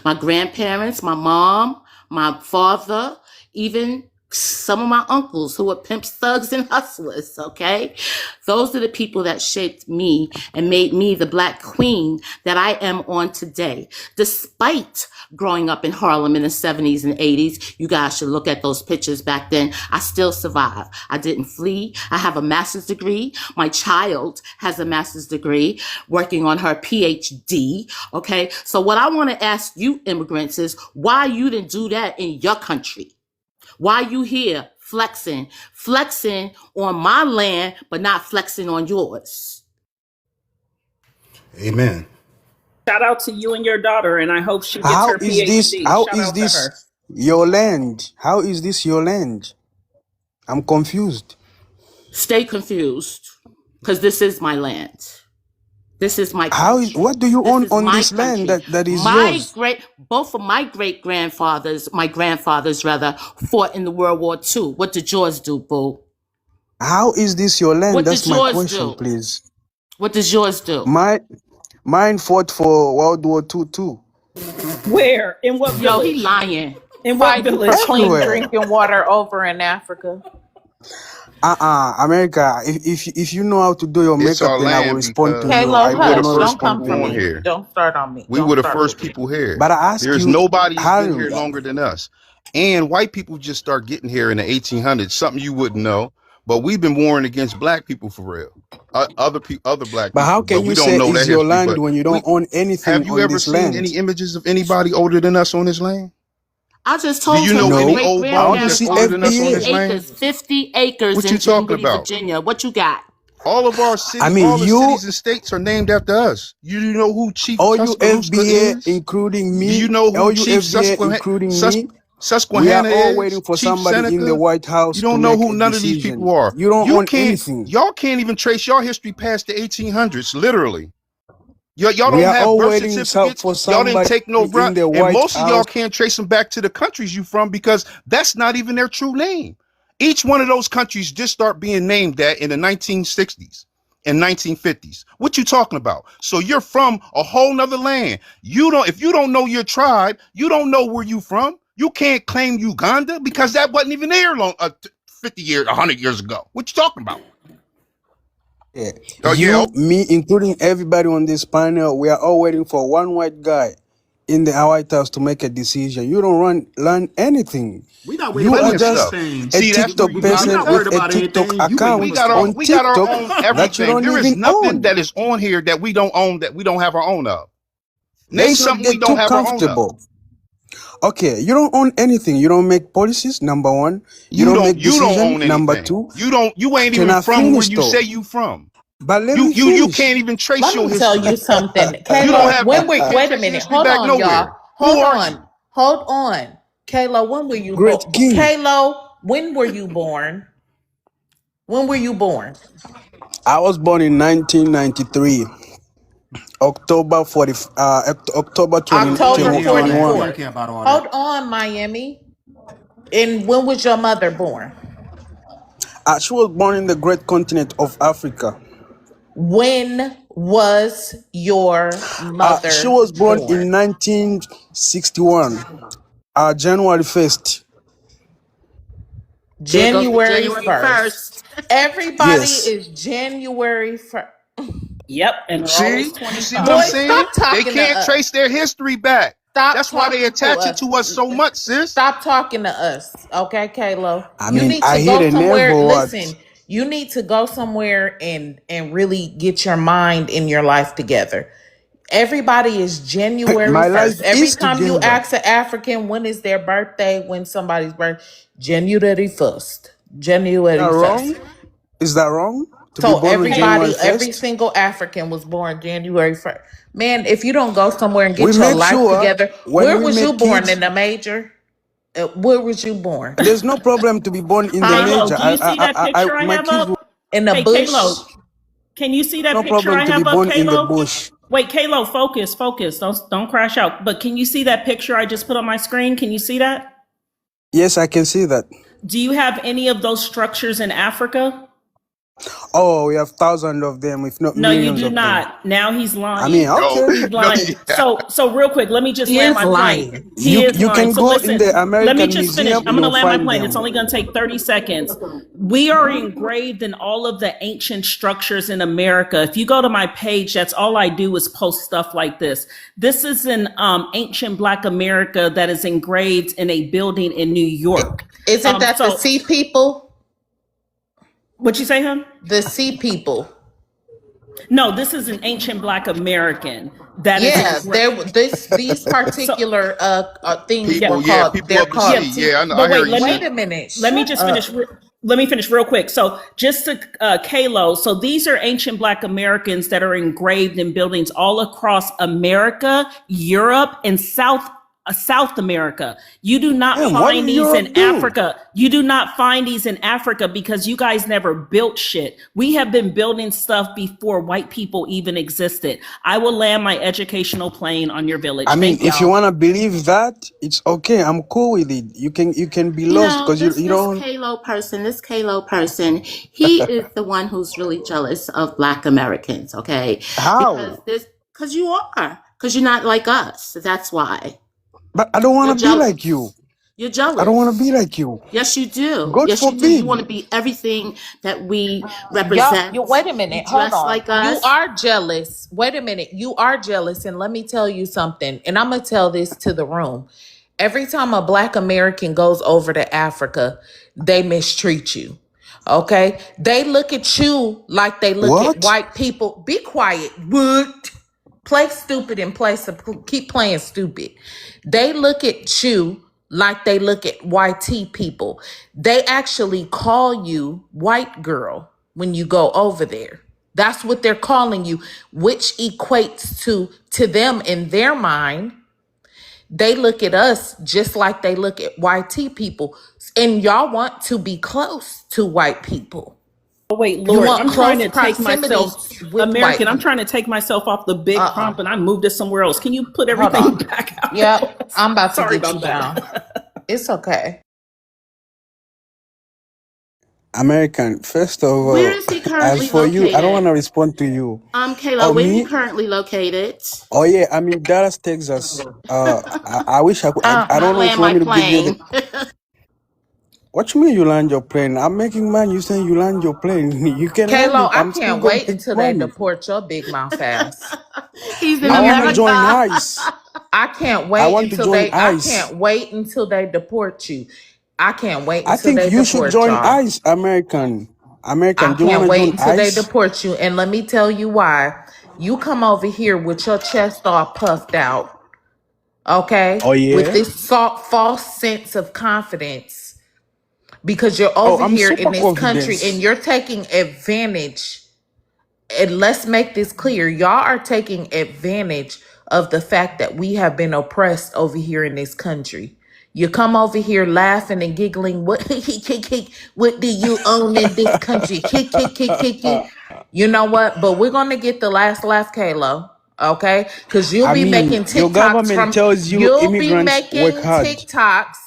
my grandparents, my mom, my father, even some of my uncles who were pimps, thugs, and hustlers, okay? Those are the people that shaped me and made me the Black queen that I am on today. Despite growing up in Harlem in the 70s and 80s, you guys should look at those pictures back then. I still survived. I didn't flee. I have a master's degree. My child has a master's degree working on her PhD, okay? So what I want to ask you immigrants is why you didn't do that in your country? Why you here flexing on my land, but not flexing on yours? Amen. Shout out to you and your daughter, and I hope she gets How her is this? PhD. How Shout is out to this her. your land? How is this your land? I'm confused. Stay confused, because this is my land. This is my How is? country. What do you This own is on my this land country. that is yours? Both of my great grandfathers, my grandfathers rather, fought in the World War II. What did yours do, boo? How is this your land? What That's did my yours question, do? please. What does yours do? Mine fought for World War II too. Where? In what Yo, he village? lying. In what Fighting for village? clean Everywhere. drinking water over in Africa. America. If you know how to do your It's makeup, our then I will land respond to because you. Kalo, I we will were the hush. not first Don't respond come people to for on you. me. here. Don't start on me. We Don't were the start first with me. people here. But I ask There's you, nobody who's been here Harold, longer than us. And white people just start getting here in the 1800s, something you wouldn't know. But we've been warring against black people for real. Other black but how people, but can we you don't say know it's that your history. land But when you don't we own anything have you on ever this seen any land? images of anybody older than us on this land? I just Do told you him know my any No. great old I want bones to that's grandparents see older owned than us on 50 FBA. this land? acres, 50 acres What you in talking Dinwiddie, about? Virginia. What you got? All of our I city, mean, all the cities and states are named after us. You know who Chief all you Tuscaloosa FBA, is? including Do you me, know who all you Chief FBA, including me, we are Susquehanna all is? waiting for Chief somebody in the Seneca? White You House to don't know make who a none of these decision. people are. You don't You own can't, anything. y'all can't even trace your history past the 1800s, literally. Y'all We don't are have all birth waiting certificates. for Y'all didn't somebody take no in route. the And White most of y'all House. can't trace them back to the countries you from because that's not even their true name. Each one of those countries just start being named that in the 1960s and 1950s. What you talking about? So you're from a whole nother land. If you don't know your tribe, you don't know where you from. You can't claim Uganda because that wasn't even there 50 years, 100 years ago. What you talking about? Yeah. Oh, yeah. You, me, including everybody on this panel, we are all waiting for one white guy in the White House to make a decision. You don't learn anything. We not waiting You for Plenty are of just stuff. anything. a See, that's what TikTok we We gotta person not tell. worried with a about TikTok anything. You waiting We for account got our stuff. on we got our TikTok own that you everything. don't There is even nothing own. that is on here that we don't own that we don't have our own of. Name Let's not something we get don't too have our own of. comfortable. Okay, you don't own anything. You don't make policies, number one. You don't make You don't decision, own number anything. two. You ain't Can even I from where finish you say though? you from. But let me You finish. can't even trace Let your me tell you history. something. You don't Kayla, have when you we can't wait a trace your minute. history Hold back on, nowhere. y'all. Who Hold are on. you? Hold on. Kayla, when were you Great born? King. Kayla, when were you born? When were you born? I was born in 1993, October 40, October 20, We don't want October to hear all that. We 2021. don't 24th. care about all Hold that. on, Miami. And when was your mother born? She was born in the great continent of Africa. When was your She mother was born in born? 1961, January 1st. There goes the January January 1st. 1st. Everybody Yes. is January 1st. Yep, and they're always See? You see what I'm Boy, 25. saying? stop They talking to can't us. trace their history back. Stop That's why they talking to attach it us. to us so much, sis. Stop talking to us. Okay, Kalo. I You mean, need I to hit go a somewhere. never what? Listen, You need to go somewhere and really get your mind and your life together. Everybody is January My life 1st. Every is time you together. ask an African when is their birthday, when somebody's birthday, January 1st. Is that January wrong? 1st. Is that wrong to be So born on January everybody, every 1st? single African was born January 1st. Man, if you don't go somewhere and We get your make life sure together, when where we was you make born kids, in the major? Where was you born? there's no problem to be born in the Huh? Kalo, major. do you see that picture I My have kids up? will In the Hey, Kalo, bush? can you see that no picture problem I to be have up, born in the Kalo? bush. Wait, Kalo, focus. Don't crash out. But can you see that picture I just put on my screen? Can you see that? Yes, I can see that. Do you have any of those structures in Africa? Oh, we have thousands of them, if not No, you millions do of them. not. Now he's I mean, lying. No, okay. He's no, lying. yeah. So real quick, let me just He land is my plane. lying. He is You lying. can So go in the listen, let me American just finish. Museum, I'm going to you'll land my find plane. It's them. only going to take 30 seconds. We are engraved in all of the ancient structures in America. If you go to my page, that's all I do is post stuff like this. This is an ancient Black America that is engraved in a building in New York. Isn't that the So sea people? what you say, hon? The sea people. No, this is an ancient Black American that is Yeah, engraved. there. These So particular things yeah, were People, yeah, called. people They're of the called yeah. sea. sea. Yeah, I But hear wait, you, Wait sis. a minute. let me Shut just finish. up. Let me finish real quick. So just to Kalo, so these are ancient Black Americans that are engraved in buildings all across America, Europe, and South America. You do not Damn, what find did these Europe in do? Africa. You do not find these in Africa because you guys never built shit. We have been building stuff before white people even existed. I will land my educational plane on your I village. mean, Thank if you y'all. wanna believe that, it's okay. I'm cool with it. You can be You lost know, because you this don't. Kalo person, he is the one who's really jealous of Black Americans, okay? How? Because you are, because you're not like us. That's why But I don't you're wanna be like you. jealous. You're I don't wanna be jealous. like you. Yes, you do. God Yes, you do. You want forbid. to be everything that we Y'all, represent. you wait a You minute. Hold dress on. like You us. are jealous. Wait a minute. You are jealous, and let me tell you something. And I'm gonna tell this to the room. Every time a Black American goes over to Africa, they mistreat you. Okay? They look at you like they look at What? white people. Be quiet. What? Play stupid and keep playing stupid. They look at you like they look at YT people. They actually call you white girl when you go over there. That's what they're calling you, which equates to them in their mind. They look at us just like they look at YT people. And y'all want to be close to white people. Oh, wait, You Lord, want I'm trying close to take proximity myself, with white American, I'm trying people. to take myself off the big Uh-uh. prompt and I moved it somewhere else. Can you put Hold everything on. back out there? Yep, I'm about to Sorry get you about down. that. It's okay. American, first of Where all, is he as currently for you, I don't located? wanna respond to you. Kayla, Oh where are you me? currently located? Oh yeah, I'm in Dallas, Texas. I wish I could. I I don't know if land you want my me to give you the. plane. What you mean you land your plane? I'm making money. You saying you land your plane? You can land Kalo, it. I I'm still can't gonna wait make until they money. deport your big mouth ass. He's in You I hear wanna me? join America. ICE. I can't I wait want to until join I ICE. can't wait until they deport you. I can't wait I until think they you should deport join y'all. ICE, American. American, I do you can't wanna wait join until they ICE? deport you. And let me tell you why. You come over here with your chest all puffed out, okay? Oh With yeah. this false sense of confidence because you're Oh, over I'm here in super this country confident. and you're taking advantage. And let's make this clear. Y'all are taking advantage of the fact that we have been oppressed over here in this country. You come over here laughing and giggling. What what do you own in this country? You know what? But we're gonna get the last laugh, Kalo. Okay? Because I mean, your government tells you you'll be immigrants work making hard. TikToks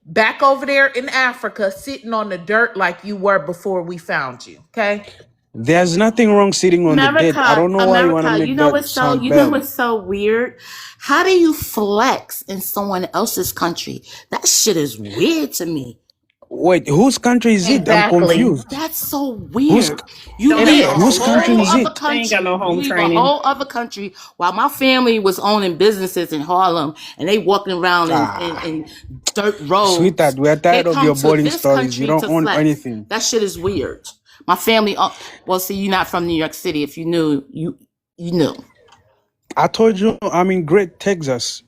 back over there in Africa, sitting on the dirt like you were before we found you. Okay? There's nothing wrong sitting on the dead. I America, don't know why you wanna America, make that sound bad. what's so weird? How do you flex in someone else's country? That shit is weird to me. Wait, whose country is it? I'm Exactly. confused. That's so Whose weird. You It It leave ain't. a whose is. country whole is other it? They ain't got country. no You home leave a training. whole other country while my family was owning businesses in Harlem and they walking around Ah, in dirt roads. sweetheart, we're They tired of come your to boring this stories. You country don't to own flex. anything. That shit is weird. My family, well, see, you're not from New York City. If you knew, you knew. I told you I'm in Great Texas,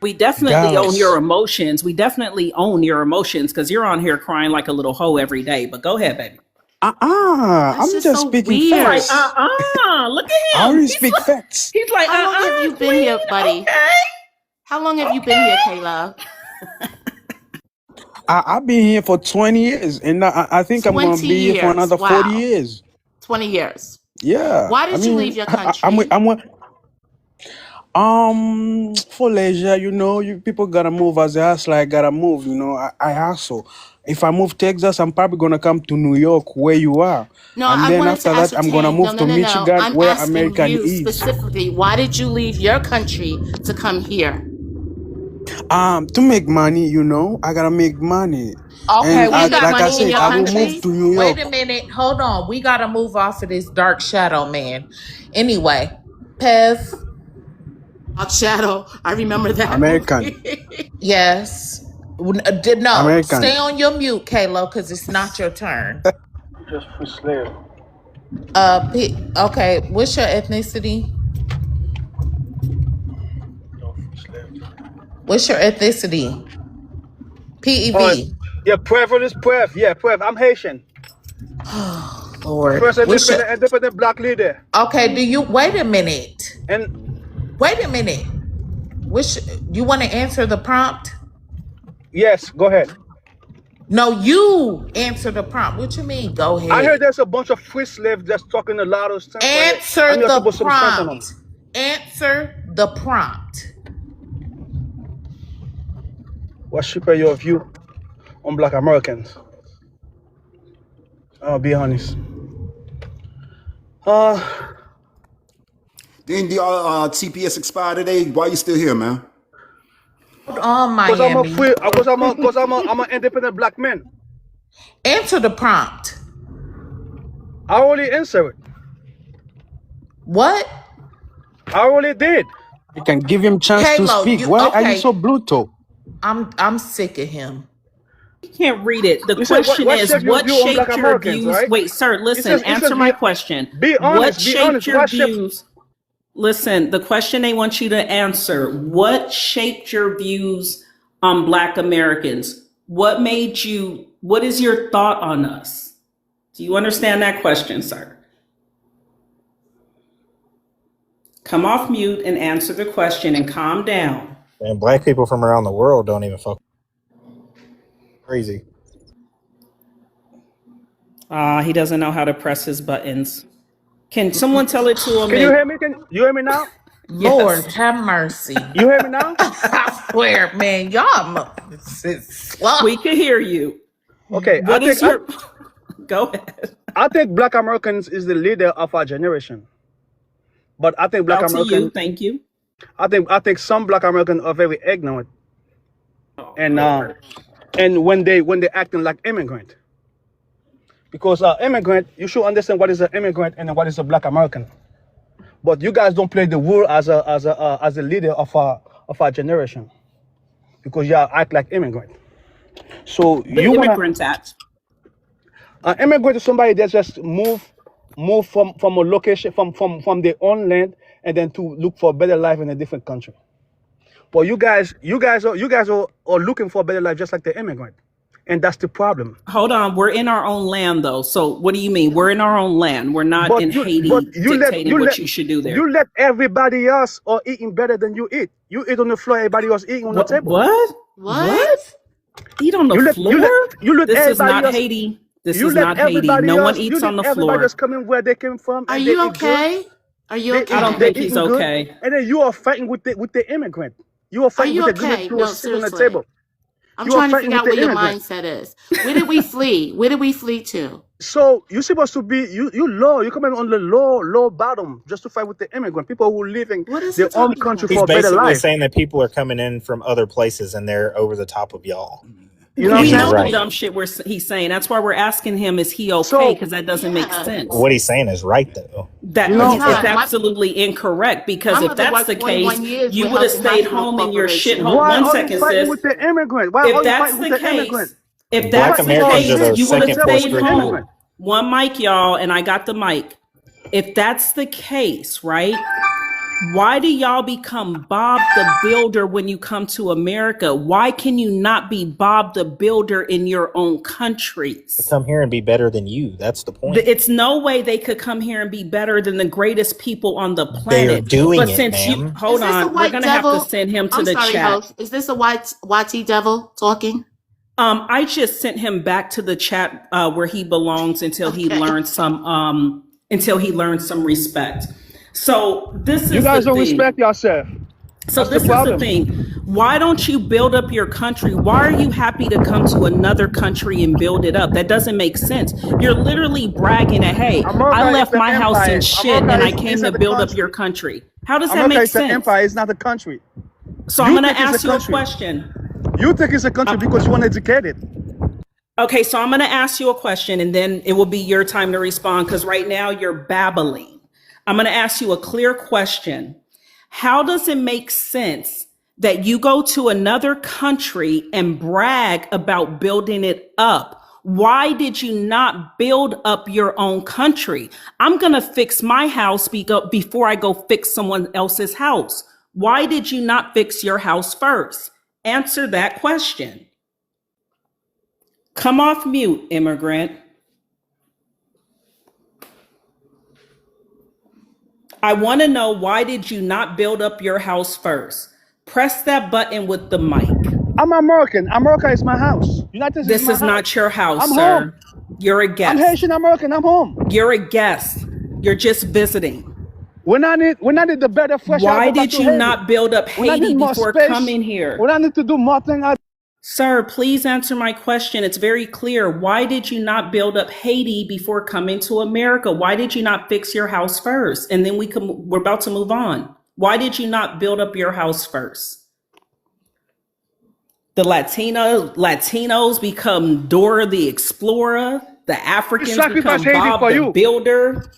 We definitely own your Dallas. emotions. We definitely own your emotions because you're on here crying like a little hoe every day. But go ahead, baby. That's I'm just just so speaking He's like, weird. facts. look I at him. only speak facts. He's like, How long have you been here, queen. buddy? Okay. How long have you been here, Okay. Kayla? I've been here for 20 years, and I think I'm gonna 20 be here for years. another 40 Wow. years. 20 years. Yeah, Why I did you leave mean, your country? for leisure, you people gotta move as a hustler. I gotta move. I hustle. If I move Texas, I'm probably gonna come to New York, where you are, No, and I then wanted after to that, I'm gonna ascertain. No, move no, to no, no. Michigan, I'm where asking American you is. specifically, why did you leave your country to come here? To make money, I gotta make money, Okay, You and we can't make got like I money in said, your I okay. will move country? to New Wait a York. minute. Hold on. We gotta move off of this dark shadow, man. Anyway, Pev, Shadow. I remember that American, movie. yes. No, stay American. on your mute, Kalo, because it's not your turn. Just for slave. Okay, what's your ethnicity? What's your ethnicity? Oh, PEV. yeah, Puev is Puev. Yeah, Puev. I'm Haitian. Oh, Lord. First independent black leader. Okay, do you wait a minute? And Wait a minute. Which you want to answer the prompt? yes, go ahead. No, you answer the prompt. What you mean? Go I heard ahead. there's a bunch of free slaves that's talking a lot of sense right here. Answer And you're the supposed to strengthen them. prompt. Answer the prompt. What's your view on black Americans? I'll be honest. Didn't the TPS expire today? Why you still here, man? Hold on, Because I'm a Miami. free, because I'm an independent black man. Answer the prompt. I already answered it. What? I already did. You can give him chance to Kalo, speak. you Why are you okay. so brutal? I'm sick of him. You can't read it. The You said question what is, shaped your what view on black shaped your Americans, views? right? Wait, sir, listen, It says answer my question. be What honest, be shaped honest. your What shaped views? Listen, the question they want you to answer, what shaped your views on Black Americans? What is your thought on us? Do you understand that question, sir? Come off mute and answer the question and calm down. And black people from around the world don't even fuck. Crazy. He doesn't know how to press his buttons. Can someone tell it to him? Can you hear me? Can you hear me now? Lord Yes. have mercy. You hear me now? I swear, man, y'all We can hear you. Okay, Go ahead. I think black Americans is the leader of our generation. But I think black Out to you. American. Thank you. I think some black Americans are very ignorant. And when they acting like immigrant. Because immigrant, you should understand what is an immigrant and what is a black American. But you guys don't play the role as a leader of our generation. Because y'all act like immigrant. So The you wanna Immigrants Act. immigrant is somebody that just move from a location from their own land and then to look for a better life in a different country. But you guys are looking for a better life just like the immigrant. And that's the problem. Hold on, we're in our own land though. So what do you mean? We're in our own land. We're not in Haiti dictating what you should do there. You let everybody else are eating better than you eat. You eat on the floor, everybody else eating on the table. What? Eat on the floor? This is not else, Haiti. This is not Haiti. No one eats on the everybody floor. just coming where they came from. Are And you they eat okay? good. Are you okay? I don't think he's okay. Good, and then you are fighting with the immigrant. You are fighting with the okay? good No, sit on the seriously. table. I'm trying to figure out where your mindset is. Where did we flee? Where did we flee to? So you're supposed to be you're coming on the low bottom just to fight with the immigrant people who live in their own country He's for a better basically life. saying that people are coming in from other places and they're over the top of y'all. You know what I'm We He's know saying? the right. dumb shit he's saying. That's why we're asking him, is he okay? So Because that doesn't make Yeah, sense. What he's saying is right, though. you That it's know, it's not. absolutely incorrect, My because if mother that's worked the case, 41 years you with would have Healthy stayed Hospital home in your Corporation. shithole. why One are you second, fighting sis. with the immigrant? Why If are you that's fighting with the the immigrant? case, if You Black that's fight the for Americans are case, the him you would the have second same way most with stayed the strict home. immigrant. group. One mic, y'all, and I got the mic. If that's the case, right? Why do y'all become Bob the Builder when you come to America? Why can you not be Bob the Builder in your own They countries? come here and be better than you. That's the point. It's no way they could come here and be better than the greatest people on the They are planet. doing But it, since you, ma'am. Is hold this a on, we're white going to have to devil? send him to I'm the sorry, chat. host. Is this a YT devil talking? I just sent him back to the chat where he belongs until he Okay. learns some respect. So this You is guys the don't thing. respect yourself. So That's the this is the problem. thing. Why don't you build up your country? Why are you happy to come to another country and build it up? That doesn't make sense. You're literally bragging that, hey, I America is left the my house in empire. shit America and I is came to not the build up your country. country. How does that America make is the sense? empire. It's not the country. So I'm You going think to it's a ask you a country. question. You think it's a country because you uneducated. Okay, so I'm going to ask you a question and then it will be your time to respond, because right now you're babbling. I'm going to ask you a clear question. How does it make sense that you go to another country and brag about building it up? Why did you not build up your own country? I'm going to fix my house before I go fix someone else's house. Why did you not fix your house first? Answer that question. Come off mute, immigrant. I want to know, why did you not build up your house first? Press that button with the mic. I'm American. America is my house. United States is This my is house. not your house, I'm home. sir. You're a I'm guest. Haitian American. I'm home. You're a guest. You're just visiting. When I need the better fresh air, I Why go back did to you Haiti. not build up When I Haiti need more before space, coming here? when I need to do more things, Sir, please answer my question. It's very clear. Why did you not build up Haiti before coming to America? Why did you not fix your house first? And then we're about to move on. Why did you not build up your house first? The Latinos become Dora the Explorer. The we Africans sacrifice become Haiti Bob for the you. Builder.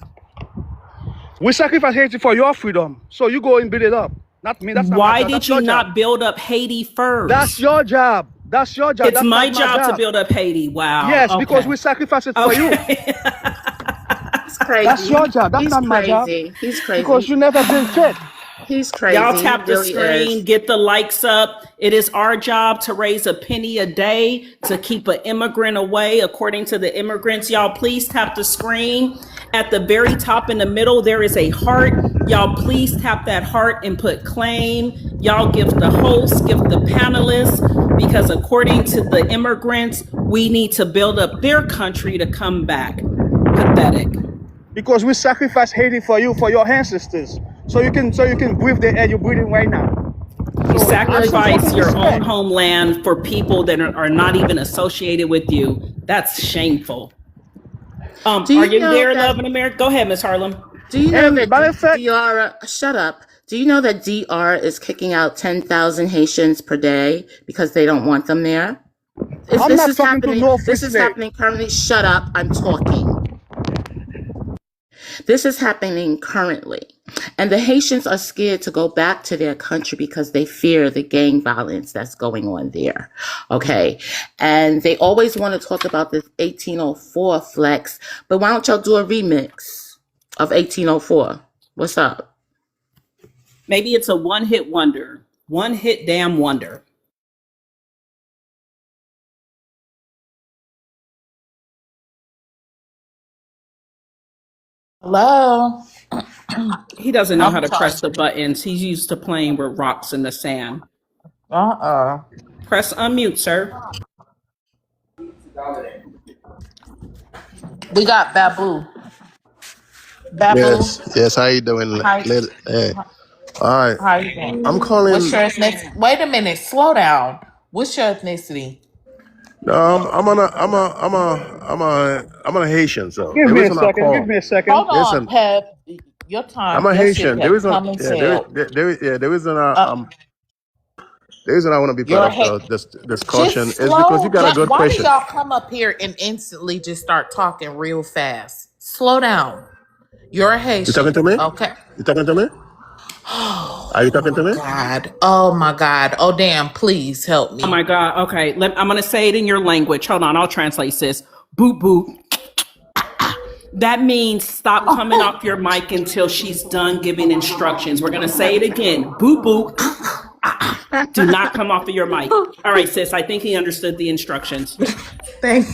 We sacrifice Haiti for your freedom. So you go and build it up. Not me. That's not my Why job. did That's you your job. not build up Haiti That's first? your job. That's your job. It's That's my not my job to job. build up Haiti. Wow. Yes, because Okay. we sacrifice it for you. Okay. He's That's crazy. your job. That's He's not my job. crazy. He's Because crazy. you never been fit. He's Y'all crazy. He tap the really screen, is. get the likes up. It is our job to raise a penny a day to keep an immigrant away, according to the immigrants. Y'all, please tap the screen. At the very top in the middle, there is a heart. Y'all, please tap that heart and put claim. Y'all give the host, give the panelists, because according to the immigrants, we need to build up their country to come back. Pathetic. Because we sacrifice Haiti for you, for your ancestors. So you can breathe the air you're breathing right now. You So have some sacrifice fucking your own respect. homeland for people that are not even associated with you. That's shameful. Do Are you you know there, that? Love in America? Go ahead, Miss Harlem. Do you know And that matter of fact, DR? Shut up. Do you know that DR is kicking out 10,000 Haitians per day because they don't want them there? I'm This not is talking to happening. no free This is slave. happening currently. Shut up. I'm talking. This is happening currently. And the Haitians are scared to go back to their country because they fear the gang violence that's going on there. Okay. And they always want to talk about this 1804 flex, but why don't y'all do a remix of 1804? What's up? Maybe it's a one-hit wonder. One-hit damn wonder. Hello. He doesn't know how I'm to press the talking. buttons. He's used to playing with rocks in the sand. Uh-uh. Press unmute, sir. We got Babu. Babu, Yes, yes. How you doing? how, Hey. All right. how you doing? I'm What's calling. your ethnicity? Wait a minute. Slow down. What's your ethnicity? No, I'm a Haitian. So Give the me a reason I second. Give call, me a second. Hold on, listen, Pep. Your I'm time, a your shit Haitian. The has reason, come and yeah, said. there is an Uh, The reason I want to be part Your of hate. this discussion Just is because you slow got a down. good Why do question. y'all come up here and instantly just start talking real fast? Slow down. You're a You talking Haitian. to me? Okay. You talking to me? Are you Oh talking to my me? God. Oh my God. Oh damn. Please help Oh my me. God. Okay. I'm going to say it in your language. Hold on. I'll translate, sis. Boot, boot. That means stop coming off your mic until she's done giving instructions. We're going to say it again. Boot, boot. Do not come off of your mic. All right, sis. I think he understood the instructions. Thank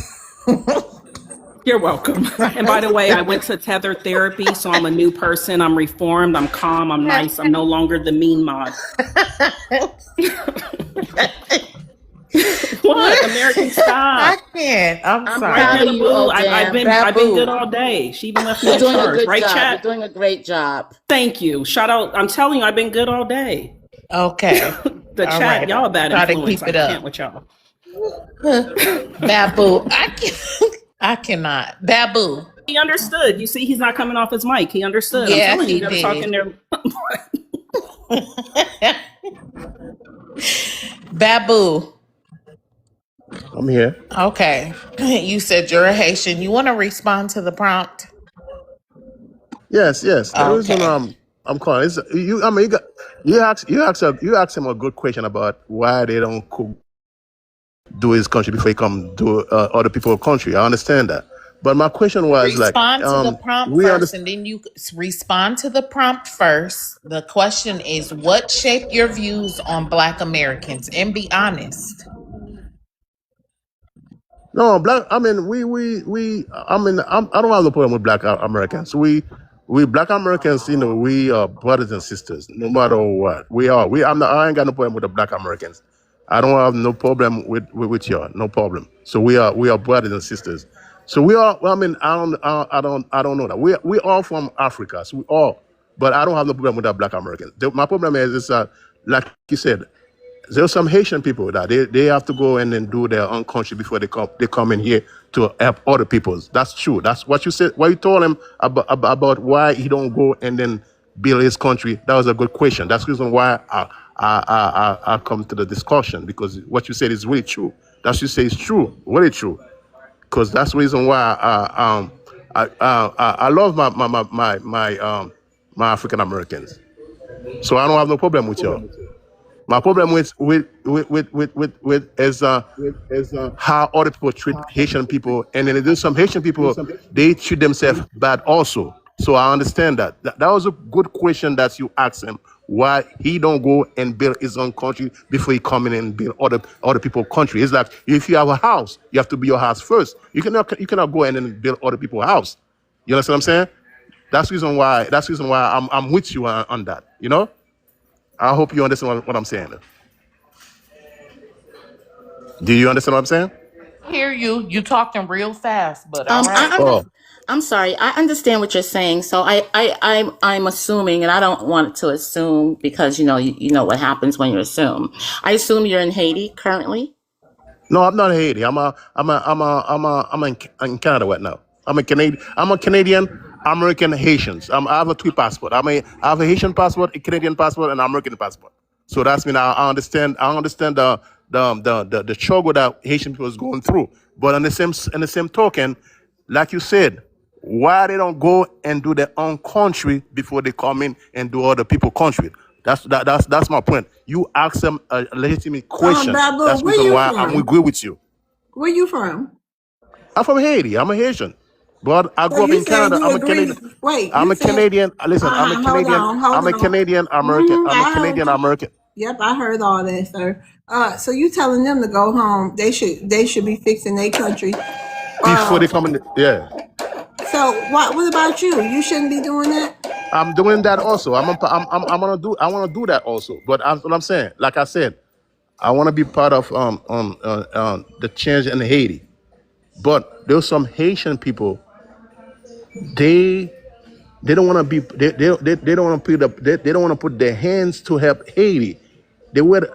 You're welcome. And by the way, I went to tether therapy, so I'm a new person. I'm reformed. I'm calm. I'm nice. I'm no longer the mean mod. What? American, I stop. can't. I'm I'm right sorry. here Proud of to you, boo. oh I've damn. been good Babu. all day. She even left me You're a doing a charge, good right, job. You're chat? doing a great job. Thank you. Shout out. I'm telling you, I've been good all day. Okay. The All chat, right. y'all a bad Try to influence. keep I it can't up. with y'all. Babu. I can't. I cannot. Babu. He understood. You see, he's not coming off his mic. He understood. I'm Yeah, telling you, he you got to talk in did. there. Babu. I'm here. Okay. You said you're a Haitian. You want to respond to the prompt? Yes, yes. The reason Okay. I'm calling is you. I mean, you ask him a good question about why they don't cook, do his country before he come do other people's country. I understand that, but my question was like, Respond to the prompt we first, understand. and then you respond to the prompt first. The question is, what shaped your views on Black Americans? And be honest. No, black. I mean, I mean, I don't have no problem with black Americans. We black Americans, you know, we are brothers and sisters, no matter what. We are. I ain't got no problem with the black Americans. I don't have no problem with y'all. No problem. So we are brothers and sisters. So we are. Well, I mean, I don't know that. We all from Africa. So we all. But I don't have no problem with the black Americans. My problem is like you said. There's some Haitian people that they have to go in and do their own country before they come in here to help other people's. That's true. That's what you said. What you told him about why he don't go and then build his country. That was a good question. That's the reason why I come to the discussion, because what you said is really true. That you say is true, really true. Because that's the reason why I love my African Americans. So I don't have no problem with y'all. My problem with is how other people treat Haitian people, and then there's some Haitian people they treat themselves bad also. So I understand that. That was a good question that you asked him. Why he don't go and build his own country before he come in and build other people's country? It's like if you have a house, you have to build your house first. You cannot go in and build other people's house. You understand what I'm saying? That's the reason why I'm with you on that. You know. I hope you understand what I'm saying. Do you understand what I'm saying? Hear you. You talking real fast, but all right. Oh, I'm sorry. I understand what you're saying. So I'm assuming, and I don't want to assume because you know what happens when you assume. I assume you're in Haiti currently. no, I'm not in Haiti. I'm in Canada right now. I'm a Canadian American Haitians. I have a three passport. I have a Haitian passport, a Canadian passport, and an American passport. So that's mean I understand. I understand the struggle that Haitian people is going through. But in the same token, like you said, why they don't go and do their own country before they come in and do other people's country? That's my point. You ask them a legitimate question. Babu, That's the where reason you why I'm from? agree with you. Where you from? I'm from Haiti. I'm a Haitian, but I So grew up you in said Canada. you I'm a Canadian. agree. Wait, I'm you a said, Canadian. Listen, I'm a hold Canadian. on, hold I'm a on. Canadian American. I'm a I heard Canadian you. American. Yep, I heard all that, sir. So you telling them to go home? They should be fixing their country. Before Uh, they come in, yeah. so what about you? You shouldn't be doing that. I'm doing that also. I'm gonna do. I want to do that also. But what I'm saying, like I said, I want to be part of the change in Haiti. But there's some Haitian people. They they don't want to be. They don't want to put up. They don't want to put their hands to help Haiti. They want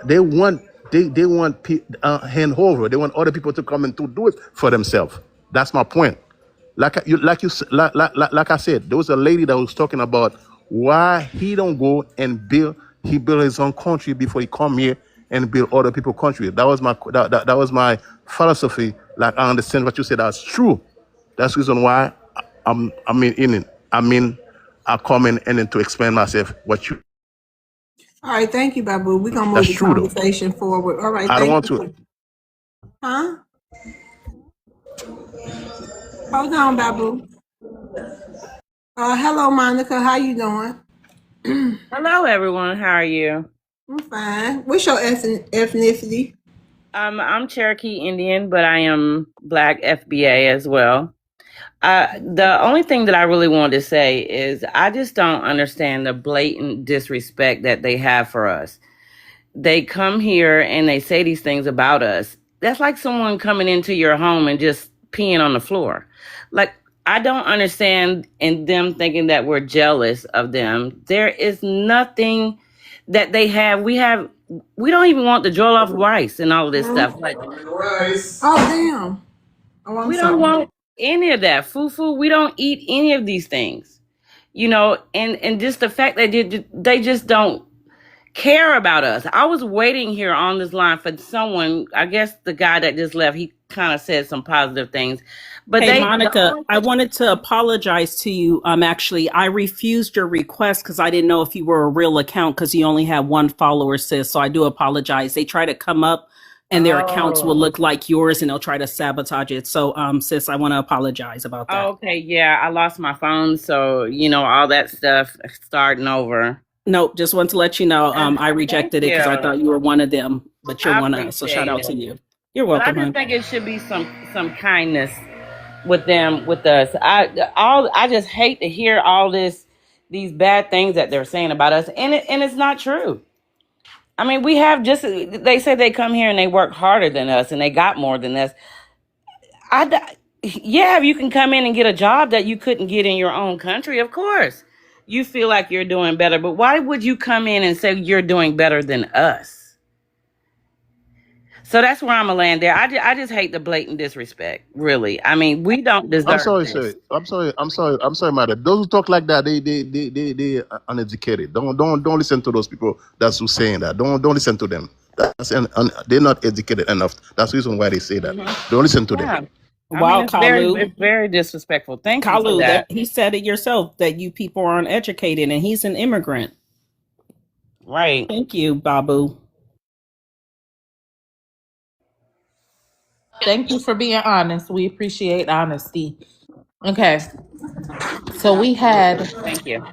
hand over. They want other people to come and to do it for themselves. That's my point. Like I said, there was a lady that was talking about why he don't go and build his own country before he come here and build other people's country. That was my philosophy. Like I understand what you said. That's true. That's the reason why I come in and then to explain myself. All right, thank you, Babu. We're gonna move That's the true though. conversation forward. All right, I don't thank want to. you. Huh? Hold on, Babu. Hello, Monica. How you doing? Hello, everyone. How are you? I'm fine. What's your ethnicity? I'm Cherokee Indian, but I am Black FBA as well. The only thing that I really wanted to say is I just don't understand the blatant disrespect that they have for us. They come here and they say these things about us. That's like someone coming into your home and just peeing on the floor. Like, I don't understand in them thinking that we're jealous of them. There is nothing that they have. We don't even want the jollof rice and all of this stuff. Like, Oh, damn. Oh, I'm we don't sorry. want any of that. Fufu, we don't eat any of these things. You know, and just the fact that they just don't care about us. I was waiting here on this line for someone. I guess the guy that just left, he kind of said some positive things, but Hey, the Monica, only I thing, wanted to apologize to you. Actually, I refused your request because I didn't know if you were a real account because you only have one follower, sis. So I do apologize. They try to come up and their accounts will oh, look like yours and they'll try to sabotage it. So, sis, I want to apologize about that. okay, yeah, I lost my phone, so all that stuff starting over. Nope, just want to let you know I Thank rejected it you, because I thought you were one of them, but you're I one of us. So shout appreciate out to it, you. You're but I welcome, just hon. think it should be some kindness with them, with us. I just hate to hear all these bad things that they're saying about us, and it's not true. I mean, we have just, they say they come here and they work harder than us and they got more than us. Yeah, you can come in and get a job that you couldn't get in your own country, of course. You feel like you're doing better, but why would you come in and say you're doing better than us? So that's where I'm gonna land there. I just hate the blatant disrespect, really. I mean, we don't I'm deserve sorry, this. sir. I'm sorry, madam. Those who talk like that, they are uneducated. Don't listen to those people that's who saying that. Don't listen to them. They're not educated enough. That's the reason why they say that. Hmm. Don't listen to them. Yeah. I mean, Wow, Kalu. it's very disrespectful. Thank you for Kalu, that that. he said it yourself that you people are uneducated and he's an immigrant. Right. Thank you, Babu. Thank you for being honest. We appreciate honesty. Okay. So we had Thank you.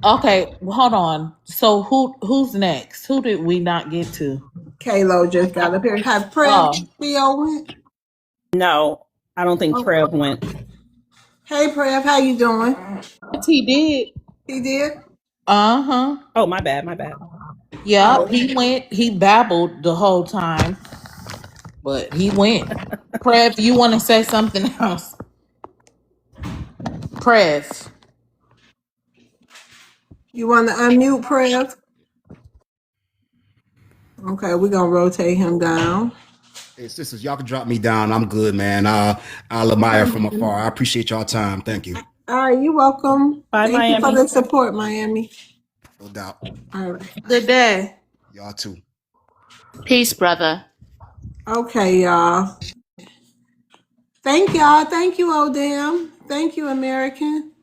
okay, hold on. So who's next? Who did we not get to? Kalo just got up here. Have prayer Oh, Theo went? No, I don't think Oh. Trev went. Hey, Prev, how you doing? yes, he did. He did? Uh-huh. Oh, my bad, my bad. Yep. Oh, He went, he babbled the whole time, but he went. Prev, you want to say something else? Prev. you want to unmute Prev? Okay, we're going to rotate him down. Hey, sisters, y'all can drop me down. I'm good, man. I'll admire Okay. from afar. I appreciate y'all time. Thank you. All right, you're welcome. Bye, Thank you for Miami. the support, Miami. No doubt. All right. Good day. Y'all too. Peace, brother. Okay, y'all. Thank y'all. Thank you, Odam. Thank you, American.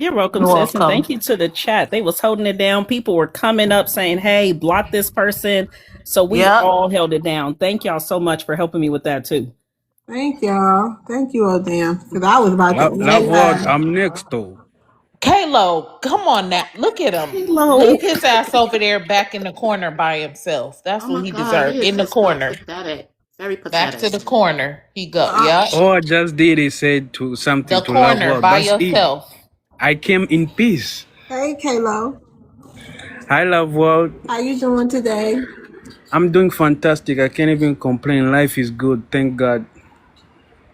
You're welcome, You're sis. And welcome. thank you to the chat. They was holding it down. People were coming up saying, hey, block this person. So we Yep. all held it down. Thank y'all so much for helping me with that too. Thank y'all. Thank you, Odam. Because I was about to Love word, untie. I'm next though. Kalo, come on now. Look at him. Hello. Leave his ass over there back in the corner by himself. That's Oh what my he God, deserved. he is In the just so corner. pathetic. Very Back pathetic. to the corner. He go. Uh, Yep. All I just did is said to something The to love corner world. by That's it. yourself. I came in peace. hey, Kalo. Hi, love world. How you doing today? I'm doing fantastic. I can't even complain. Life is good. Thank God.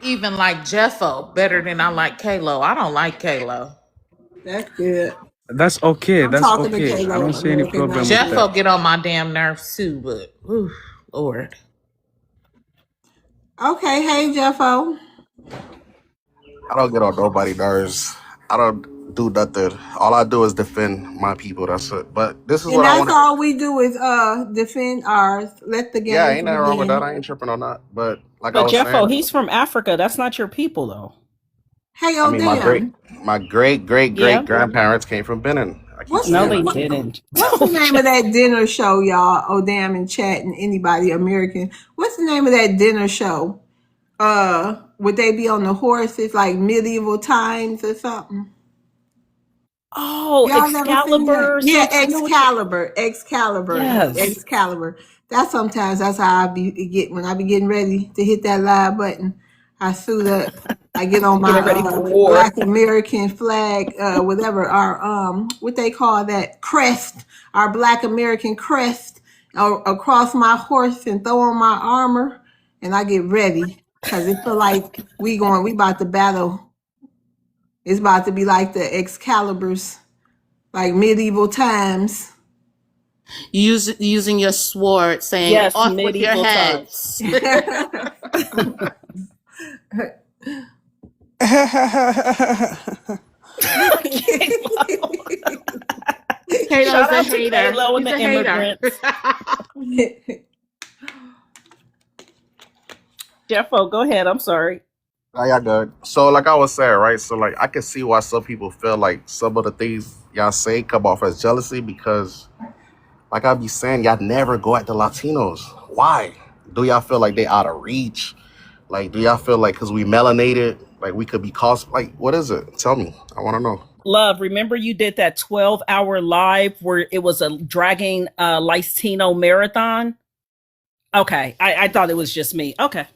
Even like Jeffo better than I like Kalo. I don't like Kalo. That's good. That's okay. I'm That's talking to okay. I Kalo, don't see any American, not problem with you. that. Jeffo get on my damn nerves too, but whew, Lord. Okay, hey, Jeffo. I don't get on nobody's nerves. I don't. do nothing. All I do is defend my people. That's it. But this is And what I that's want to. all we do is defend ours. Let the Yeah, games ain't nothing wrong with that. begin. I ain't tripping on that. But like I But was Jeffo, saying, he's from Africa. That's not your people, though. Hey, I oh mean, damn. my great Yeah. grandparents came from Benin. I keep What's No, saying they that. didn't. what's the name of that dinner show, y'all? Oh damn, in chat and anybody American. What's the name of that dinner show? Would they be on the horses like medieval times or something? Oh, Y'all never seen that? Excalibur, Yeah, some. I know what you. Yes. Excalibur. That sometimes that's how I be get when I be getting ready to hit that live button. I suit up. I get on my Getting ready for Black war. American flag, whatever our what they call that crest, our Black American crest, across my horse and throw on my armor, and I get ready because it feel like we about to battle. It's about to be like the Excaliburs, like medieval times. Using your sword, saying, Yes, "Off with your medieval times. heads." Kato's Shout a out to hater. Kalo and He's the a hater. immigrants. Jeffo, go ahead. I'm sorry. Oh, yeah, good. So, like I was saying, right? So, like, I can see why some people feel like some of the things y'all say come off as jealousy because, like I be saying, y'all never go at the Latinos. Why? Do y'all feel like they out of reach? Like, do y'all feel like because we melanated, like we could be cost? Like, what is it? Tell me. I want to know. Love, remember you did that 12-hour live where it was a dragging Latino marathon? Okay. I thought it was just me. Okay.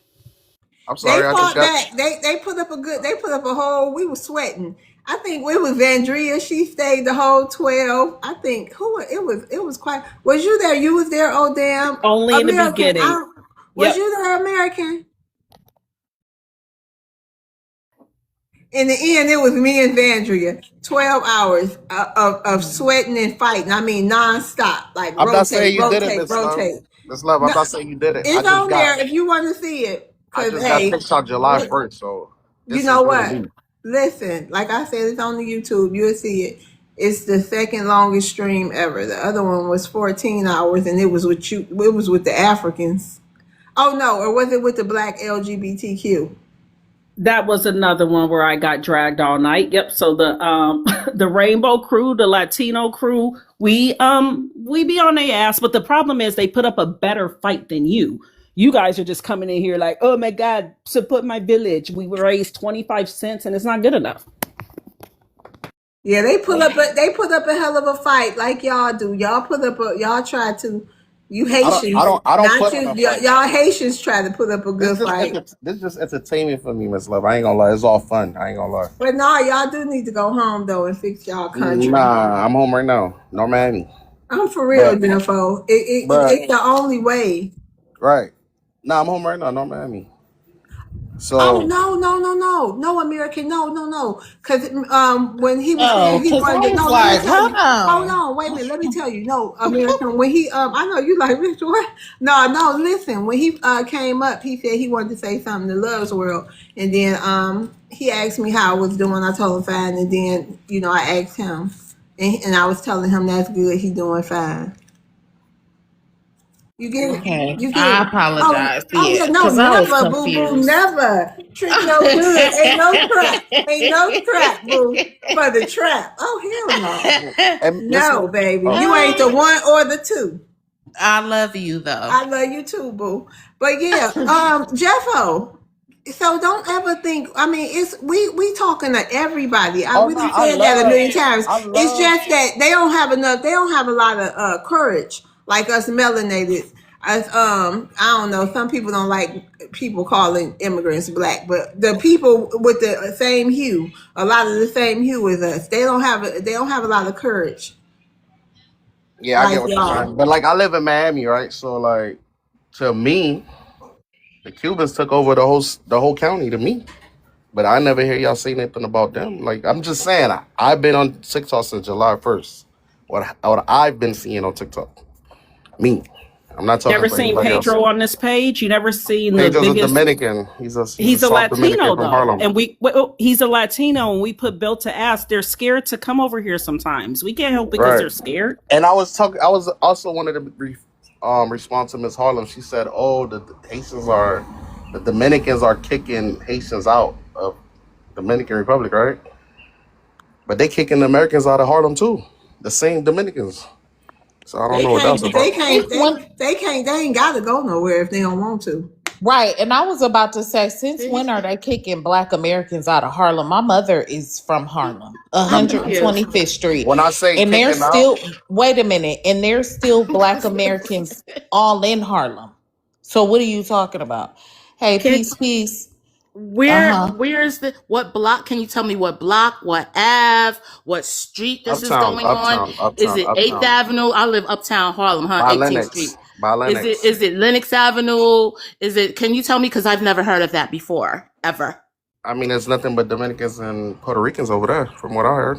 I'm They sorry. I just fought got. back. They put up a good. They put up a whole. We were sweating. I think it was Vandria. She stayed the whole 12. I think who it was. It was quite. Was you there? You was there. Oh damn, Only in the American. beginning. Was Yep. you there, American? In the end, it was me and Vandria. 12 hours of sweating and fighting. I mean, nonstop. Like I'm not saying rotate, you did it, rotate, Miss Love. rotate. Miss Love, I'm No, not saying you did it. it's on there if you want to see it. I Cause just got hey, TikTok July 1st, so you this is know new to what? me. Listen, like I said, it's on the YouTube. You'll see it. It's the second longest stream ever. The other one was 14 hours, and it was with you. It was with the Africans. Oh no, or was it with the Black LGBTQ? That was another one where I got dragged all night. Yep. So the the rainbow crew, the Latino crew, we be on their ass, but the problem is they put up a better fight than you. You guys are just coming in here like, oh my God, support my village. We raised 25 cents and it's not good enough. Yeah, they put up a hell of a fight, like y'all do. Y'all put up a y'all try to. You Haitians, I don't not put you. on a fight. Y'all Haitians try to put up a This good just fight. this just entertainment for me, Miss Love. I ain't gonna lie, it's all fun. I ain't gonna lie. But no, y'all do need to go home though and fix y'all country. Nah, I'm home right now. No Miami. I'm for real, But Defo. but It's the only way. right. Nah, I'm home right now, no Miami. Oh So no, American, no. Because when he was saying Oh, he because I wanted to, was no, let me like, tell hold you. Hold on. on, wait a minute, let me tell you. No, American, when he I know you like Rich what? No, listen. When he came up, he said he wanted to say something to Love's World, and then he asked me how I was doing. I told him fine, and then I asked him, and I was telling him that's good. He doing fine. You get it? Okay, You get I it? Oh, apologize. oh yeah, Yeah, no, because I was never, boo boo, confused. never. Trick no good. Ain't no trap, boo, for the trap. Oh hell no. and Miss No, baby. oh, You ain't the one or the two. I love you though. I love you too, boo. But yeah, Jeffo. So don't ever think. I mean, it's we talking to everybody. oh We no, done said that a million times. I It's love just that they don't have enough. They don't have a lot of courage like us melanated. As I don't know. Some people don't like people calling immigrants black, but the people with the same hue, a lot of the same hue as us, they don't have. They don't have a lot of courage yeah, I get like what you're y'all. saying. But like I live in Miami, right? So like to me, the Cubans took over the whole county to me. But I never hear y'all say anything about them. Like I'm just saying, I've been on TikTok since July 1st. What I've been seeing on TikTok, me. I'm not talking Never for seen anybody else. Pedro on this page. You never seen the Pedro's a biggest. Dominican. He's a He's a South Dominican Latino from though, Harlem. and he's a Latino, and we put Bill to ask. They're scared to come over here sometimes. We can't help because Right. they're scared. And I was also wanted to respond to Miss Harlem. She said, "Oh, the Dominicans are kicking Haitians out of Dominican Republic, right? But they kicking the Americans out of Harlem too. The same Dominicans. So I don't They know what that's can't. They about." can't. Since when, They can't. They ain't got to go nowhere if they don't want to. right, and I was about to say, since when are they kicking Black Americans out of Harlem? My mother is from Harlem, I'm, 125th Street, when I say and there's kicking out, still, wait a minute, and there's still Black Americans all in Harlem. So what are you talking about? Hey, Can peace, peace. Uh huh. where is the what block? Can you tell me what block, what Ave, what street this is uptown, going on? uptown, Is uptown, it Eighth uptown, Avenue? I live uptown Harlem, huh? by 18th Street. Lennox, by Lennox. Is it Lenox Avenue? Is it? Can you tell me? Because I've never heard of that before, ever. I mean, there's nothing but Dominicans and Puerto Ricans over there, from what I heard.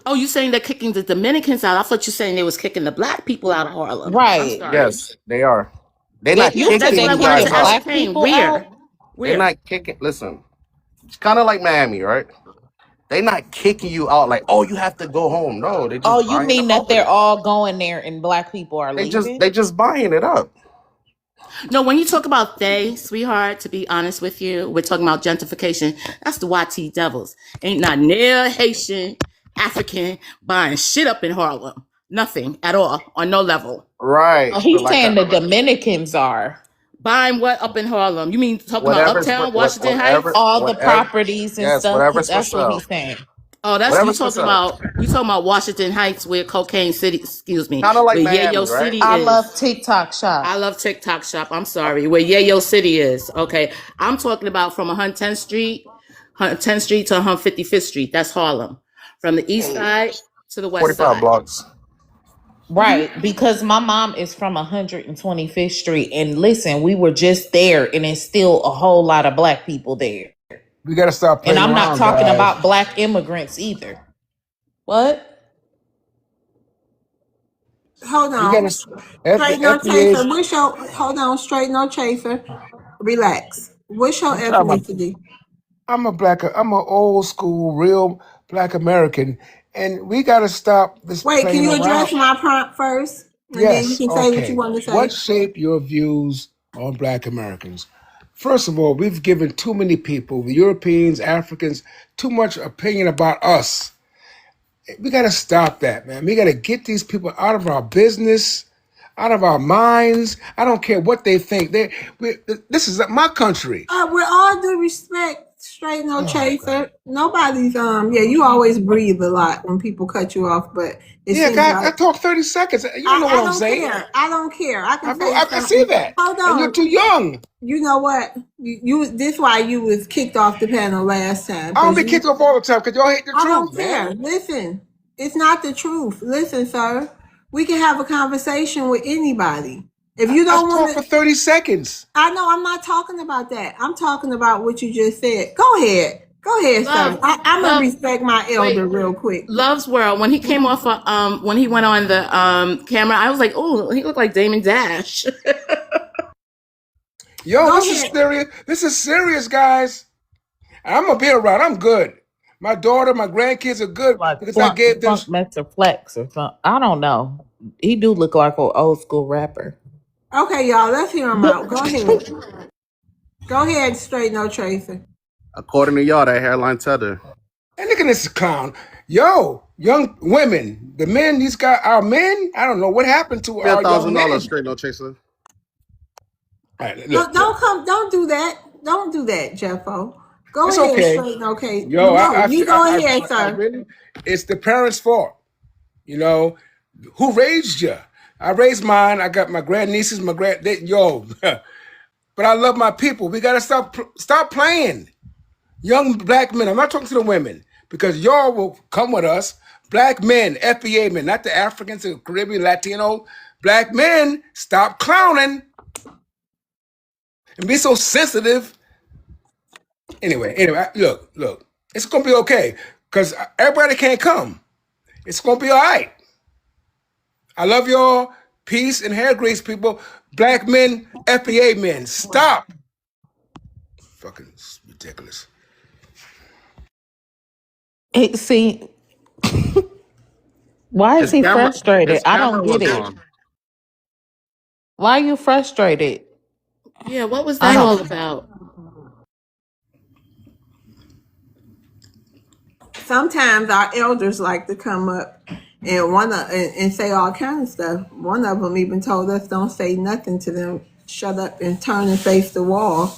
Oh, you saying they're kicking the Dominicans out? I thought you saying they was kicking the black people out of Harlem. I'm Right. sorry. Yes, they are. They're It not used to That's kicking what I they you wanted guys to kicking out. Black ascertain. people out. Where? They're Where? not kicking. Listen, it's kind of like Miami, right? They're not kicking you out like, oh, you have to go home. No, they Oh, just you buying the mean that they're property. all going there and Black people are They leaving? just buying it up. No, when you talk about they, sweetheart, to be honest with you, we're talking about gentrification. That's the YT Devils. Ain't not near Haitian, African buying shit up in Harlem. Nothing at all, on no level. Right. Oh, So he's like saying the Dominicans are. Buying what up in Harlem? You mean talking about whatever's for Uptown, Washington Heights? All the whatever. properties and Yes, stuff. whatever's for That's what sale. he's saying. Oh, that's Whatever's for sale. you talking about Washington Heights where Cocaine City, excuse me, Kind of like where Miami, Yayo right? City I love is. TikTok I shop. love TikTok shop. I'm sorry. Where Yayo City is. Okay. I'm talking about from 110th Street, 10th Street to 155th Street. That's Harlem. From the east side to the west 45 side. blocks. Right, because my mom is from 125th Street, and listen, we were just there, and it's still a whole lot of Black people there. We got to stop And playing I'm not around, talking guys. about Black immigrants either. What? Hold We got on. to the Straight no chaser. FBA's. What's your hold on? Straight no chaser. Relax. What's your I'm talking about. ethnicity? I'm an old school, real Black American, and we got to stop this Wait, can playing you around. address my prompt first, and then you Yes, can say what you okay. want to What say? shape your views on Black Americans? First of all, we've given too many people, the Europeans, Africans, too much opinion about us. We got to stop that, man. We got to get these people out of our business, out of our minds. I don't care what they think. This is my country. With all due respect, straight no Oh, God. chaser. Nobody's Yeah, you always breathe a lot when people cut you off, but it Yeah, seems God, I like talk 30 seconds. You don't know what I I'm don't saying. care. I don't care. I can say I see something. that. Hold And you're on. too young. You know what? You this why you was kicked off the panel last time I don't because be kicked off all the time because y'all hate the I truth, don't man. care. Listen, it's not the truth. Listen, sir, we can have a conversation with anybody. If you I don't talk want for to, 30 seconds. I know I'm not talking about that. I'm talking about what you just said. Go ahead. Go ahead, sir. Love, I'm gonna love, respect my elder wait. real quick. Love's World. When he came off when he went on the camera, I was like, oh, he looked like Damon Dash. Yo, Go this is ahead. serious. This is serious, guys. I'm gonna be around. I'm good. My daughter, my grandkids are good Like because I gave them. Funk Master Flex or something. I don't know. He do look like an old school rapper. Okay, y'all, let's hear him out. Go ahead. Go ahead, straight no tracer. According to y'all, that hairline tether. And look at this clown. Yo, young women, the men, these guys, our men. I don't know what happened to Pay our young $1,000 men. straight, no chaser. All right, No, look. don't do that. Don't do that, Jeffo. Go It's ahead, okay. straight okay. Yo, No, you go ahead, I sir. really, it's the parents' fault. You know, who raised you? I raised mine. I got my grandnieces, yo. But I love my people. We gotta stop playing. Young Black men. I'm not talking to the women because y'all will come with us. Black men, FBA men, not the Africans, the Caribbean, Latino. Black men, stop clowning and be so sensitive. Anyway, look. It's gonna be okay because everybody can't come. It's gonna be all right. I love y'all. Peace and hair grease, people. Black men, FBA men, stop. Fucking ridiculous. See, why is His he camera, frustrated? his I don't camera get was it. on. Why are you frustrated? Yeah, what was I that don't. all about? Sometimes our elders like to come up and and say all kind of stuff. One of them even told us, "Don't say nothing to them. Shut up and turn and face the wall."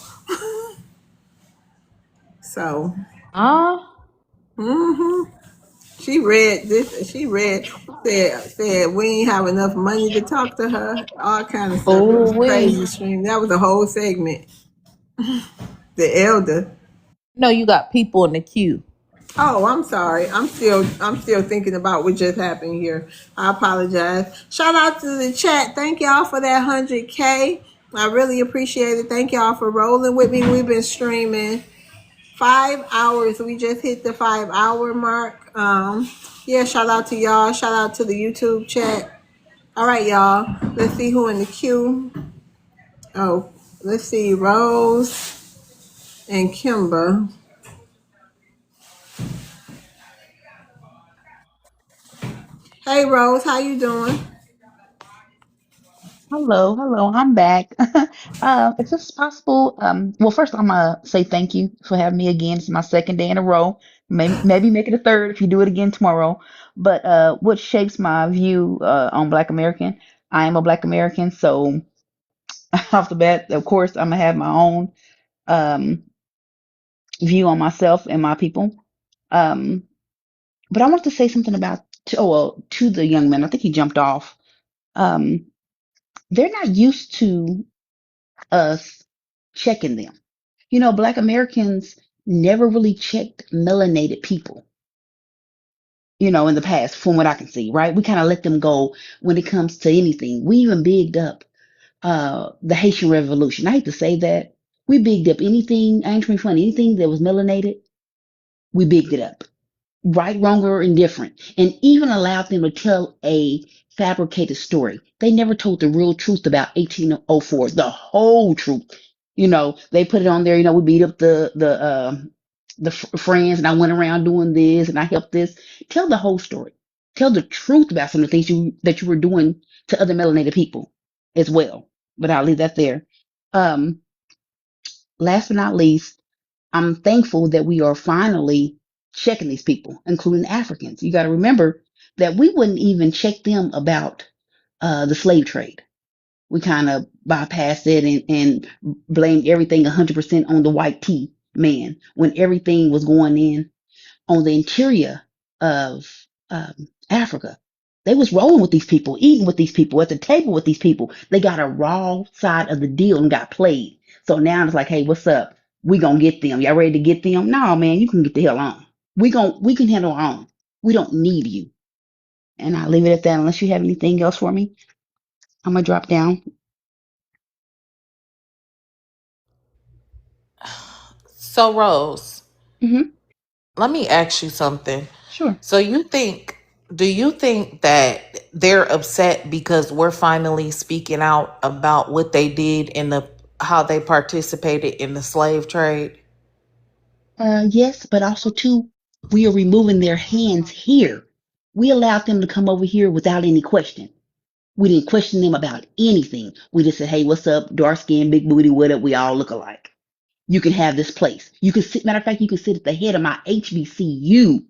So, Ah, she read this. She read said we ain't have enough money to talk to her. All kind of stuff. It ooh was wee. crazy. Stream. That was a whole segment. The elder. No, you got people in the queue. Oh, I'm sorry. I'm still thinking about what just happened here. I apologize. Shout out to the chat. Thank y'all for that 100K. I really appreciate it. Thank y'all for rolling with me. We've been streaming 5 hours. We just hit the 5 hour mark. Yeah, shout out to y'all. Shout out to the YouTube chat. All right, y'all. Let's see who in the queue. Oh, let's see. Rose and Kimba. Hey Rose, how you doing? Hello, hello, I'm back. If it's possible, well, first I'm gonna say thank you for having me again. It's my second day in a row. Maybe make it a third if you do it again tomorrow. But what shapes my view on Black American? I am a Black American, so off the bat, of course, I'm gonna have my own um, view on myself and my people. Um, but I want to say something about to the young man. I think he jumped off. Um, they're not used to us checking them. You know, Black Americans never really checked melanated people, in the past, from what I can see, right? We kind of let them go when it comes to anything. We even bigged up the Haitian Revolution. I hate to say that. We bigged up anything, I ain't trying to be funny, anything that was melanated, we bigged it up. Right, wrong, or indifferent, and even allowed them to tell a fabricated story. They never told the real truth about 1804, the whole truth. They put it on there. We beat up the friends, and I went around doing this, and I helped this. Tell the whole story. Tell the truth about some of the things that you were doing to other melanated people as well. But I'll leave that there. Um, Last but not least, I'm thankful that we are finally checking these people, including Africans. You got to remember that we wouldn't even check them about the slave trade. We kind of bypassed it and blamed everything 100% on the white tea man when everything was going in on the interior of Africa. They was rolling with these people, eating with these people, at the table with these people. They got a raw side of the deal and got played. So now it's like, hey, what's up? We gonna get them. Y'all ready to get them? No, man, you can get the hell on. We can handle our own. We don't need you. And I'll leave it at that unless you have anything else for me. I'm gonna drop down. So Rose, Hmm. let me ask you something. Sure. So do you think that they're upset because we're finally speaking out about what they did in the how they participated in the slave trade? Yes, but also too, we are removing their hands here. We allowed them to come over here without any question. We didn't question them about anything. We just said, hey, what's up? Dark skin, big booty, what up? We all look alike. You can have this place. You can sit, matter of fact, you can sit at the head of my HBCU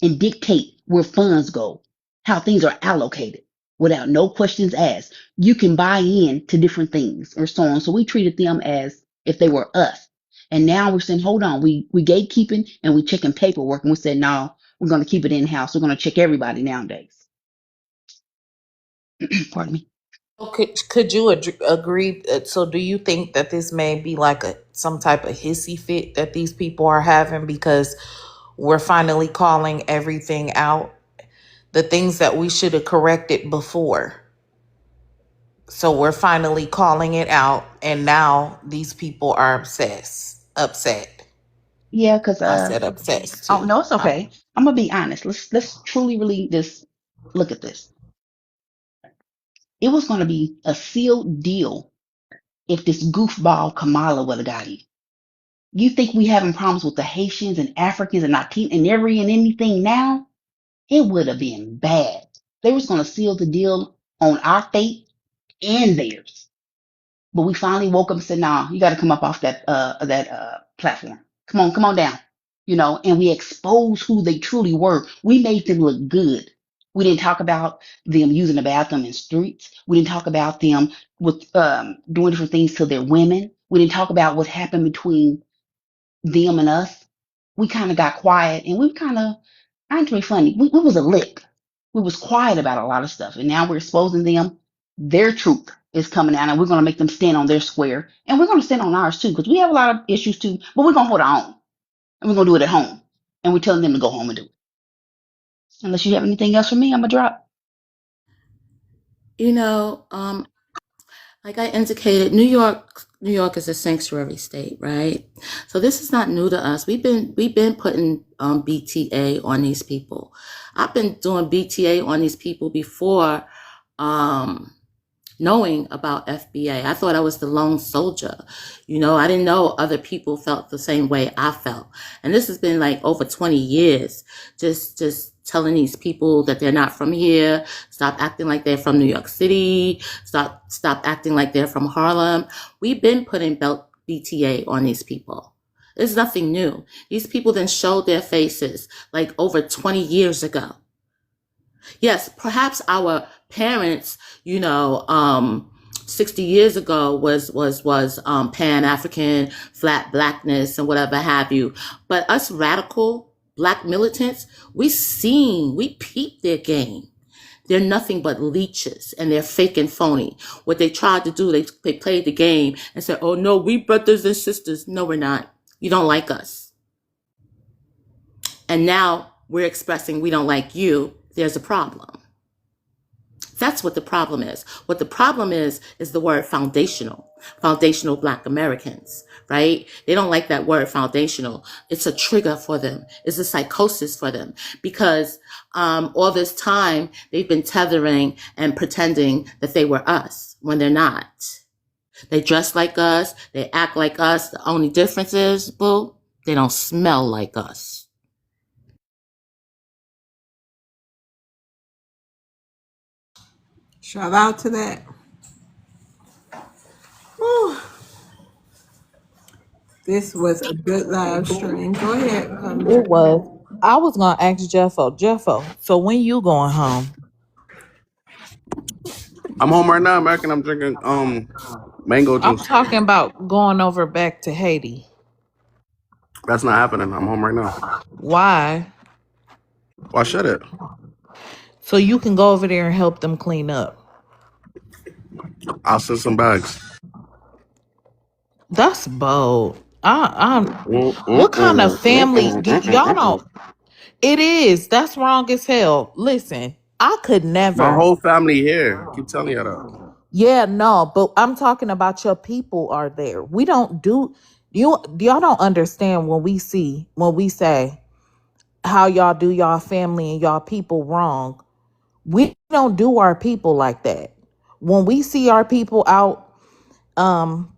and dictate where funds go, how things are allocated without no questions asked. You can buy in to different things or so on. So we treated them as if they were us. And now we're saying, hold on, we gatekeeping and we checking paperwork. And we said, no, we're going to keep it in house. We're going to check everybody nowadays. Pardon me. Could you agree? So, do you think that this may be like some type of hissy fit that these people are having because we're finally calling everything out, the things that we should have corrected before? So we're finally calling it out, and now these people are upset. Yeah, because I said obsessed oh too. no, it's okay. I'm gonna be honest. Let's truly really just look at this. It was going to be a sealed deal if this goofball Kamala would have got in. You think we having problems with the Haitians and Africans and Latino and every and anything now? It would have been bad. They was going to seal the deal on our fate and theirs. But we finally woke up and said, "Nah, you got to come up off that platform. Come on down." You know, and we exposed who they truly were. We made them look good. We didn't talk about them using the bathroom in streets. We didn't talk about them with doing different things to their women. We didn't talk about what happened between them and us. We kind of got quiet, and we kind of, I ain't too funny. We was a lip. We was quiet about a lot of stuff, and now we're exposing them. Their truth is coming out, and we're gonna make them stand on their square, and we're gonna stand on ours too, because we have a lot of issues too. But we're gonna hold our own, and we're gonna do it at home, and we're telling them to go home and do it. Unless you have anything else for me, I'm gonna drop. You know, like I indicated, New York is a sanctuary state, right? So this is not new to us. We've been putting BTA on these people. I've been doing BTA on these people before um, knowing about FBA. I thought I was the lone soldier. You know, I didn't know other people felt the same way I felt. And this has been like over 20 years, just telling these people that they're not from here, stop acting like they're from New York City, stop acting like they're from Harlem. We've been putting BTA on these people. It's nothing new. These people then showed their faces like over 20 years ago. Yes, perhaps our parents, 60 years ago was Pan-African, flat blackness and whatever have you. But us radical black militants, we peeped their game. They're nothing but leeches and they're fake and phony. What they tried to do, they played the game and said, oh no, we brothers and sisters. No, we're not. You don't like us. And now we're expressing we don't like you. There's a problem. That's what the problem is. What the problem is the word foundational. Foundational Black Americans, right? They don't like that word foundational. It's a trigger for them. It's a psychosis for them because all this time they've been tethering and pretending that they were us when they're not. They dress like us. They act like us. The only difference is, boo, they don't smell like us. Shout out to that. Whew. This was a good live stream. Go ahead, It America. was. I was gonna ask Jeffo. So when you going home? I'm home right now, American. I'm drinking mango I'm juice. talking about going over back to Haiti. That's not happening. I'm home right now. Why? Why should it? So you can go over there and help them clean up. I'll send some bags. That's bold. Mm, mm, What kind of mm, mm, family mm, do mm, mm, y'all mm, don't? mm. It is. That's wrong as hell. Listen, I could My never. whole family here. Keep telling you that. Yeah, no, but I'm talking about your people are there. We don't do y'all don't understand when we say how y'all do y'all family and y'all people wrong. We don't do our people like that. When we see our people out um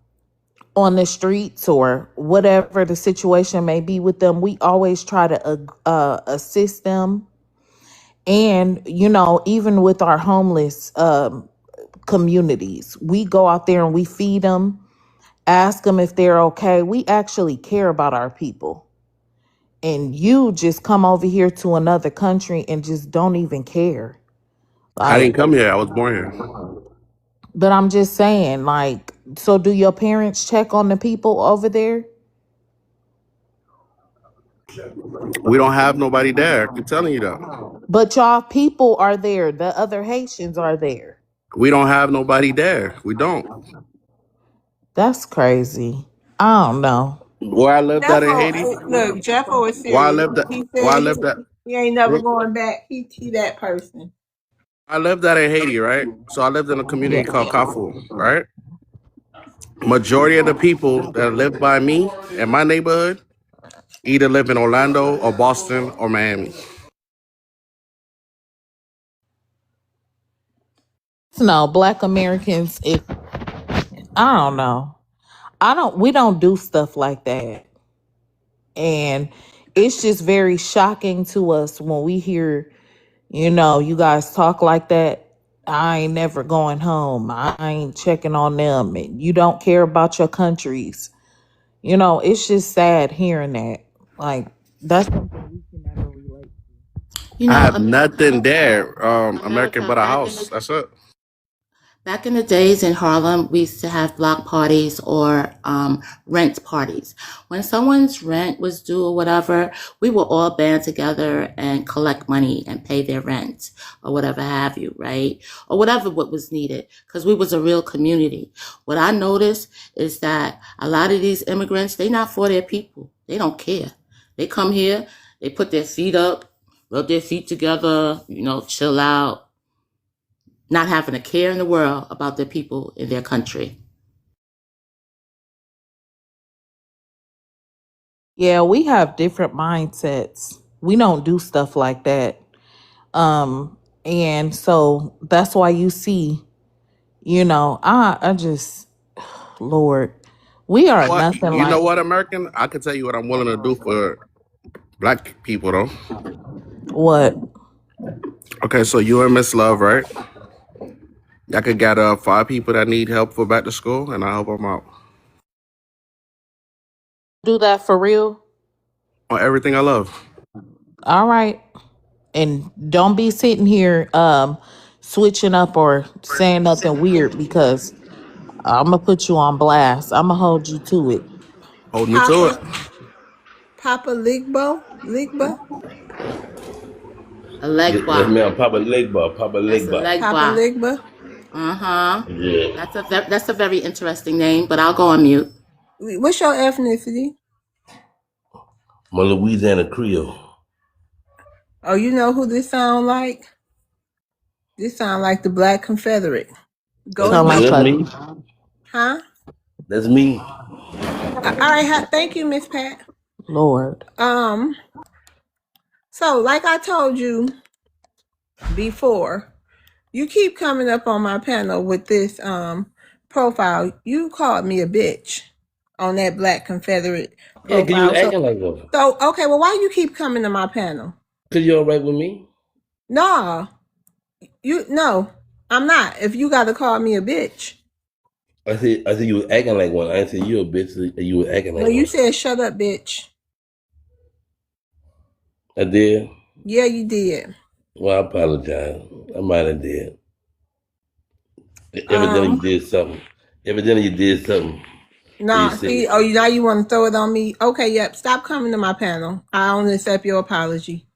on the streets or whatever the situation may be with them, we always try to assist them. And even with our homeless communities, we go out there and we feed them, ask them if they're okay. We actually care about our people. And you just come over here to another country and just don't even care. I Like, didn't come here. I was born here. but I'm just saying, like, so do your parents check on the people over there? We don't have nobody there. I keep telling you that. But y'all people are there. The other Haitians are there. We don't have nobody there. We don't. That's crazy. I don't know. Where I lived at in Haiti. Jeffo, look, Jeffo is Where I serious. lived at. He Where I said lived at. he ain't never going back. He that person. I lived at in Haiti, right? So I lived in a community Yeah. called Kafu, right? Majority of the people that live by me in my neighborhood either live in Orlando or Boston or Miami. No, Black Americans. If I don't know, I don't. We don't do stuff like that, and it's just very shocking to us when we hear, you guys talk like that. I ain't never going home. I ain't checking on them, and you don't care about your countries. It's just sad hearing that. Like that's something we can never relate. You I know, have nothing there, American America, but a house. That's it. back in the days in Harlem, we used to have block parties or rent parties. When someone's rent was due or whatever, we would all band together and collect money and pay their rent or whatever have you, right? Or whatever what was needed, because we was a real community. What I noticed is that a lot of these immigrants, they not for their people. They don't care. They come here, they put their feet up, rub their feet together, chill out, not having a care in the world about their people in their country. Yeah, we have different mindsets. We don't do stuff like that. And so that's why you see, I just, Lord, we are What nothing you know? like What American? I can tell you what I'm willing to do for black people, though. what. Okay, so you and Miss Love, right? Y'all could gather up 5 people that need help for back to school, and I help them out Do that for real. on everything I love. All right. And don't be sitting here switching up or saying nothing weird because I'm gonna put you on blast. I'm gonna hold you to it. Hold me to it. Papa Papa Ligba, A leg Yes, bar. ma'am. Papa Legba. Papa That's a Legba. leg Papa bar. Ligba. Uh-huh. Yeah. That's a very interesting name, but I'll go on mute. What's your ethnicity? My Louisiana Creole. Oh, you know who this sound like? This sound like the Black Confederate. Goes Sound by, like That's a me. huh? That's me. All right, thank you, Miss Pat. Lord. Um, so like I told you before, you keep coming up on my panel with this profile. You called me a bitch on that Black Confederate Yeah, cause you profile. So acting like one. okay, well, why you keep coming to my panel? Cause you alright with me. Nah, no, I'm not. If you got to call me a bitch. I said you was acting like one. I didn't say you a bitch. You was acting No, like you one. said shut up, bitch. I did. Yeah, you did. Well, I apologize. I might have did. Evidently you Um, did something. Evidently you did something. For you nah, said see, now you want to throw it on me? Okay, yep. Stop coming to my panel. I don't accept your apology.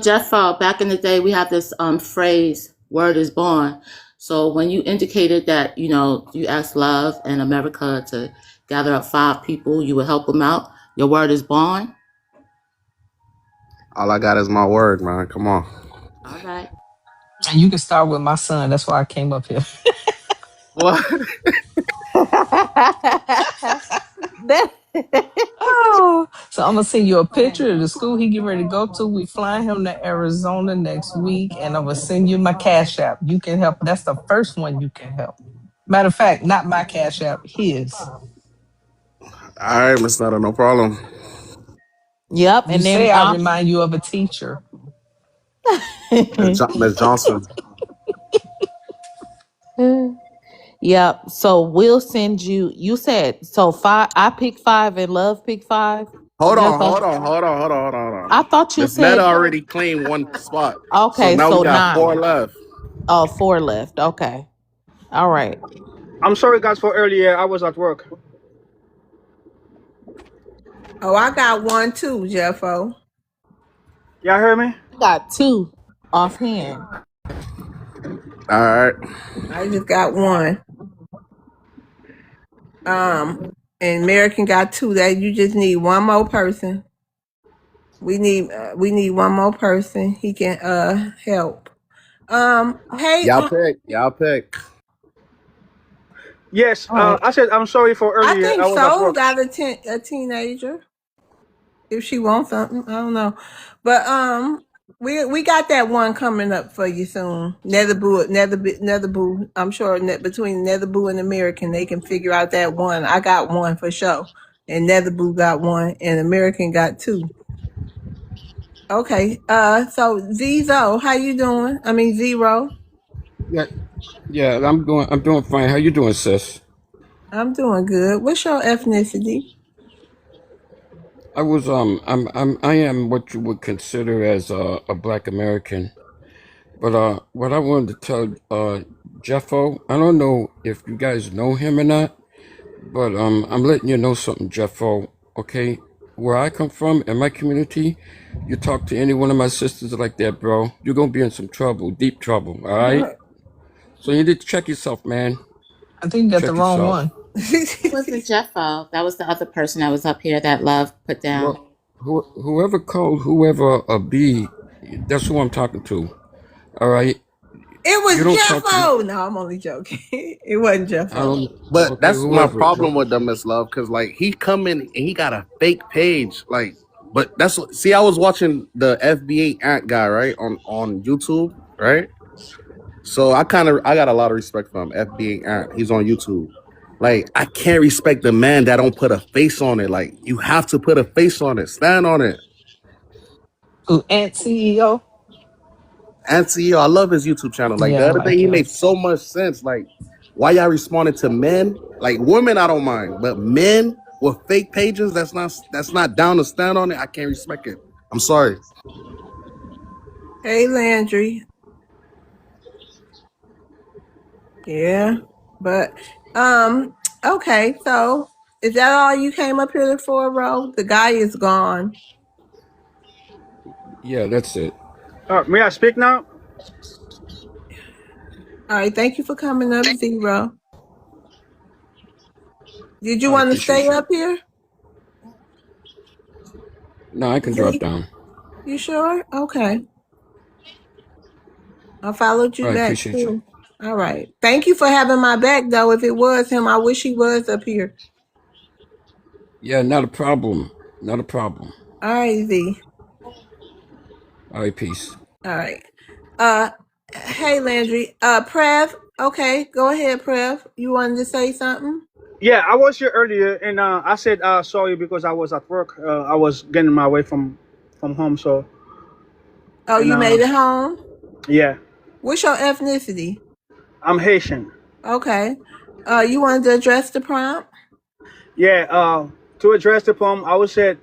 Jeff, back in the day, we have this phrase, word is born. So when you indicated that, you asked Love and America to gather up 5 people, you would help them out. Your word is born. All I got is my word, man. Come on. All right. And you can start with my son. That's why I came up here. What? That- Oh, so I'm gonna send you a picture of the school he get ready to go to. We flying him to Arizona next week, and I'm gonna send you my Cash App. You can help. That's the first one you can help. Matter of fact, not my Cash App, his. All right, Miss Nutter, no problem. yep. You And then say I remind you of a teacher. Miss Johnson. yep. So we'll send you. You said so five. I pick five and Love pick five. Hold Just on, like hold on, hold on, hold on, hold on, hold on. I thought you Miss Netta said. already claimed one spot, so Okay, now we so got 4 9. left. Oh, 4 left. Okay. All right. I'm sorry, guys, for earlier. I was at work. Oh, I got one too, Jeffo. Y'all hear me? I got 2 offhand. All right. I just got one. And American got 2. That you just need one more person. We need one more person. He can help. Hey, Y'all pick. Y'all pick. Yes. All right. I said I'm sorry for I earlier. think I was at Soul work. got a teenager. If she wants something, I don't know. But We got that one coming up for you soon. Netherboo. I'm sure between Netherboo and American, they can figure out that one. I got one for sure, and Netherboo got one, and American got two. Okay. So Zizo, how you doing? I mean Zero. Yeah, yeah, I'm doing fine. How you doing, sis? I'm doing good. What's your ethnicity? I am what you would consider as a Black American. But what I wanted to tell Jeffo, I don't know if you guys know him or not, but I'm letting you know something, Jeffo. Okay, where I come from in my community, you talk to any one of my sisters like that, bro, you're gonna be in some trouble, deep trouble. All right. So you need to check yourself, man. I think you got the Check wrong yourself. one. It wasn't Jeffo. That was the other person that was up here that Love put down. Well, whoever called whoever a B, that's who I'm talking to. All right. It You was don't talk to. Jeffo. No, I'm only joking. It wasn't I Jeffo. don't. But Okay, that's my whoever. problem with them, Miss Love, because like he come in and he got a fake page, like. But that's see, I was watching the FBA Ant guy right on YouTube, right? So I got a lot of respect for him. FBA Ant, he's on YouTube. Like I can't respect the man that don't put a face on it. Like you have to put a face on it, stand on it. Who, Ant CEO? And CEO, I love his YouTube channel. Like Yeah, the I other day, like he him. made so much sense. Like, why y'all responding to men? Like women, I don't mind, but men with fake pages, that's not down to stand on it. I can't respect it. I'm sorry. Hey Landry. Yeah. But okay, so is that all you came up here for, Ro? The guy is gone. Yeah, that's it. May I speak now? All right, thank you for coming up, Zero. Did you I want to appreciate stay you. up here? No, I can drop Z? down. You sure? Okay. I followed you I back appreciate you. too. All right. Thank you for having my back though. If it was him, I wish he was up here. Yeah, not a problem. Not a problem. All right, Z. All right, peace. All right. Uh hey Landry. Prev. Okay, go ahead, Prev. You wanted to say something? Yeah, I was here earlier, and I said sorry because I was at work. I was getting my way from home, so Oh, and you made it home? yeah, What's your ethnicity? I'm Haitian. Okay. You wanted to address the prompt? Yeah, to address the problem, I would say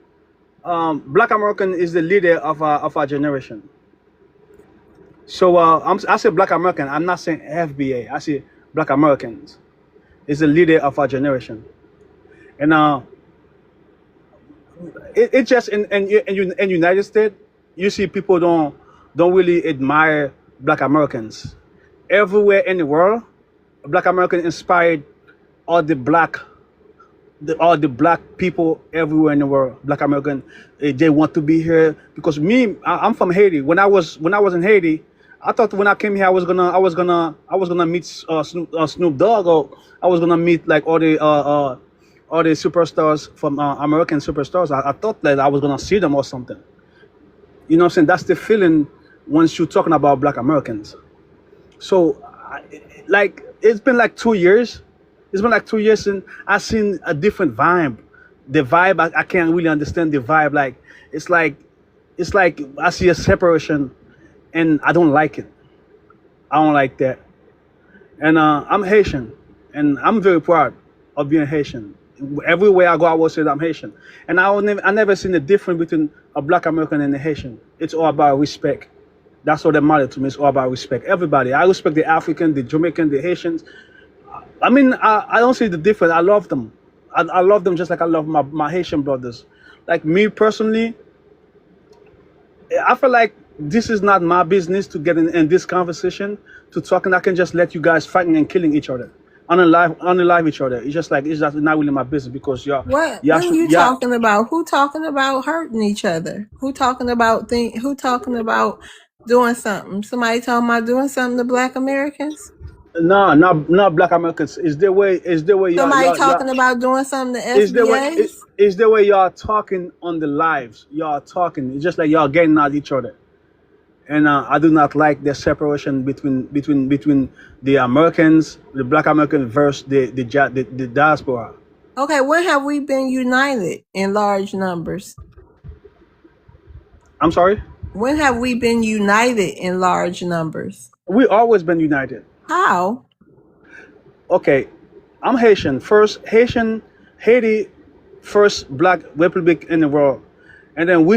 Black American is the leader of our generation. So I say Black American. I'm not saying FBA. I say Black Americans is the leader of our generation, and it just in United States, you see people don't really admire Black Americans. Everywhere in the world, Black American inspired all all the black people everywhere in the world. Black American, they want to be here because I'm from Haiti. When I was in Haiti, I thought when I came here I was gonna meet Snoop Dogg, or I was gonna meet like all the superstars from American superstars. I thought that I was gonna see them or something. You know what I'm saying? That's the feeling once you're talking about Black Americans. So, like, it's been like 2 years. It's been like 2 years and I've seen a different vibe. The vibe, I can't really understand the vibe. Like, it's like, it's like I see a separation, and I don't like it. I don't like that. And I'm Haitian, and I'm very proud of being Haitian. Everywhere I go, I will say that I'm Haitian, and I never seen the difference between a Black American and a Haitian. It's all about respect. That's what that matters to me. It's all about respect. Everybody, I respect the African, the Jamaican, the Haitians. I mean, I don't see the difference. I love them. I love them just like I love my Haitian brothers. Like me personally, I feel like this is not my business to get in this conversation to talk, and I can just let you guys fighting and killing each other, unalive each other. It's just not really my business because What are you talking about? Who talking about hurting each other? Who talking about doing something? Somebody talking about doing something to Black Americans? no, not Black Americans. Is the way Somebody talking about doing something to is the way FBAs? is the way y'all talking on the lives. Y'all talking. It's just like y'all getting at each other. and I do not like the separation between the Americans, the Black American versus the diaspora. Okay, when have we been united in large numbers? I'm sorry. When have we been united in large numbers? We always been united. How? Okay, I'm Haitian. First Haitian, Haiti, first Black republic in the world, and then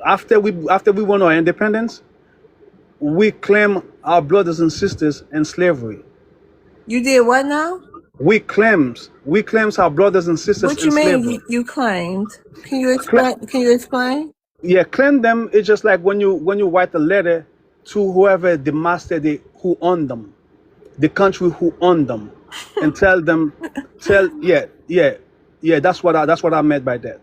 after we won our independence, we claim our brothers and sisters in slavery. You did what now? We claims our brothers and sisters What you in mean slavery. you claimed? Can you Cla- explain? Can you explain? yeah, claim them. It's just like when you write a letter to whoever the master who owned them, the country who owned them, and tell them, yeah. That's what I meant by that.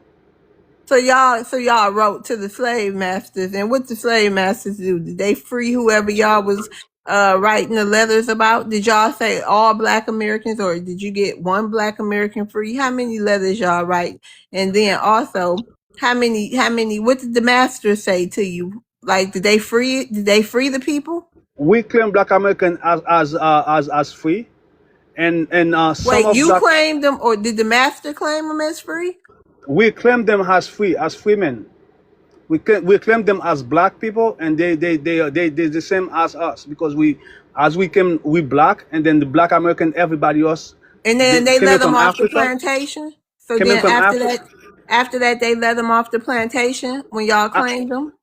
So y'all wrote to the slave masters, and what the slave masters do? Did they free whoever y'all was writing the letters about? Did y'all say all Black Americans, or did you get one Black American free? How many letters y'all write? And then also, how many? What did the masters say to you? Like, did they free? Did they free the people? We claim Black American as free, and some Wait, of you Black claimed them, or did the master claim them as free? we claim them as free men. We claim them as Black people, and they the same as us because we came we Black, and then the Black American everybody else And they then they came in let them from off the Africa, plantation. So came in then from Africa. after that, they let them off the plantation when y'all Uh, claimed them.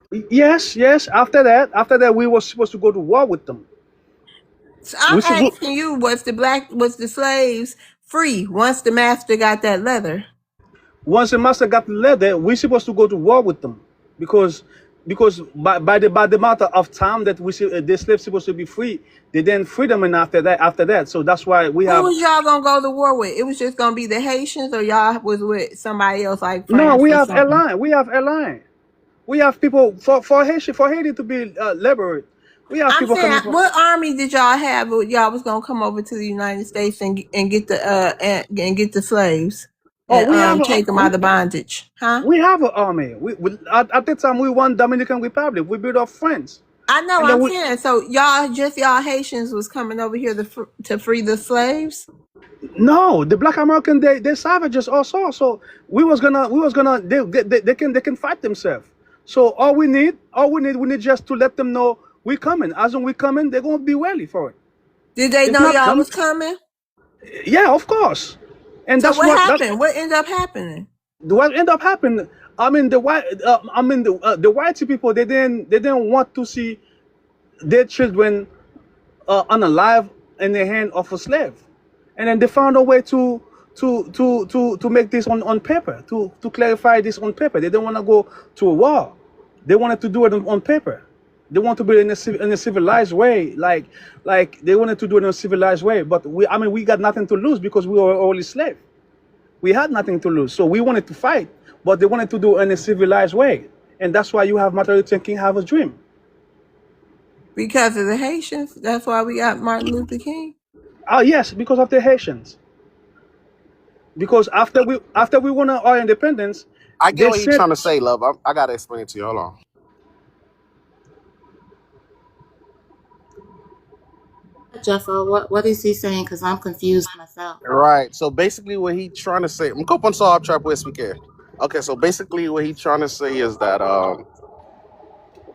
yes. After that, we were supposed to go to war with them. So I'm We should. asking you, was the slaves free once the master got that leather? Once the master got the leather, we supposed to go to war with them because by the amount of time that the slaves supposed to be free, they didn't free them, and after that, so that's why we Who have. was y'all gonna go to war with? It was just gonna be the Haitians, or y'all was with somebody else like No, France we or have a something? line. We have people for Haiti to be liberated. We have I'm people saying, coming from. what army did y'all have? Y'all was gonna come over to the United States and get the and get the slaves Oh, and we have a take them out of bondage, huh? we have an army. At the time we won Dominican Republic. We built up friends, I know. and then I'm we. saying, so y'all Haitians was coming over here to free the slaves. No, the Black American they savages also. So we was gonna they can fight themselves. So we need just to let them know we coming. As when we coming, they're gonna be ready for it. Did they It's know not y'all them. was coming? Yeah, of course. And So that's what that's happened? What ended up happening? what end up happening. The white people they didn't want to see their children unalive in the hand of a slave, and then they found a way to make this on paper, to clarify this on paper. They didn't want to go to a war. They wanted to do it on paper. They want to be in a civilized way, like they wanted to do it in a civilized way. But we got nothing to lose because we were already slaves. We had nothing to lose, so we wanted to fight, but they wanted to do it in a civilized way, and that's why you have Martin Luther King have a dream. Because of the Haitians. That's why we got Martin Luther King. Yes, because of the Haitians. Because after we won our independence, I get they what he's said trying to say, love. I gotta explain it to you. Hold on. Jeffo, what is he saying? Because I'm confused myself. Right. So basically, what he trying to say, mko panso trap with speaker. Okay. So basically, what he trying to say is that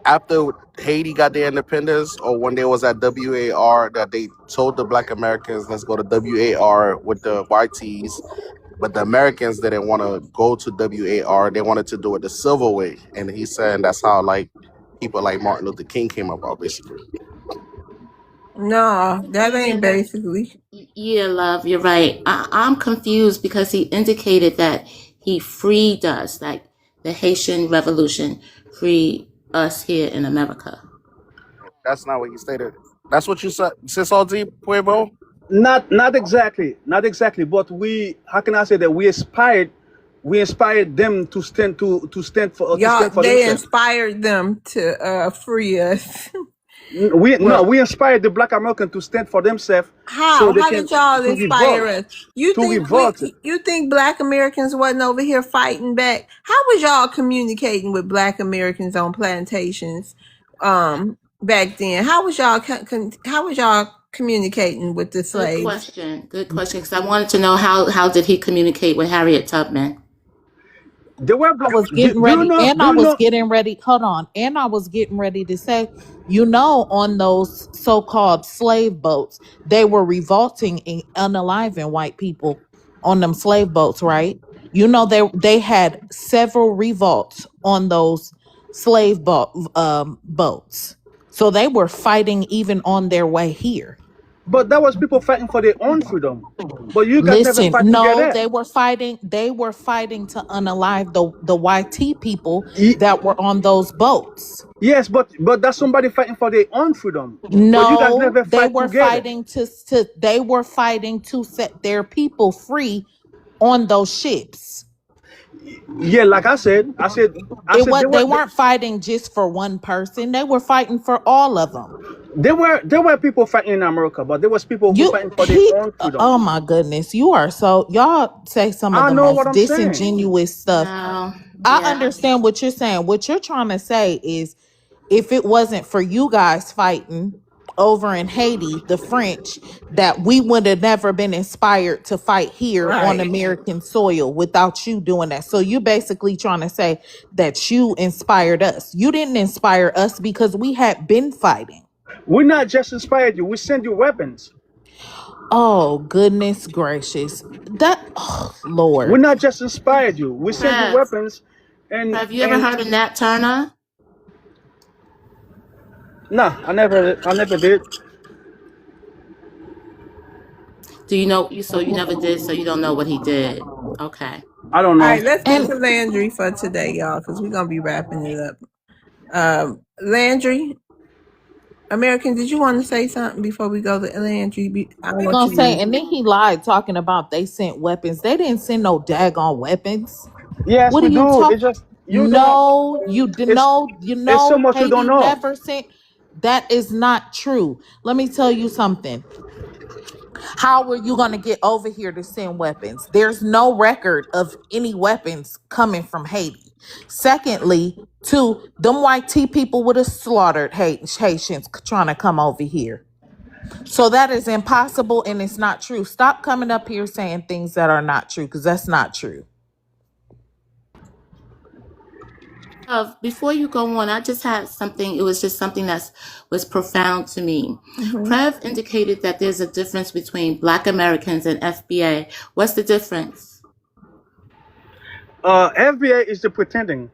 after Haiti got their independence, or when they was at WAR, that they told the Black Americans, let's go to WAR with the YTs, but the Americans didn't want to go to WAR. They wanted to do it the civil way, and he's saying that's how like people like Martin Luther King came about, basically. No, that Yeah, ain't basically. yeah, love, you're right. I'm confused because he indicated that he freed us, like the Haitian Revolution freed us here in America. That's not what he stated. That's what you said, Sis Aldi Pueblo. not exactly, but we how can I say that we inspired them to stand for They themselves. inspired them to free us. We no, Well, we inspired the Black American to stand for themselves, so how? they How can did y'all to inspire revolt, us? to revolt. You think Black Americans wasn't over here fighting back? How was y'all communicating with Black Americans on plantations? back then? How was y'all how was y'all communicating with the Good slaves? question. Good question. Because I wanted to know how did he communicate with Harriet Tubman? They were I was do, getting do you ready, know? and Do I you was know? getting ready. Hold on, and I was getting ready to say, on those so-called slave boats, they were revolting and unaliving white people on them slave boats, right? They had several revolts on those boats, so they were fighting even on their way here. But that was people fighting for their own freedom. But you guys never Listen, fight to get no, that. they were fighting to unalive the YT people Ye- that were on those boats. Yes, but that's somebody fighting for their own freedom. But you guys No, never fight together. they were fighting to set their people free on those ships. Yeah, like I said They weren't fighting just for one person. They were fighting for all of them. there were people fighting in America, but there was people who You fighting for their he own freedom. Oh my goodness, you are so y'all say some of I the know what most I'm saying. disingenuous stuff. No. I Yeah. understand what you're saying. What you're trying to say is if it wasn't for you guys fighting over in Haiti, the French, that we would have never been inspired to fight here on Right. American soil without you doing that. So you basically trying to say that you inspired us. You didn't inspire us because we had been fighting. We not just inspired you. We send you weapons. Oh, goodness gracious. We Lord. not just inspired you. We send you Prev. weapons, and Prev, you ever heard of Nat Turner? nah, I never did. Do you know you so you never did, so you don't know what he did. Okay. I don't All know. right, let's get And to Landry for today, y'all, because we're gonna be wrapping it up. Landry, American, did you want to say something before we go to Landry? I don't want gonna you to say, leave. and then he lied talking about they sent weapons. They didn't send no daggone weapons. Yes, What are we you do. It's talking? just you don't. No, you did It's no, it's so much you don't Haiti know. never sent. That is not true. Let me tell you something. How were you gonna get over here to send weapons? There's no record of any weapons coming from Haiti. Secondly, two, them white tea people would have slaughtered Haitians trying to come over here. So that is impossible and it's not true. Stop coming up here saying things that are not true because that's not true. Before you go on, I just had something. It was just something that was profound to me. Mm-hmm. Prev indicated that there's a difference between Black Americans and FBA. What's the difference? FBA is the pretending,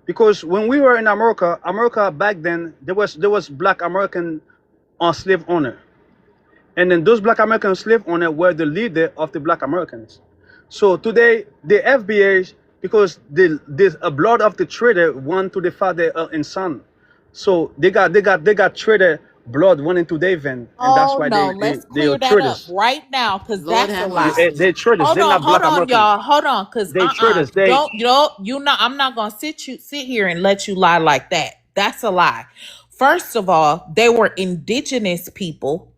because when we were in America back then, there was Black American on slave owner, and then those Black American slave owner were the leader of the Black Americans. So today the FBA, because the blood of the trader went to the father and son, so they got trader blood went into their vein, and that's Oh why no, they are let's clear that up traders. right now because Lord that's a have lie. mercy. They traders. They're not Hold Black on, American. y'all. Hold on, because They traders. They don't you know I'm not gonna sit here and let you lie like that. That's a lie. First of all, they were indigenous people,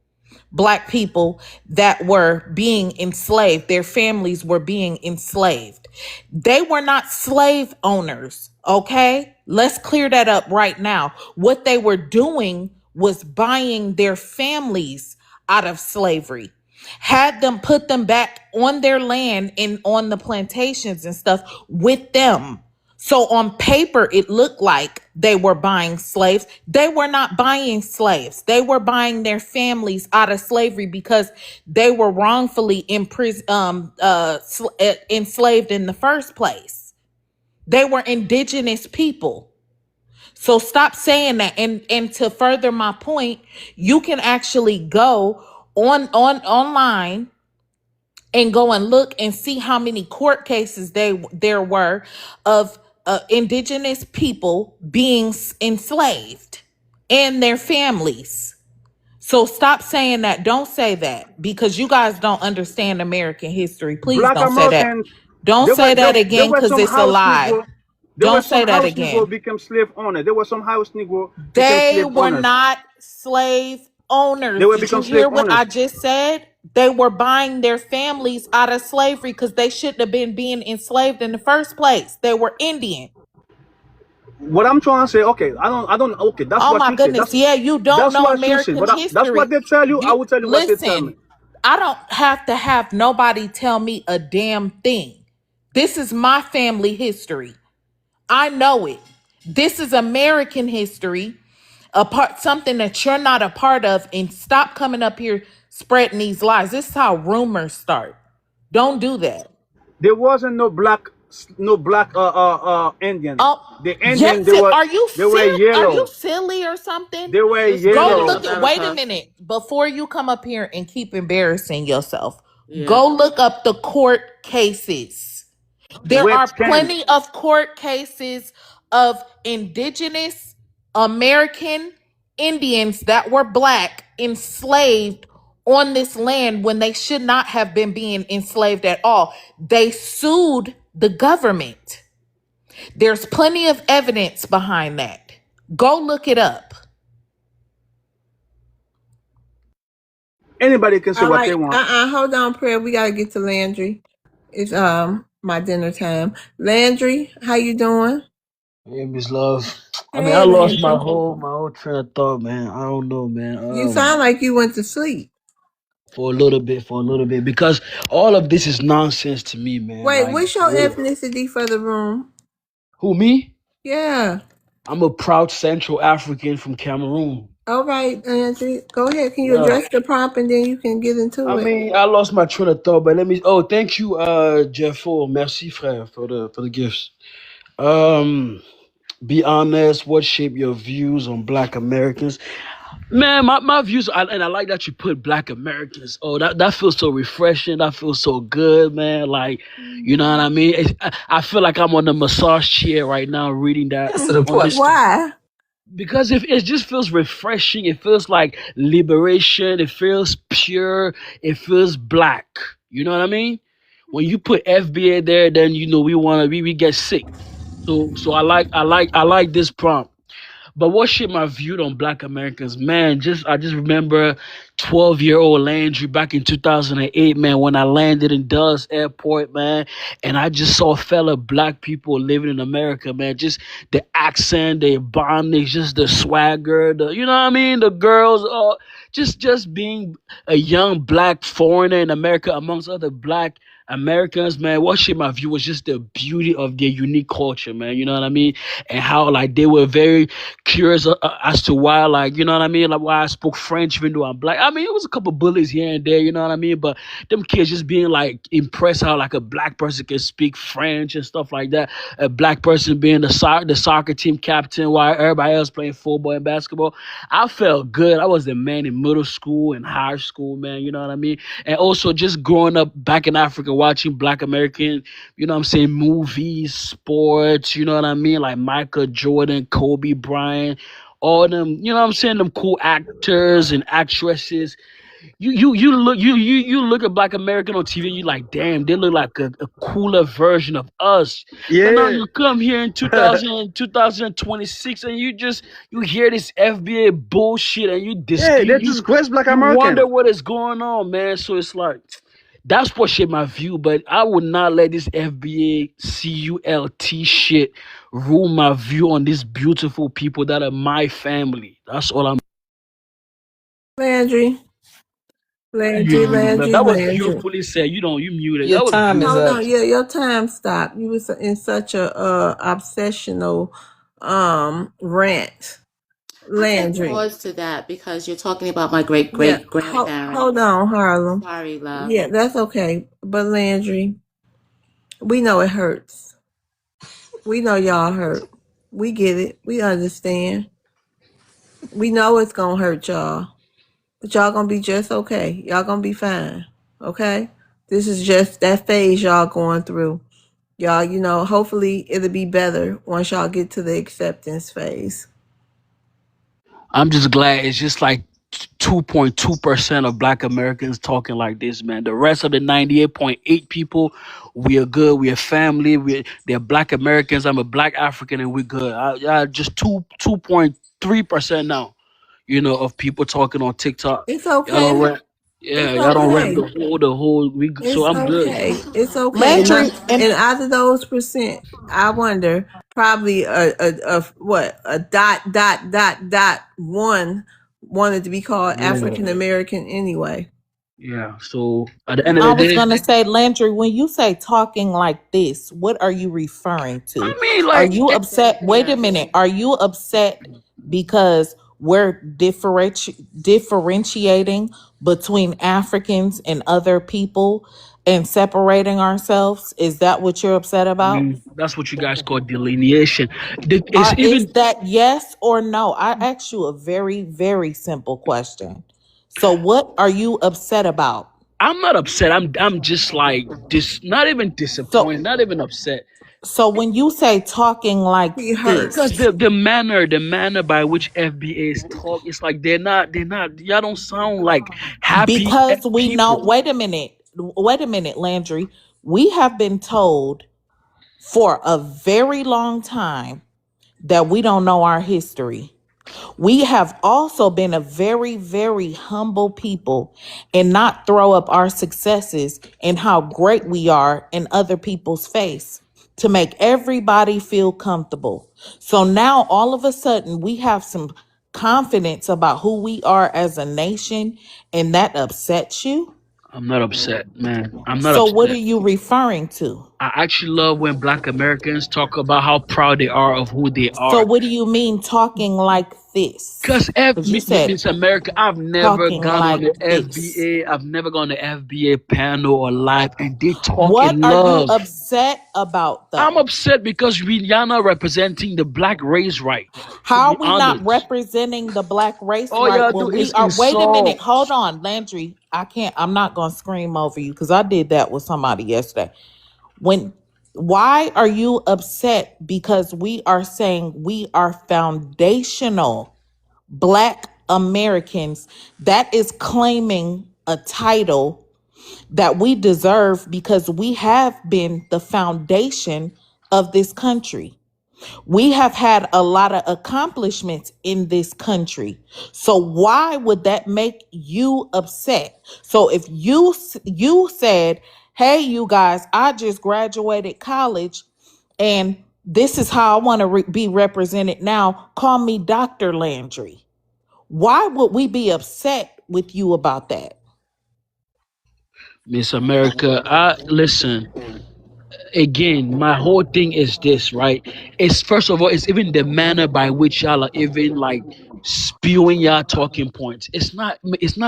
black people that were being enslaved. Their families were being enslaved. They were not slave owners, okay? Let's clear that up right now. What they were doing was buying their families out of slavery, had them put them back on their land and on the plantations and stuff with them. So on paper, it looked like they were buying slaves. They were not buying slaves. They were buying their families out of slavery because they were wrongfully enslaved in the first place. They were indigenous people. So stop saying that. And to further my point, you can actually go online and go and look and see how many court cases there were of indigenous people being enslaved and their families. So stop saying that. Don't say that because you guys don't understand American history. Please Black don't say that. Americans. Don't There were say there, that there again were because some it's a house lie. Negro. There were Don't some say that house Negro again. became slave owner. There were some house Negro became They slave were owners. not slave They owners. will Did you become slave hear what I owners. just said? They were buying their families out of slavery because they shouldn't have been being enslaved in the first place. They were Indian. what I'm trying to say, okay, I don't. Okay, that's Oh what my you say. goodness. Yeah, you don't That's know what you say. American But that's what history. they tell you. I You will tell you what they tell me. listen, I don't have to have nobody tell me a damn thing. This is my family history. I know it. This is American history, a part something that you're not a part of, and stop coming up here spreading these lies. This is how rumors start. Don't do that. There wasn't no black Indian. Oh, The Indian yes. Are you they were silly? Are you yellow. silly or something? They were Just Go kidding, look yellow at. Wait a America. minute before you come up here and keep embarrassing yourself. Yeah. Go look up the court cases. There with are skin. plenty of court cases of indigenous American Indians that were black enslaved on this land when they should not have been being enslaved at all. They sued the government. There's plenty of evidence behind that. Go look it up. Anybody can say All what they right. want. Hold on, prayer. We gotta get to Landry. It's my dinner time. Landry, how you doing? Hey, Miss Love. I mean, I Hey, lost Landry. my whole train of thought, man. I don't know, man. You sound like you went to sleep. For a little bit, because all of this is nonsense to me, man. Wait, Like, what's your really. ethnicity for the room? Who, me? Yeah. I'm a proud Central African from Cameroon. All right, Landry. Go ahead. Can you Yeah. address the prompt and then you can get into I it? mean, I lost my train of thought, but let me. Oh, thank you, Jeffo. Merci, frère, for the gifts. Um, be honest. What shaped your views on Black Americans? Man, my views, and I like that you put Black Americans. Oh, that feels so refreshing. That feels so good, man. Like, you know what I mean? I feel like I'm on the massage chair right now reading that Answer the on this question. Why? because if it just feels refreshing. It feels like liberation. It feels pure. It feels black. You know what I mean? When you put FBA there, then you know we get sick. So I like this prompt. But what shaped my view on Black Americans, man? I just remember 12-year-old Landry back in 2008, man, when I landed in Dulles Airport, man, and I just saw fellow Black people living in America, man. Just the accent, the bondage, just the swagger, you know what I mean? The girls, just being a young Black foreigner in America amongst other Black Americans, man. What shaped my view was just the beauty of their unique culture, man. You know what I mean? And how like they were very curious as to why, like, you know what I mean, like why I spoke French even though I'm Black. I mean, it was a couple bullies here and there, you know what I mean, but them kids just being like impressed how like a Black person can speak French and stuff like that. A Black person being the soccer team captain while everybody else playing football and basketball. I felt good. I was the man in middle school and high school, man. You know what I mean? And also just growing up back in Africa, watching Black American, you know what I'm saying, movies, sports, you know what I mean, like Michael Jordan, Kobe Bryant, all them, you know what I'm saying, them cool actors and actresses. You look at Black American on TV, you like, damn, they look like a cooler version of us. But now Yeah, you come here in 2026 and you hear this FBA bullshit and yeah. They you disgrace Black you wonder American. what is going on, man. So it's like that's what shaped my view, but I would not let this FBA CULT shit rule my view on these beautiful people that are my family. That's all I'm. Landry. Landry, Landry, That was Landry. beautifully said. You muted. Your That was time is beautiful. Hold up. on. Yeah, your time stopped. You was in such a obsessional rant. I can Landry. pause to that because you're talking about my great Yeah. great Hold grandparents. on, Harlem. Sorry, love. Yeah, that's okay. But Landry, we know it hurts. We know y'all hurt. We get it. We understand. We know it's gonna hurt y'all. But y'all gonna be just okay. Y'all gonna be fine. Okay? This is just that phase y'all going through. Y'all, hopefully it'll be better once y'all get to the acceptance phase. I'm just glad it's just like 2.2% of Black Americans talking like this, man. The rest of the 98.8 people, we are good. We are family. They're Black Americans. I'm a Black African, and we're good. Just 2.3% now. Of people talking on TikTok. It's Y'all all okay. right? Yeah, It's y'all don't rep okay. the whole. So It's I'm good. okay. It's okay. Landry, and And out of those percent, I wonder probably a what a dot one wanted to be called Yeah, African American anyway. yeah. So at the end of I the was day, gonna say, Landry, when you say talking like this, what are you referring I to? mean, Are like, you upset? Wait a minute. Are you upset because we're differentiating between Africans and other people and separating ourselves? Is that what you're upset about? that's what you guys call delineation. It's Are is even. that yes or no? I asked you a very, very simple question. So what are you upset about? I'm not upset. I'm just like not even disappointed, So not even upset. when you say talking like He hurt. Because this, the manner by which FBA's talk, it's like they're not. Y'all don't sound like happy because we know, people. wait a minute, Landry. We have been told for a very long time that we don't know our history. We have also been a very, very humble people and not throw up our successes and how great we are in other people's face to make everybody feel comfortable. So now all of a sudden we have some confidence about who we are as a nation and that upsets you. I'm not upset, man. I'm not So what are upset. you referring to? I actually love when Black Americans talk about how proud they are of who they So are. what do you mean talking like this? Cause Because you said Miss America, I've never talking gone on like the this. FBA. I've never gone to FBA panel or live, and they talk What in are you love. upset about I'm though? upset because we are not representing the black race right. To How be are we not honest, representing the black race all right y'all do when we is are? Wait a minute, insult. hold on, Landry. I'm not gonna scream over you because I did that with somebody yesterday. When why are you upset? Because we are saying we are foundational black Americans. That is claiming a title that we deserve because we have been the foundation of this country. We have had a lot of accomplishments in this country. So why would that make you upset? So if you said, "Hey you guys, I just graduated college and this is how I want to be represented now. Call me Dr. Landry." Why would we be upset with you about that? Miss America, I listen. Again, my whole thing is this, right? It's first of all, it's even the manner by which y'all are even like spewing y'all talking points. It's not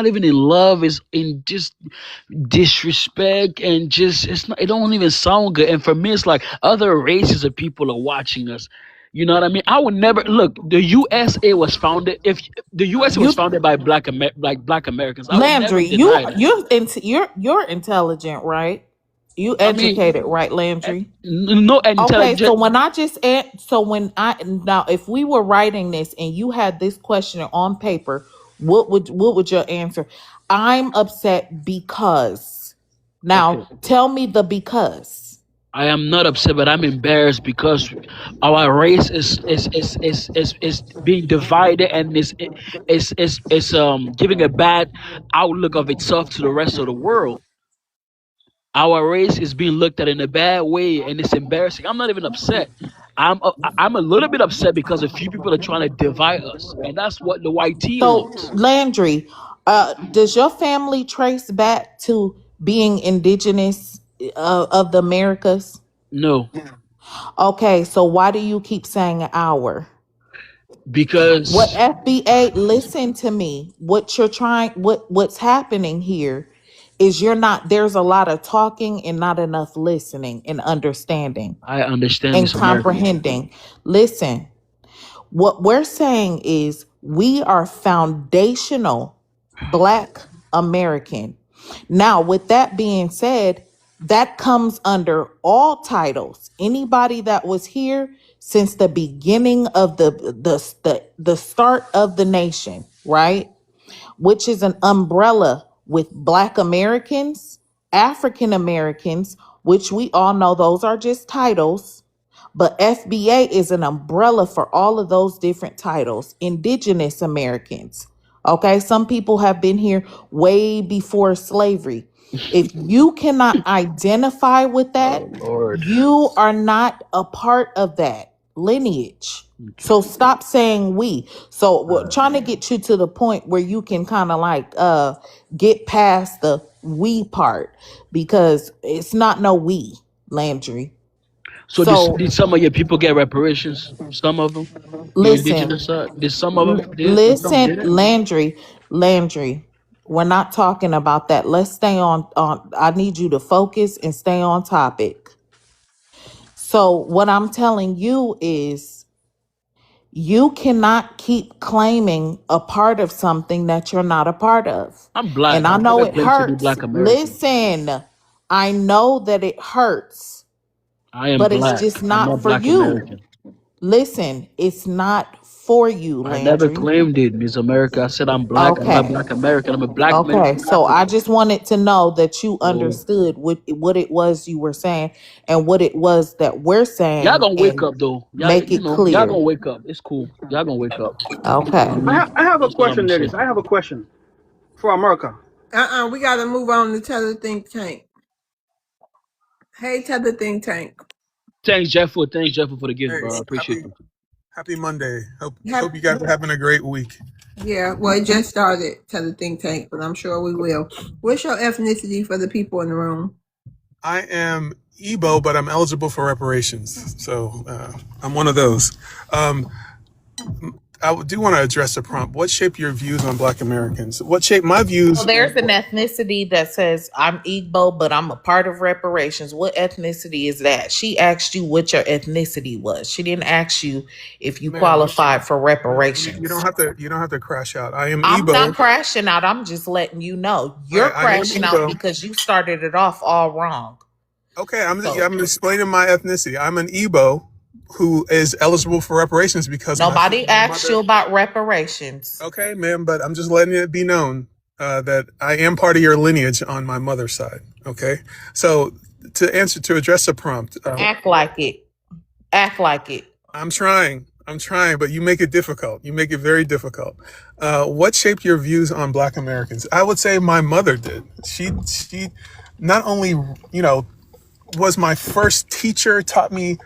even in love, it's in just disrespect and just it's not it don't even sound good. And for me it's like other races of people are watching us. You know what I mean? I would never look. The USA was founded. If the USA was You founded by black Americans, I would never Landry, deny that. you're intelligent, right? You I mean, educated, right, Landry? no Okay, so intelligent. when I just so when I now if we were writing this and you had this question on paper, what would your answer? I'm upset because. Okay, Now, tell me the because. I am not upset, but I'm embarrassed because our race is being divided and is giving a bad outlook of itself to the rest of the world. Our race is being looked at in a bad way, and it's embarrassing. I'm not even upset. I'm a little bit upset because a few people are trying to divide us, and that's what the white tea So, wants. Landry, does your family trace back to being indigenous of the Americas? No, Okay, so why do you keep saying our? What because FBA, listen to me. What's happening here is you're not there's a lot of talking and not enough listening and understanding I understand and Miss America. comprehending. Listen, what we're saying is we are foundational black American. Now, with that being said, that comes under all titles. Anybody that was here since the beginning of the start of the nation, right? Which is an umbrella with Black Americans, African Americans, which we all know those are just titles, but FBA is an umbrella for all of those different titles. Indigenous Americans, Okay, some people have been here way before slavery. If you cannot identify with that, Oh Lord. you are not a part of that lineage. So stop saying we. So we're trying to get you to the point where you can kind of like get past the we part, because it's not no we, Landry. So So did some of your people get reparations? Some of them, your listen, indigenous side. Did some of them did and some listen, didn't? Landry, we're not talking about that. Let's stay on. I need you to focus and stay on topic. So what I'm telling you is you cannot keep claiming a part of something that you're not a part of. I'm black. And I I know never it claimed to be hurts. black American. Listen, I know that it hurts, I am but it's black. just I'm not not for black you. American. Listen, it's not for you, I never Landry. claimed it, Miss America. I said I'm black. I'm not Okay. black American. I'm a black man Okay, from so I Africa. just wanted to know that you So understood what it was you were saying and what it was that we're y'all saying, gonna wake and up though. Y'all, make you it know, y'all clear. gonna wake up. It's cool. Y'all gonna wake up. You know what Okay. I mean? I have a That's what I'm question, gonna say. ladies. I have a question for America. We got to move on to Tether Think Tank. Hey, Tether Think Tank. Thanks, Jeffo. Thanks, Jeffo, for the gift, Hey, bro. I appreciate happy you. happy Monday. Hope Hap- you guys are having a great week. yeah, well, it just started, Tether Think Tank, but I'm sure we will. What's your ethnicity for the people in the room? I am Igbo, but I'm eligible for reparations, so I'm one of those. Um, I do want to address the prompt. What shaped your views on Black Americans? What shaped my So views? there's an ethnicity that says I'm Igbo, but I'm a part of reparations. What ethnicity is that? She asked you what your ethnicity was. She didn't ask you if you Ma'am, qualified for you don't reparations. have to. You don't have to crash out. I am I'm not Igbo. crashing out. I'm just letting you know. You're I am crashing out Igbo. because you started it off all wrong. Okay, So I'm explaining my ethnicity. I'm an Igbo who is eligible for reparations because nobody my asked you mother. about reparations. Okay, ma'am, but I'm just letting it be known that I am part of your lineage on my mother's side. Okay, so to address the prompt, Act like it. Act like it. I'm trying, but you make it difficult. You make it very difficult. What shaped your views on Black Americans? I would say my mother did. She not only was my first teacher, taught me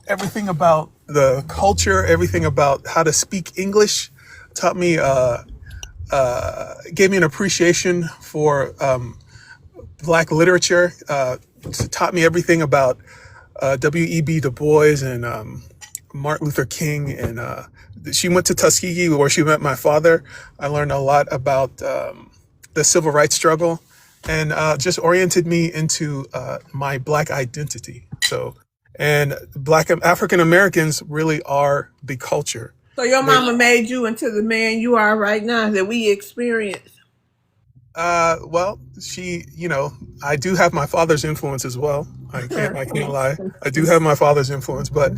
everything about the culture, everything about how to speak English, taught me gave me an appreciation for Black literature. Taught me everything about W.E.B. Du Bois and Martin Luther King. And she went to Tuskegee where she met my father. I learned a lot about the civil rights struggle and just oriented me into my Black identity. So, and Black African Americans really are the culture. So your They, mama made you into the man you are right now that we experience. well, I do have my father's influence as well. I can't lie. I do have my father's influence, but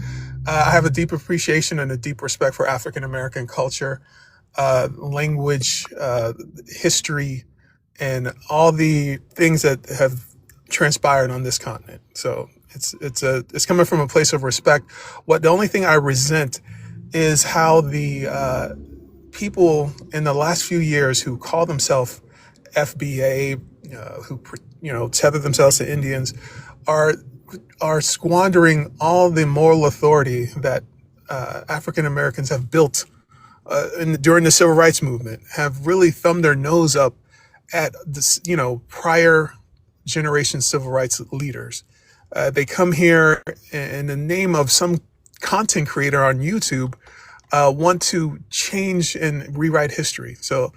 I have a deep appreciation and a deep respect for African American culture, language, history, and all the things that have transpired on this continent. So it's coming from a place of respect. The only thing I resent is how the people in the last few years who call themselves FBA, who tether themselves to Indians, are squandering all the moral authority that African Americans have built during the civil rights movement. Have really thumbed their nose up at this, prior generation civil rights leaders. They come here in the name of some content creator on YouTube, want to change and rewrite history. So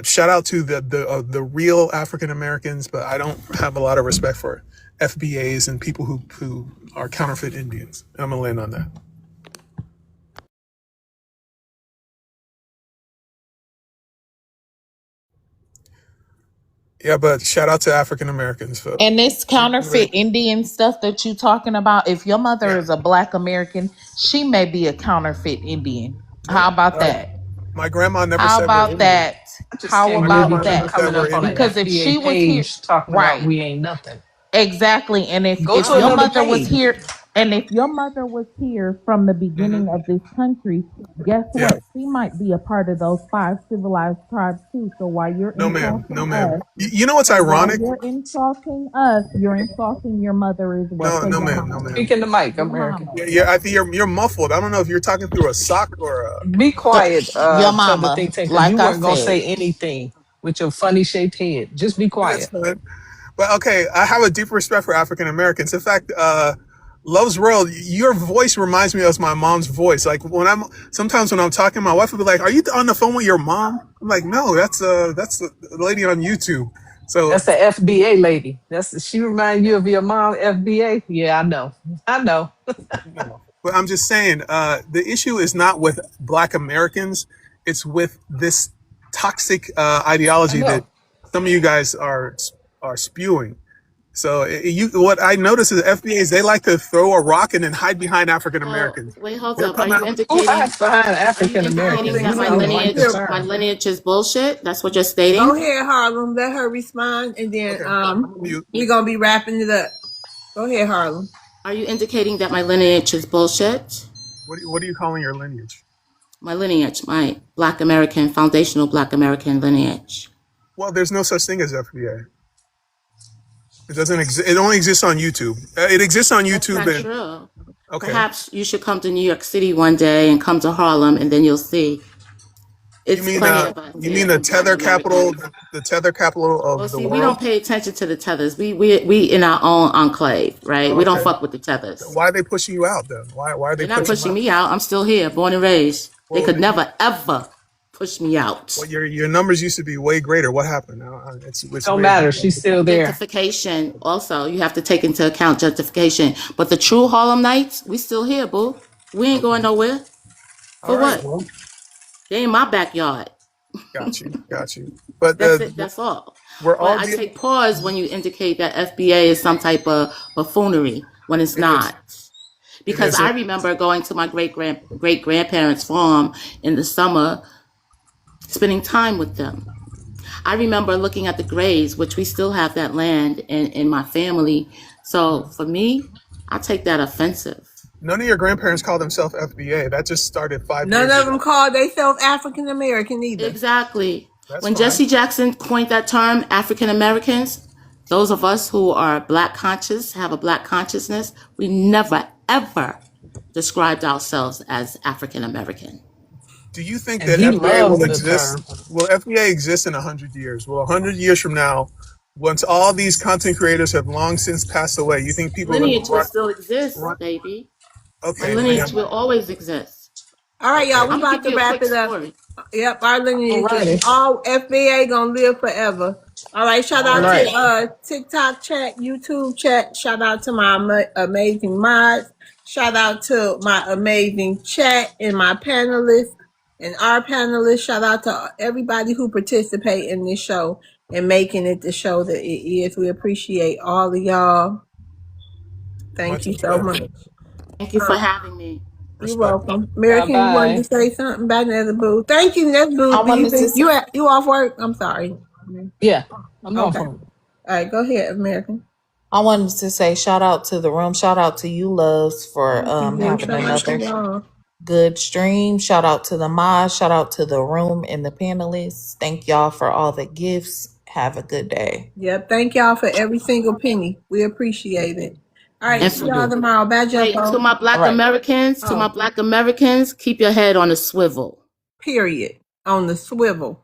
shout out to the real African Americans, but I don't have a lot of respect for FBAs and people who are counterfeit Indians. And I'm gonna land on that. Yeah, but shout out to African Americans for And this keeping counterfeit Indian stuff that you talking about, if your mother yeah, is a Black American, she may be a counterfeit Indian. yeah. How about that? My grandma never How said we're about Indian. that? I just How can't My believe he grandma about keep never that? said coming we're up on an Indian. Because if FBA she was here, page talking about right, we ain't nothing. exactly. And if Go if to your another mother was page. here, And if your mother was here from the Hmm. beginning of this country, guess Yeah. what? She might be a part of those five civilized tribes too. So while you're No, ma'am. No, insulting ma'am. us, You know what's ironic? you're insulting your mother as well. No, So no, your ma'am. No, mama. ma'am. Speak in the mic, Your American. mama. Yeah, I think you're muffled. I don't know if you're talking through a sock or a. Be The, quiet, your tell the think mama, tank, because you like I weren't gonna said. say anything with your funny shaped head. Just be That's quiet. fine. But okay, I have a deep respect for African Americans. In fact, Love's World, your voice reminds me of my mom's voice. Like sometimes when I'm talking, my wife will be like, "Are you on the phone with your mom?" I'm like, "No, that's the lady on YouTube." So, That's the FBA lady. She remind you of your mom, FBA. Yeah, I know. I know. no. But I'm just saying, the issue is not with Black Americans; it's with this toxic I ideology that know. some of you guys are spewing. So what I notice is FBAs, they like to throw a rock and then hide behind African So Americans. wait, hold They'll up. Are come you out. Who indicating? hides behind Are you African I don't indicating Americans? that think We my don't so. even like the lineage, Here, my term. lineage is bullshit? That's what you're go stating. ahead, Harlem. Let her respond, and then Okay, I'm gonna mute. we're gonna be wrapping it up. Go ahead, Harlem. Are you indicating that my lineage is bullshit? What are you calling your lineage? My lineage, my Black American, foundational Black American lineage. Well, there's no such thing as FBA. It doesn't exist. It only exists on YouTube. It exists on That's YouTube. not And true. okay, Perhaps you should come to New York City one day and come to Harlem, and then you'll see. you It's mean plenty of us you here, mean the some Black tether capital, Americans. the tether capital Well, of the see, we world? don't pay attention to the tethers. We in our own enclave, right? We don't Okay, fuck with the so tethers. why are they pushing you out then? Why are they They're not pushing you pushing out? me out. I'm still here, born and raised. They Well, could never ever push me out. well, your numbers used to be way greater. What happened? Now it's Don't weird. matter. She's still there. Gentrification, also, you have to take into account gentrification. But the true Harlem Nights, we still here, boo. We ain't Okay, going nowhere. all For right. what? Well, They in my backyard. got you, got you. But That's it. That's all. we're But all I dealing. take pause when you indicate that FBA is some type of buffoonery when it's It is. not. It Because I isn't. remember going to my great grandparents' farm in the summer, spending time with them. I remember looking at the graves, which we still have that land in my family. So for me, I take that offensive. None of your grandparents call themselves FBA. That just started five None years of ago. them call themselves African American either. Exactly. That's When fine. Jesse Jackson coined that term, African Americans, those of us who are black conscious, have a black consciousness, we never, ever described ourselves as African American. Do you think And that he FBA will loves the exist? term. Will FBA exist in 100 years? Will 100 years from now, once all these content creators have long since passed away, you think people are going Lineage to will run? still exist, run? baby. My Okay, lineage ma'am. will always exist. All right, Okay. y'all. We I'm gonna about give to you a wrap quick it up. story. Yep, our All lineage is righty. all FBA gonna live forever. All right, shout All All out right. right. to TikTok chat, YouTube chat. Shout out to my amazing mods. Shout out to my amazing chat and my panelists and our panelists. Shout out to everybody who participate in this show and making it the show that it is. We appreciate all of y'all. Thank Much you so respect. much. Thank you for having me. You're Respect. welcome. Bye American, you wanted to bye. say something about another boo. Thank you, Ness Boo. I wanted to You off work? I'm sorry. Yeah, I'm off Okay. on. All right, go ahead, American. I wanted to say shout out to the room. Shout out to you, loves, for Thank you. And having shout out to another y'all. good stream. Shout out to the mods. Shout out to the room and the panelists. Thank y'all for all the gifts. Have a good day. Yep. Thank y'all for every single penny. We appreciate it. All right. And See Yes, we y'all do. tomorrow. Bye, wait, to Jeffo. my All black right. Americans, Oh, keep your head on a swivel. period. On the swivel.